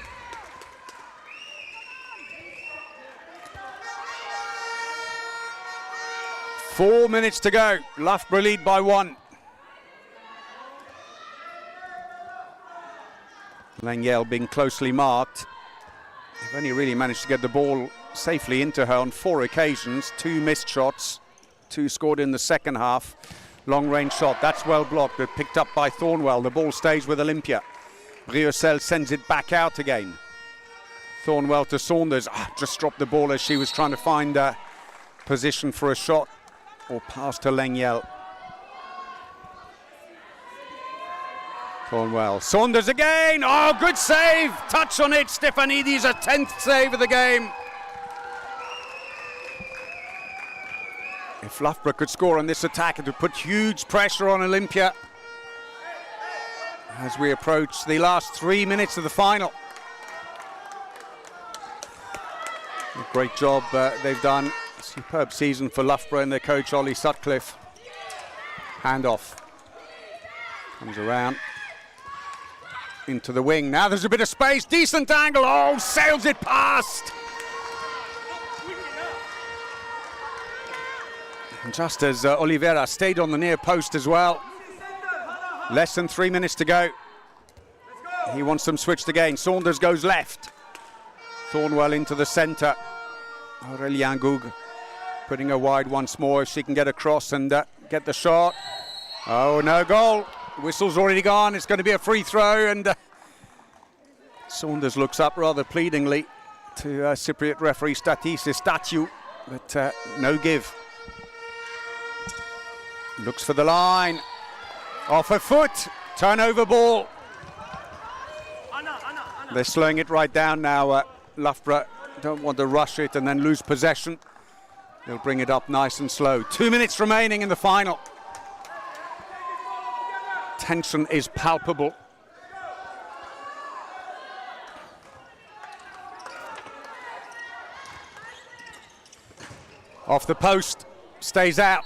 Four minutes to go. Loughborough lead by 1. Langyel being closely marked. They've only really managed to get the ball safely into her on 4 occasions. 2 missed shots, 2 scored in the second half. Long range shot, that's well blocked, but picked up by Thornwell. The ball stays with Olympia. Briocel sends it back out again. Thornwell to Saunders. Just dropped the ball as she was trying to find a position for a shot. Or pass to Langyel. Thornwell. Saunders again. Oh, good save. Touch on it. Stefanidis, a 10th save of the game. If Loughborough could score on this attack, it would put huge pressure on Olympia as we approach the last 3 minutes of the final. A great job they've done. Superb season for Loughborough and their coach Ollie Sutcliffe. Handoff. Comes around. Into the wing. Now there's a bit of space. Decent angle. Oh, sails it past. And just as Oliveira stayed on the near post as well. Less than 3 minutes to go. He wants them switched again. Saunders goes left. Thornwell into the centre. Aurélien Goug putting her wide once more if she can get across and get the shot. Oh, no goal. Whistle's already gone. It's going to be a free throw, and Saunders looks up rather pleadingly to Cypriot referee Statu, but no give. Looks for the line. Off her foot. Turnover ball. They're slowing it right down now. Loughborough don't want to rush it and then lose possession. They'll bring it up nice and slow. 2 minutes remaining in the final. Tension is palpable. Off the post, stays out.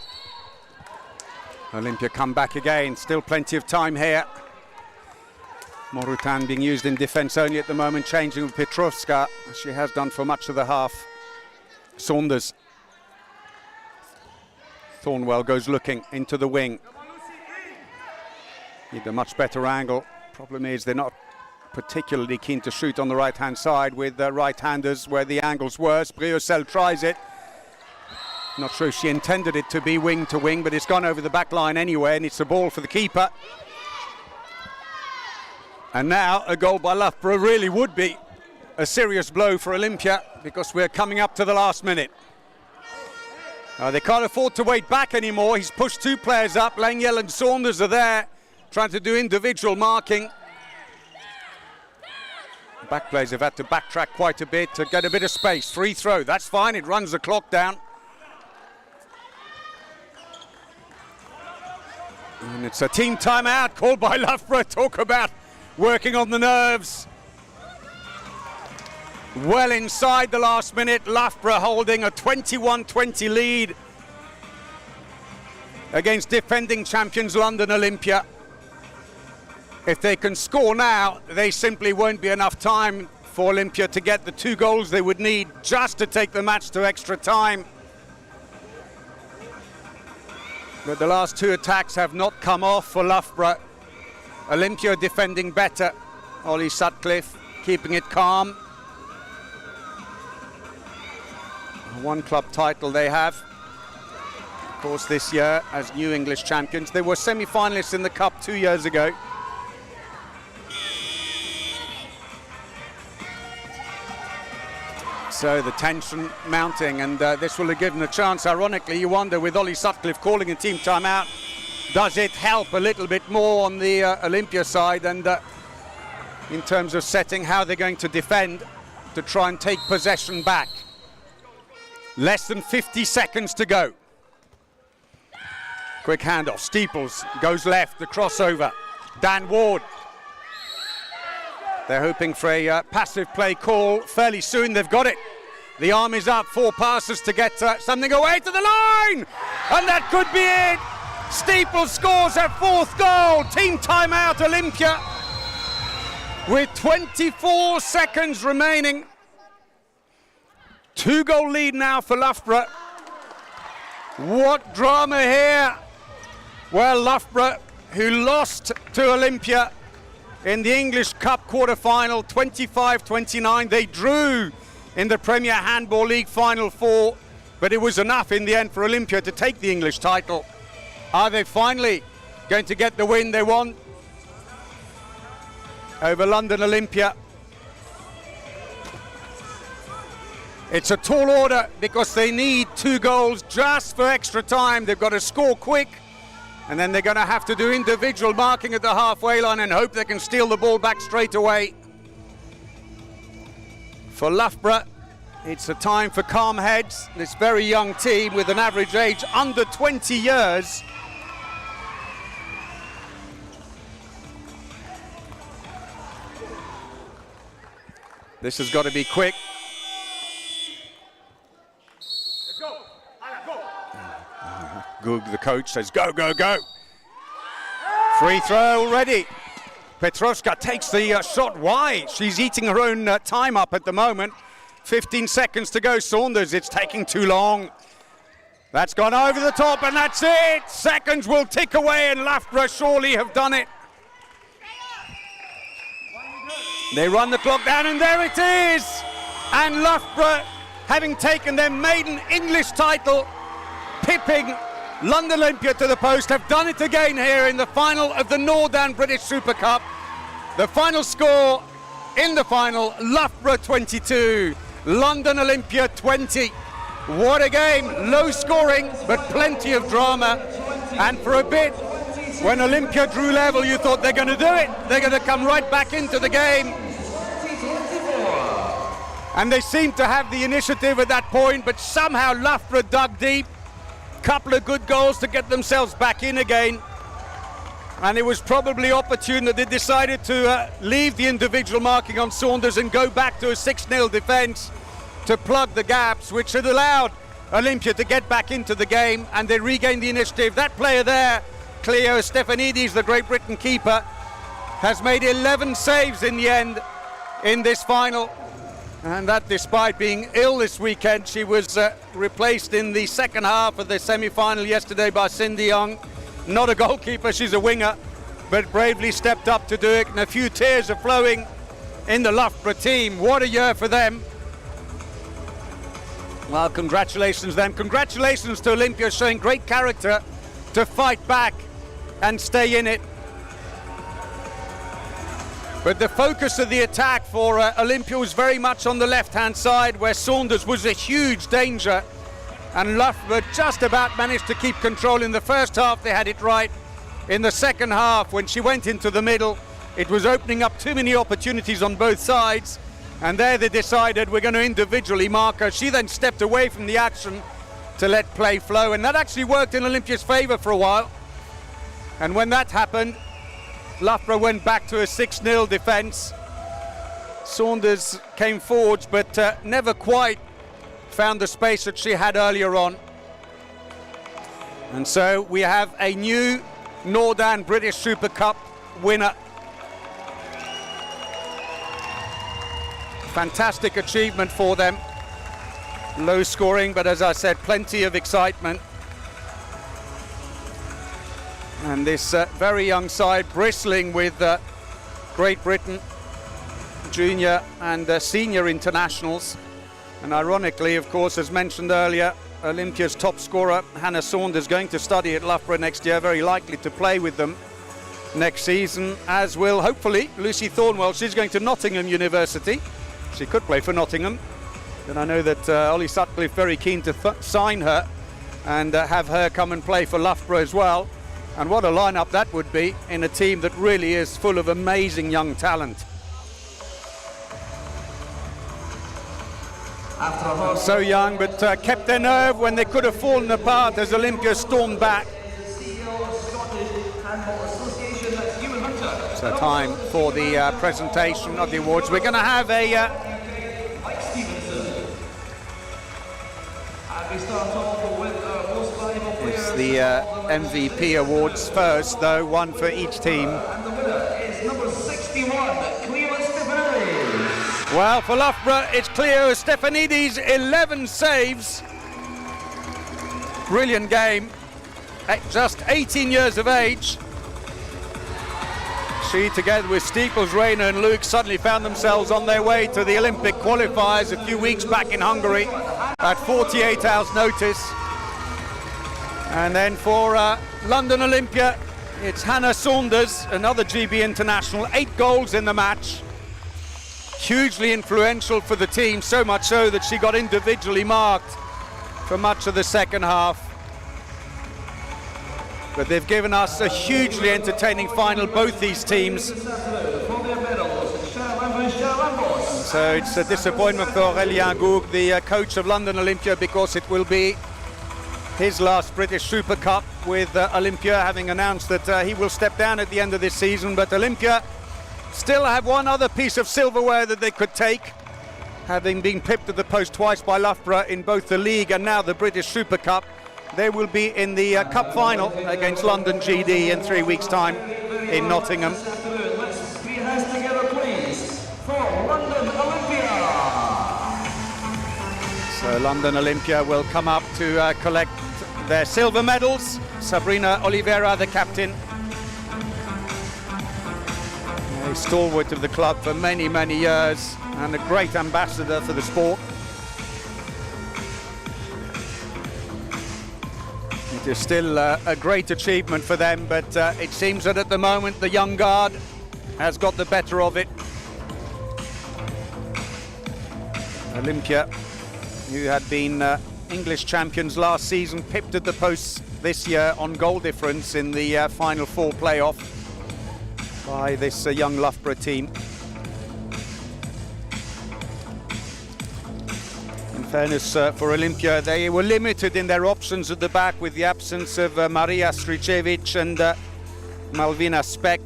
Olympia come back again, still plenty of time here. Morutan being used in defence only at the moment, changing with Petrovska, as she has done for much of the half. Saunders. Thornwell goes looking into the wing. Need a much better angle. Problem is they're not particularly keen to shoot on the right-hand side with right-handers where the angle's worse. Briocel tries it. Not sure if she intended it to be wing to wing, but it's gone over the back line anyway, and it's a ball for the keeper. And now a goal by Loughborough really would be a serious blow for Olympia, because we're coming up to the last minute. They can't afford to wait back anymore. He's pushed 2 players up. Langyel and Saunders are there, trying to do individual marking. Back players have had to backtrack quite a bit to get a bit of space. Free throw, that's fine, it runs the clock down. And it's a team timeout called by Loughborough. Talk about working on the nerves. Well inside the last minute, Loughborough holding a 21-20 lead against defending champions London Olympia. If they can score now, they simply won't be enough time for Olympia to get the 2 goals they would need just to take the match to extra time. But the last 2 attacks have not come off for Loughborough. Olympia defending better. Ollie Sutcliffe keeping it calm. 1 club title they have. Of course, this year as new English champions. They were semi-finalists in the Cup 2 years ago. So the tension mounting, and this will have given a chance. Ironically, you wonder, with Ollie Sutcliffe calling a team timeout, does it help a little bit more on the Olympia side, and in terms of setting how they're going to defend to try and take possession back. Less than 50 seconds to go. Quick handoff. Steeples goes left, the crossover. Dan Ward. They're hoping for a passive play call fairly soon. They've got it. The arm is up. 4 passes to get something away to the line. And that could be it. Steeple scores her 4th goal. Team timeout, Olympia. With 24 seconds remaining. 2-goal lead now for Loughborough. What drama here. Well, Loughborough, who lost to Olympia in the English Cup quarter-final, 25-29. They drew in the Premier Handball League Final 4, but it was enough in the end for Olympia to take the English title. Are they finally going to get the win they want over London Olympia? It's a tall order because they need 2 goals just for extra time. They've got to score quick, and then they're going to have to do individual marking at the halfway line and hope they can steal the ball back straight away. For Loughborough, it's a time for calm heads. This very young team with an average age under 20 years. This has got to be quick.
Let's go. Anna, go.
The coach says, go, go, go. Free throw already. Petrovska takes the shot wide. She's eating her own time up at the moment. 15 seconds to go. Saunders, it's taking too long. That's gone over the top, and that's it. Seconds will tick away, and Loughborough surely have done it. They run the clock down, and there it is. And Loughborough, having taken their maiden English title, pipping London Olympia to the post, have done it again here in the final of the Northern British Super Cup. The final score in the final, Loughborough 22, London Olympia 20. What a game, low scoring, but plenty of drama. And for a bit, when Olympia drew level, you thought they're going to do it. They're going to come right back into the game. And they seemed to have the initiative at that point, but somehow Loughborough dug deep. Couple of good goals to get themselves back in again. And it was probably opportune that they decided to leave the individual marking on Saunders and go back to a 6-0 defence to plug the gaps, which had allowed Olympia to get back into the game, and they regained the initiative. That player there, Cleo Stefanidis, the Great Britain keeper, has made 11 saves in the end in this final. And that despite being ill this weekend. She was replaced in the second half of the semi-final yesterday by Cindy Young. Not a goalkeeper, she's a winger, but bravely stepped up to do it. And a few tears are flowing in the Loughborough team. What a year for them. Well, congratulations them. Congratulations to Olympia, showing great character to fight back and stay in it. But the focus of the attack for Olympia was very much on the left-hand side, where Saunders was a huge danger. And Loughborough just about managed to keep control in the first half. They had it right. In the second half, when she went into the middle, it was opening up too many opportunities on both sides. And there they decided, we're going to individually mark her. She then stepped away from the action to let play flow. And that actually worked in Olympia's favour for a while. And when that happened, Loughborough went back to a 6-0 defence. Saunders came forwards, but never quite found the space that she had earlier on. And so we have a new Northern British Super Cup winner. Fantastic achievement for them. Low scoring, but as I said, plenty of excitement. And this very young side bristling with Great Britain junior and senior internationals. And ironically, of course, as mentioned earlier, Olympia's top scorer, Hannah Saunders, going to study at Loughborough next year, very likely to play with them next season, as will, hopefully, Lucy Thornwell. She's going to Nottingham University. She could play for Nottingham. And I know that Ollie Sutcliffe very keen to sign her and have her come and play for Loughborough as well. And what a lineup that would be in a team that really is full of amazing young talent. So young, but kept their nerve when they could have fallen apart as Olympia stormed back. So time for the presentation of the awards. We're going to have a... the MVP awards first, though, one for each team.
And the winner is number 61, Cleo Stefanidis.
Well, for Loughborough, it's Cleo Stefanidis, 11 saves. Brilliant game. At just 18 years of age, she, together with Steeples, Rayner and Luke, suddenly found themselves on their way to the Olympic qualifiers a few weeks back in Hungary at 48 hours notice. And then for London Olympia, it's Hannah Saunders, another GB international, 8 goals in the match. Hugely influential for the team, so much so that she got individually marked for much of the second half. But they've given us a hugely entertaining final, both these teams. So it's a disappointment for Aurélien Goug, the coach of London Olympia, because it will be his last British Super Cup, with Olympia having announced that he will step down at the end of this season. But Olympia still have one other piece of silverware that they could take, having been pipped at the post twice by Loughborough in both the league and now the British Super Cup. They will be in the cup final against London GD in 3 weeks' time in Nottingham.
Let's put your hands together, please, for London Olympia.
So London Olympia will come up to collect their silver medals. Sabrina Oliveira, the captain, a stalwart of the club for many, many years and a great ambassador for the sport. It is still a great achievement for them, but it seems that at the moment the young guard has got the better of it. Olympia, who had been English champions last season, pipped at the posts this year on goal difference in the Final Four playoff by this young Loughborough team. In fairness for Olympia, they were limited in their options at the back with the absence of Maria Stricevic and Malvina Speck,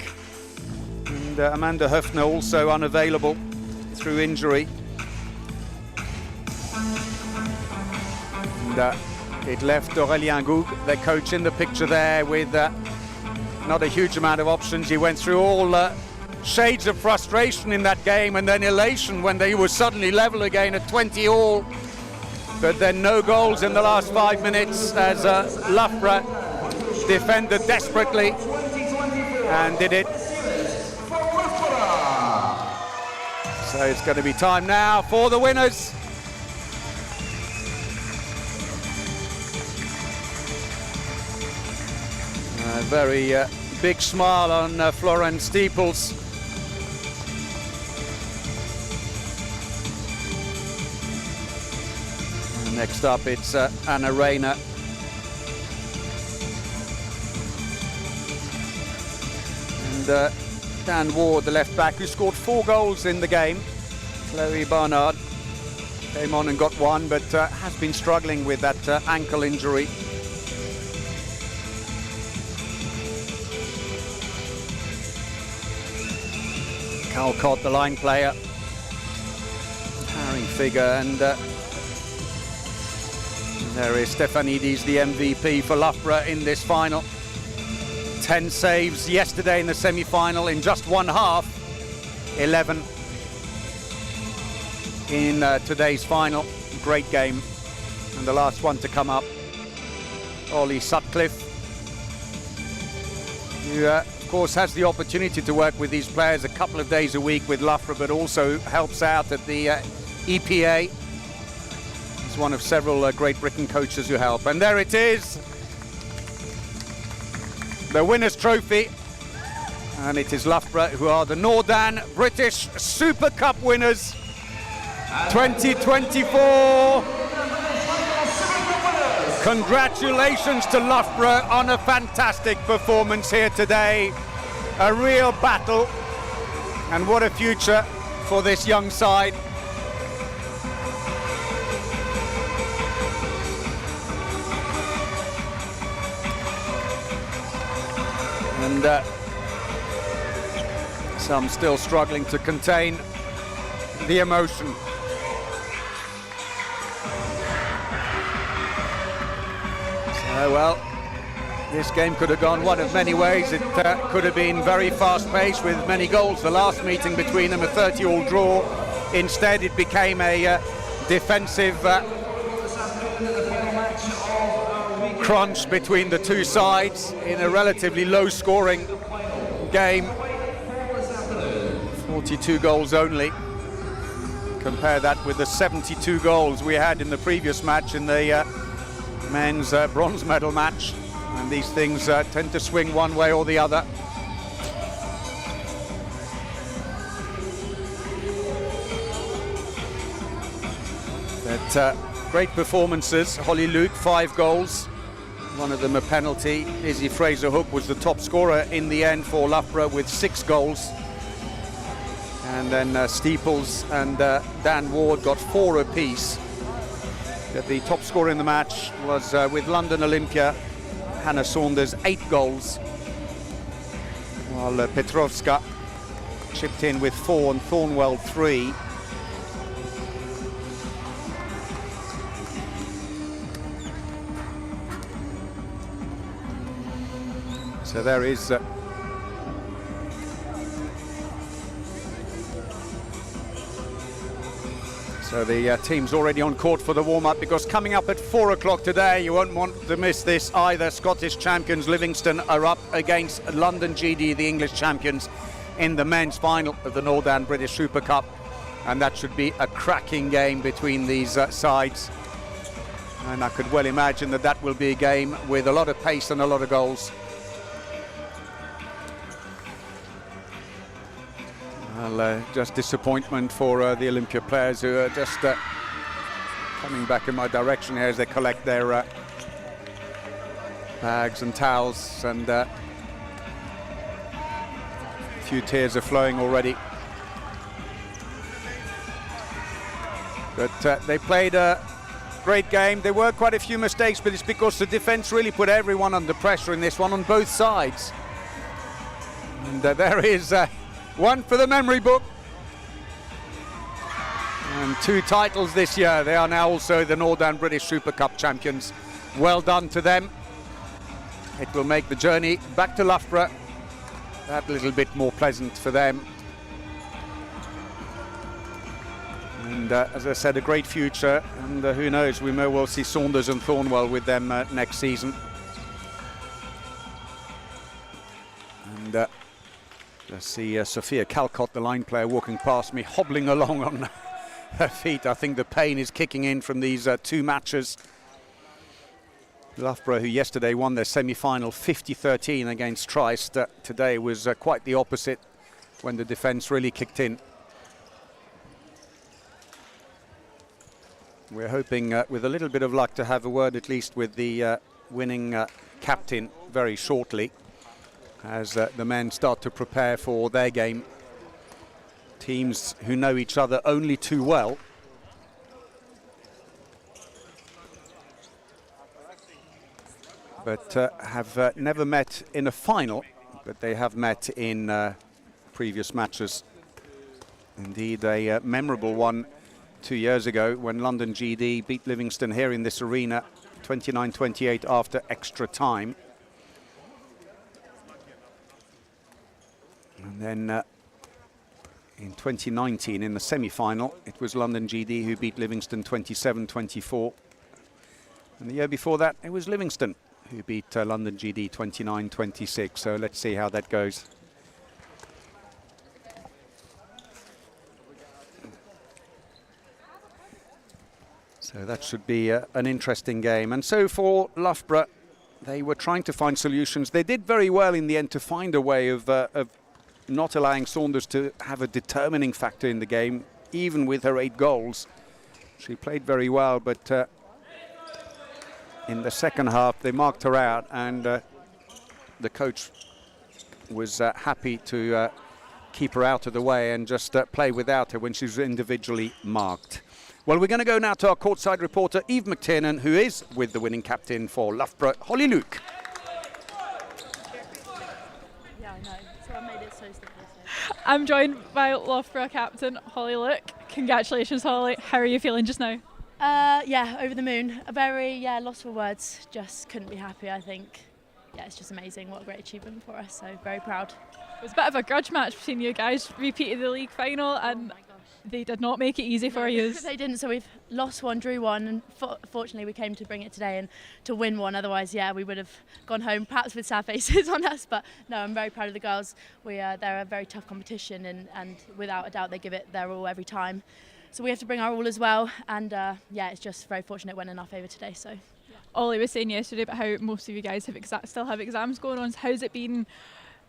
and Amanda Höfner also unavailable through injury. And it left Aurélien Goug, their coach, in the picture there with not a huge amount of options. He went through all shades of frustration in that game, and then elation when they were suddenly level again at 20 all. But then no goals in the last 5 minutes as Loughborough defended desperately and did it. So it's going to be time now for the winners. A very big smile on Florence Steeples. Next up, it's Anna Rayner. And Dan Ward, the left back, who scored 4 goals in the game. Chloe Barnard came on and got 1, but has been struggling with that ankle injury. Calcott, the line player, towering figure, and there is Stefanidis, the MVP for Loughborough in this final. 10 saves yesterday in the semi-final in just one half. 11 in today's final. Great game. And the last one to come up, Ollie Sutcliffe, who of course has the opportunity to work with these players a couple of days a week with Loughborough, but also helps out at the EPA. One of several Great Britain coaches who help. And there it is, the winner's trophy, and it is Loughborough who are the Nordan British Super Cup winners 2024. Congratulations to Loughborough on a fantastic performance here today, a real battle, and what a future for this young side. And some still struggling to contain the emotion. So, well, This game could have gone one of many ways. It could have been very fast-paced with many goals. The last meeting between them, a 30-all draw. Instead, it became a defensive crunch between the two sides in a relatively low-scoring game. 42 goals only. Compare that with the 72 goals we had in the previous match in the men's bronze medal match. And these things tend to swing one way or the other. But great performances. Holly Luke, 5 goals. One of them a penalty. Izzy Fraser-Hook was the top scorer in the end for Loughborough with 6 goals. And then Steeples and Dan Ward got 4 apiece. But the top scorer in the match was with London Olympia, Hannah Saunders, 8 goals. While Petrovska chipped in with 4 and Thornwell 3. So there is so the team's already on court for the warm-up, because coming up at 4 o'clock today, you won't want to miss this either. Scottish champions Livingston are up against London GD, the English champions, in the men's final of the Northern British Super Cup, and that should be a cracking game between these sides. And I could well imagine that that will be a game with a lot of pace and a lot of goals. Well, just disappointment for the Olympia players, who are just coming back in my direction here as they collect their bags and towels, and a few tears are flowing already. But they played a great game. There were quite a few mistakes, but it's because the defence really put everyone under pressure in this one on both sides. And there is one for the memory book. And 2 titles this year. They are now also the Northern British Super Cup champions. Well done to them. It will make the journey back to Loughborough that little bit more pleasant for them. And as I said, a great future. And who knows, we may well see Saunders and Thornwell with them next season. And I see Sophia Calcott, the line player, walking past me, hobbling along on her feet. I think the pain is kicking in from these 2 matches. Loughborough, who yesterday won their semi-final 50-13 against Trice, today was quite the opposite when the defence really kicked in. We're hoping, with a little bit of luck, to have a word at least with the winning captain very shortly, as the men start to prepare for their game. Teams who know each other only too well. But have never met in a final, but they have met in previous matches. Indeed, a memorable one 2 years ago when London GD beat Livingston here in this arena 29-28 after extra time. And then in 2019, in the semi-final, it was London GD who beat Livingston 27-24. And the year before that, it was Livingston who beat London GD 29-26. So let's see how that goes. So that should be an interesting game. And so for Loughborough, they were trying to find solutions. They did very well in the end to find a way of not allowing Saunders to have a determining factor in the game, even with her 8 goals. She played very well, but in the second half they marked her out, and the coach was happy to keep her out of the way and just play without her when she was individually marked. Well, we're going to go now to our courtside reporter, Eve McTiernan, who is with the winning captain for Loughborough, Holly Luke.
Yeah, I know. So I made it so simple.
I'm joined by Loughborough captain Holly Luke. Congratulations, Holly. How are you feeling just now?
Yeah, over the moon. A very, lost for words. Just couldn't be happy, I think. yeah, it's just amazing. What a great achievement for us. So very proud.
It was a bit of a grudge match between you guys. Repeated the league final, and they did not make it easy for you.
They didn't. So we've lost one, drew one, and fortunately we came to bring it today and to win one. Otherwise, yeah, we would have gone home perhaps with sad faces on us. But no, I'm very proud of the girls. They're a very tough competition, and without a doubt they give it their all every time. So we have to bring our all as well. And yeah, it's just very fortunate it went in our favour today. So.
Ollie was saying yesterday about how most of you guys have still have exams going on. So how's it been,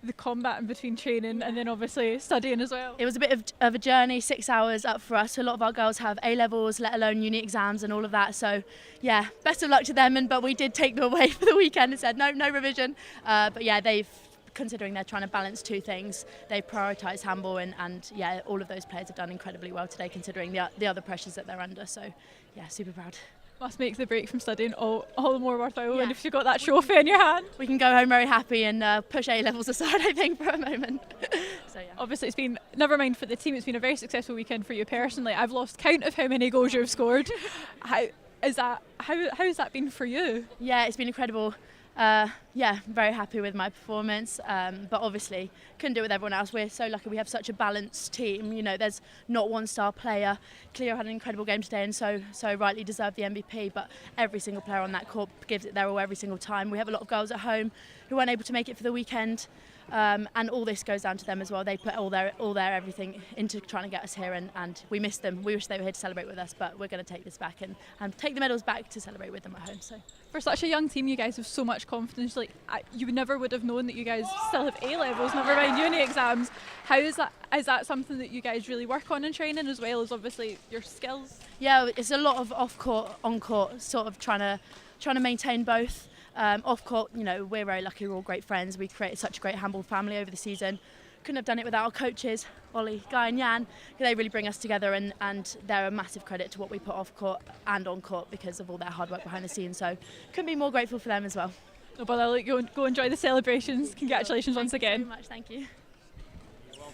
the combat in between training and then obviously studying as well?
It was a bit of a journey, 6 hours up for us. So a lot of our girls have A-levels, let alone uni exams and all of that. So yeah, best of luck to them. But we did take them away for the weekend and said no revision. But yeah, considering they're trying to balance two things, they prioritise handball and yeah, all of those players have done incredibly well today considering the other pressures that they're under. So yeah, super proud.
Must make the break from studying all the more worthwhile when if you've got that trophy in your hand.
We can go home very happy and push A-levels aside, I think, for a moment. So yeah.
Obviously, it's been, never mind for the team, it's been a very successful weekend for you personally. I've lost count of how many goals you've scored. How has that been for you?
Yeah, it's been incredible. Yeah, very happy with my performance, but obviously couldn't do it with everyone else. We're so lucky we have such a balanced team. You know, there's not one star player. Cleo had an incredible game today and so rightly deserved the MVP, but every single player on that court gives it their all every single time. We have a lot of girls at home who weren't able to make it for the weekend, and all this goes down to them as well. They put all their everything into trying to get us here, and we missed them. We wish they were here to celebrate with us, but we're going to take this back and take the medals back to celebrate with them at home. So.
For such a young team, you guys have so much confidence. Like you never would have known that you guys still have A-levels, never mind uni exams. How is that? Is that something that you guys really work on in training as well as obviously your skills?
Yeah, it's a lot of off-court, on-court, sort of trying to maintain both. Off-court, you know, we're very lucky. We're all great friends. We created such a great handball family over the season. Couldn't have done it without our coaches, Ollie, Guy and Jan. They really bring us together and they're a massive credit to what we put off court and on court because of all their hard work behind the scenes. So couldn't be more grateful for them as well.
No bother, like, go enjoy the celebrations. Congratulations once again.
Thank you very much, thank you.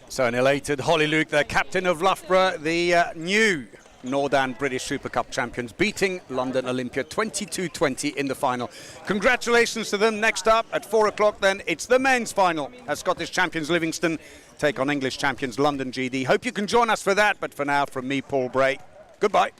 So an elated Holly Luke, the captain of Loughborough, the new Northern British Super Cup champions, beating London Olympia 22-20 in the final. Congratulations to them. Next up at 4 o'clock then, it's the men's final as Scottish champions Livingston take on English champions London GD. Hope you can join us for that, but for now, from me, Paul Bray, goodbye.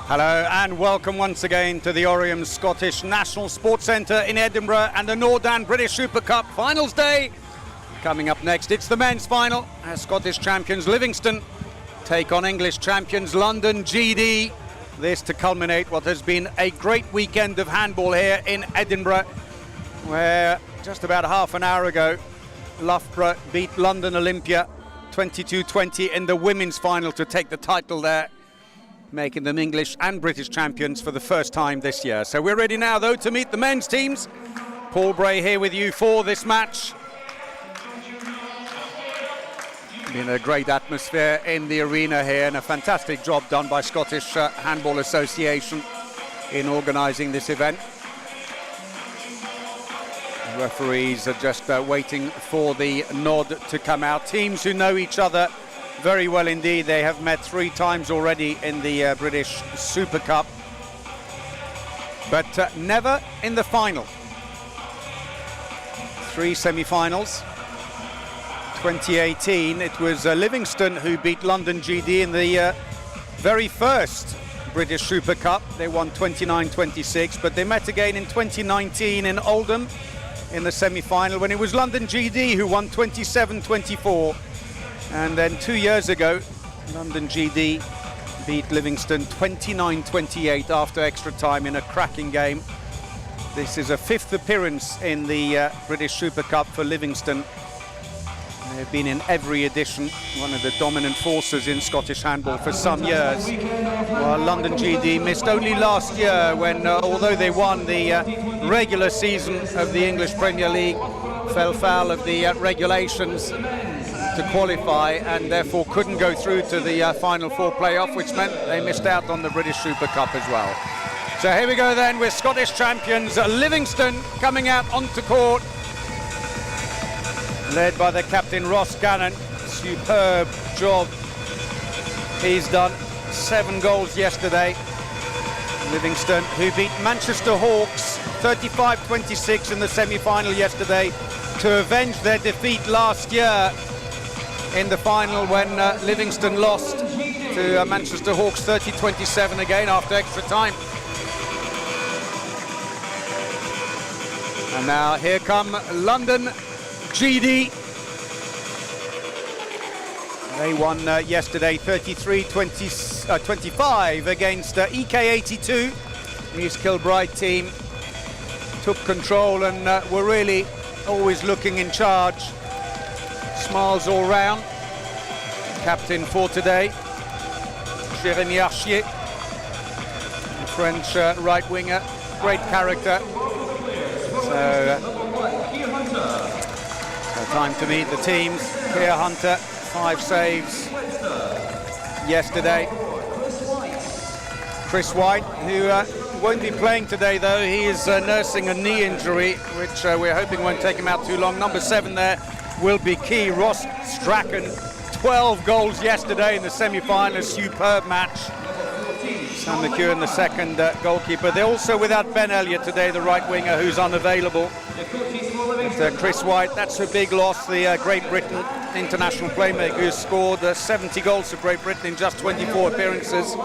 Hello and welcome once again to the Oriam Scottish National Sports Centre in Edinburgh and the Nordan British Super Cup Finals Day. Coming up next, it's the men's final as Scottish champions Livingston take on English champions London GD. This to culminate what has been a great weekend of handball here in Edinburgh, where just about half an hour ago Loughborough beat London Olympia 22-20 in the women's final to take the title there, making them English and British champions for the first time this year. So we're ready now though to meet the men's teams. Paul Bray here with you for this match. Been a great atmosphere in the arena here and a fantastic job done by Scottish Handball Association in organising this event. The referees are just waiting for the nod to come out. Teams who know each other very well indeed. They have met 3 times already in the British Super Cup, but never in the final. 3 semi-finals. 2018, it was Livingston who beat London GD in the very first British Super Cup. They won 29-26, but they met again in 2019 in Oldham in the semi-final when it was London GD who won 27-24. And then 2 years ago, London GD beat Livingston 29-28 after extra time in a cracking game. This is a 5th appearance in the British Super Cup for Livingston. They've been in every edition, one of the dominant forces in Scottish handball for some years. While London GD missed only last year when, although they won the regular season of the English Premier League, fell foul of the regulations to qualify and therefore couldn't go through to the Final Four playoff, which meant they missed out on the British Super Cup as well. So here we go then with Scottish champions Livingston coming out onto court, led by the captain Ross Gannon. Superb job he's done. 7 goals yesterday. Livingston, who beat Manchester Hawks 35-26 in the semi-final yesterday to avenge their defeat last year in the final when Livingston lost to Manchester Hawks 30-27 again after extra time. And now here come London GD. They won yesterday 33-25 against EK82. The East Kilbride team took control and were really always looking in charge. Smiles all round. Captain for today, Jérémy Archier, the French right winger, great character. So time to meet the teams. Keir Hunter, 5 saves yesterday. Chris White, who won't be playing today though, he is nursing a knee injury, which we're hoping won't take him out too long. Number 7 there will be key. Ross Strachan, 12 goals yesterday in the semi-final, a superb match. Sam McEwen, the second goalkeeper. They're also without Ben Elliott today, the right winger, who's unavailable. But Chris White, that's a big loss, the Great Britain international playmaker who scored 70 goals for Great Britain in just 24 appearances.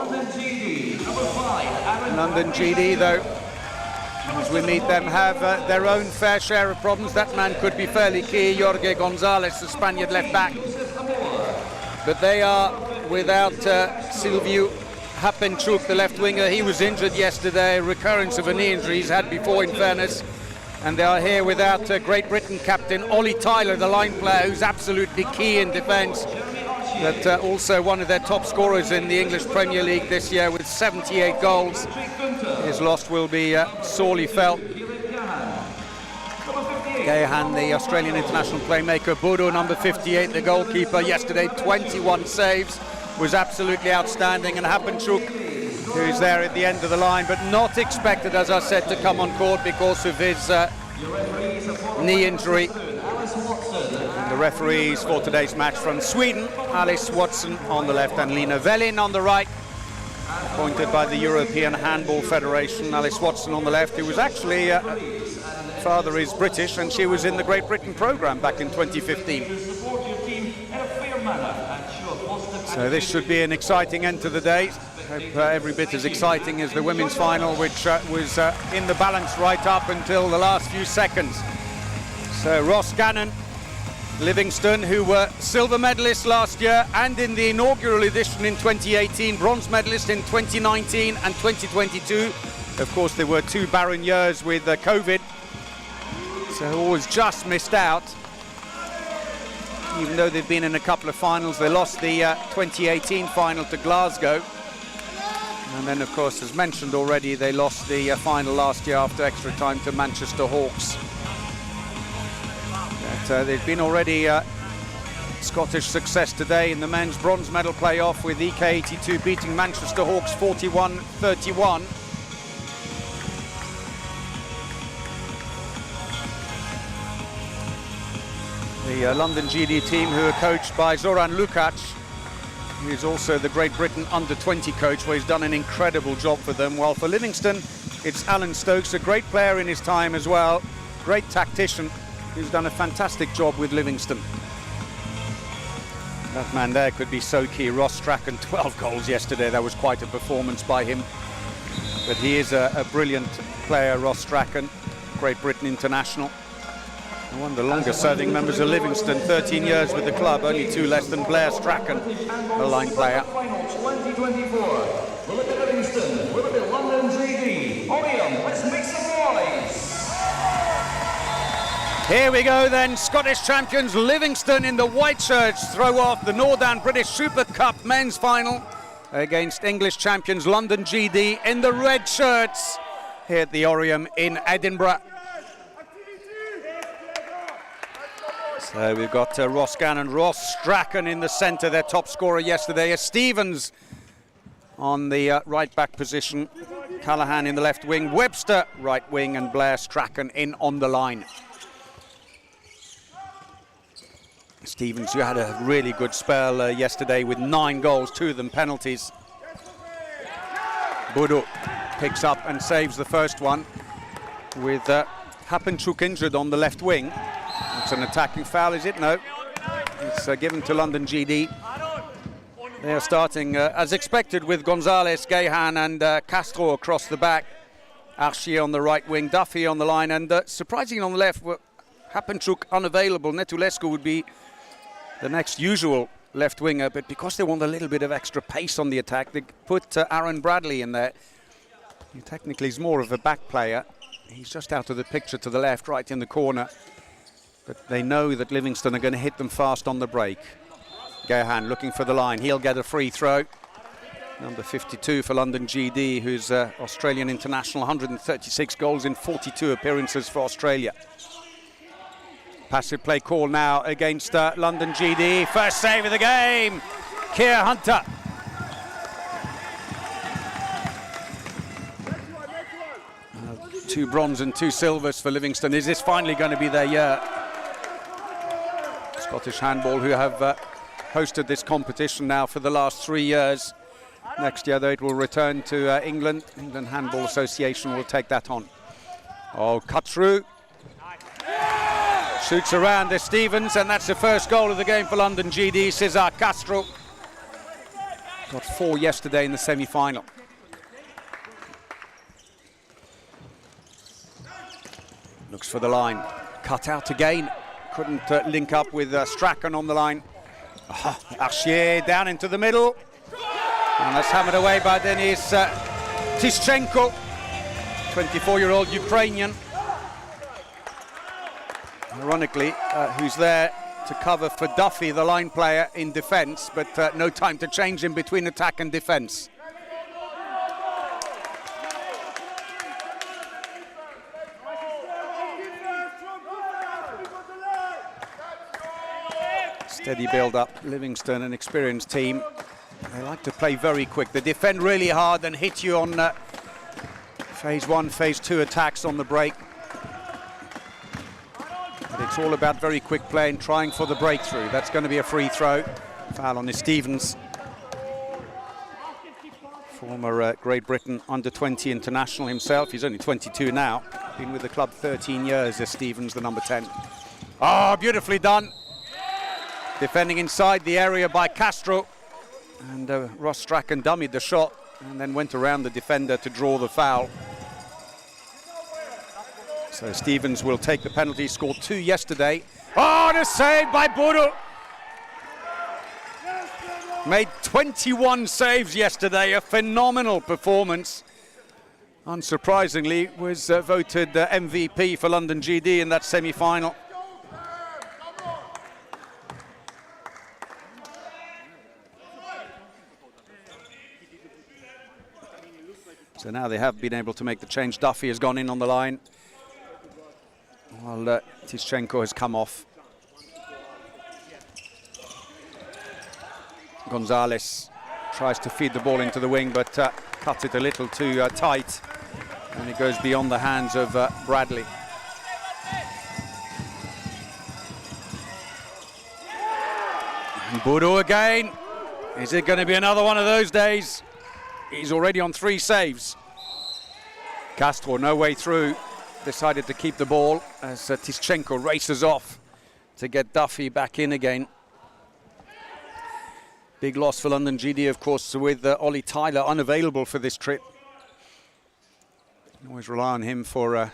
London GD, though, as we meet them, have their own fair share of problems. That man could be fairly key, Jorge Gonzalez, the Spaniard left back. But they are without Silviu Hapenchuk, the left winger. He was injured yesterday, a recurrence of a knee injury he's had before, in fairness. And they are here without Great Britain captain Ollie Tyler, the line player, who's absolutely key in defence. But also one of their top scorers in the English Premier League this year with 78 goals. His loss will be sorely felt. Gahan, the Australian international playmaker. Bodo, number 58, the goalkeeper. Yesterday, 21 saves. Was absolutely outstanding. And Hapenchuk, who's there at the end of the line, but not expected, as I said, to come on court because of his knee injury. And the referees for today's match from Sweden, Alice Watson on the left and Lina Velin on the right, appointed by the European Handball Federation. Alice Watson on the left, who was actually, father is British, and she was in the Great Britain programme back in 2015. So this should be an exciting end to the day. Hope every bit as exciting as the women's final, which was in the balance right up until the last few seconds. So Ross Gannon, Livingston, who were silver medalists last year and in the inaugural edition in 2018, bronze medalist in 2019 and 2022. Of course, there were 2 barren years with COVID, so always just missed out. Even though they've been in a couple of finals, they lost the 2018 final to Glasgow. And then, of course, as mentioned already, they lost the final last year after extra time to Manchester Hawks. But there's been already Scottish success today in the men's bronze medal playoff, with EK82 beating Manchester Hawks 41-31. The London GD team, who are coached by Zoran Lukac, who is also the Great Britain under-20 coach, where he's done an incredible job for them. While for Livingston, it's Alan Stokes, a great player in his time as well, great tactician, who's done a fantastic job with Livingston. That man there could be so key. Ross Strachan, 12 goals yesterday. That was quite a performance by him. But he is a brilliant player, Ross Strachan, Great Britain international. One of the longest serving members of Livingston, 13 years with the club, only 2 less than Blair Strachan, a line player.
2024. We'll look at Livingston, we'll look at London GD. Oriam, let's make some noise.
Here we go then, Scottish champions Livingston in the white shirts throw off the Northern British Super Cup men's final against English champions London GD in the red shirts here at the Oriam in Edinburgh. So we've got Ross Gannon, Ross Strachan in the centre, their top scorer yesterday. Stevens on the right back position, Callaghan in the left wing, Webster right wing, and Blair Strachan in on the line. Stevens, who had a really good spell yesterday with 9 goals, 2 of them penalties. Bodo picks up and saves the first one, with Hapenchuk injured on the left wing. It's an attacking foul, is it? No. It's given to London GD. They are starting, as expected, with Gonzalez, Gahan and Castro across the back. Archier on the right wing, Duffy on the line, and surprisingly on the left, Hapenchuk unavailable. Netulescu would be the next usual left winger, but because they want a little bit of extra pace on the attack, they put Aaron Bradley in there. He technically is more of a back player. He's just out of the picture to the left, right in the corner. But they know that Livingston are going to hit them fast on the break. Gahan looking for the line. He'll get a free throw. Number 52 for London GD, who's Australian international, 136 goals in 42 appearances for Australia. Passive play call now against London GD. First save of the game, Keir Hunter. Two bronze and 2 silvers for Livingston. Is this finally going to be their year? Scottish Handball, who have hosted this competition now for the last 3 years. Next year, though, it will return to England. England Handball Association will take that on. Oh, cut through. Shoots around to Stevens, and that's the first goal of the game for London GD. Cesar Castro got 4 yesterday in the semi-final. Looks for the line. Cut out again. Couldn't link up with Strachan on the line. Archier down into the middle. And that's hammered away by Denis Tischenko, 24-year-old Ukrainian. Ironically, who's there to cover for Duffy, the line player, in defence, but no time to change him between attack and defence. Steady build-up. Livingston, an experienced team. They like to play very quick. They defend really hard and hit you on phase 1, phase 2 attacks on the break. But it's all about very quick play and trying for the breakthrough. That's going to be a free throw. Foul on Stevens. Former Great Britain under-20 international himself. He's only 22 now. Been with the club 13 years as Stevens, the number 10. Oh, beautifully done. Defending inside the area by Castro. And Ross Strachan dummied the shot. and then went around the defender to draw the foul. So Stevens will take the penalty, scored 2 yesterday. Oh, and a save by Bodo! Made 21 saves yesterday, a phenomenal performance. Unsurprisingly, was voted MVP for London GD in that semi-final. So now they have been able to make the change. Duffy has gone in on the line, while Tischenko has come off. Gonzalez tries to feed the ball into the wing, but cuts it a little too tight, and it goes beyond the hands of Bradley. And Bodo again. Is it going to be another one of those days? He's already on 3 saves. Castro, no way through, decided to keep the ball as Tischenko races off to get Duffy back in again. Big loss for London GD, of course, with Ollie Tyler unavailable for this trip. You can always rely on him for a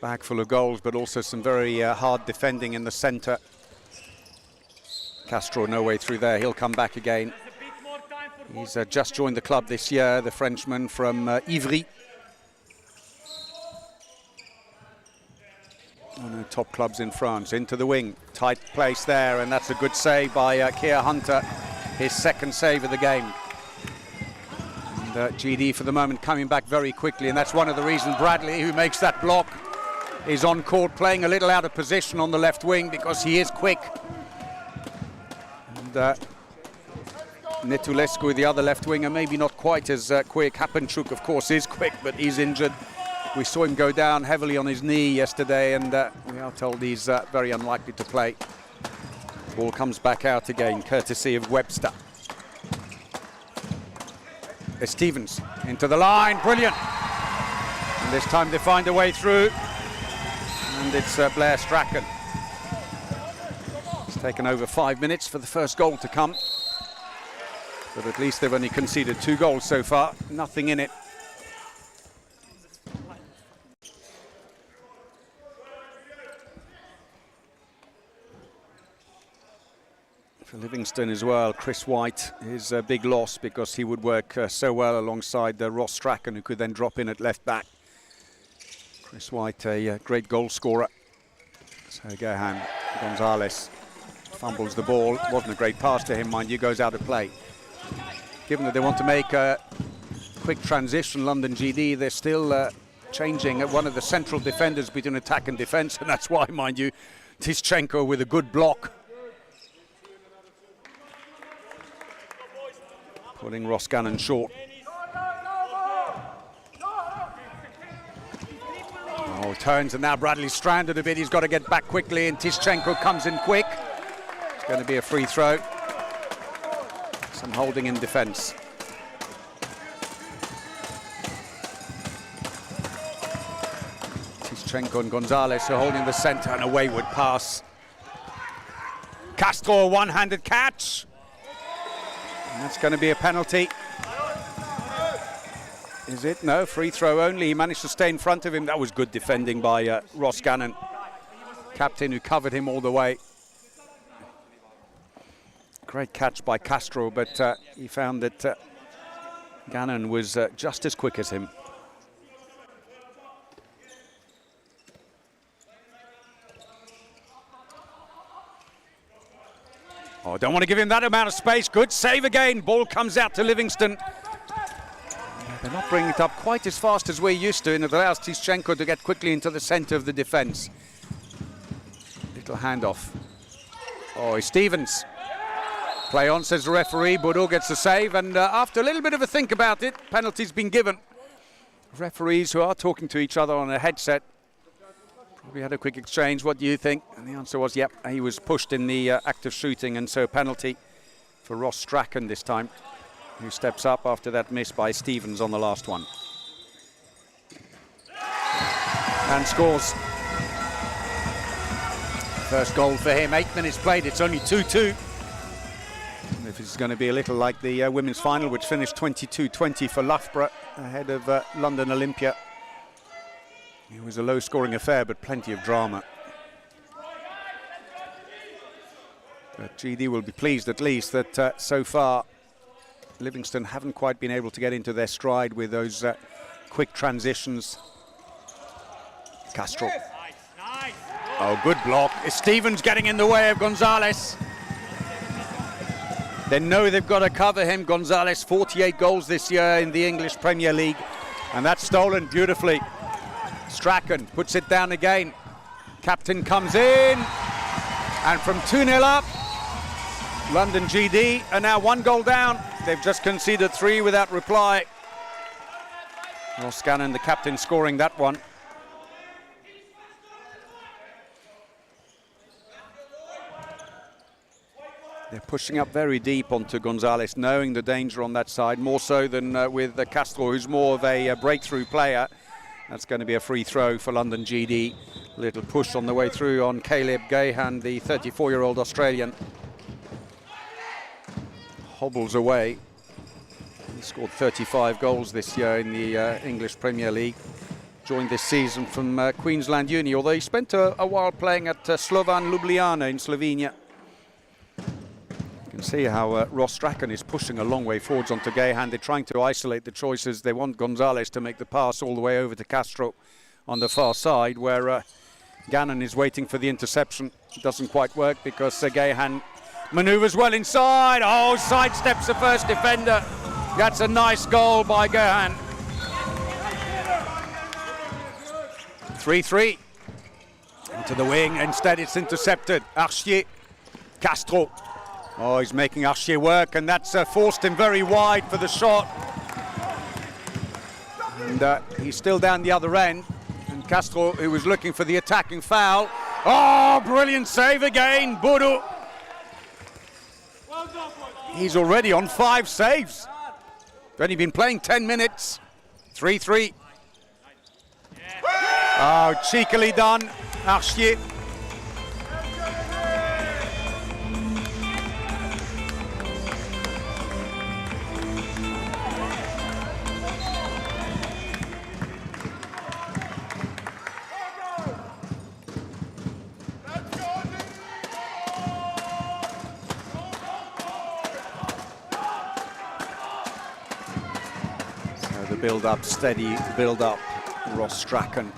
bag full of goals, but also some very hard defending in the centre. Castro, no way through there. He'll come back again. He's just joined the club this year, the Frenchman from Ivry. One of the top clubs in France. Into the wing, tight place there, and that's a good save by Keir Hunter, his 2nd save of the game. And GD for the moment coming back very quickly, and that's one of the reasons Bradley, who makes that block, is on court, playing a little out of position on the left wing because he is quick. And Netulescu, the other left winger, maybe not quite as quick. Hapenchuk, of course, is quick, but he's injured. We saw him go down heavily on his knee yesterday, and we are told he's very unlikely to play. Ball comes back out again, courtesy of Webster. There's Stevens into the line, brilliant. And this time they find a way through, and it's Blair Strachan. It's taken over 5 minutes for the first goal to come, but at least they've only conceded 2 goals so far, nothing in it. For Livingston as well, Chris White is a big loss because he would work so well alongside Ross Strachan, who could then drop in at left back. Chris White, a great goal scorer. So Gerhan Gonzalez fumbles the ball. Wasn't a great pass to him, mind you, goes out of play. Given that they want to make a quick transition, London GD, they're still changing one of the central defenders between attack and defence, and that's why, mind you, Tischenko with a good block. Pulling Ross Gannon short. Oh, turns, and now Bradley's stranded a bit. He's got to get back quickly, and Tischenko comes in quick. It's going to be a free throw. Some holding in defence. Tischenko and Gonzalez are holding the centre, and a wayward pass. Castro, a one-handed catch. And that's going to be a penalty. Is it? No, free throw only. He managed to stay in front of him. That was good defending by Ross Gannon, captain, who covered him all the way. Great catch by Castro, but he found that Gannon was just as quick as him. Oh, don't want to give him that amount of space. Good save again. Ball comes out to Livingston. They're not bringing it up quite as fast as we're used to, and it allows Tischenko to get quickly into the centre of the defence. Little handoff. Oh, it's Stevens. Play on, says the referee. Bodo gets the save, and after a little bit of a think about it, penalty's been given. Referees who are talking to each other on a headset probably had a quick exchange. What do you think? And the answer was, yep, he was pushed in the act of shooting, and so penalty for Ross Strachan this time, who steps up after that miss by Stevens on the last one. And scores. First goal for him, 8 minutes played, it's only 2-2. If it's going to be a little like the women's final, which finished 22-20 for Loughborough ahead of London Olympia. It was a low-scoring affair, but plenty of drama. But GD will be pleased at least that so far Livingston haven't quite been able to get into their stride with those quick transitions. Castro. Oh, good block. Is Stevens getting in the way of Gonzalez? They know they've got to cover him. Gonzalez, 48 goals this year in the English Premier League. And that's stolen beautifully. Strachan puts it down again. Captain comes in. And from 2-0 up, London GD are now 1 goal down. They've just conceded 3 without reply. Ross Gannon, the captain, scoring that one. They're pushing up very deep onto Gonzalez, knowing the danger on that side, more so than with Castro, who's more of a breakthrough player. That's going to be a free throw for London GD. Little push on the way through on Caleb Gahan, the 34-year-old Australian. Hobbles away. He scored 35 goals this year in the English Premier League. Joined this season from Queensland Uni, although he spent a while playing at Slovan Ljubljana in Slovenia. You can see how Ross Strachan is pushing a long way forwards onto Gahan. They're trying to isolate the choices. They want Gonzalez to make the pass all the way over to Castro on the far side, where Gannon is waiting for the interception. It doesn't quite work because Gahan manoeuvres well inside. Oh, sidesteps the first defender. That's a nice goal by Gahan. 3-3. Into the wing. Instead, it's intercepted. Archier. Castro. Oh, he's making Archier work, and that's forced him very wide for the shot. And he's still down the other end. And Castro, who was looking for the attacking foul. Oh, brilliant save again, Bodo. He's already on 5 saves. Only been playing 10 minutes. 3-3. Oh, cheekily done, Archier. Build-up, steady build-up. Ross Strachan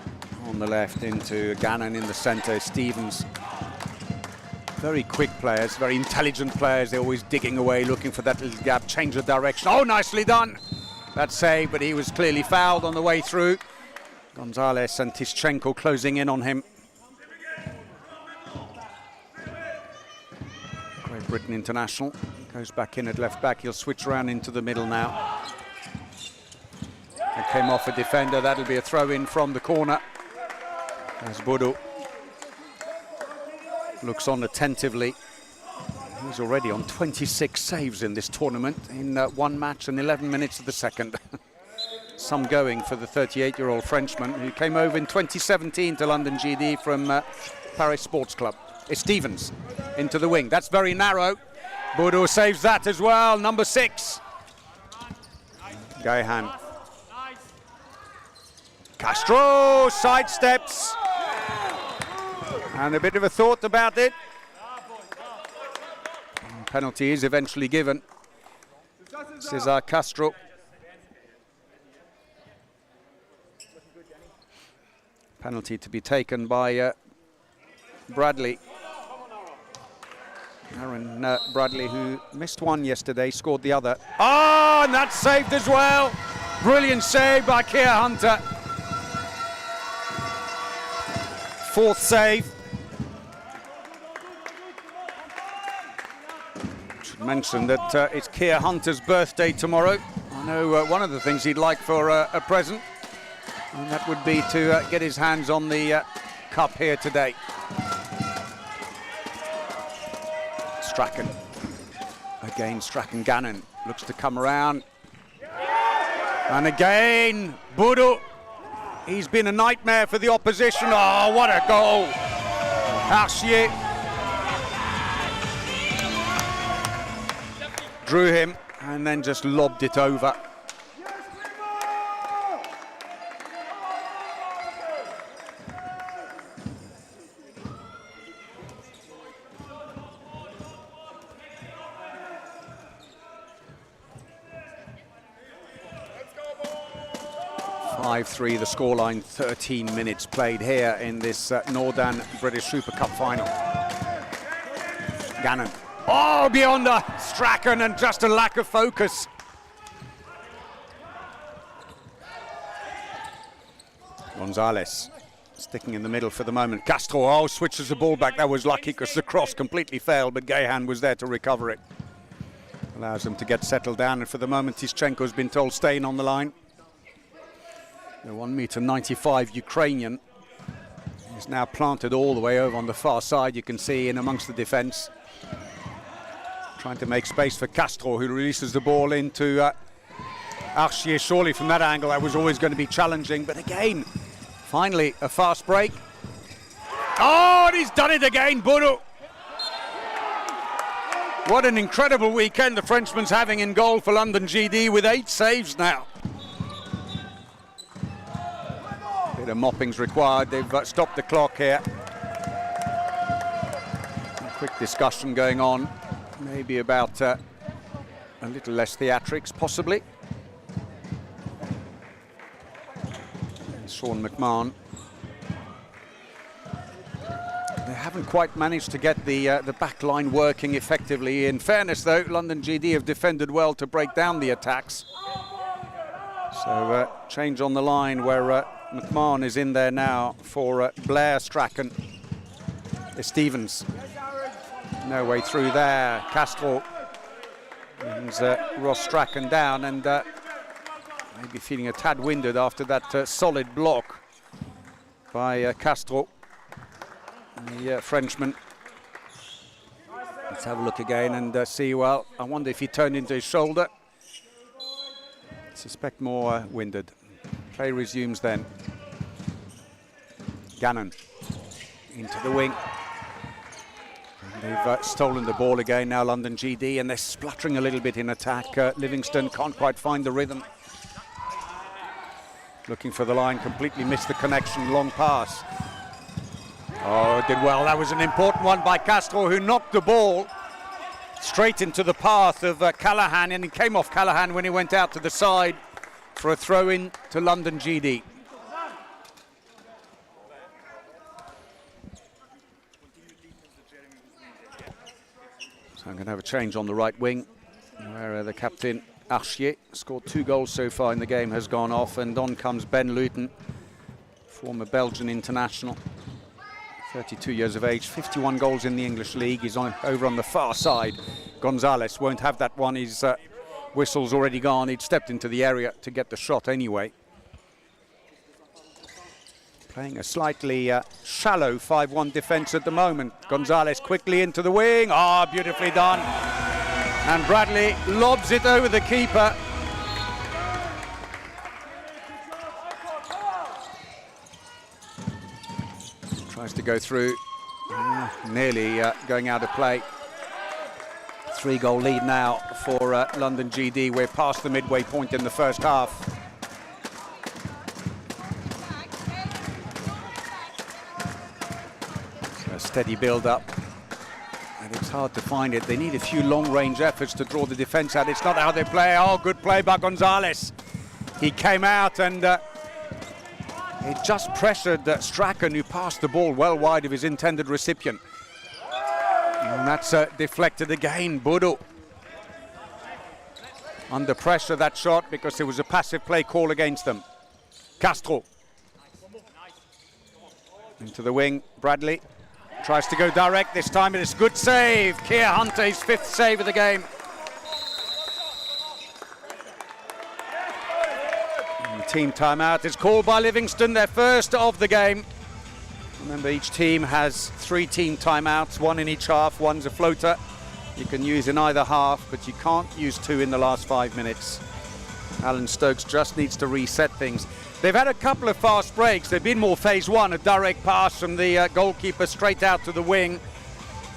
on the left into Gannon in the centre. Stevens. Very quick players, very intelligent players. They're always digging away, looking for that little gap, change the direction. Oh, nicely done. That save, but he was clearly fouled on the way through. Gonzalez and Tischenko closing in on him. Great Britain international. Goes back in at left back. He'll switch around into the middle now. It came off a defender. That'll be a throw-in from the corner. As Bodo looks on attentively. He's already on 26 saves in this tournament in 1 match and 11 minutes of the second. Some going for the 38-year-old Frenchman who came over in 2017 to London GD from Paris Sports Club. It's Stevens into the wing. That's very narrow. Bodo saves that as well. Number 6. Gahan. Castro sidesteps. And a bit of a thought about it. Penalty is eventually given. Cesar Castro. Penalty to be taken by Bradley. Aaron Bradley, who missed one yesterday, scored the other. Oh, and that's saved as well. Brilliant save by Keir Hunter. 4th save. Should mention that it's Keir Hunter's birthday tomorrow. I know one of the things he'd like for a present, and that would be to get his hands on the cup here today. Strachan. Again, Strachan Gannon looks to come around. And again, Bodo. He's been a nightmare for the opposition. Oh, what a goal. Archier. drew him and then just lobbed it over. 5-3 the scoreline, 13 minutes played here in this Northern British Super Cup final. Gannon. Oh, beyond the Strachan, and just a lack of focus. Gonzalez sticking in the middle for the moment. Castro, switches the ball back. That was lucky because the cross completely failed, but Gahan was there to recover it. Allows them to get settled down, and for the moment Tischenko's been told staying on the line. The 1.95 meter Ukrainian is now planted all the way over on the far side. You can see in amongst the defence. Trying to make space for Castro, who releases the ball into Archier. Surely from that angle that was always going to be challenging, but again, finally a fast break. Oh, and he's done it again, Bourou. What an incredible weekend the Frenchman's having in goal for London GD with 8 saves now. Bit of mopping's required. They've stopped the clock here. A quick discussion going on, maybe about a little less theatrics, possibly. And Sean McMahon. They haven't quite managed to get the back line working effectively. In fairness, though, London GD have defended well to break down the attacks. So change on the line where McMahon is in there now for Blair Strachan. Stevens. No way through there. Castro brings Ross Strachan down, and maybe feeling a tad winded after that solid block by Castro, the Frenchman. Let's have a look again and see. Well, I wonder if he turned into his shoulder. I suspect more winded. Play resumes then. Gannon into the wing. And they've stolen the ball again now, London GD, and they're spluttering a little bit in attack. Livingston can't quite find the rhythm. Looking for the line, completely missed the connection, long pass. Oh, did well. That was an important one by Castro, who knocked the ball straight into the path of Callahan, and he came off Callahan when he went out to the side for a throw-in to London GD. So I'm going to have a change on the right wing, where the captain, Archier, scored 2 goals so far in the game, has gone off, and on comes Ben Luton, former Belgian international. 32 years of age, 51 goals in the English League. He's over on the far side. Gonzalez won't have that one. His whistle's already gone. He'd stepped into the area to get the shot anyway. Playing a slightly shallow 5-1 defence at the moment. Gonzalez quickly into the wing. Beautifully done. And Bradley lobs it over the keeper. Tries to go through, nearly going out of play. 3-goal lead now for London GD. We're past the midway point in the first half. So a steady build-up, and it's hard to find it. They need a few long-range efforts to draw the defence out. It's not how they play. Good play by Gonzalez. He came out and it just pressured Strachan, who passed the ball well wide of his intended recipient. And that's deflected again. Bourou under pressure, that shot, because there was a passive play call against them. Castro into the wing. Bradley tries to go direct this time, and it's a good save. Keir Hunter, his 5th save of the game. Team timeout is called by Livingston, their first of the game. Remember, each team has 3 team timeouts, 1 in each half. One's a floater you can use in either half, but you can't use 2 in the last 5 minutes. Alan Stokes just needs to reset things. They've had a couple of fast breaks. They've been more phase 1, a direct pass from the goalkeeper straight out to the wing.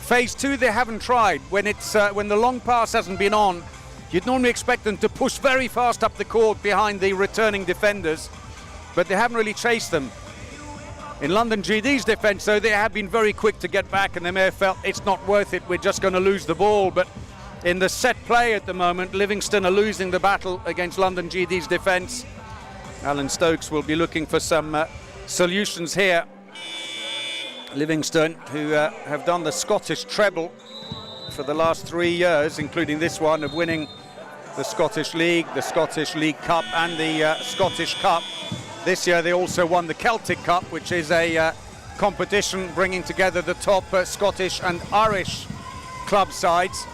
Phase 2 they haven't tried. When the long pass hasn't been on, You'd normally expect them to push very fast up the court behind the returning defenders, but they haven't really chased them. In London GD's defence, though, they have been very quick to get back, and they may have felt it's not worth it, we're just going to lose the ball. But in the set play at the moment, Livingston are losing the battle against London GD's defence. Alan Stokes will be looking for some solutions here. Livingston, who have done the Scottish treble for the last 3 years, including this one of winning the Scottish League Cup and the Scottish Cup. This year they also won the Celtic Cup, which is a competition bringing together the top Scottish and Irish club sides.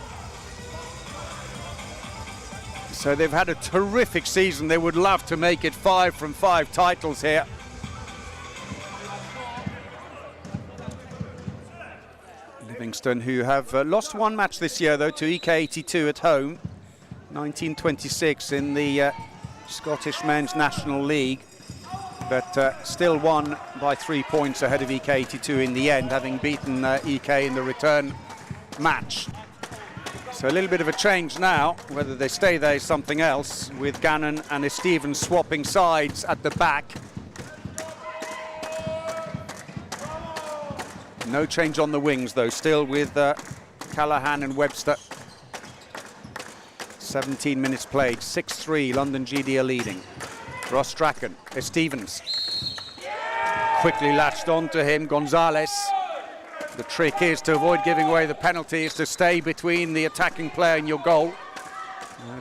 So they've had a terrific season. They would love to make it 5 from 5 titles here. Livingston, who have lost one match this year, though, to EK82 at home, 1926 in the Scottish Men's National League, but still won by 3 points ahead of EK82 in the end, having beaten EK in the return match. So a little bit of a change now. Whether they stay there is something else, with Gannon and Stevens swapping sides at the back. No change on the wings, though, still with Callahan and Webster. 17 minutes played, 6-3, London GD are leading. Ross Strachan, Stevens. Quickly latched onto him, Gonzalez. The trick is to avoid giving away the penalty, is to stay between the attacking player and your goal.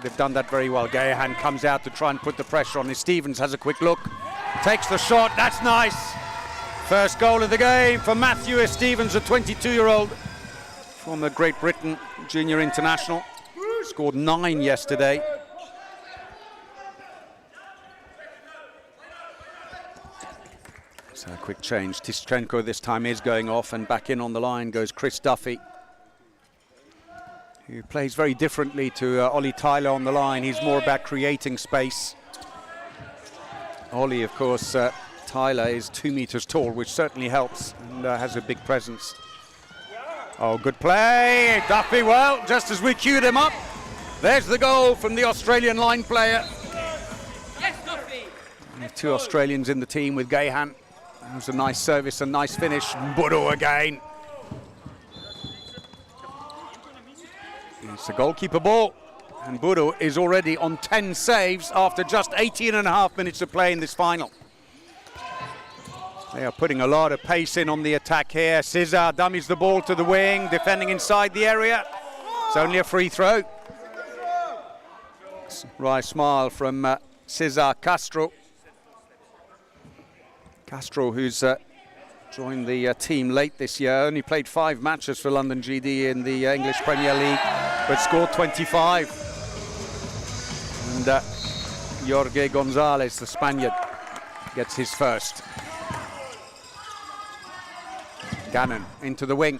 They've done that very well. Gahan comes out to try and put the pressure on. Stevens has a quick look, takes the shot, that's nice. First goal of the game for Matthew Stevens, a 22-year-old from the Great Britain Junior International. Scored 9 yesterday. So a quick change. Tischenko this time is going off, and back in on the line goes Chris Duffy, who plays very differently to Ollie Tyler on the line. He's more about creating space. Ollie, of course, Tyler is 2 meters tall, which certainly helps, and has a big presence. Oh, good play. Duffy, well, just as we queued him up, there's the goal from the Australian line player.
Yes, Duffy.
2 Australians in the team with Gahan. That was a nice service and nice finish. Mburu again. It's a goalkeeper ball. And Mburu is already on 10 saves after just 18.5 minutes of play in this final. They are putting a lot of pace in on the attack here. Cesar dummies the ball to the wing, defending inside the area. It's only a free throw. Wry smile from Cesar Castro. Castro, who's joined the team late this year, only played 5 matches for London GD in the English Premier League, but scored 25. And Jorge Gonzalez, the Spaniard, gets his first. Gannon into the wing.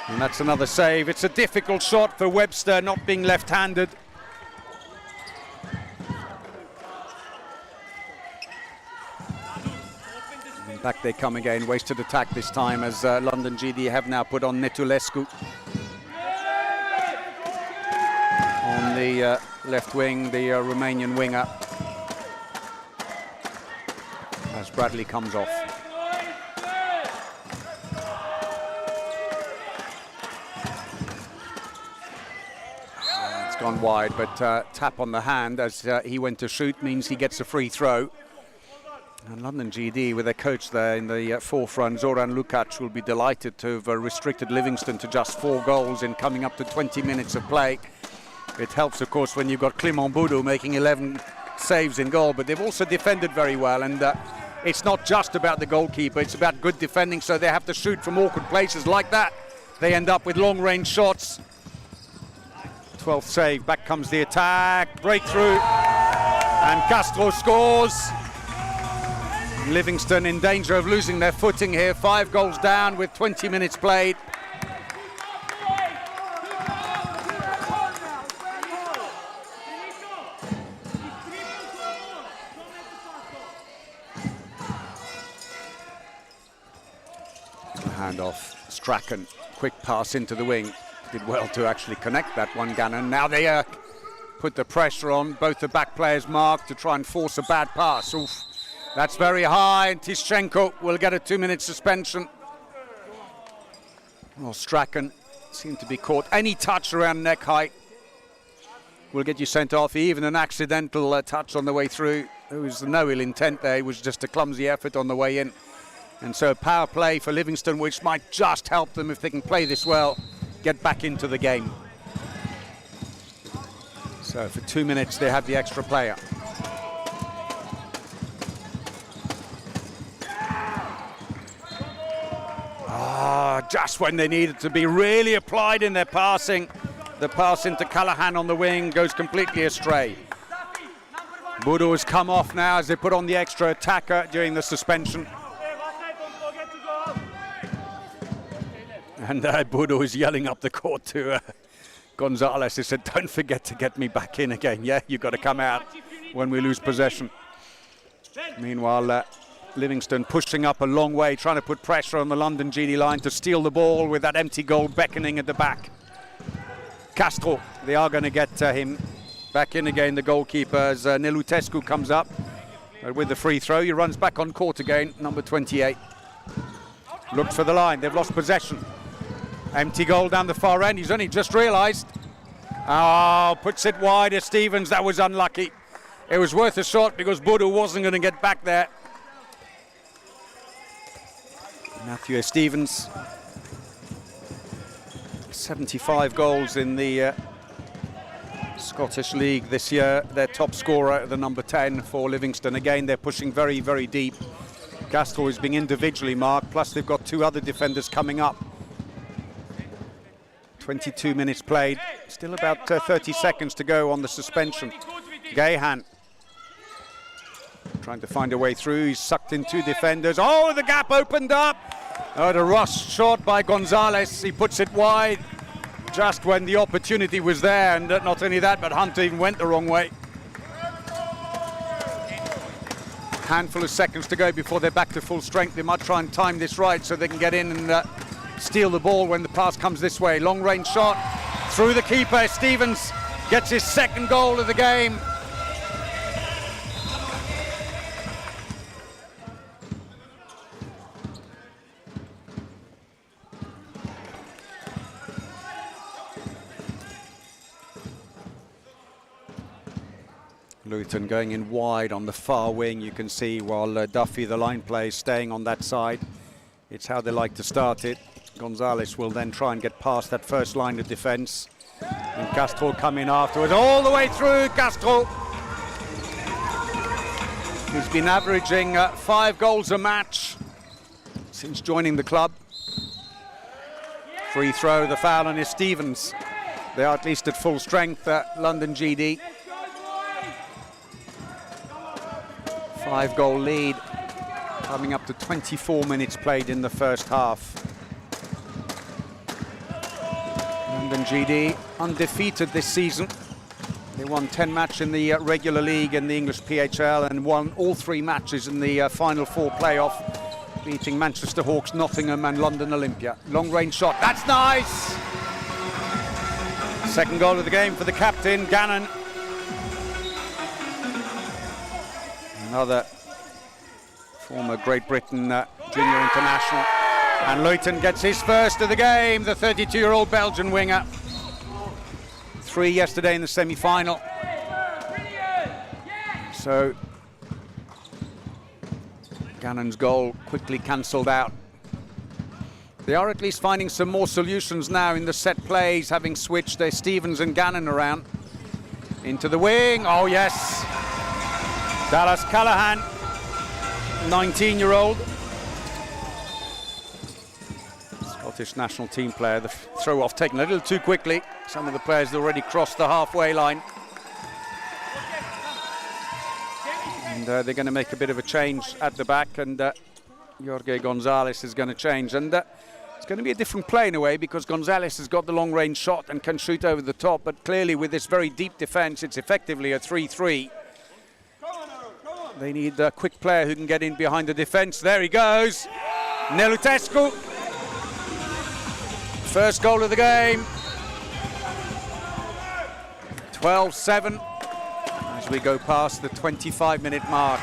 And that's another save. It's a difficult shot for Webster, not being left-handed. Back they come again, wasted attack this time, as London GD have now put on Netulescu. On the left wing, the Romanian winger, as Bradley comes off. It's gone wide, but tap on the hand as he went to shoot means he gets a free throw. And London GD, with their coach there in the forefront, Zoran Lukac, will be delighted to have restricted Livingston to just 4 goals in coming up to 20 minutes of play. It helps, of course, when you've got Clément Boudou making 11 saves in goal, but they've also defended very well. And it's not just about the goalkeeper, it's about good defending, so they have to shoot from awkward places like that. They end up with long-range shots. 12th save, back comes the attack, breakthrough, and Castro scores. Livingston in danger of losing their footing here. 5 goals down with 20 minutes played. Hand off Strachan, quick pass into the wing. did well to actually connect that one, Gannon. Now they put the pressure on. Both the back players marked to try and force a bad pass. Oof. That's very high, and Tischenko will get a 2-minute suspension. Well, Strachan seemed to be caught. Any touch around neck height will get you sent off. Even an accidental touch on the way through. There was no ill intent there. It was just a clumsy effort on the way in. And so power play for Livingston, which might just help them if they can play this well, get back into the game. So for 2 minutes, they have the extra player. Just when they needed to be really applied in their passing. The pass into Callahan on the wing goes completely astray. Bodo has come off now as they put on the extra attacker during the suspension. And Bodo is yelling up the court to Gonzalez. He said, don't forget to get me back in again. Yeah, you've got to come out when we lose possession. Meanwhile, Livingston pushing up a long way, trying to put pressure on the London GD line to steal the ball with that empty goal beckoning at the back. Castro, they are going to get him back in again, the goalkeeper, as Nilutescu comes up. But with the free throw, he runs back on court again, number 28. Looks for the line, they've lost possession. Empty goal down the far end, he's only just realised. Oh, puts it wide as Stevens, that was unlucky. It was worth a shot because Bodo wasn't going to get back there. Matthew Stevens, 75 goals in the Scottish League this year. Their top scorer, the number 10 for Livingston. Again, they're pushing very, very deep. Castro is being individually marked, plus they've got 2 other defenders coming up. 22 minutes played, still about 30 seconds to go on the suspension. Gahan trying to find a way through, he's sucked in 2 defenders. Oh, the gap opened up! Oh, the rush shot by Gonzalez, he puts it wide just when the opportunity was there, and not only that, but Hunter even went the wrong way. Handful of seconds to go before they're back to full strength. They might try and time this right so they can get in and steal the ball when the pass comes this way. Long range shot through the keeper. Stevens gets his 2nd goal of the game. Luton going in wide on the far wing, you can see, while Duffy, the line play, is staying on that side. It's how they like to start it. Gonzalez will then try and get past that first line of defence. And Castro come in afterwards, all the way through. Castro, he's been averaging 5 goals a match since joining the club. Free throw, the foul on is Stevens. They are at least at full strength, London GD. 5-goal lead, coming up to 24 minutes played in the first half. London GD undefeated this season. They won 10 matches in the regular league in the English PHL and won all 3 matches in the Final 4 playoff, beating Manchester Hawks, Nottingham and London Olympia. Long range shot, that's nice! 2nd goal of the game for the captain, Gannon. Another former Great Britain junior international. And Luton gets his first of the game, the 32-year-old Belgian winger. 3 yesterday in the semi-final. So Gannon's goal quickly cancelled out. They are at least finding some more solutions now in the set plays, having switched their Stevens and Gannon around. Into the wing, oh yes! Dallas Callahan, 19-year-old. Scottish national team player. The throw-off taken a little too quickly. Some of the players had already crossed the halfway line. And they're going to make a bit of a change at the back, and Jorge Gonzalez is going to change. And it's going to be a different play in a way, because Gonzalez has got the long-range shot and can shoot over the top, but clearly with this very deep defence, it's effectively a 3-3. They need a quick player who can get in behind the defence. There he goes. Nelutescu. First goal of the game. 12-7 as we go past the 25-minute mark.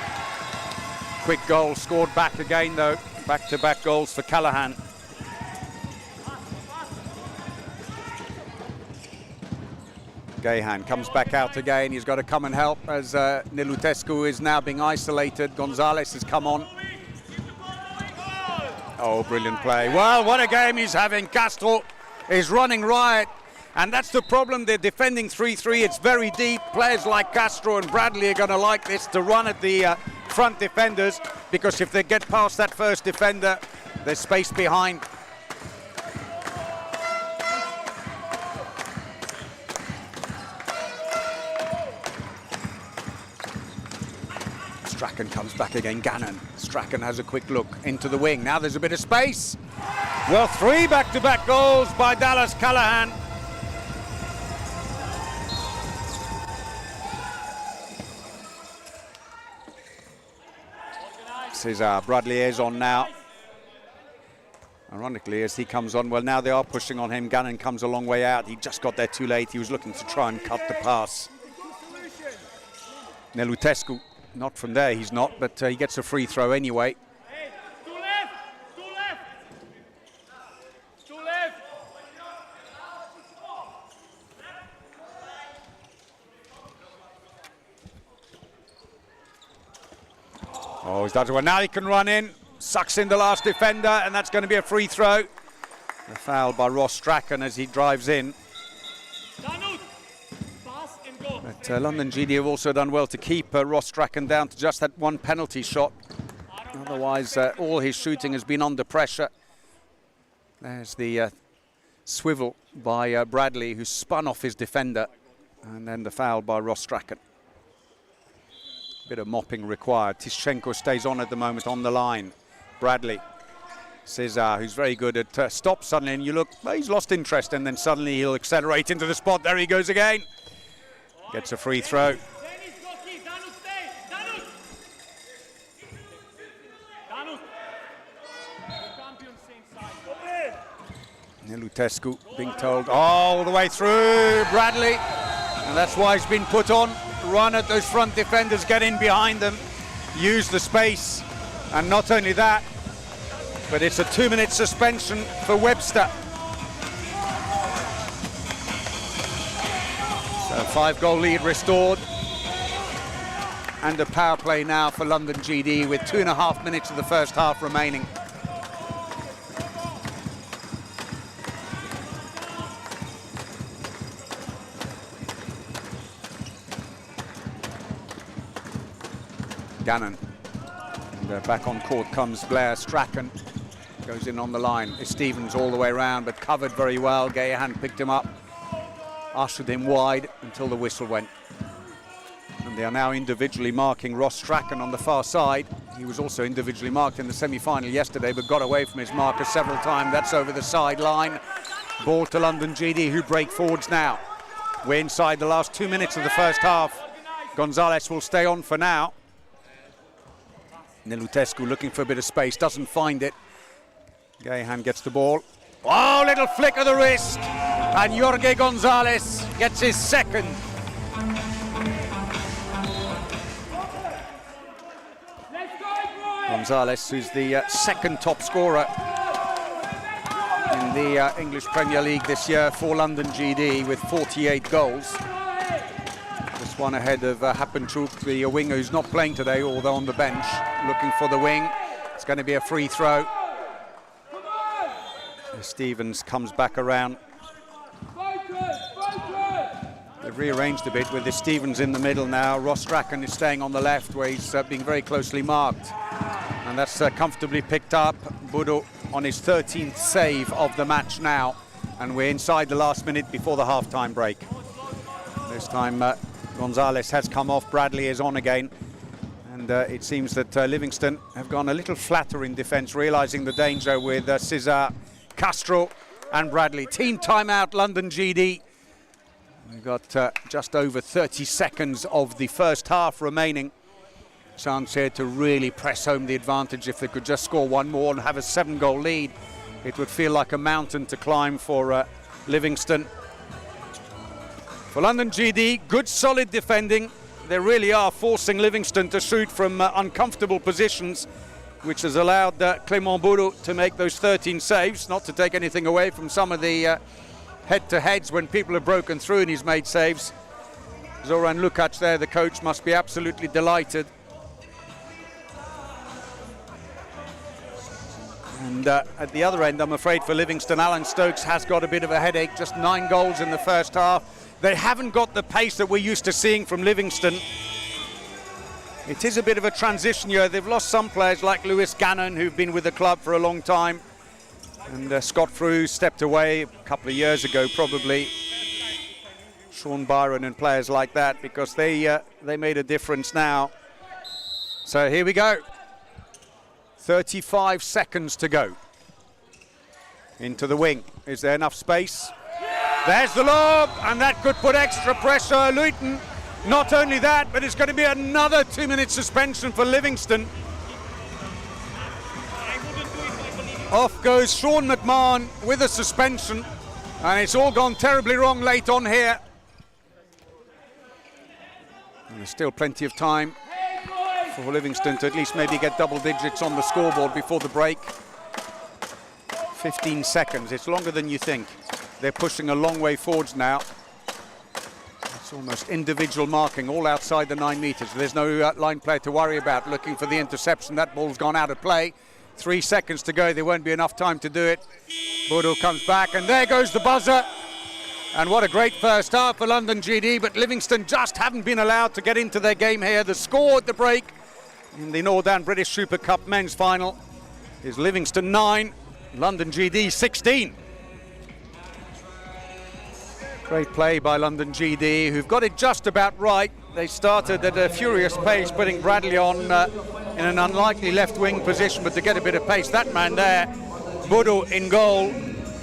Quick goal scored back again though. Back-to-back goals for Callahan. Gahan comes back out again. He's got to come and help as Nilutescu is now being isolated. Gonzalez has come on. Oh, brilliant play. Well, what a game he's having. Castro is running riot. And that's the problem. They're defending 3-3. It's very deep. Players like Castro and Bradley are going to like this to run at the front defenders, because if they get past that first defender, there's space behind. Strachan comes back again. Gannon. Strachan has a quick look into the wing. Now there's a bit of space. Well, 3 back-to-back goals by Dallas Callahan. Cesar. Bradley is on now. Ironically, as he comes on, well, now they are pushing on him. Gannon comes a long way out. He just got there too late. He was looking to try and cut the pass. Nelutescu, not from there, he's not, but he gets a free throw anyway.
Hey, two left! Two left!
Oh, he's done well. Now he can run in, sucks in the last defender, and that's going to be a free throw. A foul by Ross Strachan as he drives in. But London GD have also done well to keep Ross Strachan down to just that one penalty shot. Otherwise, all his shooting has been under pressure. There's the swivel by Bradley, who spun off his defender, and then the foul by Ross Strachan. Bit of mopping required. Tischenko stays on at the moment on the line. Bradley. Cesar, who's very good at stop suddenly, and you look, well, he's lost interest, and then suddenly he'll accelerate into the spot. There he goes again. Gets a free throw. Nilutescu being told all the way through. Bradley, and that's why he's been put on. Run at those front defenders, get in behind them, use the space, and not only that, but it's a 2-minute suspension for Webster. So a 5-goal lead restored, and a power play now for London GD with 2.5 minutes of the first half remaining. Gannon. And back on court comes Blair Strachan. Goes in on the line. Stevens all the way around, but covered very well. Gahan picked him up, ushered him wide until the whistle went. And they are now individually marking Ross Strachan on the far side. He was also individually marked in the semi-final yesterday, but got away from his marker several times. That's over the sideline. Ball to London GD, who break forwards now. We're inside the last 2 minutes of the first half. Gonzalez will stay on for now. Nilutescu looking for a bit of space, doesn't find it. Gahan gets the ball. Oh, little flick of the wrist. And Jorge Gonzalez gets his second. Gonzalez, who's the second top scorer in the English Premier League this year for London GD with 48 goals. Just one ahead of Hapenchuk, the winger who's not playing today, although on the bench, looking for the wing. It's going to be a free throw. Stevens comes back around. They've rearranged a bit with the Stevens in the middle now. Ross Strachan is staying on the left, where he's being very closely marked. And that's comfortably picked up. Budo on his 13th save of the match now. And we're inside the last minute before the half-time break. This time Gonzalez has come off. Bradley is on again. And it seems that Livingston have gone a little flatter in defence, realising the danger with Cesar, Castro and Bradley. Team timeout, London GD. We've got just over 30 seconds of the first half remaining. Chance here to really press home the advantage. If they could just score one more and have a 7-goal lead, it would feel like a mountain to climb for Livingston. For London GD, good solid defending. They really are forcing Livingston to shoot from uncomfortable positions, which has allowed Clément Boudou to make those 13 saves, not to take anything away from some of the head-to-heads when people have broken through and he's made saves. Zoran Lukac there, the coach, must be absolutely delighted. And at the other end, I'm afraid for Livingston, Alan Stokes has got a bit of a headache. Just 9 goals in the first half. They haven't got the pace that we're used to seeing from Livingston. It is a bit of a transition year. They've lost some players like Lewis Gannon, who've been with the club for a long time. And Scott Frew stepped away a couple of years ago, probably. Sean Byron and players like that, because they made a difference now. So here we go. 35 seconds to go. Into the wing. Is there enough space? There's the lob, and that could put extra pressure. Luton, not only that, but it's going to be another 2-minute suspension for Livingston. Off goes Sean McMahon with a suspension, and it's all gone terribly wrong late on here. And there's still plenty of time for Livingston to at least maybe get double digits on the scoreboard before the break. 15 seconds, it's longer than you think. They're pushing a long way forwards now. It's almost individual marking, all outside the 9 metres. There's no line player to worry about looking for the interception. That ball's gone out of play. 3 seconds to go, there won't be enough time to do it. Boudou comes back, and there goes the buzzer. And what a great first half for London GD, but Livingston just haven't been allowed to get into their game here. The score at the break in the Northern British Super Cup men's final is Livingston 9, London GD 16. Great play by London GD, who've got it just about right. They started at a furious pace, putting Bradley on in an unlikely left wing position, but to get a bit of pace, that man there, Boudou, in goal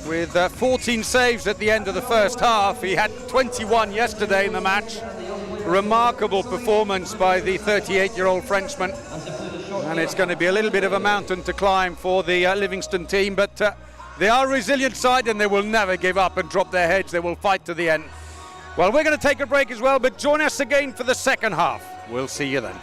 with 14 saves at the end of the first half. He had 21 yesterday in the match. Remarkable performance by the 38-year-old Frenchman. And it's going to be a little bit of a mountain to climb for the Livingston team, but they are a resilient side and they will never give up and drop their heads. They will fight to the end. Well, we're going to take a break as well, but join us again for the second half. We'll see you then.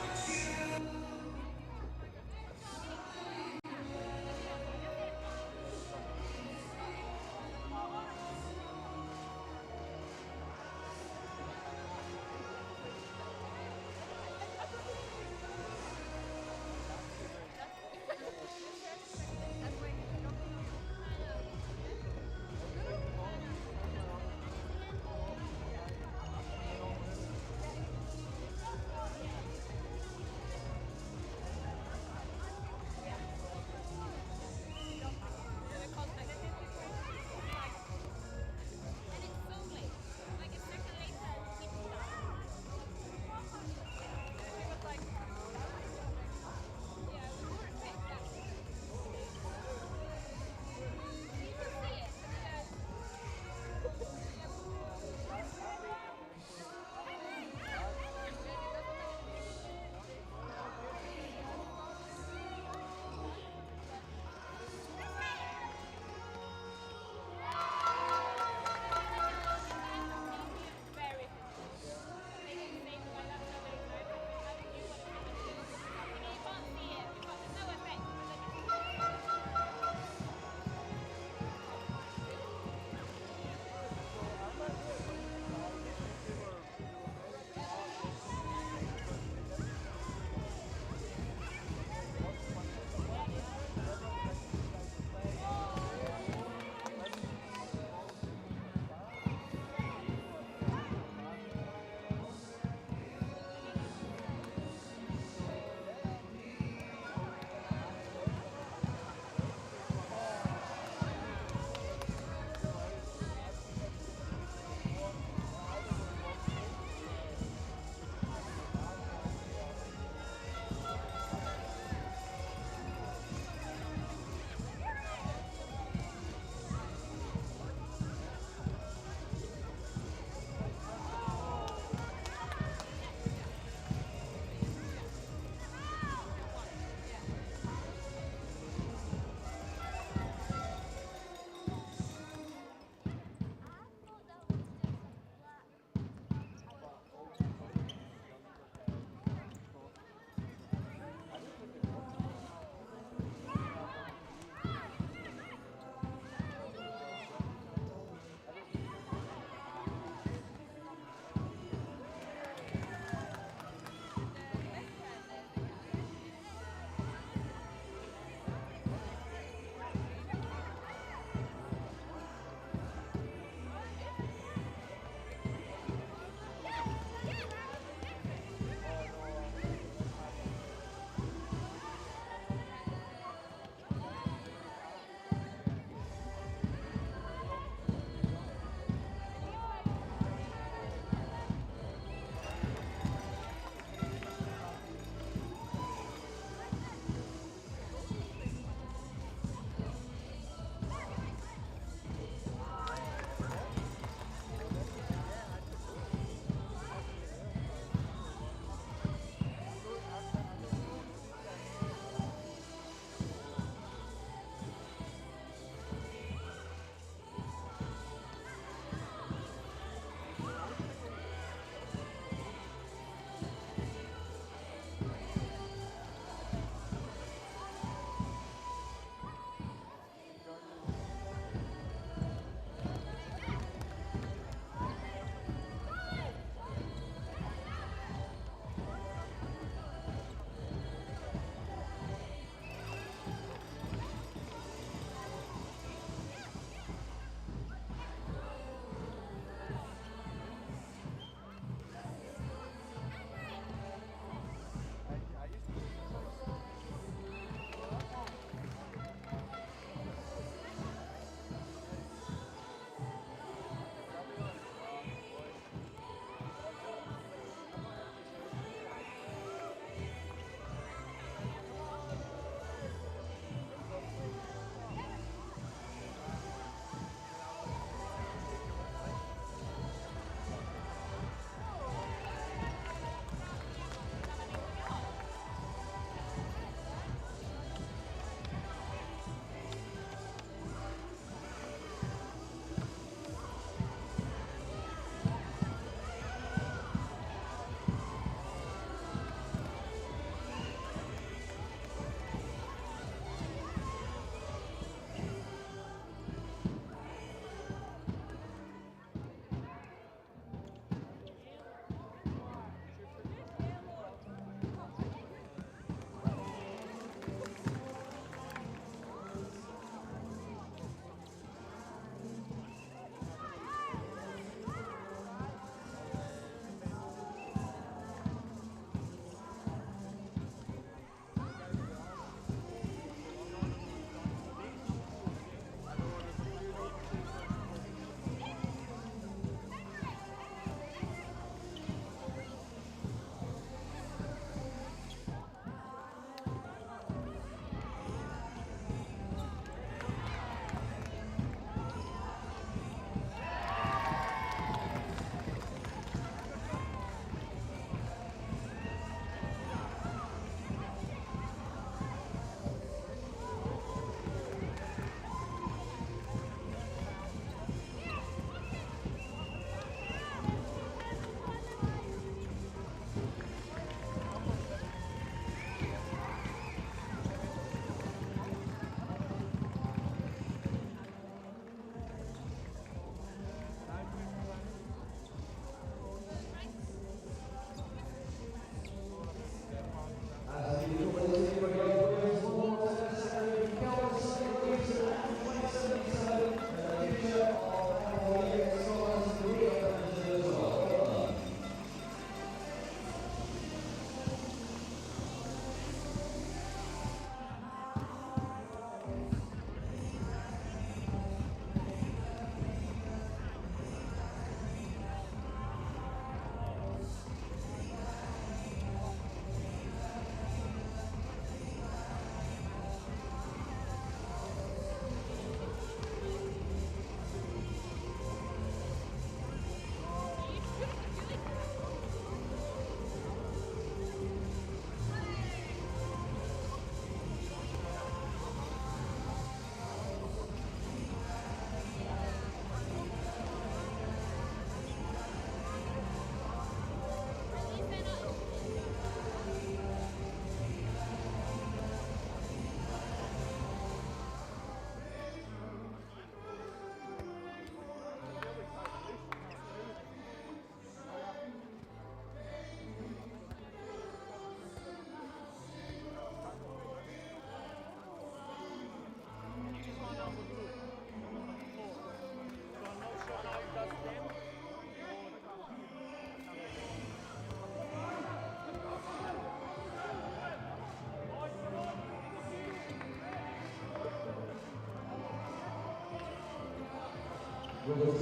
One more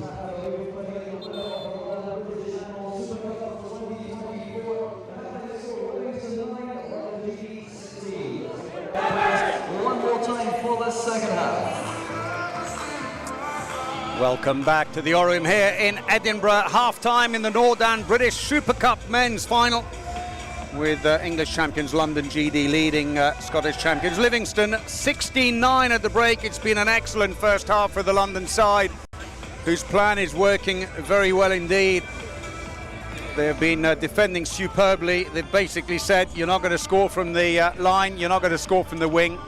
time for the second half.
Welcome back to the Oriam here in Edinburgh. Half-time in the Northern British Super Cup men's final, with English champions London GD leading Scottish champions Livingston 16-9 at the break. It's been an excellent first half for the London side, whose plan is working very well indeed. They've been defending superbly. They've basically said, you're not going to score from the line, you're not going to score from the wing.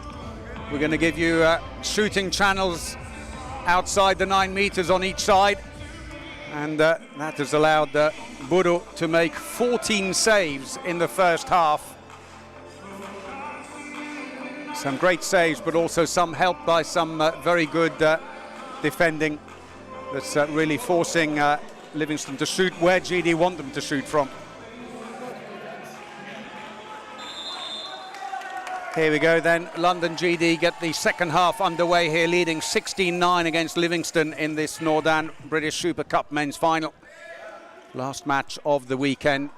We're going to give you shooting channels outside the 9 meters on each side. And that has allowed Bodo to make 14 saves in the first half. Some great saves, but also some help by some very good defending. That's really forcing Livingston to shoot where GD want them to shoot from. Here we go then. London GD get the second half underway here, leading 16-9 against Livingston in this Northern British Super Cup men's final. Last match of the weekend.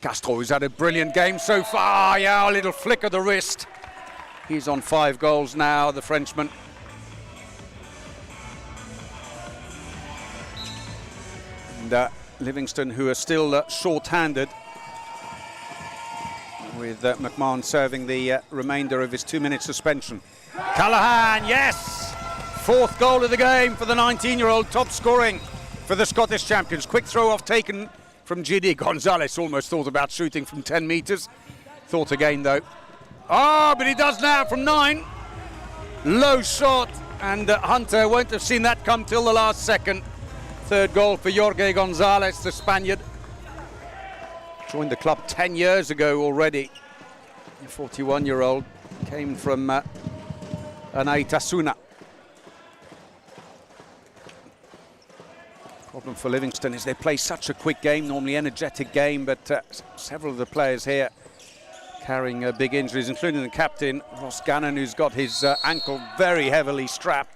Castro, who's had a brilliant game so far. Yeah, a little flick of the wrist. He's on 5 goals now, the Frenchman. And Livingston, who are still short-handed, with McMahon serving the remainder of his 2-minute suspension. Callahan, yes! 4th goal of the game for the 19-year-old, top scoring for the Scottish champions. Quick throw-off taken from GD. Gonzalez almost thought about shooting from 10 metres. Thought again, though. Oh, but he does now from 9. Low shot, and Hunter won't have seen that come till the last second. 3rd goal for Jorge Gonzalez, the Spaniard. Joined the club 10 years ago already. The 41-year-old came from Anaitasuna. Problem for Livingston is they play such a quick game, normally energetic game, but several of the players here carrying big injuries, including the captain, Ross Gannon, who's got his ankle very heavily strapped.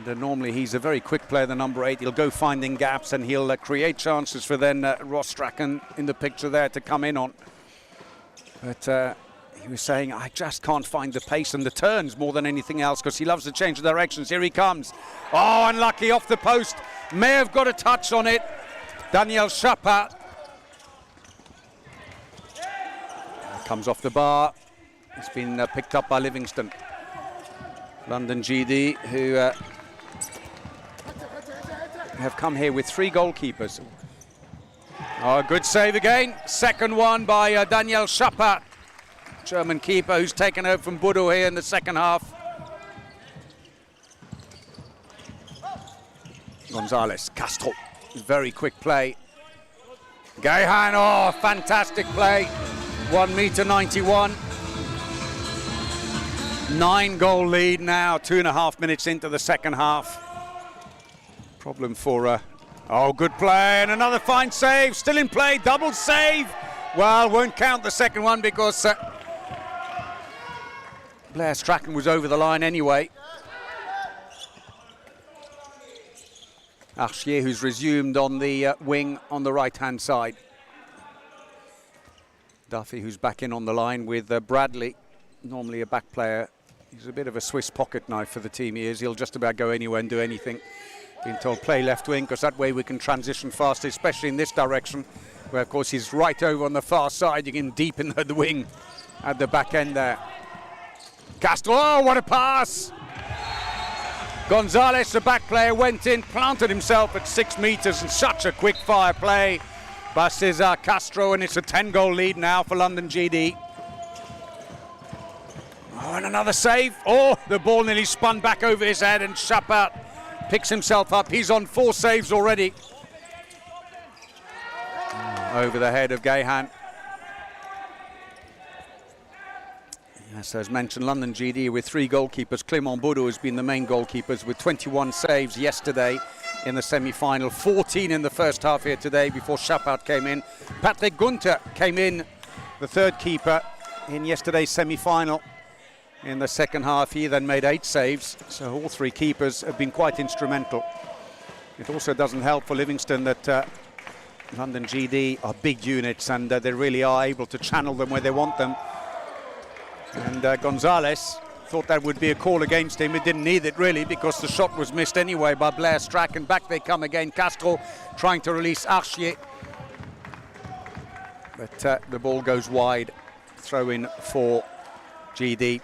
And normally he's a very quick player, the number 8. He'll go finding gaps and he'll create chances for then Ross Strachan in the picture there to come in on. But he was saying, I just can't find the pace and the turns more than anything else, because he loves to change the directions. Here he comes. Oh, unlucky off the post. May have got a touch on it. Daniel Chapat. Comes off the bar. It's been picked up by Livingston. London GD, who have come here with 3 goalkeepers. Oh, good save again. Second one by Daniel Chapat, German keeper, who's taken over from Bodo here in the second half. Gonzalez, Castro, very quick play. Gahan, oh, fantastic play. 1m91. 9-goal lead now, 2.5 minutes into the second half. Problem for, oh, good play, and another fine save, still in play, double save. Well, won't count the second one because Blair Strachan was over the line anyway. Archier, who's resumed on the wing on the right-hand side. Duffy, who's back in on the line with Bradley, normally a back player. He's a bit of a Swiss pocket knife for the team he is. He'll just about go anywhere and do anything. Being told play left wing, because that way we can transition faster, especially in this direction, where of course he's right over on the far side. You can deepen the wing at the back end there. Castro, oh, what a pass! Gonzalez, the back player, went in, planted himself at 6 meters, and such a quick fire play by Cesar Castro, and it's a 10-goal lead now for London GD. Oh, and another save. Oh, the ball nearly spun back over his head, and Chapat picks himself up. He's on 4 saves already. Over the head of Gahan. Yes, as mentioned, London GD with 3 goalkeepers. Clément Boudou has been the main goalkeepers with 21 saves yesterday in the semi-final. 14 in the first half here today before Chapat came in. Patrick Gunther came in, the 3rd keeper, in yesterday's semi-final. in the second half. He then made 8 saves, so all 3 keepers have been quite instrumental. It also doesn't help for Livingston that London GD are big units, and they really are able to channel them where they want them. And Gonzalez thought that would be a call against him. It didn't need it really, because the shot was missed anyway by Blair Strachan. Back they come again. Castro trying to release Archier, but the ball goes wide. Throw in for GD.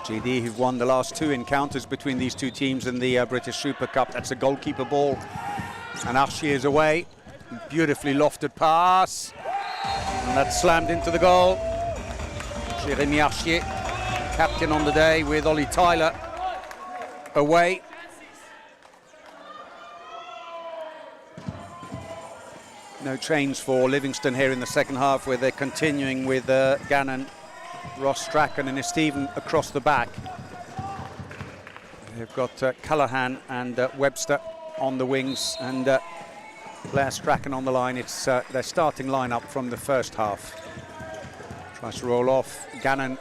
GD, who've won the last 2 encounters between these 2 teams in the British Super Cup. That's a goalkeeper ball, and Archier is away. Beautifully lofted pass, and that's slammed into the goal. Jérémy Archier, captain on the day, with Ollie Tyler away. No change for Livingston here in the second half, where they're continuing with Gannon, Ross Strachan and Stephen across the back. They've got Callaghan and Webster on the wings, and Blair Strachan on the line. It's their starting lineup from the first half. Tries to roll off. Gannon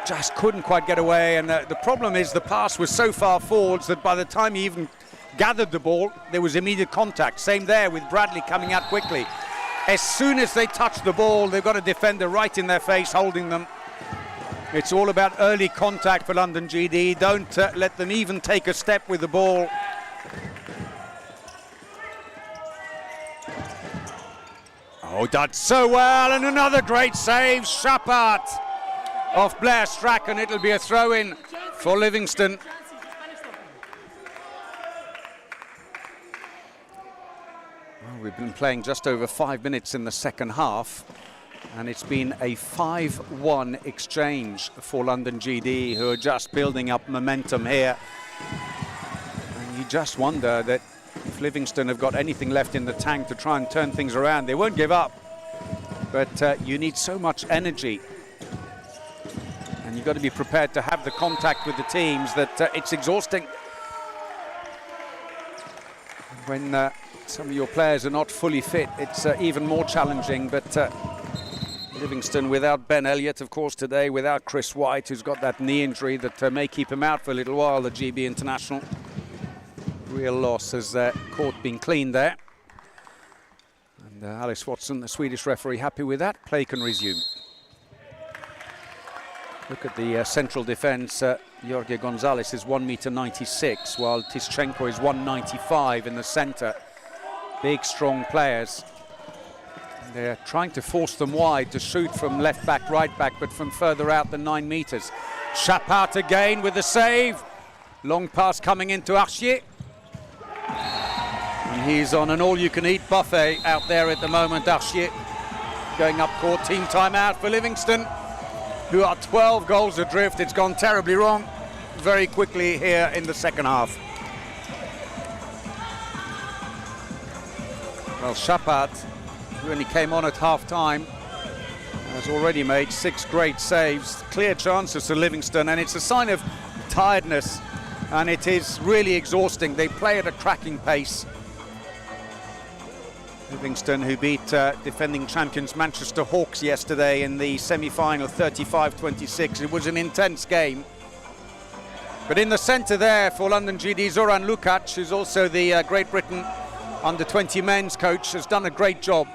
just couldn't quite get away, and the problem is the pass was so far forwards that by the time he even gathered the ball, there was immediate contact. Same there with Bradley coming out quickly. As soon as they touch the ball, they've got a defender right in their face holding them. It's all about early contact for London GD. Don't let them even take a step with the ball. Oh, done so well, and another great save. Chapat off Blair Strachan. It'll be a throw-in for Livingston. Well, we've been playing just over 5 minutes in the second half, and it's been a 5-1 exchange for London GD, who are just building up momentum here. And you just wonder that if Livingston have got anything left in the tank to try and turn things around. They won't give up, but you need so much energy, and you've got to be prepared to have the contact with the teams that it's exhausting. When some of your players are not fully fit, it's even more challenging. But Livingston without Ben Elliott, of course, today, without Chris White, who's got that knee injury that may keep him out for a little while, the GB international. Real loss as court being cleaned there. And Alice Watson, the Swedish referee, happy with that. Play can resume. Look at the central defence. Jorge Gonzalez is 1.96 m, while Tischenko is 1.95 in the centre. Big, strong players. They're trying to force them wide to shoot from left back, right back, but from further out than 9 metres. Chapat again with the save. Long pass coming into Archier. And he's on an all-you-can-eat buffet out there at the moment, Archier. Going up court, team timeout for Livingston, who are 12 goals adrift. It's gone terribly wrong very quickly here in the second half. Well, Chapat, who only came on at half-time, has already made 6 great saves. Clear chances to Livingston, and it's a sign of tiredness, and it is really exhausting. They play at a cracking pace. Livingston, who beat defending champions Manchester Hawks yesterday in the semi-final 35-26. It was an intense game. But in the centre there for London GD, Zoran Lukac, who's also the Great Britain under-20 men's coach, has done a great job.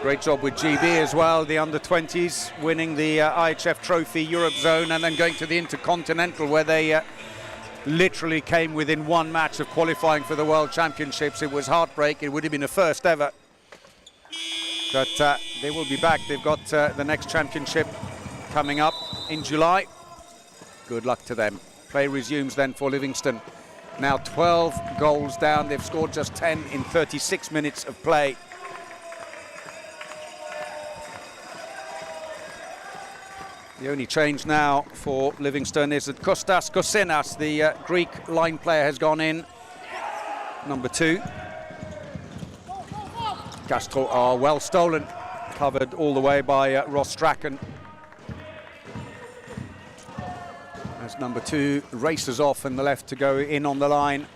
Great job with GB as well, the under-20s, winning the IHF Trophy Europe Zone and then going to the Intercontinental, where they literally came within 1 match of qualifying for the World Championships. It was heartbreak. It would have been a first ever. But they will be back. They've got the next championship coming up in July. Good luck to them. Play resumes then for Livingston. Now 12 goals down. They've scored just 10 in 36 minutes of play. The only change now for Livingston is that Kostas Kosinas, the Greek line player, has gone in. Number 2. Castro are well stolen. Covered all the way by Ross Strachan. As number 2 races off in the left to go in on the line.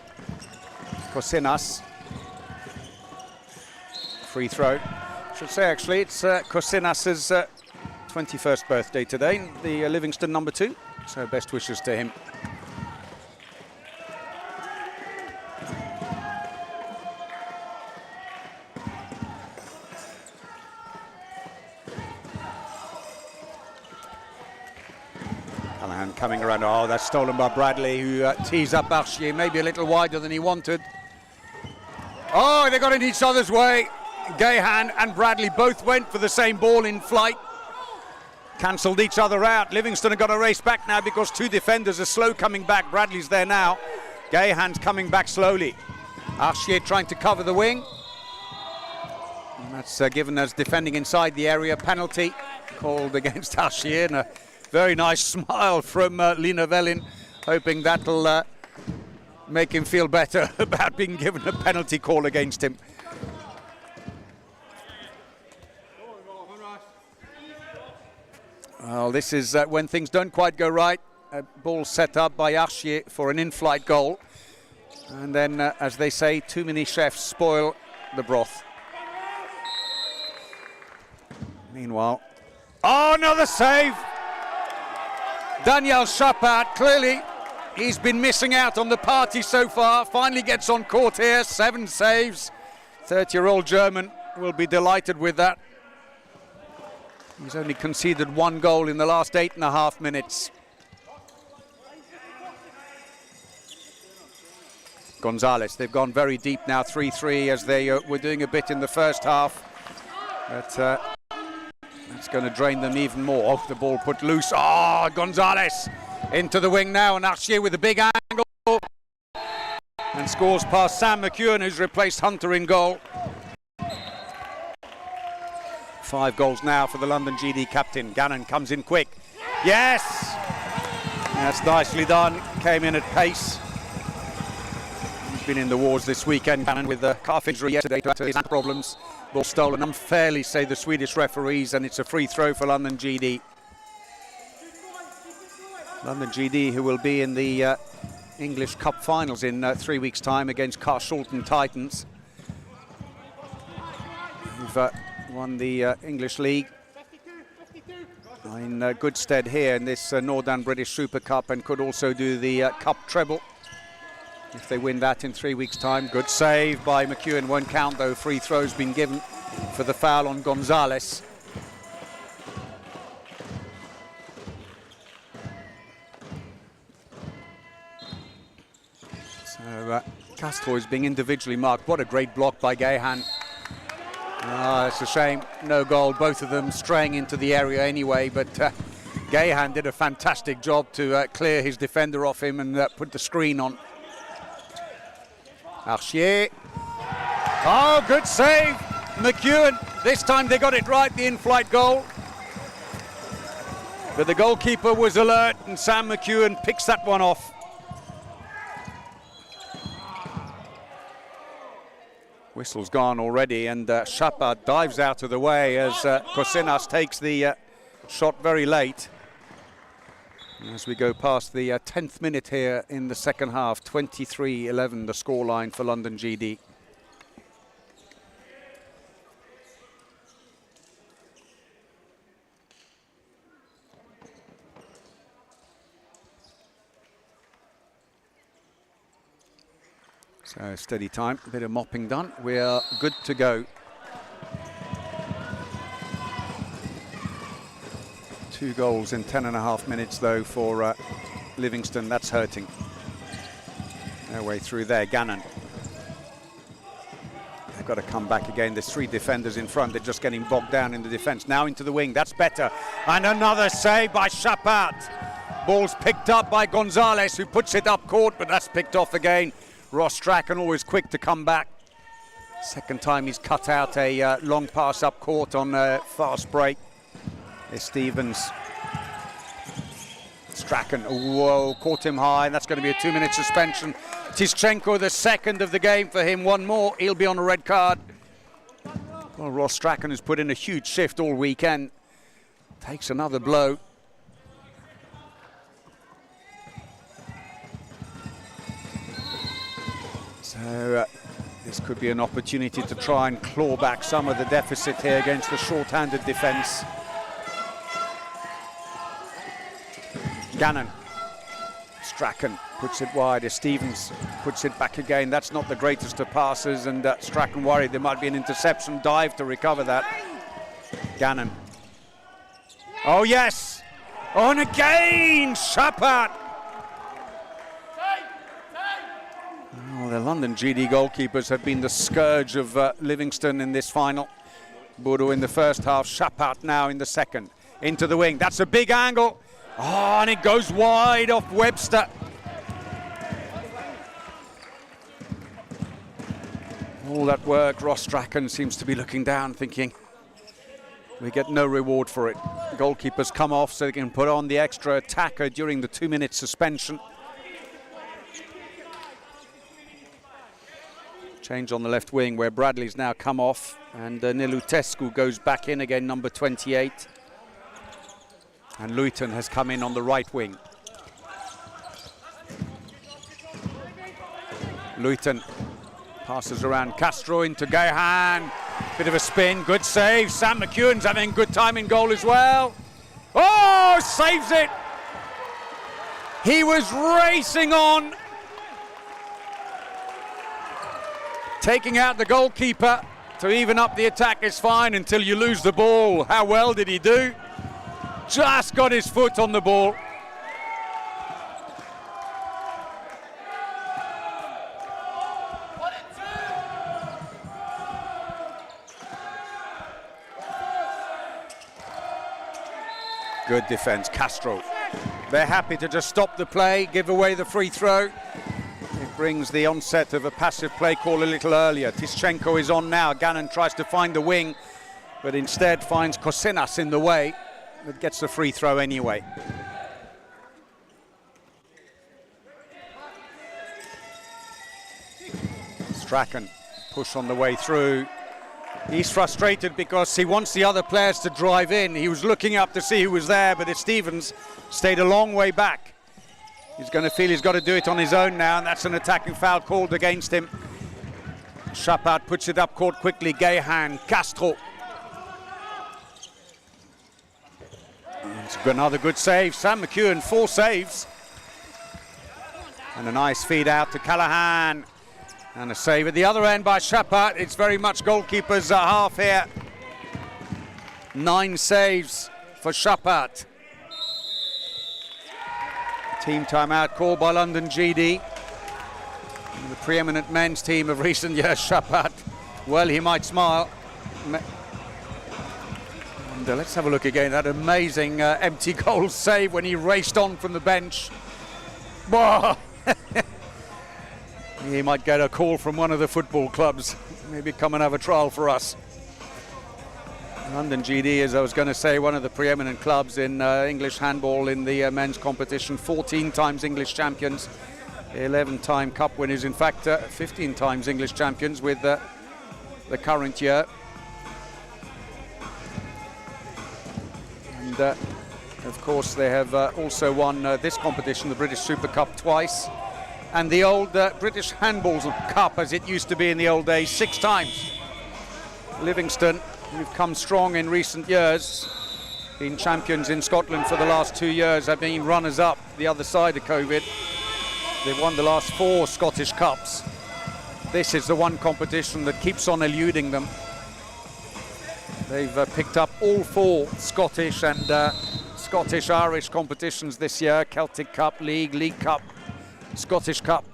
Kosinas. Free throw. I should say, actually, it's Kosinas's 21st birthday today, the Livingston number 2. So best wishes to him. Callahan coming around. Oh, that's stolen by Bradley, who tees up Archier, maybe a little wider than he wanted. Oh, they got in each other's way. Gahan and Bradley both went for the same ball in flight. Cancelled each other out. Livingston have got to race back now because 2 defenders are slow coming back. Bradley's there now. Gahan's coming back slowly. Archier trying to cover the wing. And that's given as defending inside the area. Penalty called against Archier. And a very nice smile from Lina Velin, hoping that'll make him feel better about being given a penalty call against him. Well, this is when things don't quite go right. A ball set up by Archier for an in-flight goal. And then, as they say, too many chefs spoil the broth. Meanwhile, oh, another save! Daniel Chapat, clearly he's been missing out on the party so far. Finally gets on court here, 7 saves. 30-year-old German will be delighted with that. He's only conceded 1 goal in the last 8.5 minutes. Gonzalez, they've gone very deep now, 3-3, as they were doing a bit in the first half. But that's going to drain them even more. Oh, the ball put loose. Oh, Gonzalez into the wing now, and Archier with a big angle. And scores past Sam McEwen, who's replaced Hunter in goal. 5 goals now for the London GD captain. Gannon comes in quick. Yes! That's nicely done. Came in at pace. He's been in the wars this weekend, Gannon, with the calf injury yesterday to his problems. Ball stolen unfairly, say the Swedish referees, and it's a free throw for London GD. London GD, who will be in the English Cup finals in 3 weeks' time against Carshalton Titans. Who've won the English League in good stead here in this Northern British Super Cup, and could also do the Cup treble if they win that in 3 weeks' time. Good save by McEwen, won't count though. Free throw's been given for the foul on Gonzalez. So Castro is being individually marked. What a great block by Gahan. Ah, it's a shame, no goal. Both of them straying into the area anyway, but Gahan did a fantastic job to clear his defender off him and put the screen on. Archier. Oh, good save, McEwen. This time they got it right, the in-flight goal. But the goalkeeper was alert, and Sam McEwen picks that one off. Whistle's gone already, and Chapat dives out of the way as Kosinas takes the shot very late. As we go past the 10th minute here in the second half, 23-11 the scoreline for London GD. So steady time, a bit of mopping done. We're good to go. 2 goals in 10.5 minutes though for Livingston. That's hurting. Their way through there. Gannon. They've got to come back again. There's 3 defenders in front. They're just getting bogged down in the defence. Now into the wing. That's better. And another save by Chapat. Ball's picked up by Gonzalez, who puts it up court, but that's picked off again. Ross Strachan always quick to come back. Second time he's cut out a long pass up court on a fast break. There's Stevens. Strachan, whoa, caught him high, and that's going to be a 2-minute suspension. Tischenko, the second of the game for him, 1 more, he'll be on a red card. Well, Ross Strachan has put in a huge shift all weekend. Takes another blow. So this could be an opportunity to try and claw back some of the deficit here against the short-handed defence. Gannon. Strachan puts it wide as Stevens puts it back again. That's not the greatest of passes, and Strachan worried there might be an interception. Dive to recover that. Gannon. Oh yes! On again! Shapard! Oh, the London GD goalkeepers have been the scourge of Livingston in this final. Bodo in the first half, Shapard now in the second. Into the wing, that's a big angle. Oh, and it goes wide off Webster. All that work, Ross Strachan seems to be looking down, thinking we get no reward for it. Goalkeepers come off so they can put on the extra attacker during the 2-minute suspension. Change on the left wing where Bradley's now come off, and Nilutescu goes back in again, number 28. And Luton has come in on the right wing. Luton passes around Castro into Gahan. Bit of a spin, good save. Sam McEwen's having good time in goal as well. Oh, saves it. He was racing on. Taking out the goalkeeper to even up the attack is fine until you lose the ball. How well did he do? Just got his foot on the ball. Good defense, Castro. They're happy to just stop the play, give away the free throw. It brings the onset of a passive play call a little earlier. Tischenko is on now. Gannon tries to find the wing, but instead finds Kosinas in the way. But gets the free throw anyway. Strachan, push on the way through. He's frustrated because he wants the other players to drive in. He was looking up to see who was there, but Stevens stayed a long way back. He's going to feel he's got to do it on his own now, and that's an attacking foul called against him. Shapard puts it up court quickly. Gahan, Castro. It's another good save. Sam McEwen, 4 saves. And a nice feed out to Callahan. And a save at the other end by Shapard. It's very much goalkeeper's half here. 9 saves for Shapard. Team timeout called by London GD. The preeminent men's team of recent years, Shapard. Well, he might smile. And let's have a look again. That amazing empty goal save when he raced on from the bench. Whoa! He might get a call from one of the football clubs. Maybe come and have a trial for us. London GD, as I was going to say, one of the preeminent clubs in English handball in the men's competition. 14 times English champions, 11-time cup winners. In fact, 15 times English champions with the current year. And of course, they have also won this competition, the British Super Cup, twice. And the old British Handball Cup, as it used to be in the old days, 6 times. Livingston, who've come strong in recent years, been champions in Scotland for the last 2 years, have been runners-up the other side of COVID. They've won the last 4 Scottish Cups. This is the one competition that keeps on eluding them. They've picked up all 4 Scottish and Scottish-Irish competitions this year, Celtic Cup, League Cup, Scottish Cup,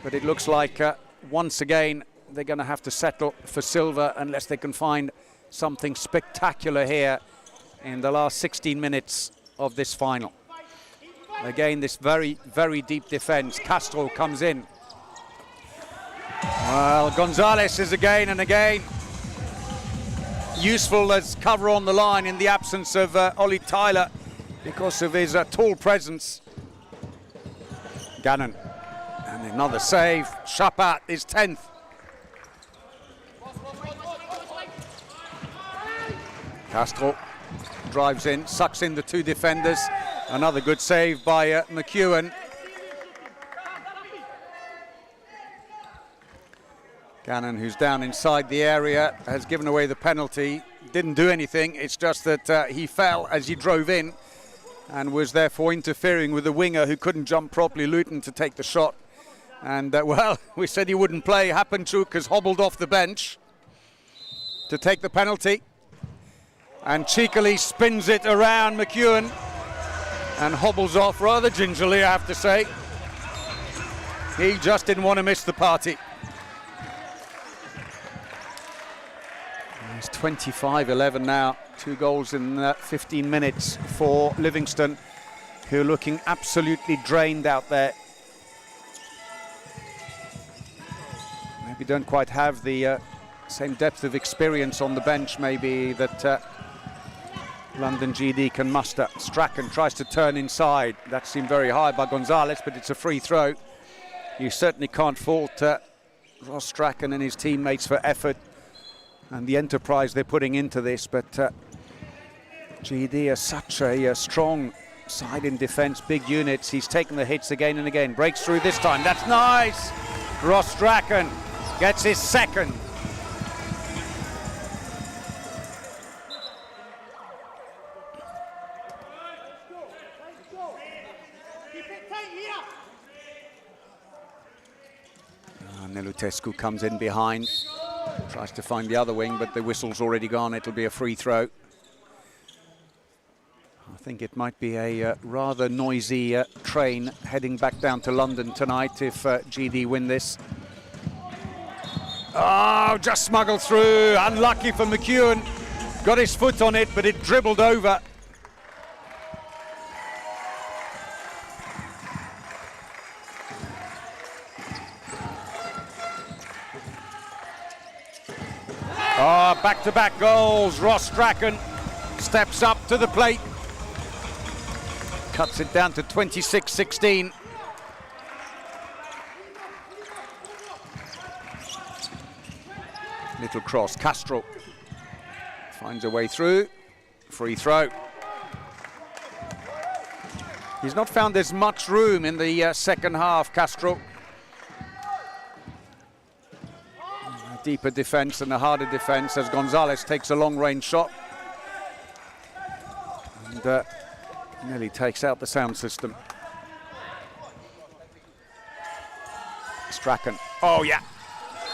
but it looks like once again they're going to have to settle for silver unless they can find something spectacular here in the last 16 minutes of this final. Again, this very, very deep defense. Castro comes in. Well, Gonzalez is again and again useful as cover on the line in the absence of Ollie Tyler because of his tall presence. Gannon, and another save. Shapard is 10th. Castro drives in, sucks in the 2 defenders. Another good save by McEwen. Gannon, who's down inside the area, has given away the penalty. Didn't do anything, it's just that he fell as he drove in. and was therefore interfering with the winger who couldn't jump properly, Luton, to take the shot. And well, we said he wouldn't play. Hapenchuk has hobbled off the bench to take the penalty, and cheekily spins it around McEwen and hobbles off rather gingerly, I have to say. He just didn't want to miss the party. It's 25-11 now. 2 goals in 15 minutes for Livingston, who are looking absolutely drained out there. Maybe don't quite have the same depth of experience on the bench, maybe, that London GD can muster. Strachan tries to turn inside. That seemed very high by Gonzalez, but it's a free throw. You certainly can't fault Ross Strachan and his teammates for effort and the enterprise they're putting into this, but GD are such a strong side in defence, big units. He's taken the hits again and again. Breaks through this time. That's nice. Ross Strachan gets his second. Nelutescu comes in behind, tries to find the other wing, but the whistle's already gone. It'll be a free throw. I think it might be a rather noisy train heading back down to London tonight if GD win this. Oh, just smuggled through. Unlucky for McEwen. Got his foot on it, but it dribbled over. Oh, back-to-back goals. Ross Strachan steps up to the plate. Cuts it down to 26-16. Little cross. Castro finds a way through. Free throw. He's not found as much room in the second half, Castro. A deeper defence and a harder defence as Gonzalez takes a long-range shot. And nearly takes out the sound system. Strachan. Oh, yeah.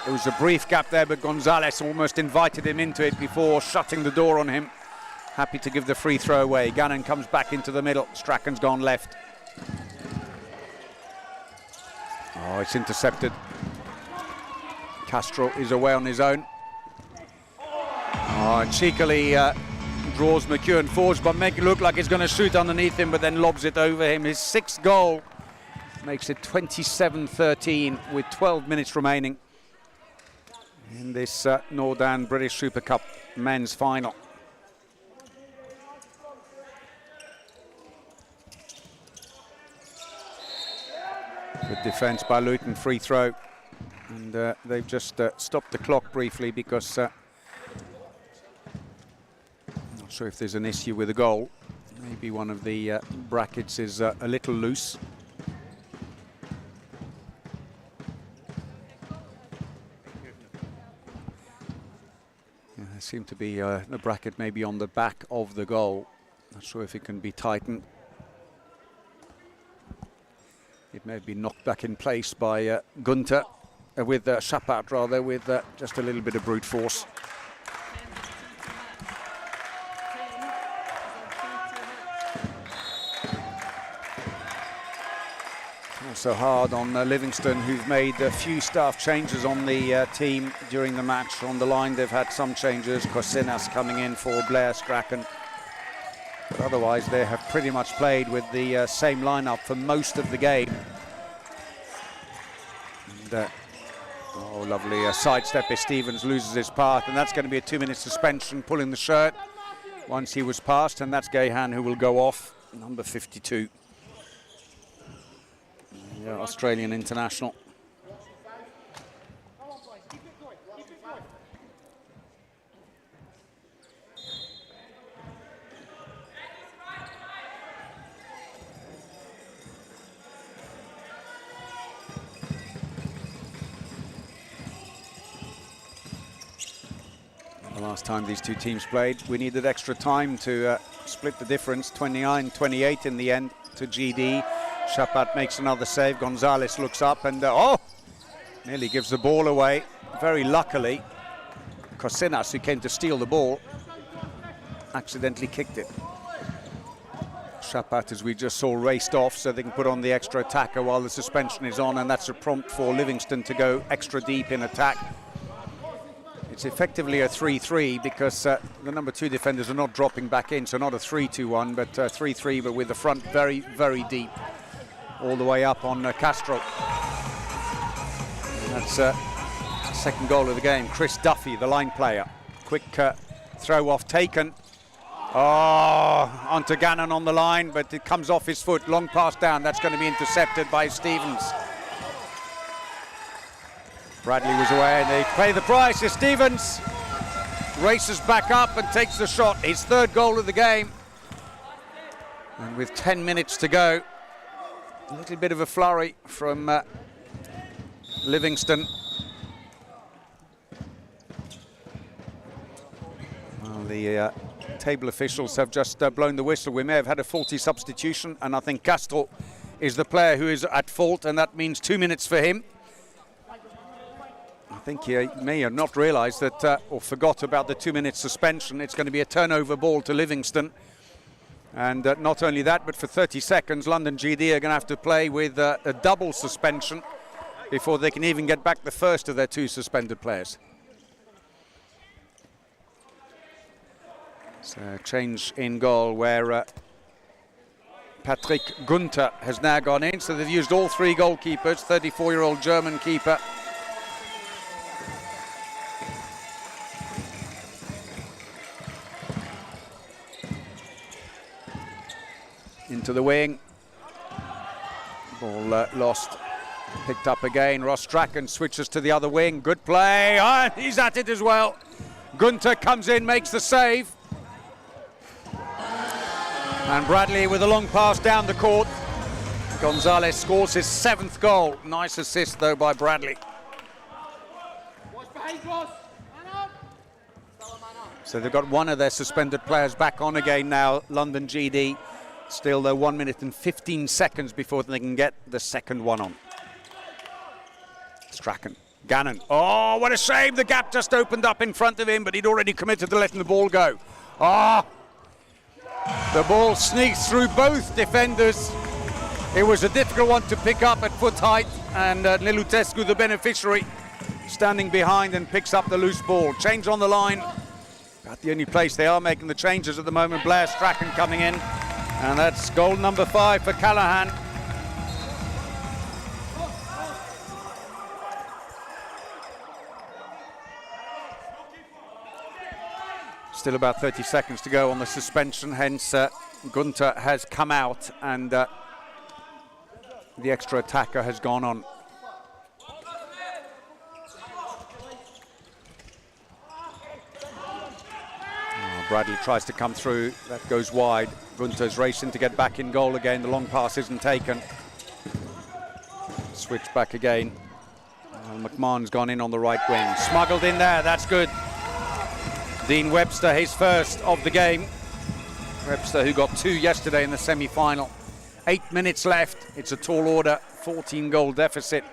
There was a brief gap there, but Gonzalez almost invited him into it before shutting the door on him. Happy to give the free throw away. Gannon comes back into the middle. Strachan's gone left. Oh, it's intercepted. Castro is away on his own. Oh, and cheekily draws McEwen forwards, but make it look like he's going to shoot underneath him, but then lobs it over him. His 6th goal makes it 27-13 with 12 minutes remaining in this Nordan British Super Cup men's final. Good defence by Luton, free throw. And they've just stopped the clock briefly because I'm not sure if there's an issue with the goal. Maybe one of the brackets is a little loose. Yeah, there seemed to be a bracket maybe on the back of the goal. Not sure if it can be tightened. It may be knocked back in place by Gunter, with Shapat rather, with just a little bit of brute force. Also hard on Livingston, who've made a few staff changes on the team during the match. On the line they've had some changes, Kosinas coming in for Blair Strachan. But otherwise they have pretty much played with the same lineup for most of the game. And, oh, lovely sidestep as Stevens loses his path, and that's going to be a 2-minute suspension, pulling the shirt once he was passed, and that's Gahan who will go off, number 52. Yeah, Australian international. The last Last time these two teams played, we needed extra time to split the difference. 29-28 in the end to GD. Chapat makes another save. Gonzalez looks up and nearly gives the ball away. Very luckily, Cosinas, who came to steal the ball, accidentally kicked it. Chapat, as we just saw, raced off so they can put on the extra attacker while the suspension is on, and that's a prompt for Livingston to go extra deep in attack. It's effectively a 3-3 because the number 2 defenders are not dropping back in, so not a 3-2-1, but 3-3, but with the front very, very deep, all the way up on Castro. And that's second goal of the game. Chris Duffy, the line player. Quick throw off taken. Oh, onto Gannon on the line, but it comes off his foot. Long pass down. That's going to be intercepted by Stevens. Bradley was away, and they pay the price as Stevens races back up and takes the shot. His third goal of the game. And with 10 minutes to go, a little bit of a flurry from Livingston. Well, the table officials have just blown the whistle. We may have had a faulty substitution, and I think Castro is the player who is at fault, and that means 2 minutes for him. I think he may have not realised that, or forgot about the 2 minute suspension. It's going to be a turnover ball to Livingston. And not only that, but for 30 seconds, London GD are going to have to play with a double suspension before they can even get back the first of their 2 suspended players. So change in goal where Patrick Gunther has now gone in. So they've used all 3 goalkeepers, 34-year-old German keeper. Into the wing. Ball lost. Picked up again. Ross Strachan switches to the other wing. Good play. Oh, he's at it as well. Gunther comes in, makes the save. And Bradley with a long pass down the court. Gonzalez scores his 7th goal. Nice assist though by Bradley. So they've got one of their suspended players back on again now, London GD. Still though 1 minute and 15 seconds before they can get the second one on. Strachan, Gannon. Oh, what a shame. The gap just opened up in front of him, but he'd already committed to letting the ball go. Oh, the ball sneaks through both defenders. It was a difficult one to pick up at foot height, and Nilutescu, the beneficiary, standing behind and picks up the loose ball. Change on the line. About the only place they are making the changes at the moment. Blair Strachan coming in. And that's goal number 5 for Callahan. Still about 30 seconds to go on the suspension, hence Gunther has come out and the extra attacker has gone on. Bradley tries to come through, that goes wide. Gunther's racing to get back in goal again. The long pass isn't taken. Switch back again. McMahon's gone in on the right wing. Smuggled in there, that's good. Dean Webster, his first of the game. Webster, who got 2 yesterday in the semi-final. 8 minutes left. It's a tall order, 14-goal deficit.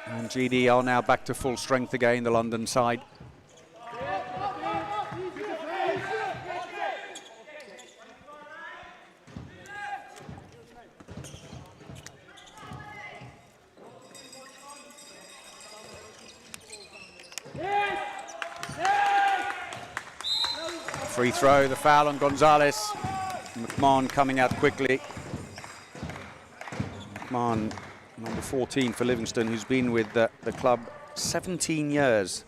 And GD are now back to full strength again, the London side. Free throw, the foul on Gonzalez. McMahon coming out quickly. McMahon, number 14 for Livingston, who's been with the club 17 years.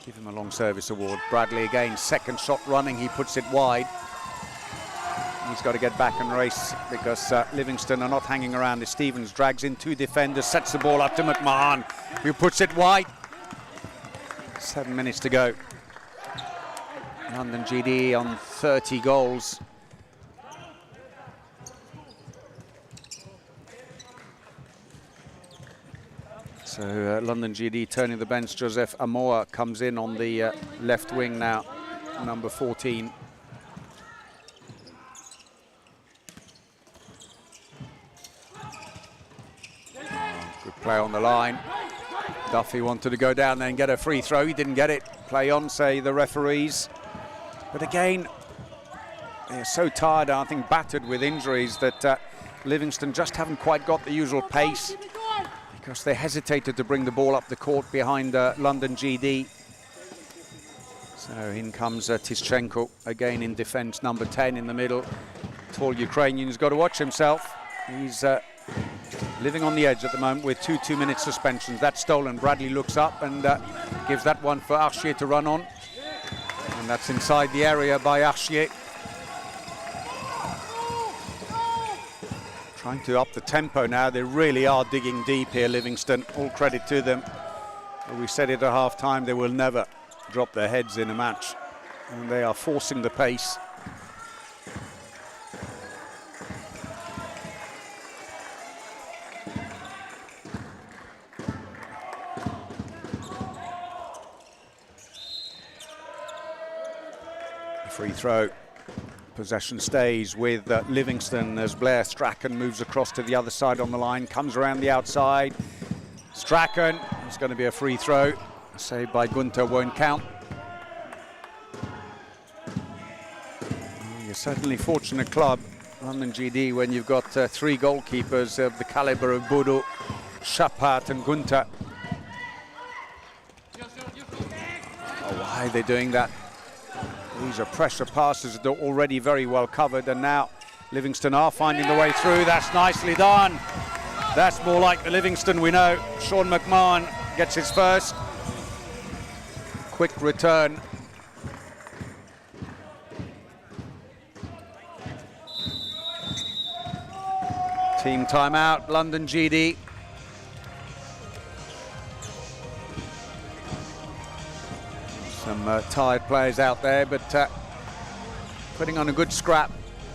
Give him a long service award. Bradley again, second shot running, he puts it wide. He's got to get back and race because Livingston are not hanging around. Stevens drags in 2 defenders, sets the ball up to McMahon, who puts it wide. 7 minutes to go. London GD on 30 goals. It's So London GD turning the bench. Joseph Amoa comes in on the left wing now, number 14. Good play on the line. Duffy wanted to go down there and get a free throw. He didn't get it. Play on, say the referees. But again, they're so tired, I think battered with injuries, that Livingston just haven't quite got the usual pace, because they hesitated to bring the ball up the court behind London GD. So in comes Tischenko again in defense, number 10 in the middle. Tall Ukrainian has got to watch himself. He's living on the edge at the moment with 2 2-minute suspensions. That's stolen. Bradley looks up and gives that one for Archier to run on. And that's inside the area by Archier. Trying to up the tempo now. They really are digging deep here, Livingston. All credit to them. We said it at half-time, they will never drop their heads in a match. And they are forcing the pace. Free throw. Possession stays with Livingston as Blair Strachan moves across to the other side on the line, comes around the outside. Strachan, it's going to be a free throw. Saved by Gunter, won't count. You're certainly fortunate club, London GD, when you've got 3 goalkeepers of the caliber of Bodo, Shapat and Gunter. Oh, why are they doing that? These are pressure passes that are already very well covered, and now Livingston are finding the way through. That's nicely done. That's more like the Livingston we know. Sean McMahon gets his first. Quick return. Team timeout, London GD. Some tired players out there, but putting on a good scrap.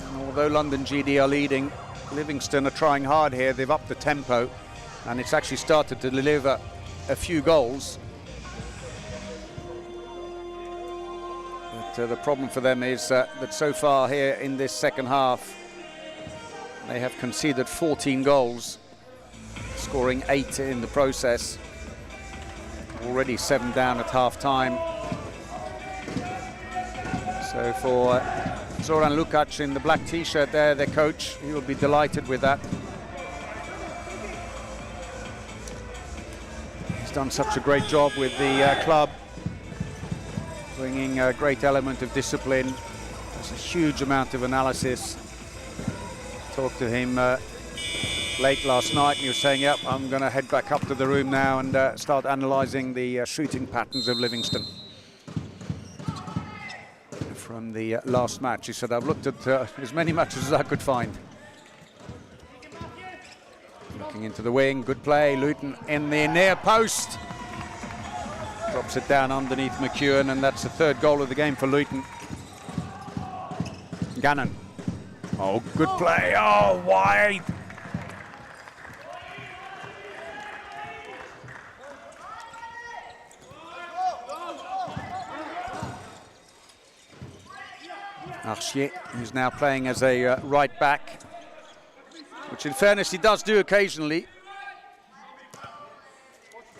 And although London GD are leading, Livingston are trying hard here. They've upped the tempo, and it's actually started to deliver a few goals. But the problem for them is that so far here in this second half, they have conceded 14 goals, scoring 8 in the process. Already 7 down at half-time. So for Zoran Lukac in the black t-shirt there, their coach, he will be delighted with that. He's done such a great job with the club, bringing a great element of discipline. There's a huge amount of analysis. Talked to him late last night, and he was saying, yep, I'm going to head back up to the room now and start analysing the shooting patterns of Livingston. From the last match, he said, I've looked at as many matches as I could find. Looking into the wing, good play, Luton in the near post. Drops it down underneath McEwen, and that's the 3rd goal of the game for Luton. Gannon. Oh, good play, oh, wide. Archier, who's now playing as a right back, which in fairness he does do occasionally,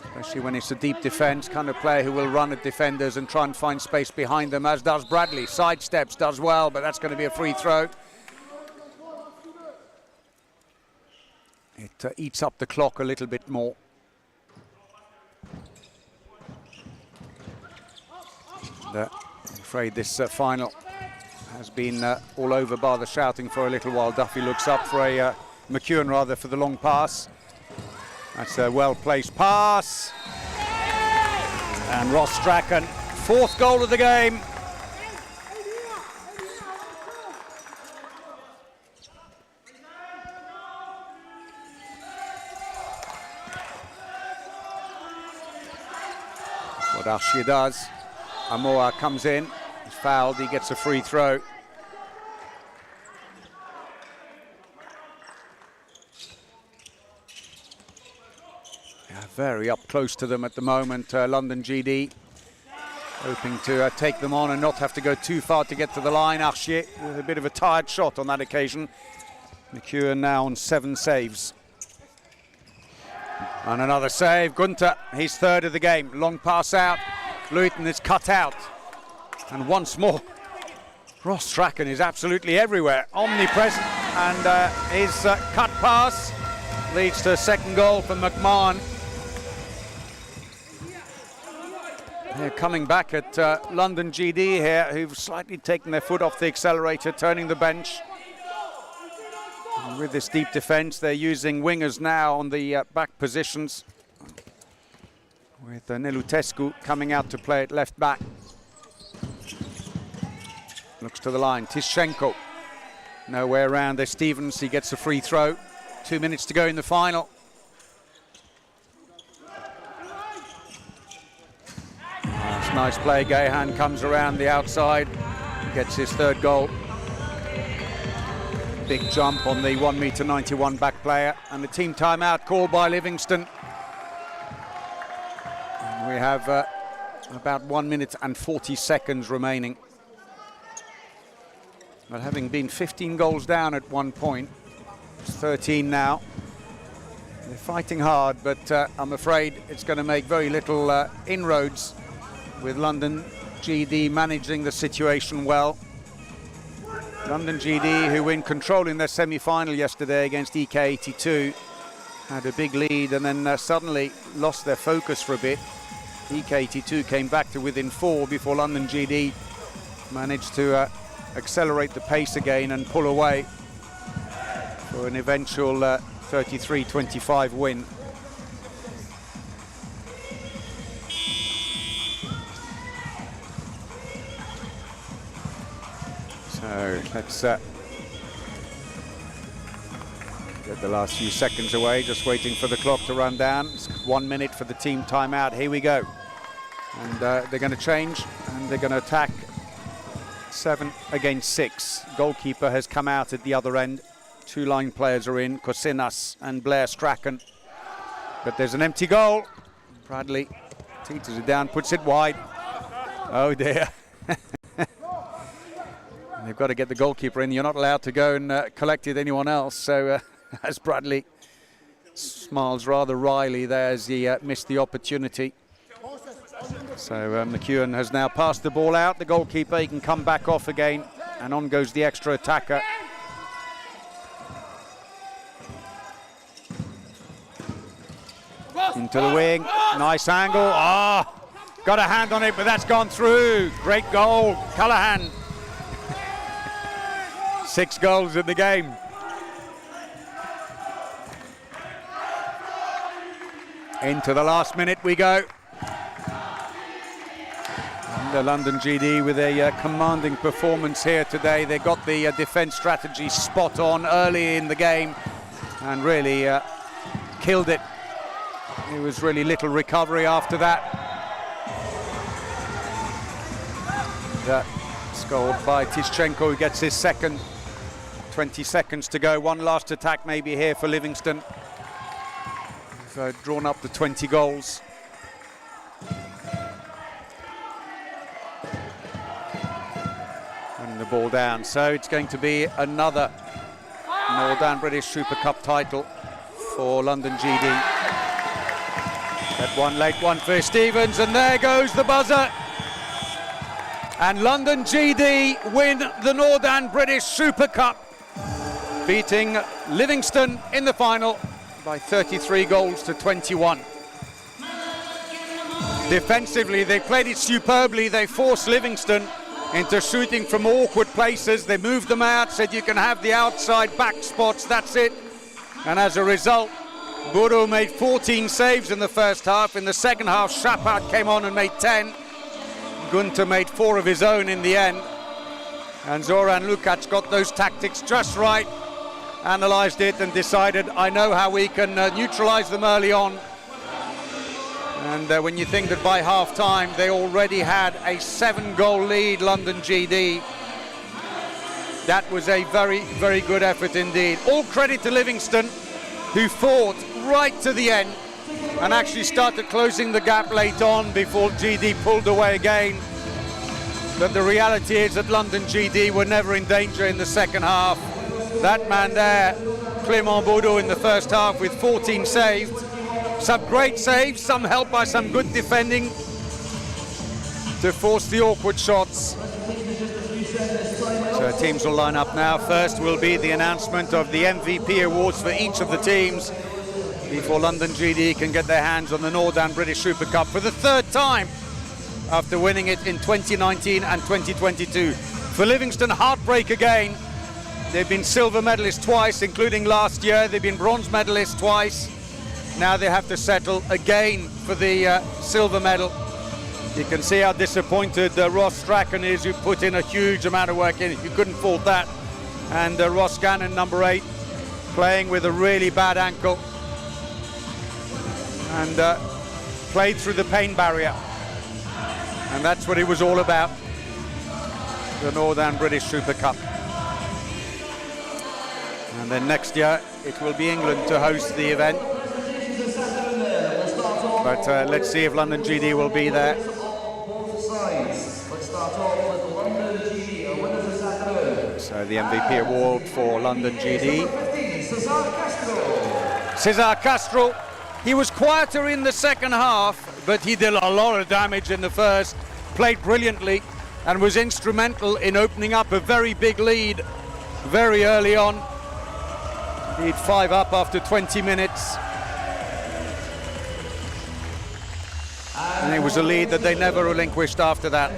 especially when it's a deep defence, kind of player who will run at defenders and try and find space behind them, as does Bradley. Sidesteps, does well, but that's going to be a free throw. It eats up the clock a little bit more. And, I'm afraid this final has been all over bar the shouting for a little while. Duffy looks up for a McEwen rather for the long pass. That's a well-placed pass. And Ross Strachan, 4th goal of the game. What Archier does. Amoa comes in. He's fouled, he gets a free throw. They have very up close to them at the moment, London GD. Hoping to take them on and not have to go too far to get to the line. Archier with a bit of a tired shot on that occasion. McEwen now on 7 saves. And another save. Gunther, his third of the game. Long pass out. Luton is cut out. And once more, Ross Strachan is absolutely everywhere, omnipresent. And his cut pass leads to a second goal for McMahon. They're coming back at London GD here, who've slightly taken their foot off the accelerator, turning the bench. And with this deep defence, they're using wingers now on the back positions, with Nelutescu coming out to play at left back. Looks to the line, Tischenko. No way around there, Stevens, he gets a free throw. 2 minutes to go in the final. That's nice play, Gahan comes around the outside, gets his third goal. Big jump on the 1.91 m back player, and the team timeout called by Livingston. And we have about 1 minute and 40 seconds remaining. But having been 15 goals down at one point, it's 13 now. They're fighting hard, but I'm afraid it's going to make very little inroads with London GD managing the situation well. London GD, who win control in their semi-final yesterday against EK82, had a big lead and then suddenly lost their focus for a bit. EK82 came back to within 4 before London GD managed to accelerate the pace again and pull away for an eventual 33-25 win. So let's get the last few seconds away, just waiting for the clock to run down. It's 1 minute for the team timeout. Here we go. And they're going to change and they're going to attack 7 against 6. Goalkeeper has come out at the other end. 2 line players are in, Kosinas and Blair Strachan. But there's an empty goal. Bradley teeters it down, puts it wide. Oh dear. They've got to get the goalkeeper in. You're not allowed to go and collect it anyone else. So as Bradley smiles rather wryly there as he missed the opportunity. So McEwen has now passed the ball out. The goalkeeper, he can come back off again. And on goes the extra attacker. Into the wing. Nice angle. Got a hand on it, but that's gone through. Great goal. Callahan. 6 goals in the game. Into the last minute we go. And the London GD with a commanding performance here today. They got the defence strategy spot on early in the game and really killed it. There was really little recovery after that. Scored by Tischenko, who gets his second. 20 seconds to go. One last attack maybe here for Livingston. They've drawn up the 20 goals. And the ball down. So it's going to be another Northern British Super Cup title for London GD. That one late one for Stevens, and there goes the buzzer. And London GD win the Northern British Super Cup, beating Livingston in the final by 33 goals to 21. Defensively, they played it superbly. They forced Livingston into shooting from awkward places. They moved them out, said you can have the outside back spots, that's it. And as a result, Buru made 14 saves in the first half. In the second half, Shapard came on and made 10. Gunther made 4 of his own in the end. And Zoran Lukac got those tactics just right, analysed it and decided, I know how we can neutralise them early on. And when you think that by half-time they already had a 7-goal lead, London GD, that was a very, very good effort indeed. All credit to Livingston, who fought right to the end and actually started closing the gap late on before GD pulled away again. But the reality is that London GD were never in danger in the second half. That man there, Clément Baudot, in the first half with 14 saved. Some great saves, some helped by some good defending to force the awkward shots. So teams will line up now. First will be the announcement of the MVP awards for each of the teams before London GD can get their hands on the Northern British Super Cup for the third time after winning it in 2019 and 2022. For Livingston, heartbreak again. They've been silver medalists twice, including last year. They've been bronze medalists twice. Now they have to settle again for the silver medal. You can see how disappointed Ross Strachan is, who put in a huge amount of work in it. You couldn't fault that. And Ross Gannon, number 8, playing with a really bad ankle. And played through the pain barrier. And that's what it was all about. The Northern British Super Cup. And then next year, it will be England to host the event. But let's see if London GD will be there. So the MVP award for London GD. César Castro. He was quieter in the second half, but he did a lot of damage in the first. Played brilliantly and was instrumental in opening up a very big lead very early on. Indeed, 5 up after 20 minutes. And it was a lead that they never relinquished after that.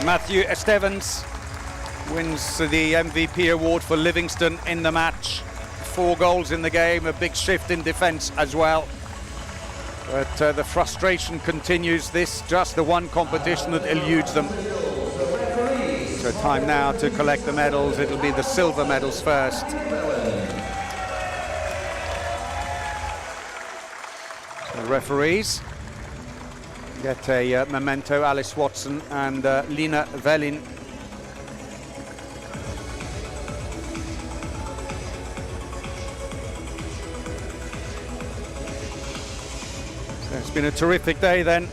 Matthew Estevens wins the MVP award for Livingston in the match. 4 goals in the game, a big shift in defence as well. But the frustration continues. This just the one competition that eludes them. So time now to collect the medals. It'll be the silver medals first. The referees get a memento, Alice Watson and Lina Velin. So it's been a terrific day then.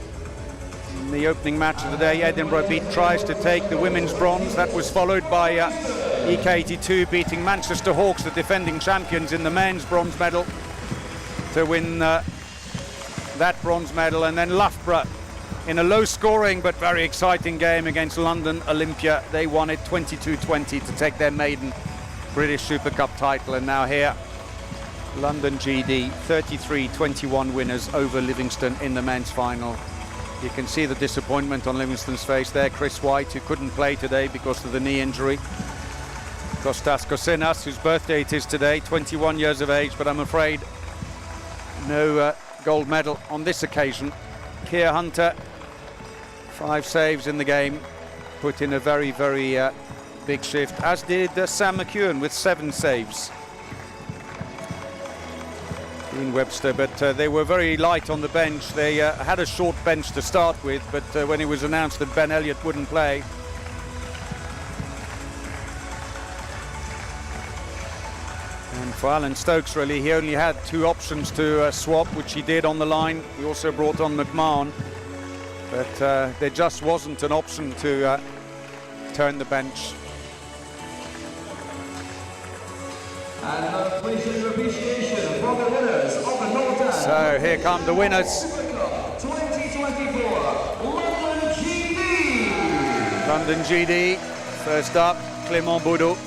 In the opening match of the day, Edinburgh tries to take the women's bronze. That was followed by EK82 beating Manchester Hawks, the defending champions, in the men's bronze medal to win that bronze medal. And then Loughborough, in a low-scoring but very exciting game against London Olympia, they won it 22-20 to take their maiden British Super Cup title. And now here, London GD, 33-21 winners over Livingston in the men's final. You can see the disappointment on Livingston's face there. Chris White, who couldn't play today because of the knee injury. Kostas Kosinas, whose birthday it is today, 21 years of age, but I'm afraid no gold medal on this occasion. Keir Hunter, 5 saves in the game, put in a very, very big shift, as did Sam McEwen with 7 saves. Dean Webster, but they were very light on the bench. They had a short bench to start with, but when it was announced that Ben Elliott wouldn't play, and for Alan Stokes, really, he only had 2 options to swap, which he did on the line. He also brought on McMahon, but there just wasn't an option to turn the bench.
And please show your appreciation for the winners of the Northern.
So here come the winners.
2024 London GD.
London GD, first up, Clément Baudot.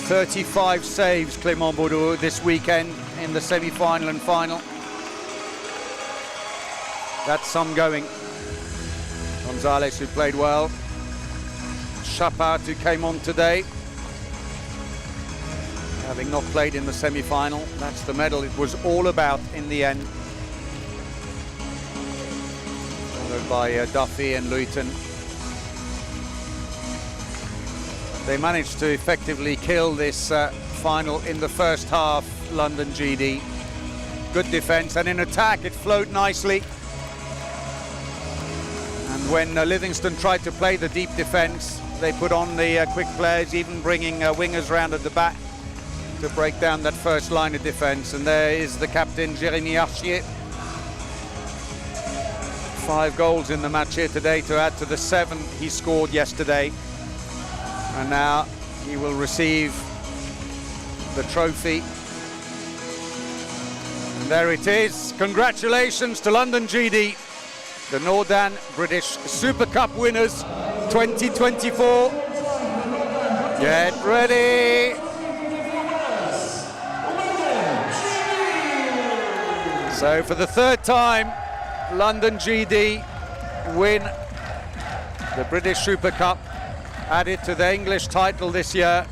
35 saves, Clément Baudot, this weekend in the semi-final and final. That's some going. Gonzalez, who played well. Chapard, who came on today, having not played in the semi-final. That's the medal it was all about in the end. Followed by Duffy and Luton. They managed to effectively kill this final in the first half, London GD. Good defence, and in attack it flowed nicely. And when Livingston tried to play the deep defence, they put on the quick players, even bringing wingers round at the back to break down that first line of defence. And there is the captain, Jérémy Archier. 5 goals in the match here today to add to the 7 he scored yesterday. And now he will receive the trophy. And there it is. Congratulations to London GD, the Nordan British Super Cup winners 2024. Get ready. So for the 3rd time, London GD win the British Super Cup, added to the English title this year,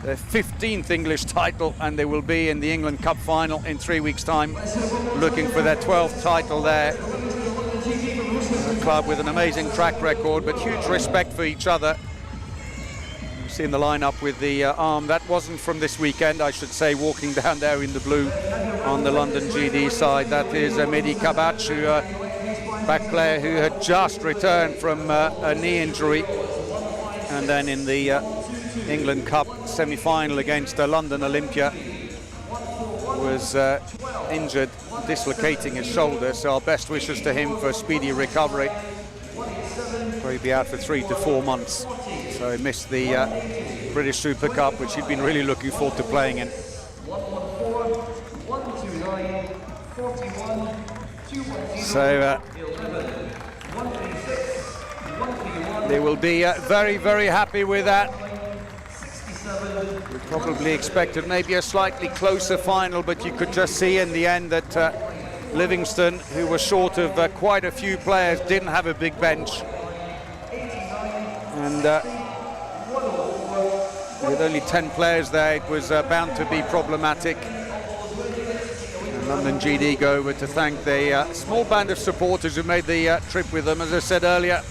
their 15th English title, and they will be in the England Cup final in 3 weeks' time, looking for their 12th title there. A club with an amazing track record, but huge respect for each other. You've seen the lineup with the arm. That wasn't from this weekend, I should say, walking down there in the blue on the London GD side. That is Mehdi Kabach, back player who had just returned from a knee injury, and then in the England Cup semi-final against London Olympia was injured, dislocating his shoulder. So our best wishes to him for a speedy recovery. He'll be out for 3 to 4 months. So he missed the British Super Cup, which he'd been really looking forward to playing in. So they will be very, very happy with that. We probably expected maybe a slightly closer final, but you could just see in the end that Livingston, who was short of quite a few players, didn't have a big bench. And with only 10 players there, it was bound to be problematic. And London GD go over to thank the small band of supporters who made the trip with them. As I said earlier,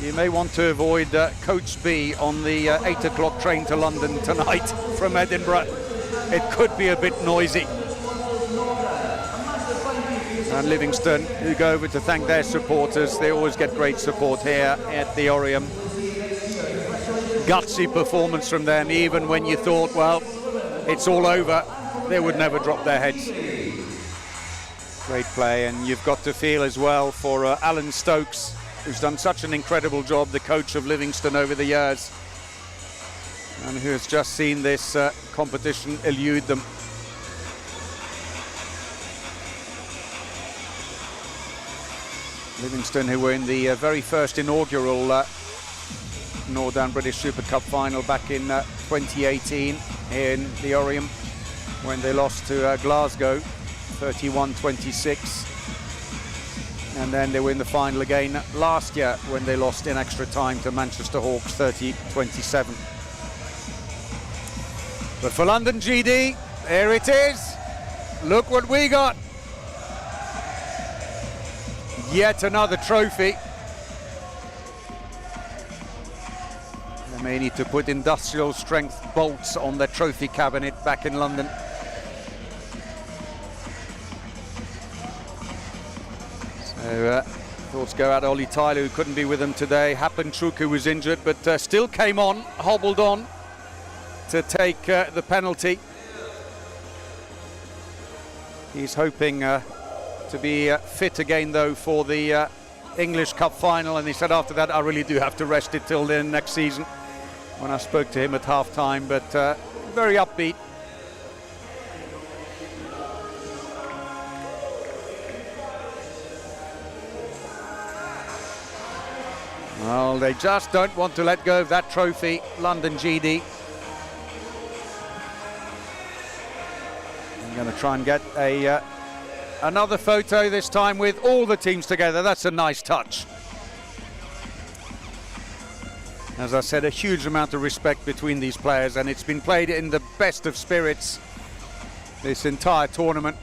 you may want to avoid Coach B on the 8 o'clock train to London tonight from Edinburgh. It could be a bit noisy. And Livingston, who go over to thank their supporters, they always get great support here at the Oriam. Gutsy performance from them, even when you thought, well, it's all over, they would never drop their heads. Great play, and you've got to feel as well for Alan Stokes, who's done such an incredible job, the coach of Livingston over the years, and who has just seen this competition elude them. Livingston, who were in the very first inaugural Northern British Super Cup final back in 2018 in the Oriam, when they lost to Glasgow 31-26. And then they were in the final again last year when they lost in extra time to Manchester Hawks 30-27. But for London GD, there it is. Look what we got. Yet another trophy. They may need to put industrial strength bolts on their trophy cabinet back in London. So thoughts go out to Ollie Tyler, who couldn't be with them today. Hapenchuk, who was injured, but still came on, hobbled on to take the penalty. He's hoping to be fit again, though, for the English Cup final, and he said after that, I really do have to rest it till the next season, when I spoke to him at half-time, but very upbeat. Well, they just don't want to let go of that trophy, London GD. I'm going to try and get another photo, this time with all the teams together. That's a nice touch. As I said, a huge amount of respect between these players, and it's been played in the best of spirits this entire tournament.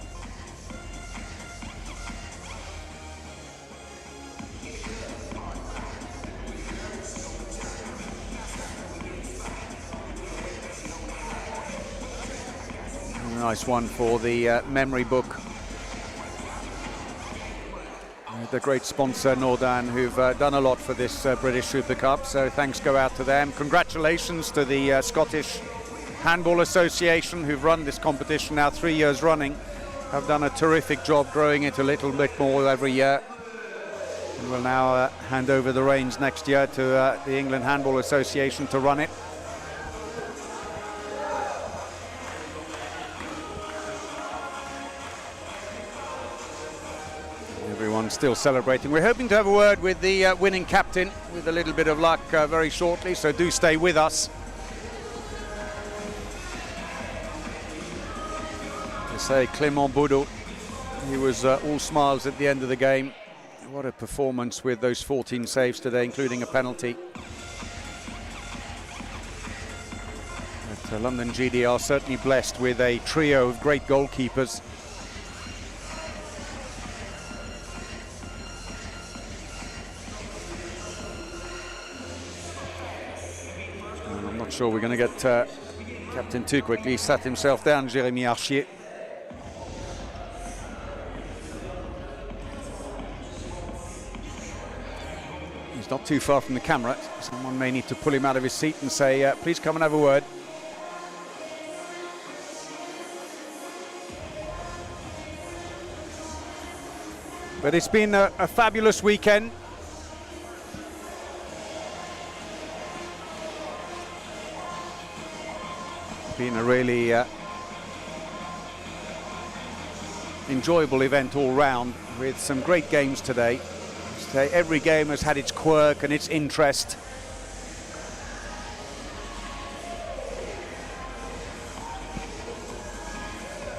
Nice one for the memory book. The great sponsor Nordan, who've done a lot for this British Super Cup, so thanks go out to them. Congratulations to the Scottish Handball Association, who've run this competition now 3 years running, have done a terrific job growing it a little bit more every year. And will now hand over the reins next year to the England Handball Association to run it. Everyone's still celebrating. We're hoping to have a word with the winning captain with a little bit of luck very shortly, so do stay with us. To say Clément Baudot, he was all smiles at the end of the game. What a performance with those 14 saves today, including a penalty. But London GD are certainly blessed with a trio of great goalkeepers. I'm not sure we're going to get captain too quickly. He sat himself down, Jérémy Archier. He's not too far from the camera. Someone may need to pull him out of his seat and say, please come and have a word. But it's been a fabulous weekend. Been a really enjoyable event all round with some great games today. Every game has had its quirk and its interest.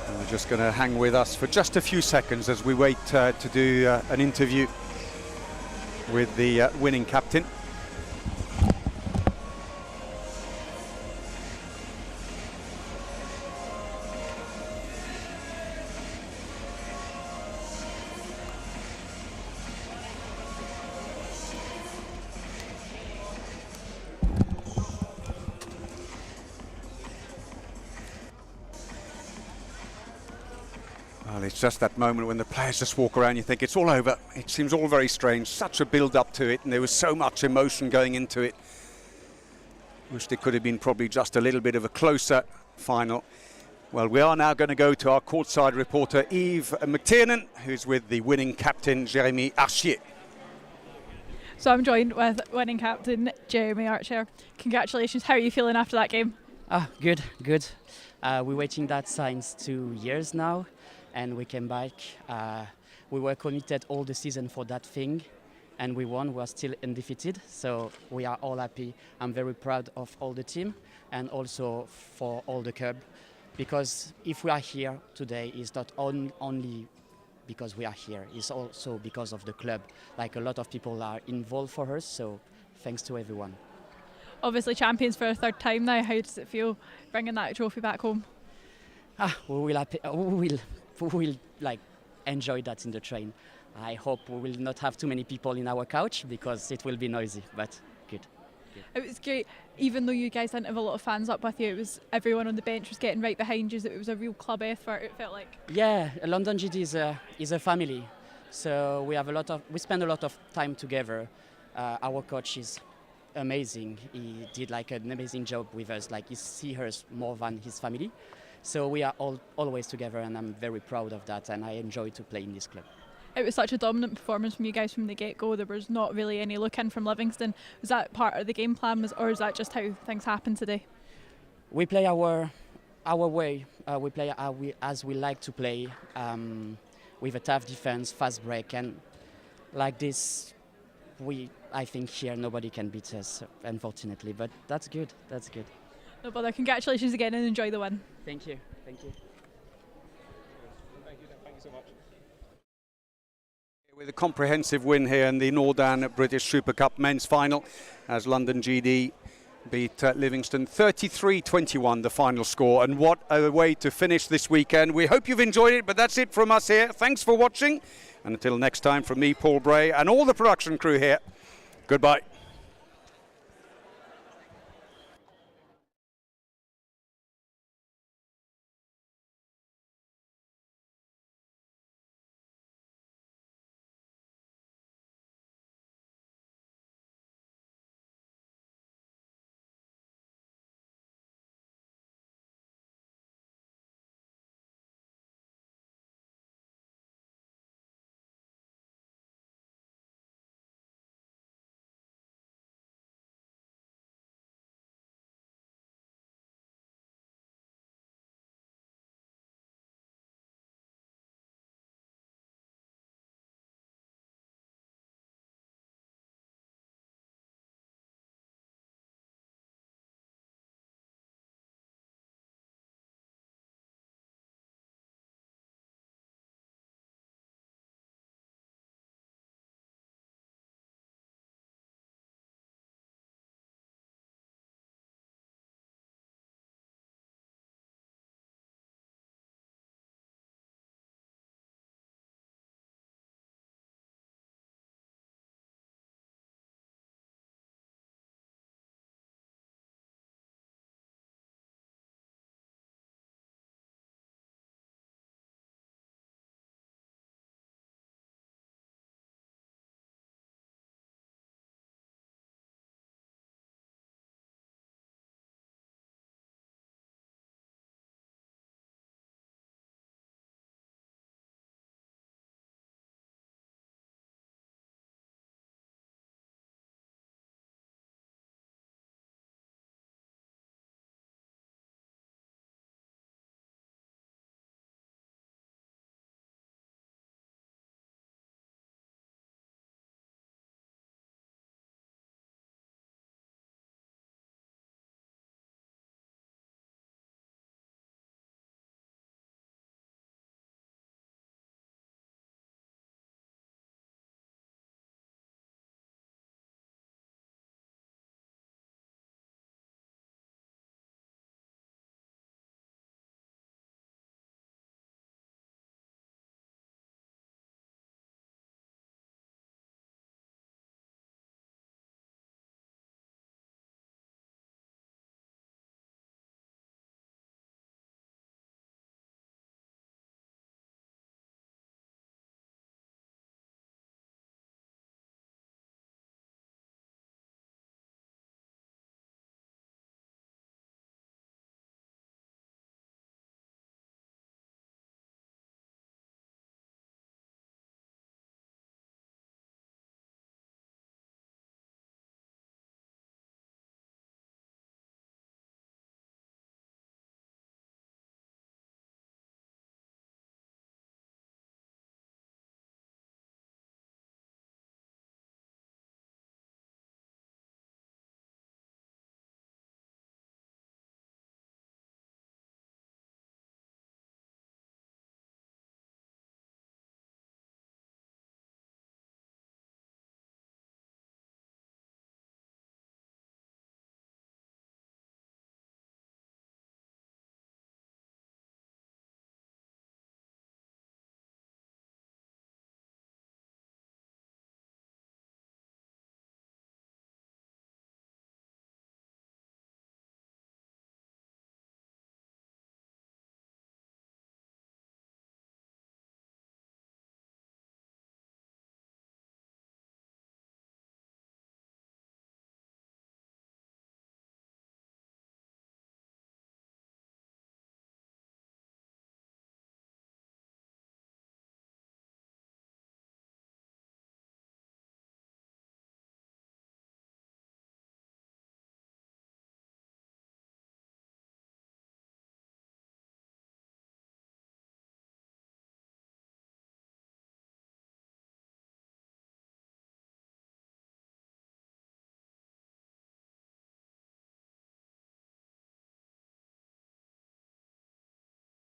And we're just going to hang with us for just a few seconds as we wait to do an interview with the winning captain. Well, it's just that moment when the players just walk around, you think it's all over. It seems all very strange, such a build-up to it, and there was so much emotion going into it. Wish there could have been probably just a little bit of a closer final. Well, we are now going to go to our courtside reporter, Yves McTiernan, who's with the winning captain, Jérémy Archier.
So I'm joined with winning captain, Jérémy Archier. Congratulations, how are you feeling after that game?
Good. We're waiting that since 2 years now. And we came back. We were committed all the season for that thing, and we won. We are still undefeated, so we are all happy. I'm very proud of all the team and also for all the club, because if we are here today, it's not only because we are here, it's also because of the club. Like, a lot of people are involved for us, so thanks to everyone.
Obviously champions for a third time now. How does it feel bringing that trophy back home?
We will like enjoy that in the train. I hope we will not have too many people in our couch because it will be noisy, but good.
It was great, even though you guys didn't have a lot of fans up with you, it was everyone on the bench was getting right behind you, so it was a real club effort, it felt like. Yeah,
London GD is a family, so we spend a lot of time together. Our coach is amazing. He did like an amazing job with us, like he sees us more than his family. So we are always together, and I'm very proud of that, and I enjoy to play in this club.
It was such a dominant performance from you guys from the get-go. There was not really any look in from Livingston. Was that part of the game plan, or is that just how things happened today?
We play our way. We play as we like to play, with a tough defense, fast break, and like this, I think here nobody can beat us, unfortunately. But that's good. That's good.
No bother. Congratulations again, and enjoy the win.
Thank you. Thank you.
Thank you so much.
With a comprehensive win here in the Nordan British Super Cup men's final, as London GD beat Livingston 33-21, the final score. And what a way to finish this weekend. We hope you've enjoyed it, but that's it from us here. Thanks for watching, and until next time, from me, Paul Bray, and all the production crew here, goodbye.